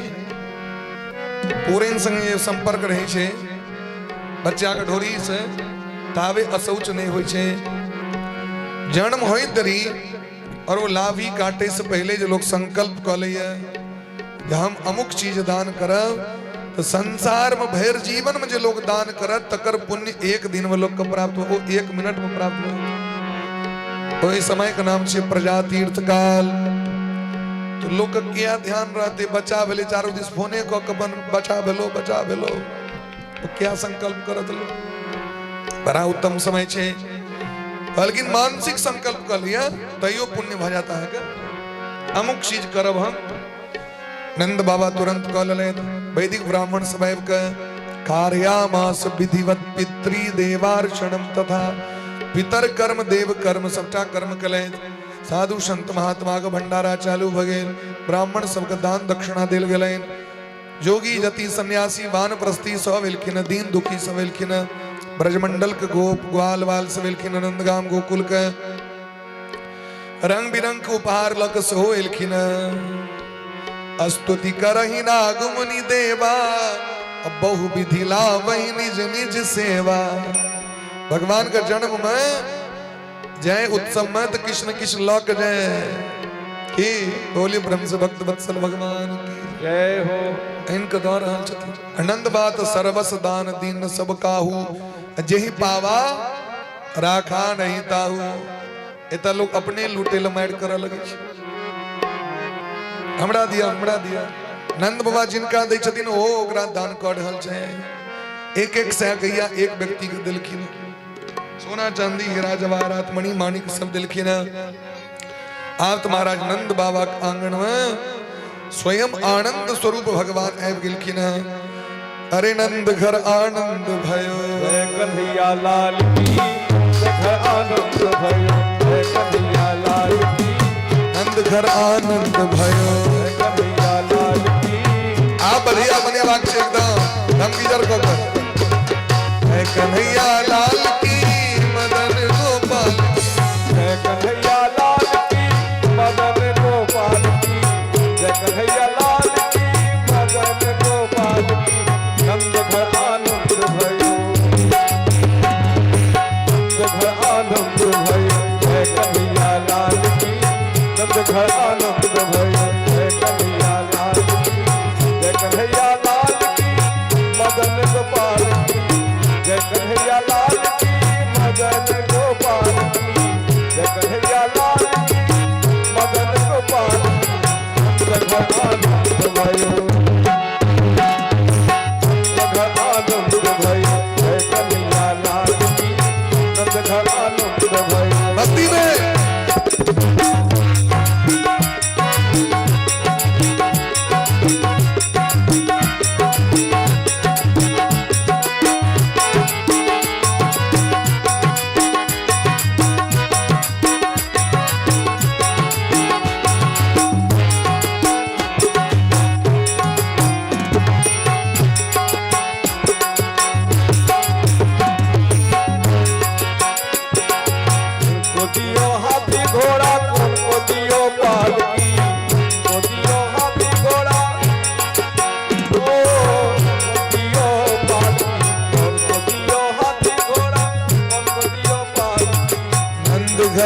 पूरे संगे संपर्क रहे छे बच्चा के ढोरी से तावे असौच नहीं होय छे जन्म होय तरी और वो लाभी काटे से पहले जो लोग संकल्प कर लिया हम अमुक चीज दान करब तो संसार में भैर जीवन में जो लोग दान करत तकर पुण्य 1 दिन में लोग को प्राप्त हो 1 मिनट में प्राप्त हो तो इस समय का नाम छे प्रजा तीर्थ काल तो लोग का क्या ध्यान रहते बचा भेले चारों दिस फोने को कबन बचा भेलो तो क्या संकल्प करत लो बड़ा उत्तम समय छे लेकिन मानसिक संकल्प कर लिया तैयो पुण्य भ जाता है क्या अमुक चीज करब हम नंद बाबा तुरंत कह ले वैदिक ब्राह्मण स्वयं का कार्यामास विधिवत पितृ देवार्चनम तथा पितर कर्म देव कर्म सबटा कर्म कले साधु संत महात्मा के भंडारा चालू भगेल ब्राह्मण सबके दान दक्षिणा दिल गए जोगी जति सन्यासी वानप्रस्थी सब एलखिन दीन दुखी सब एलखिन ब्रजमंडल के गोप ग्वाल वाल सब एलखिन नंदगाम गोकुल के रंग बिरंग के उपहार लक सो एलखिन स्तुति करहि नागमुनि देवा बहु विधि लावहि निज निज सेवा भगवान का जन्म में जय उत्सव में तो कृष्ण कृष्ण लौक जय की बोली ब्रह्म से भक्त वत्सल भगवान की जय हो। इनका दौर आनंद बात सर्वस दान दीन सब काहू जेहि पावा राखा नहीं ताहू इतना लोग अपने लूटे लमाड़ कर लगे हमरा दिया नंद बाबा जिनका दै छथिन ओ ओकरा दान कर रहल छै एक एक सै गैया एक व्यक्ति के दिलखिन सोना चांदी हीरा जवाहरात मणि माणिक सब दिलखिन आप महाराज नंद बाबा के आंगन में स्वयं आनंद स्वरूप भगवान आबि गेलखिन अरे नंद घर आनंद भयो जय कन्हैया लाल की घर आनंद भयो जय कन्हैया लाल की नंद घर आनंद भयो जय कन्हैया लाल की आप बढ़िया बने वाक से एकदम धमकी जर को कर जय कन्हैया लाल की मदन गोपाल जय कन्हैया लाल की मदन गोपाल की जय कन्हैया लाल की मदन गोपाल की नंद घर आनंद भयो नंद घर आनंद भयो जय कन्हैया लाल की नंद घर आनंद भयो जय कन्हैया लाल की जय कन्हैया लाल की मदन गोपाल की जय कन्हैया लाल की मदन गोपाल की जय कन्हैया लाल की मदन गोपाल की नंद घर आनंद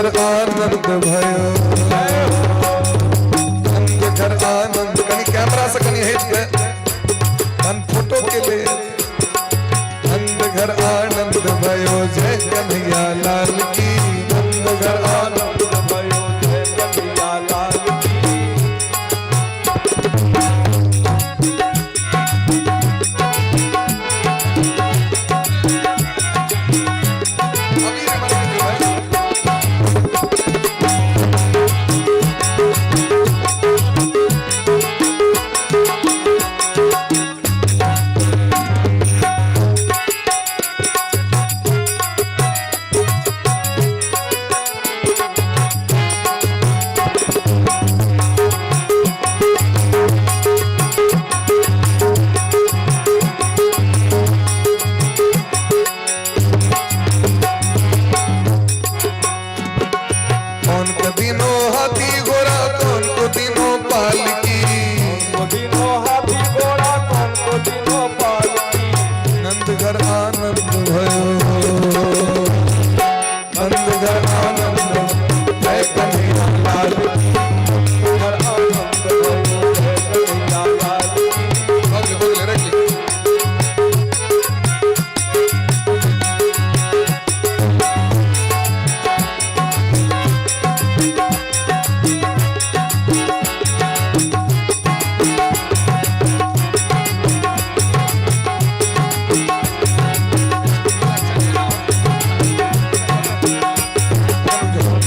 घर आनंद भयो, नंद घर आनंद। कहीं कैमरा से कहीं हेच गए मन फोटो के लिए। नंद घर आनंद भयो, जय कन्हैया लाल की। नंद घर आनंद भयो, जय कन्हैया लाल की। कौन को दिनों हाथी घोड़ा, कौन को दिनों पालकी। को दिनों हाथी घोड़ा, कौन को दिनों पालकी। नंद घर आनंद भयो, नंद घर आनंद, जय कन्हैया लाल की। घर आनंद भयो, जय कन्हैया लाल की। बगले बगले रख ली।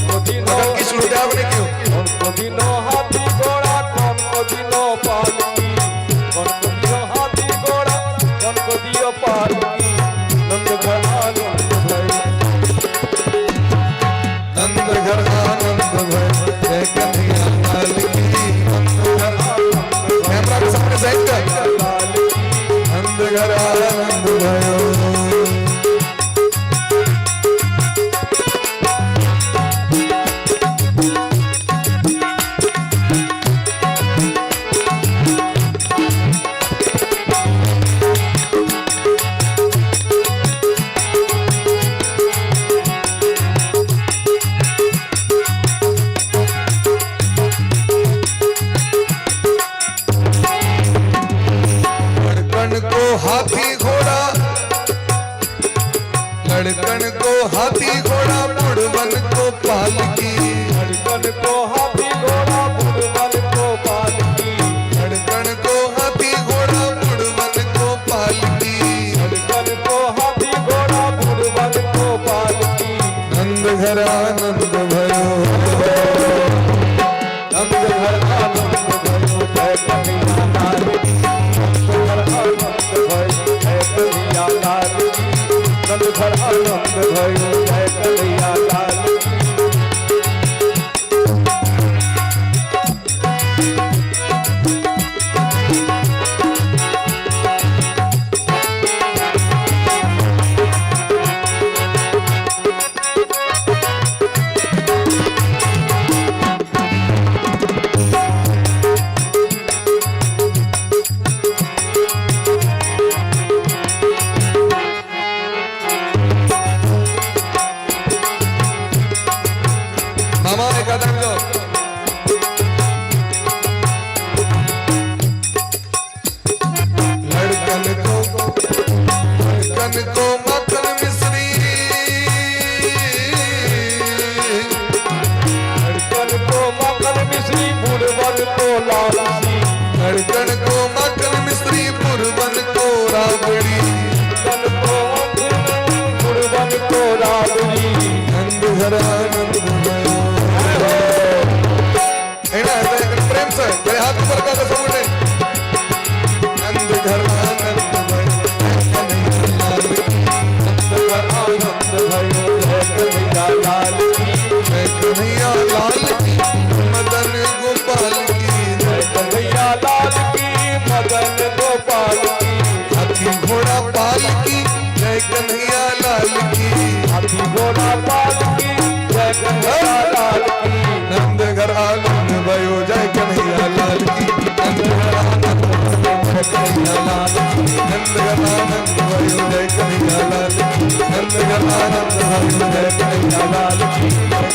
को दिनों किस लुटे आपने क्यों? कौन को दिनों हाथी घोड़ा, कौन को दिनों पालकी। कौन को दिनों हाथी घोड़ा, कौन को दियो पालकी। नंद घर आनंद भयो, नंद घर आनंद भयो, जय कन्हैया लाल की। नंद घर आनंद, कैमरा के सामने साइड कर। लाल की। नंद घर आनंद भयो। लड़कन को हाथी घोड़ा, लड़कन को हाथी घोड़ा, बुढ़वन को पालकी। लड़कन को हाथी घोड़ा, बुढ़वन को पालकी। लड़कन को हाथी घोड़ा, बुढ़वन को पालकी। लड़कन को हाथी घोड़ा, बुढ़वन को पालकी। नंद घर आनंद भयो, नंद घर आनंद भयो, जय कन्हैया लाल की। नंद घर आनंद भयो, जय कन्हैया लाल की। नंद घर आनंद भयो, जय कन्हैया लाल की। मामा एक आदमी जो लड़कन को मक्खन मिश्री, लड़कन को मक्खन मिश्री, बुढ़वन को लालची। लड़कन को मक्खन मिश्री, बुढ़वन को राबड़ी। लड़कन को बुढ़वन को राबड़ी। नंद घर आनंद भयो। प्रेम से मेरे हाथ ऊपर का सब उठे। नंद घर आनंद भयो, जय कन्हैया लाल की। नंद घर आनंद भयो, जय कन्हैया लाल की। जय कन्हैया लाल की, मदन गोपाल की। जय कन्हैया लाल की, मदन गोपाल की। हाथी घोड़ा पाल की, जय कन्हैया लाल की। हाथी घोड़ा पाल की, जय कन्हैया लाल की। नंद घर आनंद भयो, जय कन्हैया लाल की। नंद घर आनंद भयो, जय कन्हैया लाल की। नंद घर आनंद भयो, जय कन्हैया लाल की। नंद घर आनंद भयो, जय कन्हैया लाल की।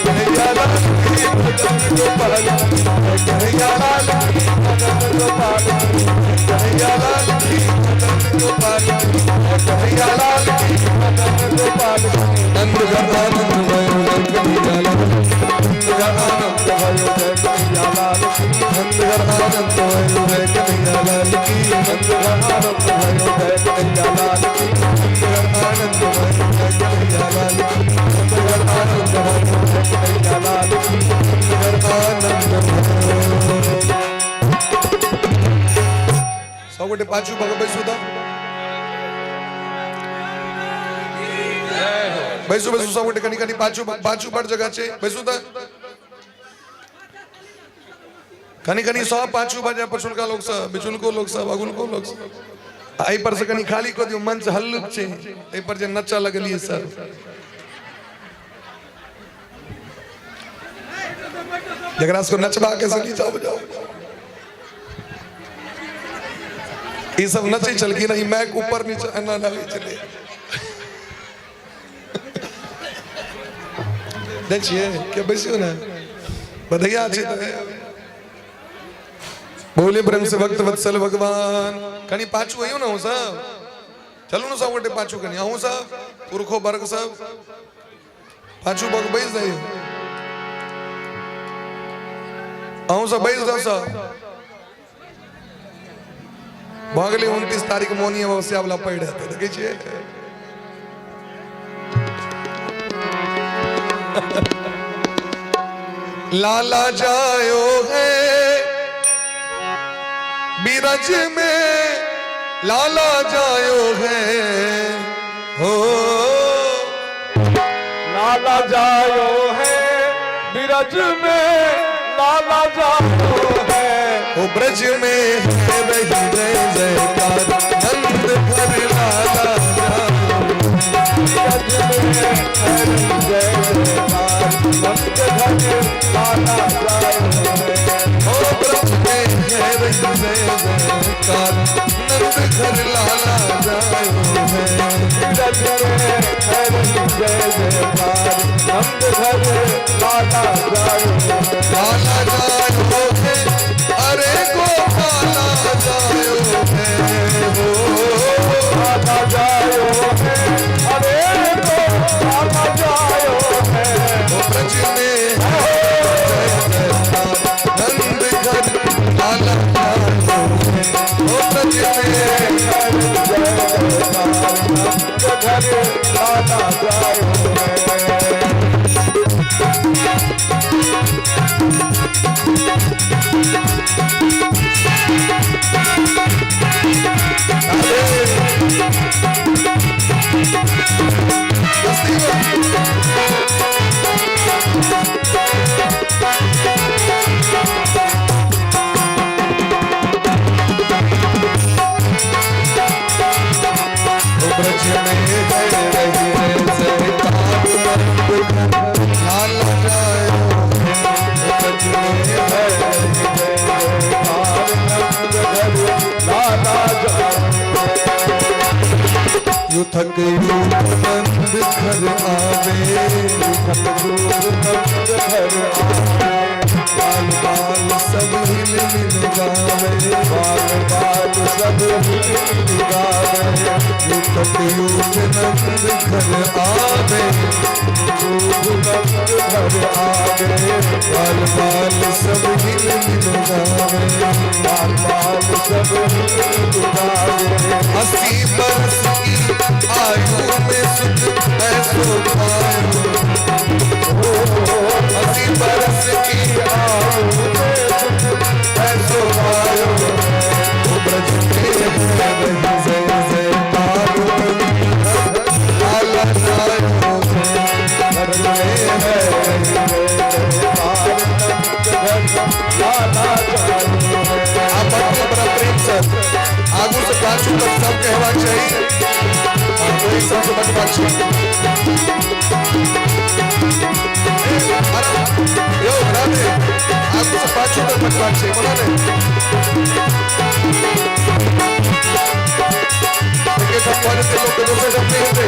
कन्हैया लाल की मदन गोपाल कन्हैया लाल की मदन गोपाल कन्हैया लाल की मदन गोपाल कन्हैया लाल की मदन गोपाल नंद आनंद भयो कन्हैया लाल आनंद भयो जय कन्हैया लाल की नंद आनंद भयो कन्हैया लाल की नंद आनंद भयो जय कन्हैया लाल की आनंद भयो कन्हैया लाल की आनंद भयो जय कन्हैया लाल की आनंद सौगटे पाछू भग बैसुदा बैसु बैसु सौगटे कनी कनी पाछू पाछू पर जगह छे बैसुदा कनी कनी सौ पाछू बाजा पछुल का लोग सब बिचुल को लोग सब अगुल को लोग सब आई पर से कनी खाली को दियो मंच हल्लुक छे ए पर जे नचा लगलिए सर जगरास को नचबा के सकी जाओ जाओ ये सब नचे चल की नहीं मैक ऊपर नीचे ना ना चले देखिए क्या बैसियो ना बधाइया अच्छी तो है बोले प्रेम से भक्त वत्सल भगवान कनी पाछू आयो ना हूं सब चलो ना सब गोटे पाछू कनी आऊं सब पुरखो वर्ग सब पाछू बग बैस जाइयो आऊं सब बैस जाओ सब भागले 29 तारीख मोनी अमावस्या वाला पड़ जाते देखे छे लाला जायो है बीरज में लाला जायो है हो लाला जायो है बिरज में लाला जायो है वो ब्रज में है रही जय जयकार नंद घर लाला जायो बिरज में है रही जय जयकार नंद घर लाला जायो है ओ ब्रज में है रही जय जयकार नंद घर लाला जायो है बिरज में है रही जय जयकार नंद घर लाला जायो है लाला जायो है अरे गोपाला जायो है हो लाला जायो है अरे तो लाला जायो है वो ब्रज में है जय जयकार नंद घर लाला जायो है वो ब्रज में घर लाला जायो है ब्रज में है रही है सरकार लाला जायो ब्रज में है यू थक नंद घर आवे बाल बाल सब हिल मिल गावे बाल सब गावे यू थक नंद घर आवे घर आवे बाल बाल सब हिल मिल गावे बाल बाल सब गावे 80 बरस की आयु में सुख ऐसो पायो 80 बरस की आयु में सुख ऐसो पायो वो ब्रज में है रही जय जयकार लाला जायो ब्रज में है रही लाला जायो आप बड़ा प्रेम सर आगू से पाछू तक सब कहवा चाहिए कोई सबसे बचवा चाहिए यो राधे आगू से पाछू तक बचवा चाहिए बोला ने लेकिन सब वाले लोग के दूसरे सब नहीं होते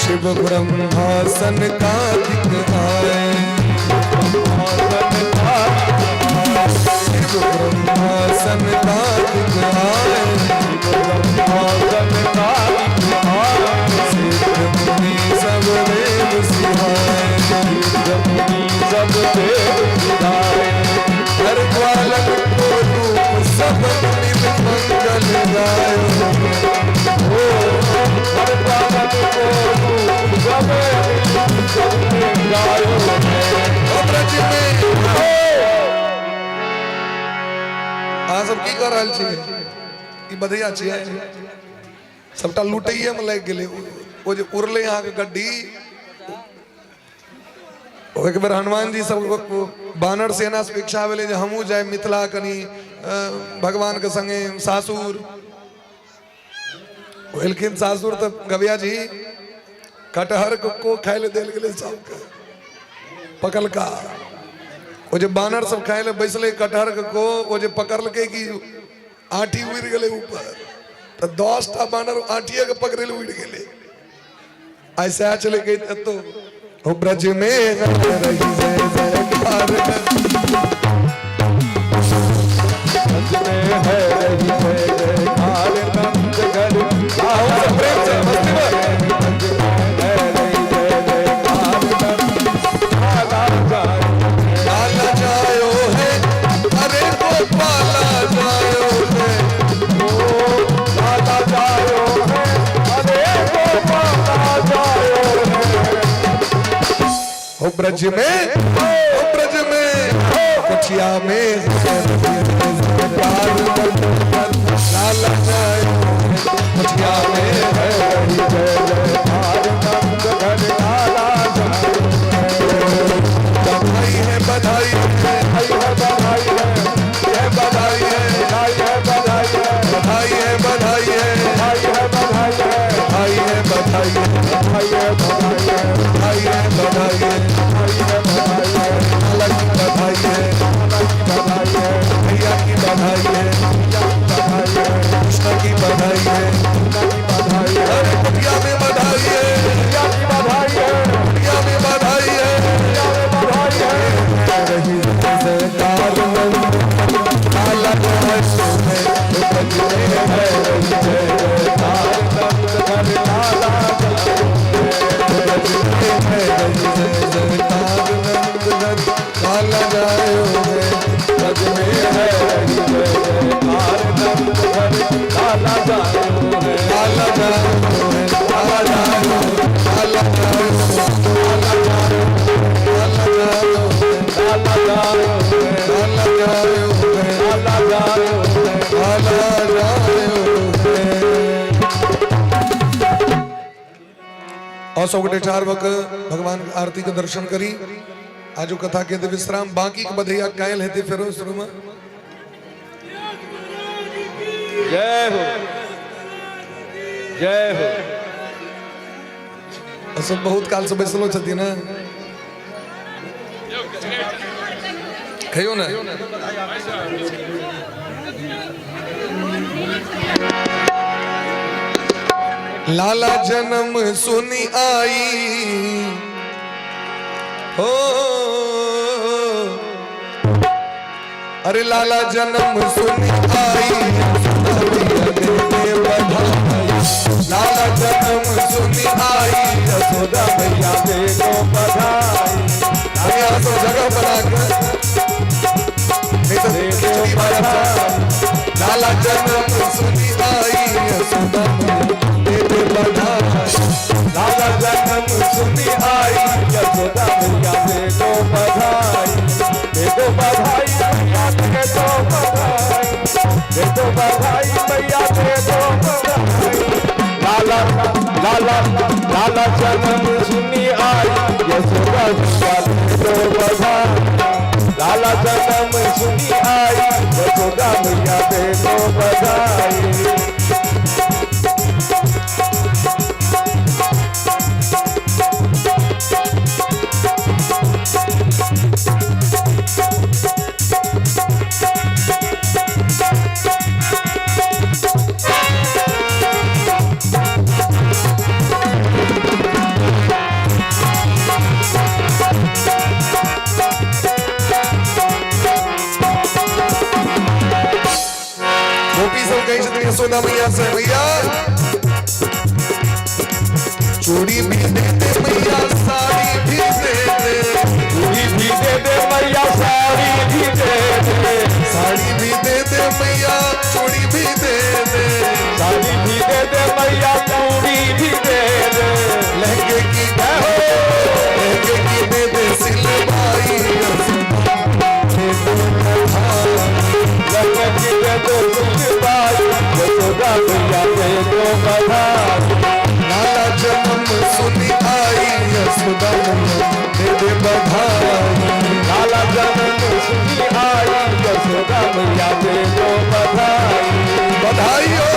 शिव ब्रह्मासन कार्तिक आए, शिव ब्रह्मासन कार्तिक आए, सिद्ध मुनि सब देव सिहाए, हर ग्वालन को रूप सब मुनि मंगल गायो, हर ग्वालन को सब की कर रहल छियै ई बधिया छियै सबटा लुटैये में लागि गेलै ओ जे उड़लै अहाँ के गड्डी ओ एक बेर हनुमान जी सब बानर सेना से इच्छा भेलै जे हमहूँ जाए मिथिला कनी भगवान के संगे सासुर एलखिन सासुर तो गविया जी कटहर को खाए ले देल गेलै सबके पकलका वो जो बानर सब खाए ले बैसले कटहर को वो जो पकड़लके कि आठी उड़ गेलै ऊपर तो 10टा बानर आठिए के पकड़े उड़ गेलै ऐसा चले गई तो ओ ब्रज में रही जय जयकार ब्रज में है रही जय जयकार नंद घर आओ प्रेम से मस्ती ब्रज में कुटिया में लाला जाए कुटिया में है बधाई है बधाई है बधाई है बधाई है बधाई है बधाई है बधाई है बधाई है बधाई है बधाई है बधाई है बधाई है बधाई है भैया की बधाई है कृष्ण की बधाई है अरे कुटिया में बधाई है कुटिया में बधाई है रही सरकार काला काला जायो है ब्रज में है काला जायो है काला जायो है काला जायो काला जायो काला जायो काला जायो काला जायो काला जायो काला जायो काला जायो और सौगटे 4 वक्त भगवान आरती के दर्शन करी आजो कथा के विश्राम बाकी के बधैया कायल हेते फेरो शुरू में जय हो जय हो सब बहुत काल से बैसलो छथि ना खइयो ना लाला जन्म सुनी आई हो अरे लाला जन्म सुनी आई लाला जन्म सुनी आई यशोदा भैया दे दो बधाई यहाँ तो जगह बना कर लाला जन्म सुनी आई यशोदा दे दो बधाई लाला जन्म सुनी आई यशोदा भैया दे दो बधाई भैया दे दो बधाई दे दो बधाई भैया दे दो बधाई लाला लाला लाला जन्म सुनी आई यशोदा मैया दे दो बधाई। लाला जन्म सुनी आई यशोदा मैया दे दो बधाई। यशोदा मैया से भैया चूड़ी भी दे दे मैया साड़ी भी दे दे। चूड़ी भी दे दे मैया साड़ी भी दे दे। साड़ी भी दे दे मैया चूड़ी भी दे दे। साड़ी भी दे दे मैया चूड़ी भी दे दे। लहंगे की दे दे सिलवाई लहंगे की दे दो सिलवाई यशोदा मैया दे दो बधाई। लाला जन्म सुनी आई यशोदा मैया दे दे बधाई। लाला जन्म सुनी आई यशोदा मैया दे दो बधाई। बधाई हो।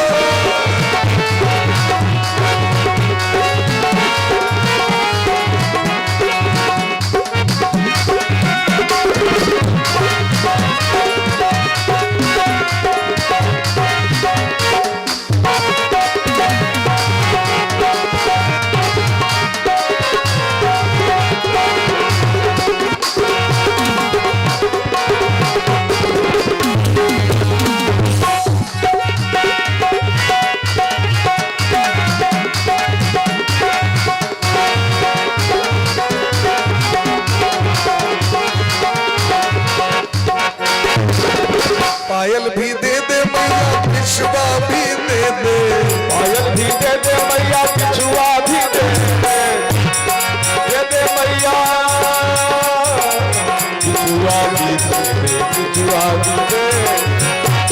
पायल भी दे दे मैया पिछुआ भी दे दे। पायल भी दे दे मैया पिछुआ भी दे दे। दे दे मैया पिछुआ भी दे दे। पिछुआ भी दे।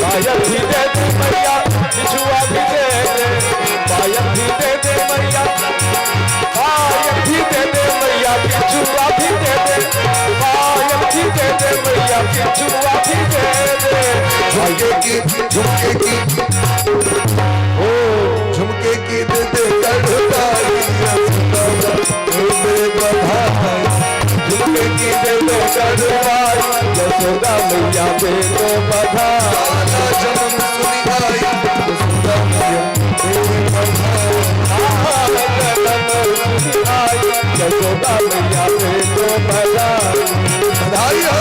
पायल भी दे दे मैया पिछुआ भी दे दे। पायल भी दे दे मैया पायल भी दे दे मैया पिछुआ भी दे दे। पायल भी दे दे मैया पिछुआ भी दे दे। झुमके की दे दे कड़वाई यशोदा दे दे बधाई। झुमके की दे दो कड़वाई यशोदा मैया दे दो बधाई। लाला जन्म सुनी आई यशोदा मैया दे दे बधाई। लाला जन्म सुनी आई यशोदा मैया दे दो बधाई। बधाई हो।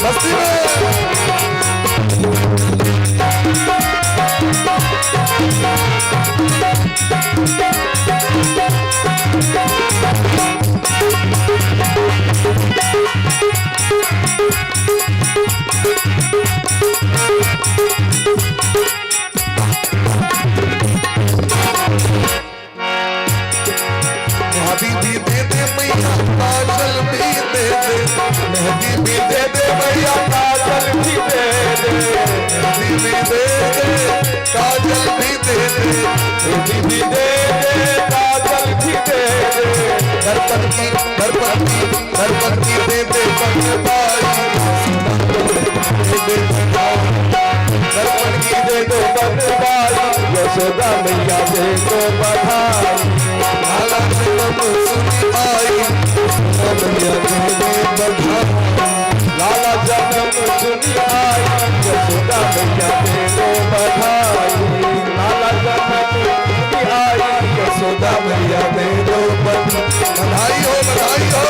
मस्ती में मेहंदी भी दे दे मैया काजल भी दे दे। मेहंदी भी दे दे मैया काजल भी दे दे। मेहंदी भी दे दे काजल भी दे दे। मेहंदी भी दे दे काजल भी दे दे। दर्पण की दे दे बनवाई दे दे दर्पण की दे दो बनवाई यशोदा मैया दे दो बधाई। लाला जन्म सुनी आई यशोदा मैया दे दे बधाई। लाला जन्म सुनी आई यशोदा मैया दे दो बधाई। लाला जन्म सुनी आई यशोदा मैया दे दो बधाई हो। बधाई हो।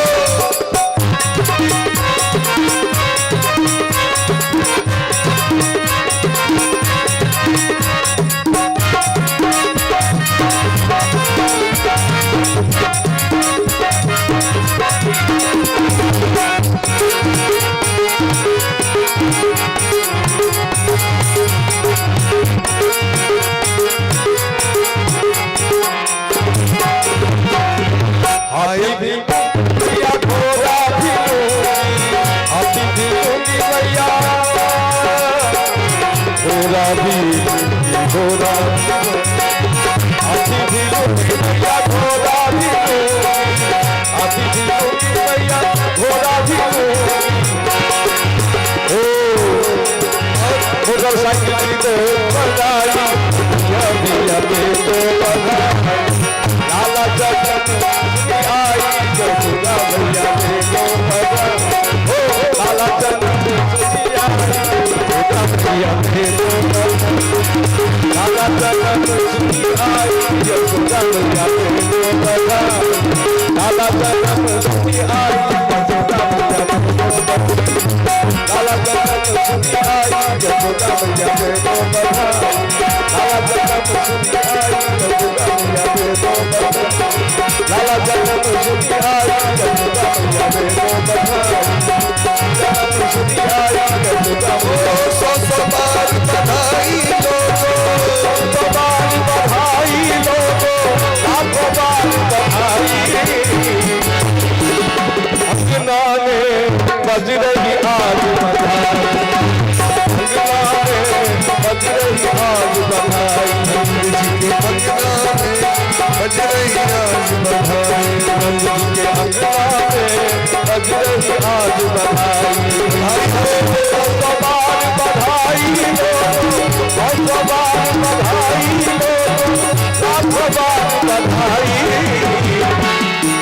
बधाई लाला जन्म सुखी आई यशोदा मैया लाला जन्म सुखी आई यशोदा मैया दे दो बधाई लाला जन्म सुखी आई यशोदा मैया दे दो बधाई लाला जन्म सुखी आई यशोदा मैया दे दो बधाई जन्म सुखी आई यशोदा मैया सौ बार बधाई लाखों बार बधाई लाखों बार बधाई अंगना में बज रही आज बधाई अंगना में बज रही आज बधाई नंद जी के अंगना में बज रही आज बधाई नंद जी के अंगना में बज रही आज बधाई लाखों बार बधाई लाखों बार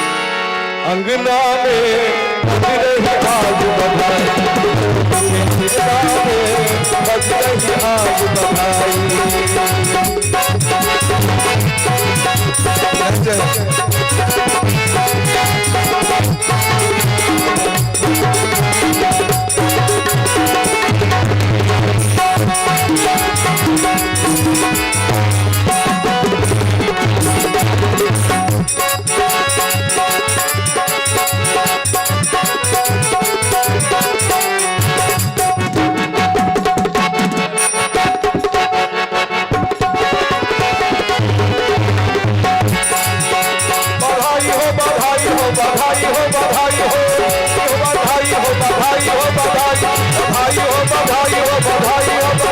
बधाई लाखों बार बधाई अंगना में बज रही आज बधाई अंगना में बज रही आज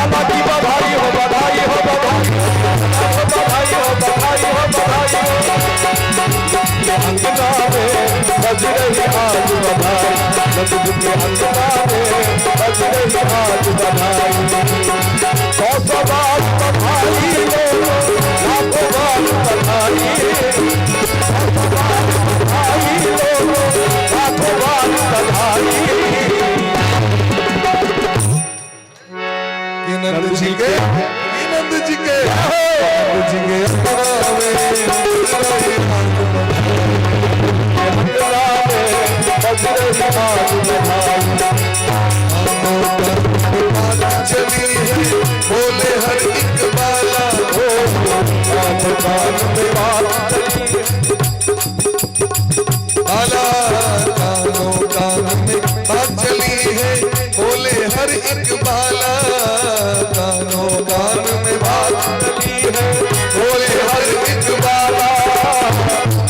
बधाई अंगना में बज रही आज बधाई नंद जी के अंगना में बज रही आज बधाई 100 बार बधाई लाखों बार बधाई 100 बार बधाई लाखों बार बधाई नंद जी के नंद जी के नंद जी के अंगना में बज रही आज चली है बोले हर एक बाला बाला कानों कान में बात चली है बोले हर एक बाला कानों कान में बात चली है बोले हर एक बाला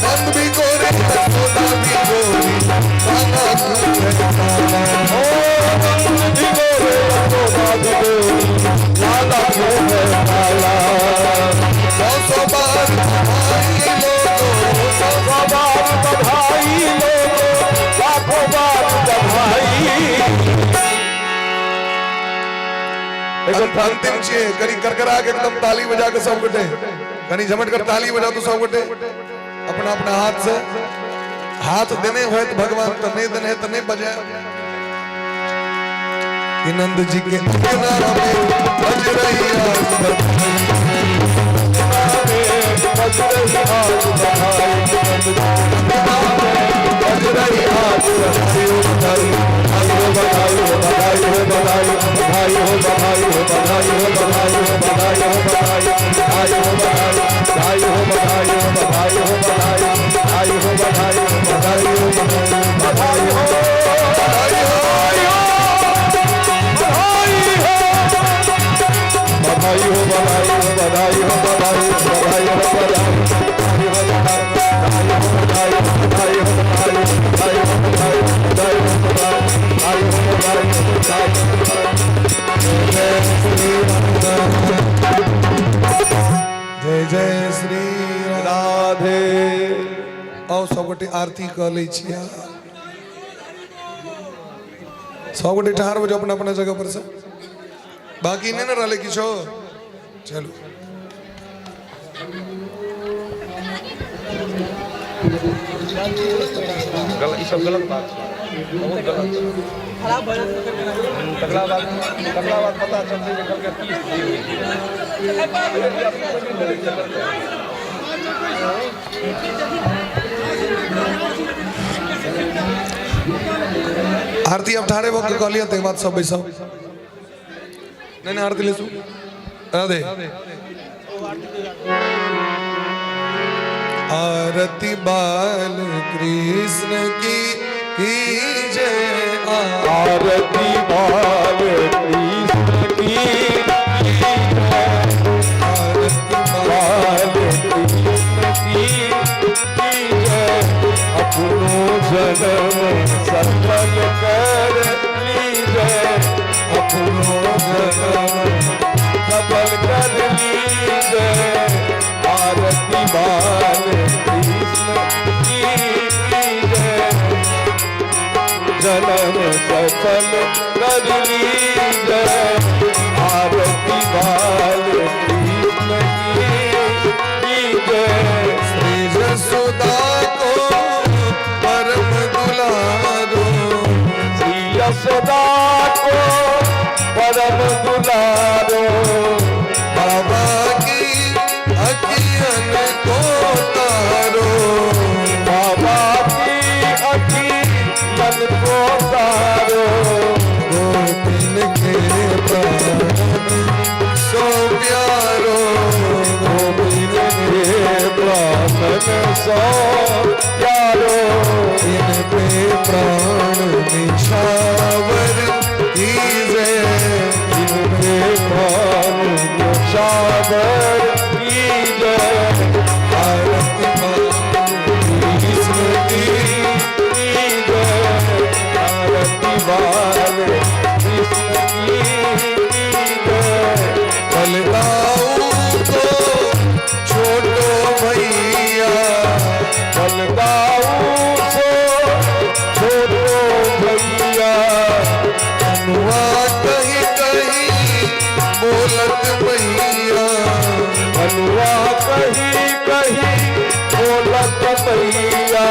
नंद भी गोरे यशोदा भी गोरी काना क्यों है काला ओ नंद जी गोरे यशोदा भी गोरी लाला क्यों है काला 100 बार बधाई लोगो 100 बार बधाई लाखों बार बधाई अंतिम छे करी करकरा के एकदम ताली बजा के सब गटे कनी झमट कर ताली बजा तो सब गटे अपना अपना हाथ से हाथ देने हुए तो भगवान तो नहीं देने तो नहीं बजाए कि नंद जी के अंगना में बज रही आज बज रही आज बधाई बज रही आज बधाई हो बधाई हो बधाई हो बधाई बधाई हो बधाई हो बधाई हो बधाई हो बधाई हो बधाई बधाई हो बधाई हो बधाई हो बधाई हो बधाई बधाई हो बधाई हो बधाई हो बधाई हो बधाई हो बधाई हो बधाई हो बधाई हो बधाई हो बधाई हो बधाई हो जय जय श्री राधे आओ सब गोटे आरती कर ले छिया सब गोटे ठहर बजे अपना अपना जगह पर से बाकी नहीं ना रहे किछो चलो गलत, ये सब गलत बात है, बहुत गलत। तगड़ा बात पता चलते जे कल के 30 दिन आरती अब ठाड़े वक्त कहलिए ते बात सब बैसा नहीं आरती ले राधे आरती बाल कृष्ण की जय आरती बाल कृष्ण की आरती बाल कृष्ण की जय अपनो जन्म सफल कर लीजिए अपनो जन्म सफल कर लीजिए आरती बाल कृष्ण की जय जन्म सफल कर लीजिए आरती बाल कृष्ण की जय श्री जसोदा को परम दुलारो श्री यशोदा को परम दुलारो बाबा की अखियन को तारो बाबा की अखियन को तारो गोपिन के प्राण सो प्यारो गोविंद के प्राण सो प्यारो इन पे प्राण निछावर कीजे इनके प्राण निछावर कीजे आरती कृष्ण की जय आरती बाल कृष्ण की जय बलदाऊ को छोटो भैया बलदाऊ सो छोटो भैया अनुआ कहीं कहीं बोलत भैया हनुआ कहीं कहीं बोलत भैया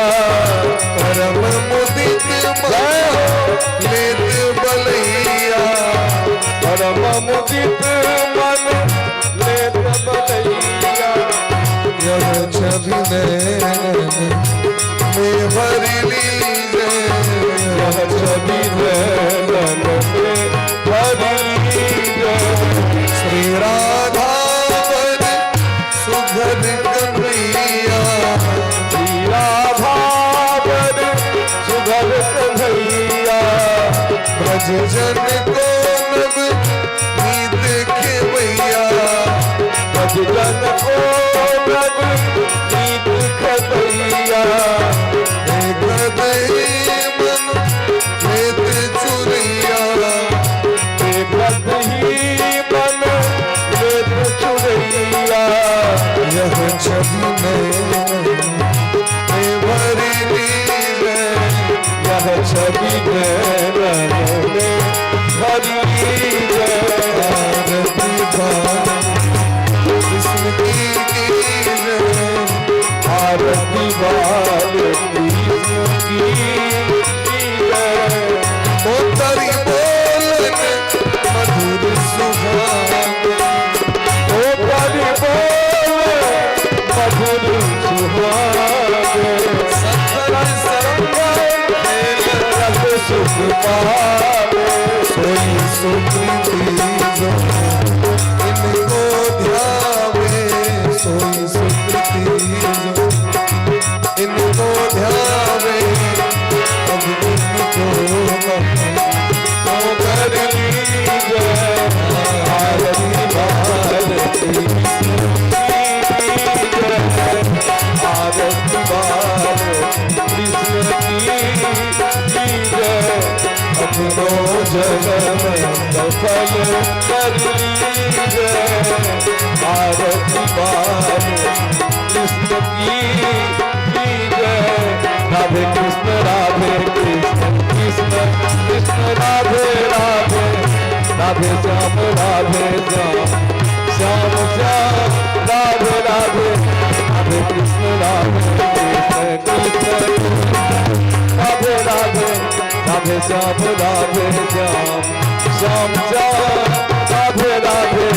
परम मुदित लेत बलैया परम मुदित मन लेत बलैया यह छवि नैन में भर लीजे यह छवि नैनन में भर लीजिए श्री राधा वर सुघर कन्हैया श्री राधा वर सुधर कन्हैया ब्रज जन को नव गीत खेवैया भजन को नव गीत खतैया देखत ही मन खेत चुरैया देखत ही मन लेत चुरैया यह छवि नैन में भर लीजे यह छवि नैनन में भर लीजिए आरती बाल कृष्ण की जय आरती बाल कृष्ण की जय मोतरी बोलन मधुर सुहाग ओ परि बोल मधुर सुहागे सत्संग संग रस सुख पावे सोई सुकृति जो इनको ध्यावे सोई सुकृति जो इनको ध्यावे अब इनको तो कर लीजिए आरती बाल कृष्ण की जय आरती बाल कृष्ण की जय अपनो जन्म सफल कर लीजिए आरती बाल कृष्ण की जय राधे कृष्ण कृष्ण कृष्ण राधे राधे राधे श्याम श्याम श्याम राधे राधे राधे कृष्ण कृष्ण राधे राधे राधे श्याम श्याम श्याम राधे राधे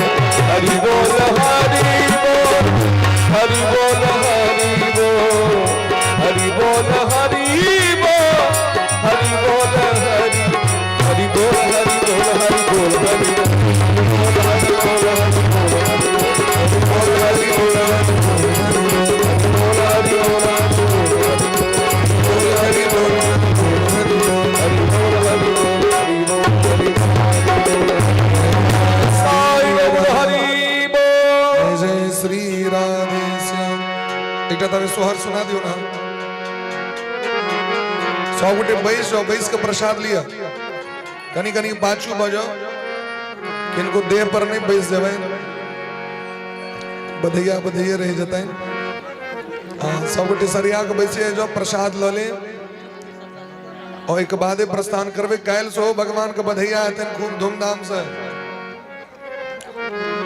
हरि बोल हरि बोल हरि बोल हरि बोल एक तब सोहर सुना दियो ना 100 गोटे 22 का प्रसाद लिया कनी कनी पाछू बजो किनको देह पर नहीं बैस जावे बधैया बधैया रह जाता है। हाँ 100 गोटे सरिया के बैसे जो प्रसाद लो ले और एक बादे प्रस्थान करवे कैल सो भगवान का बधैया आते खूब धूमधाम से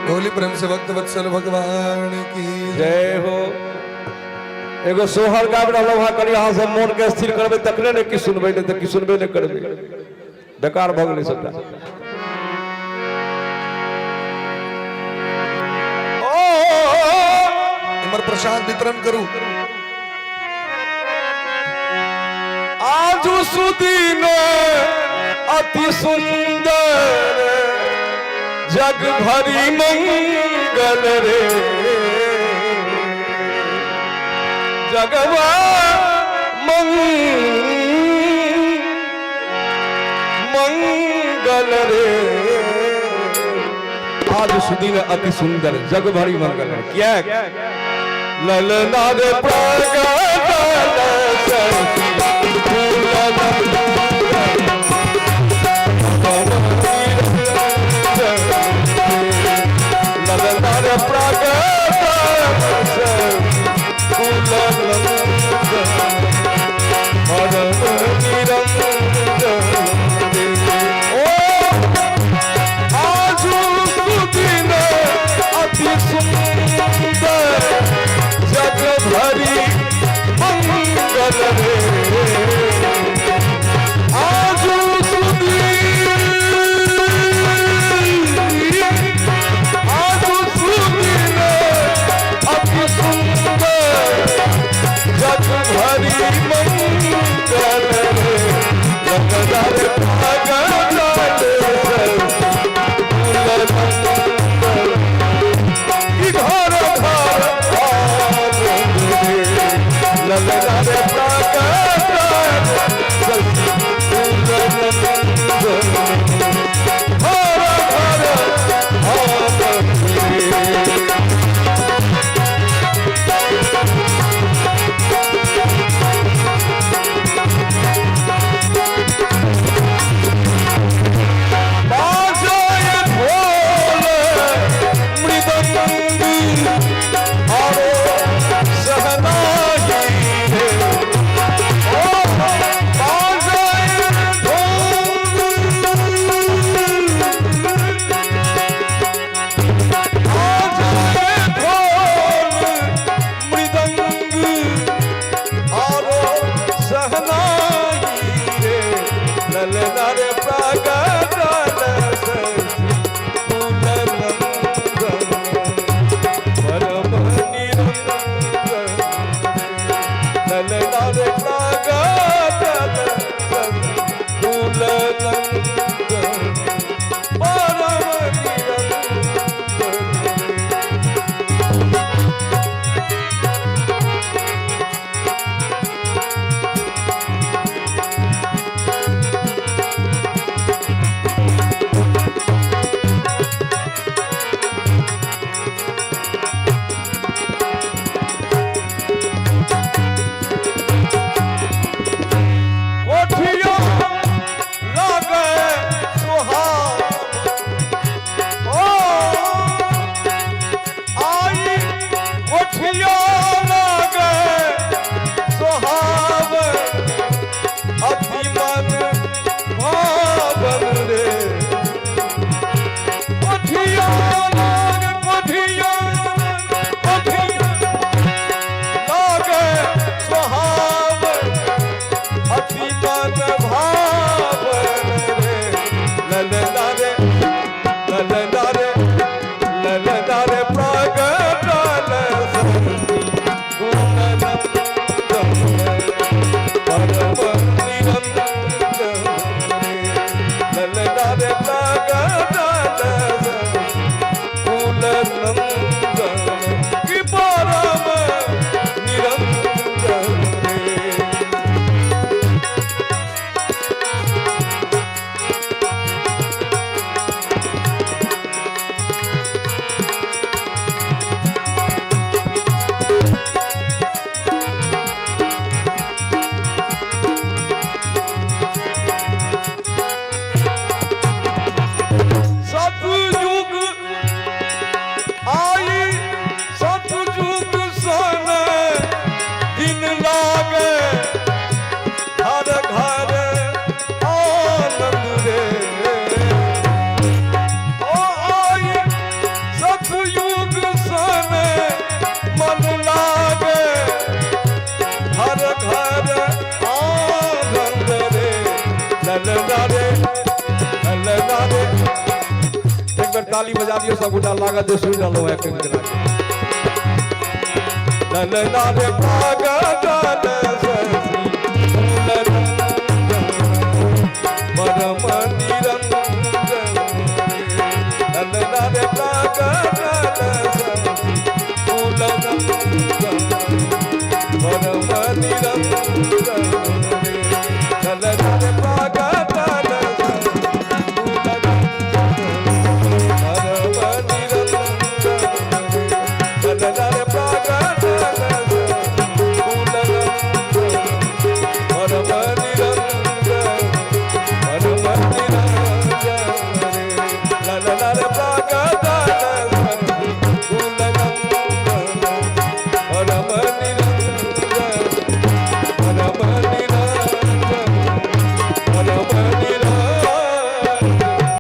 बोली प्रेम से भक्त वत्सल भगवान की जय हो। एगो सोहर गाबि रहलौ हा कनी अहाँ सब मोन के स्थिर करबै तकने ने कि सुनबै ने त कि सुनबे ने करबै बेकार भ गेलै सबटा। इमर प्रसाद वितरण करू आज सुदीन अति सुंदर जग भरी मंगल रे जगवा मंगल रे आज सुदीन अति सुंदर जग भरी मंगल रे क्या ललना रे ललना रे ललना रे एक बार ताली बजा दियो सब गोटा लागत है सुन लो एक्टिंग करा ललना रे पागल ससी परम निरंजन ललना रे पागल परम निरंजन ललना रे पागल la la la la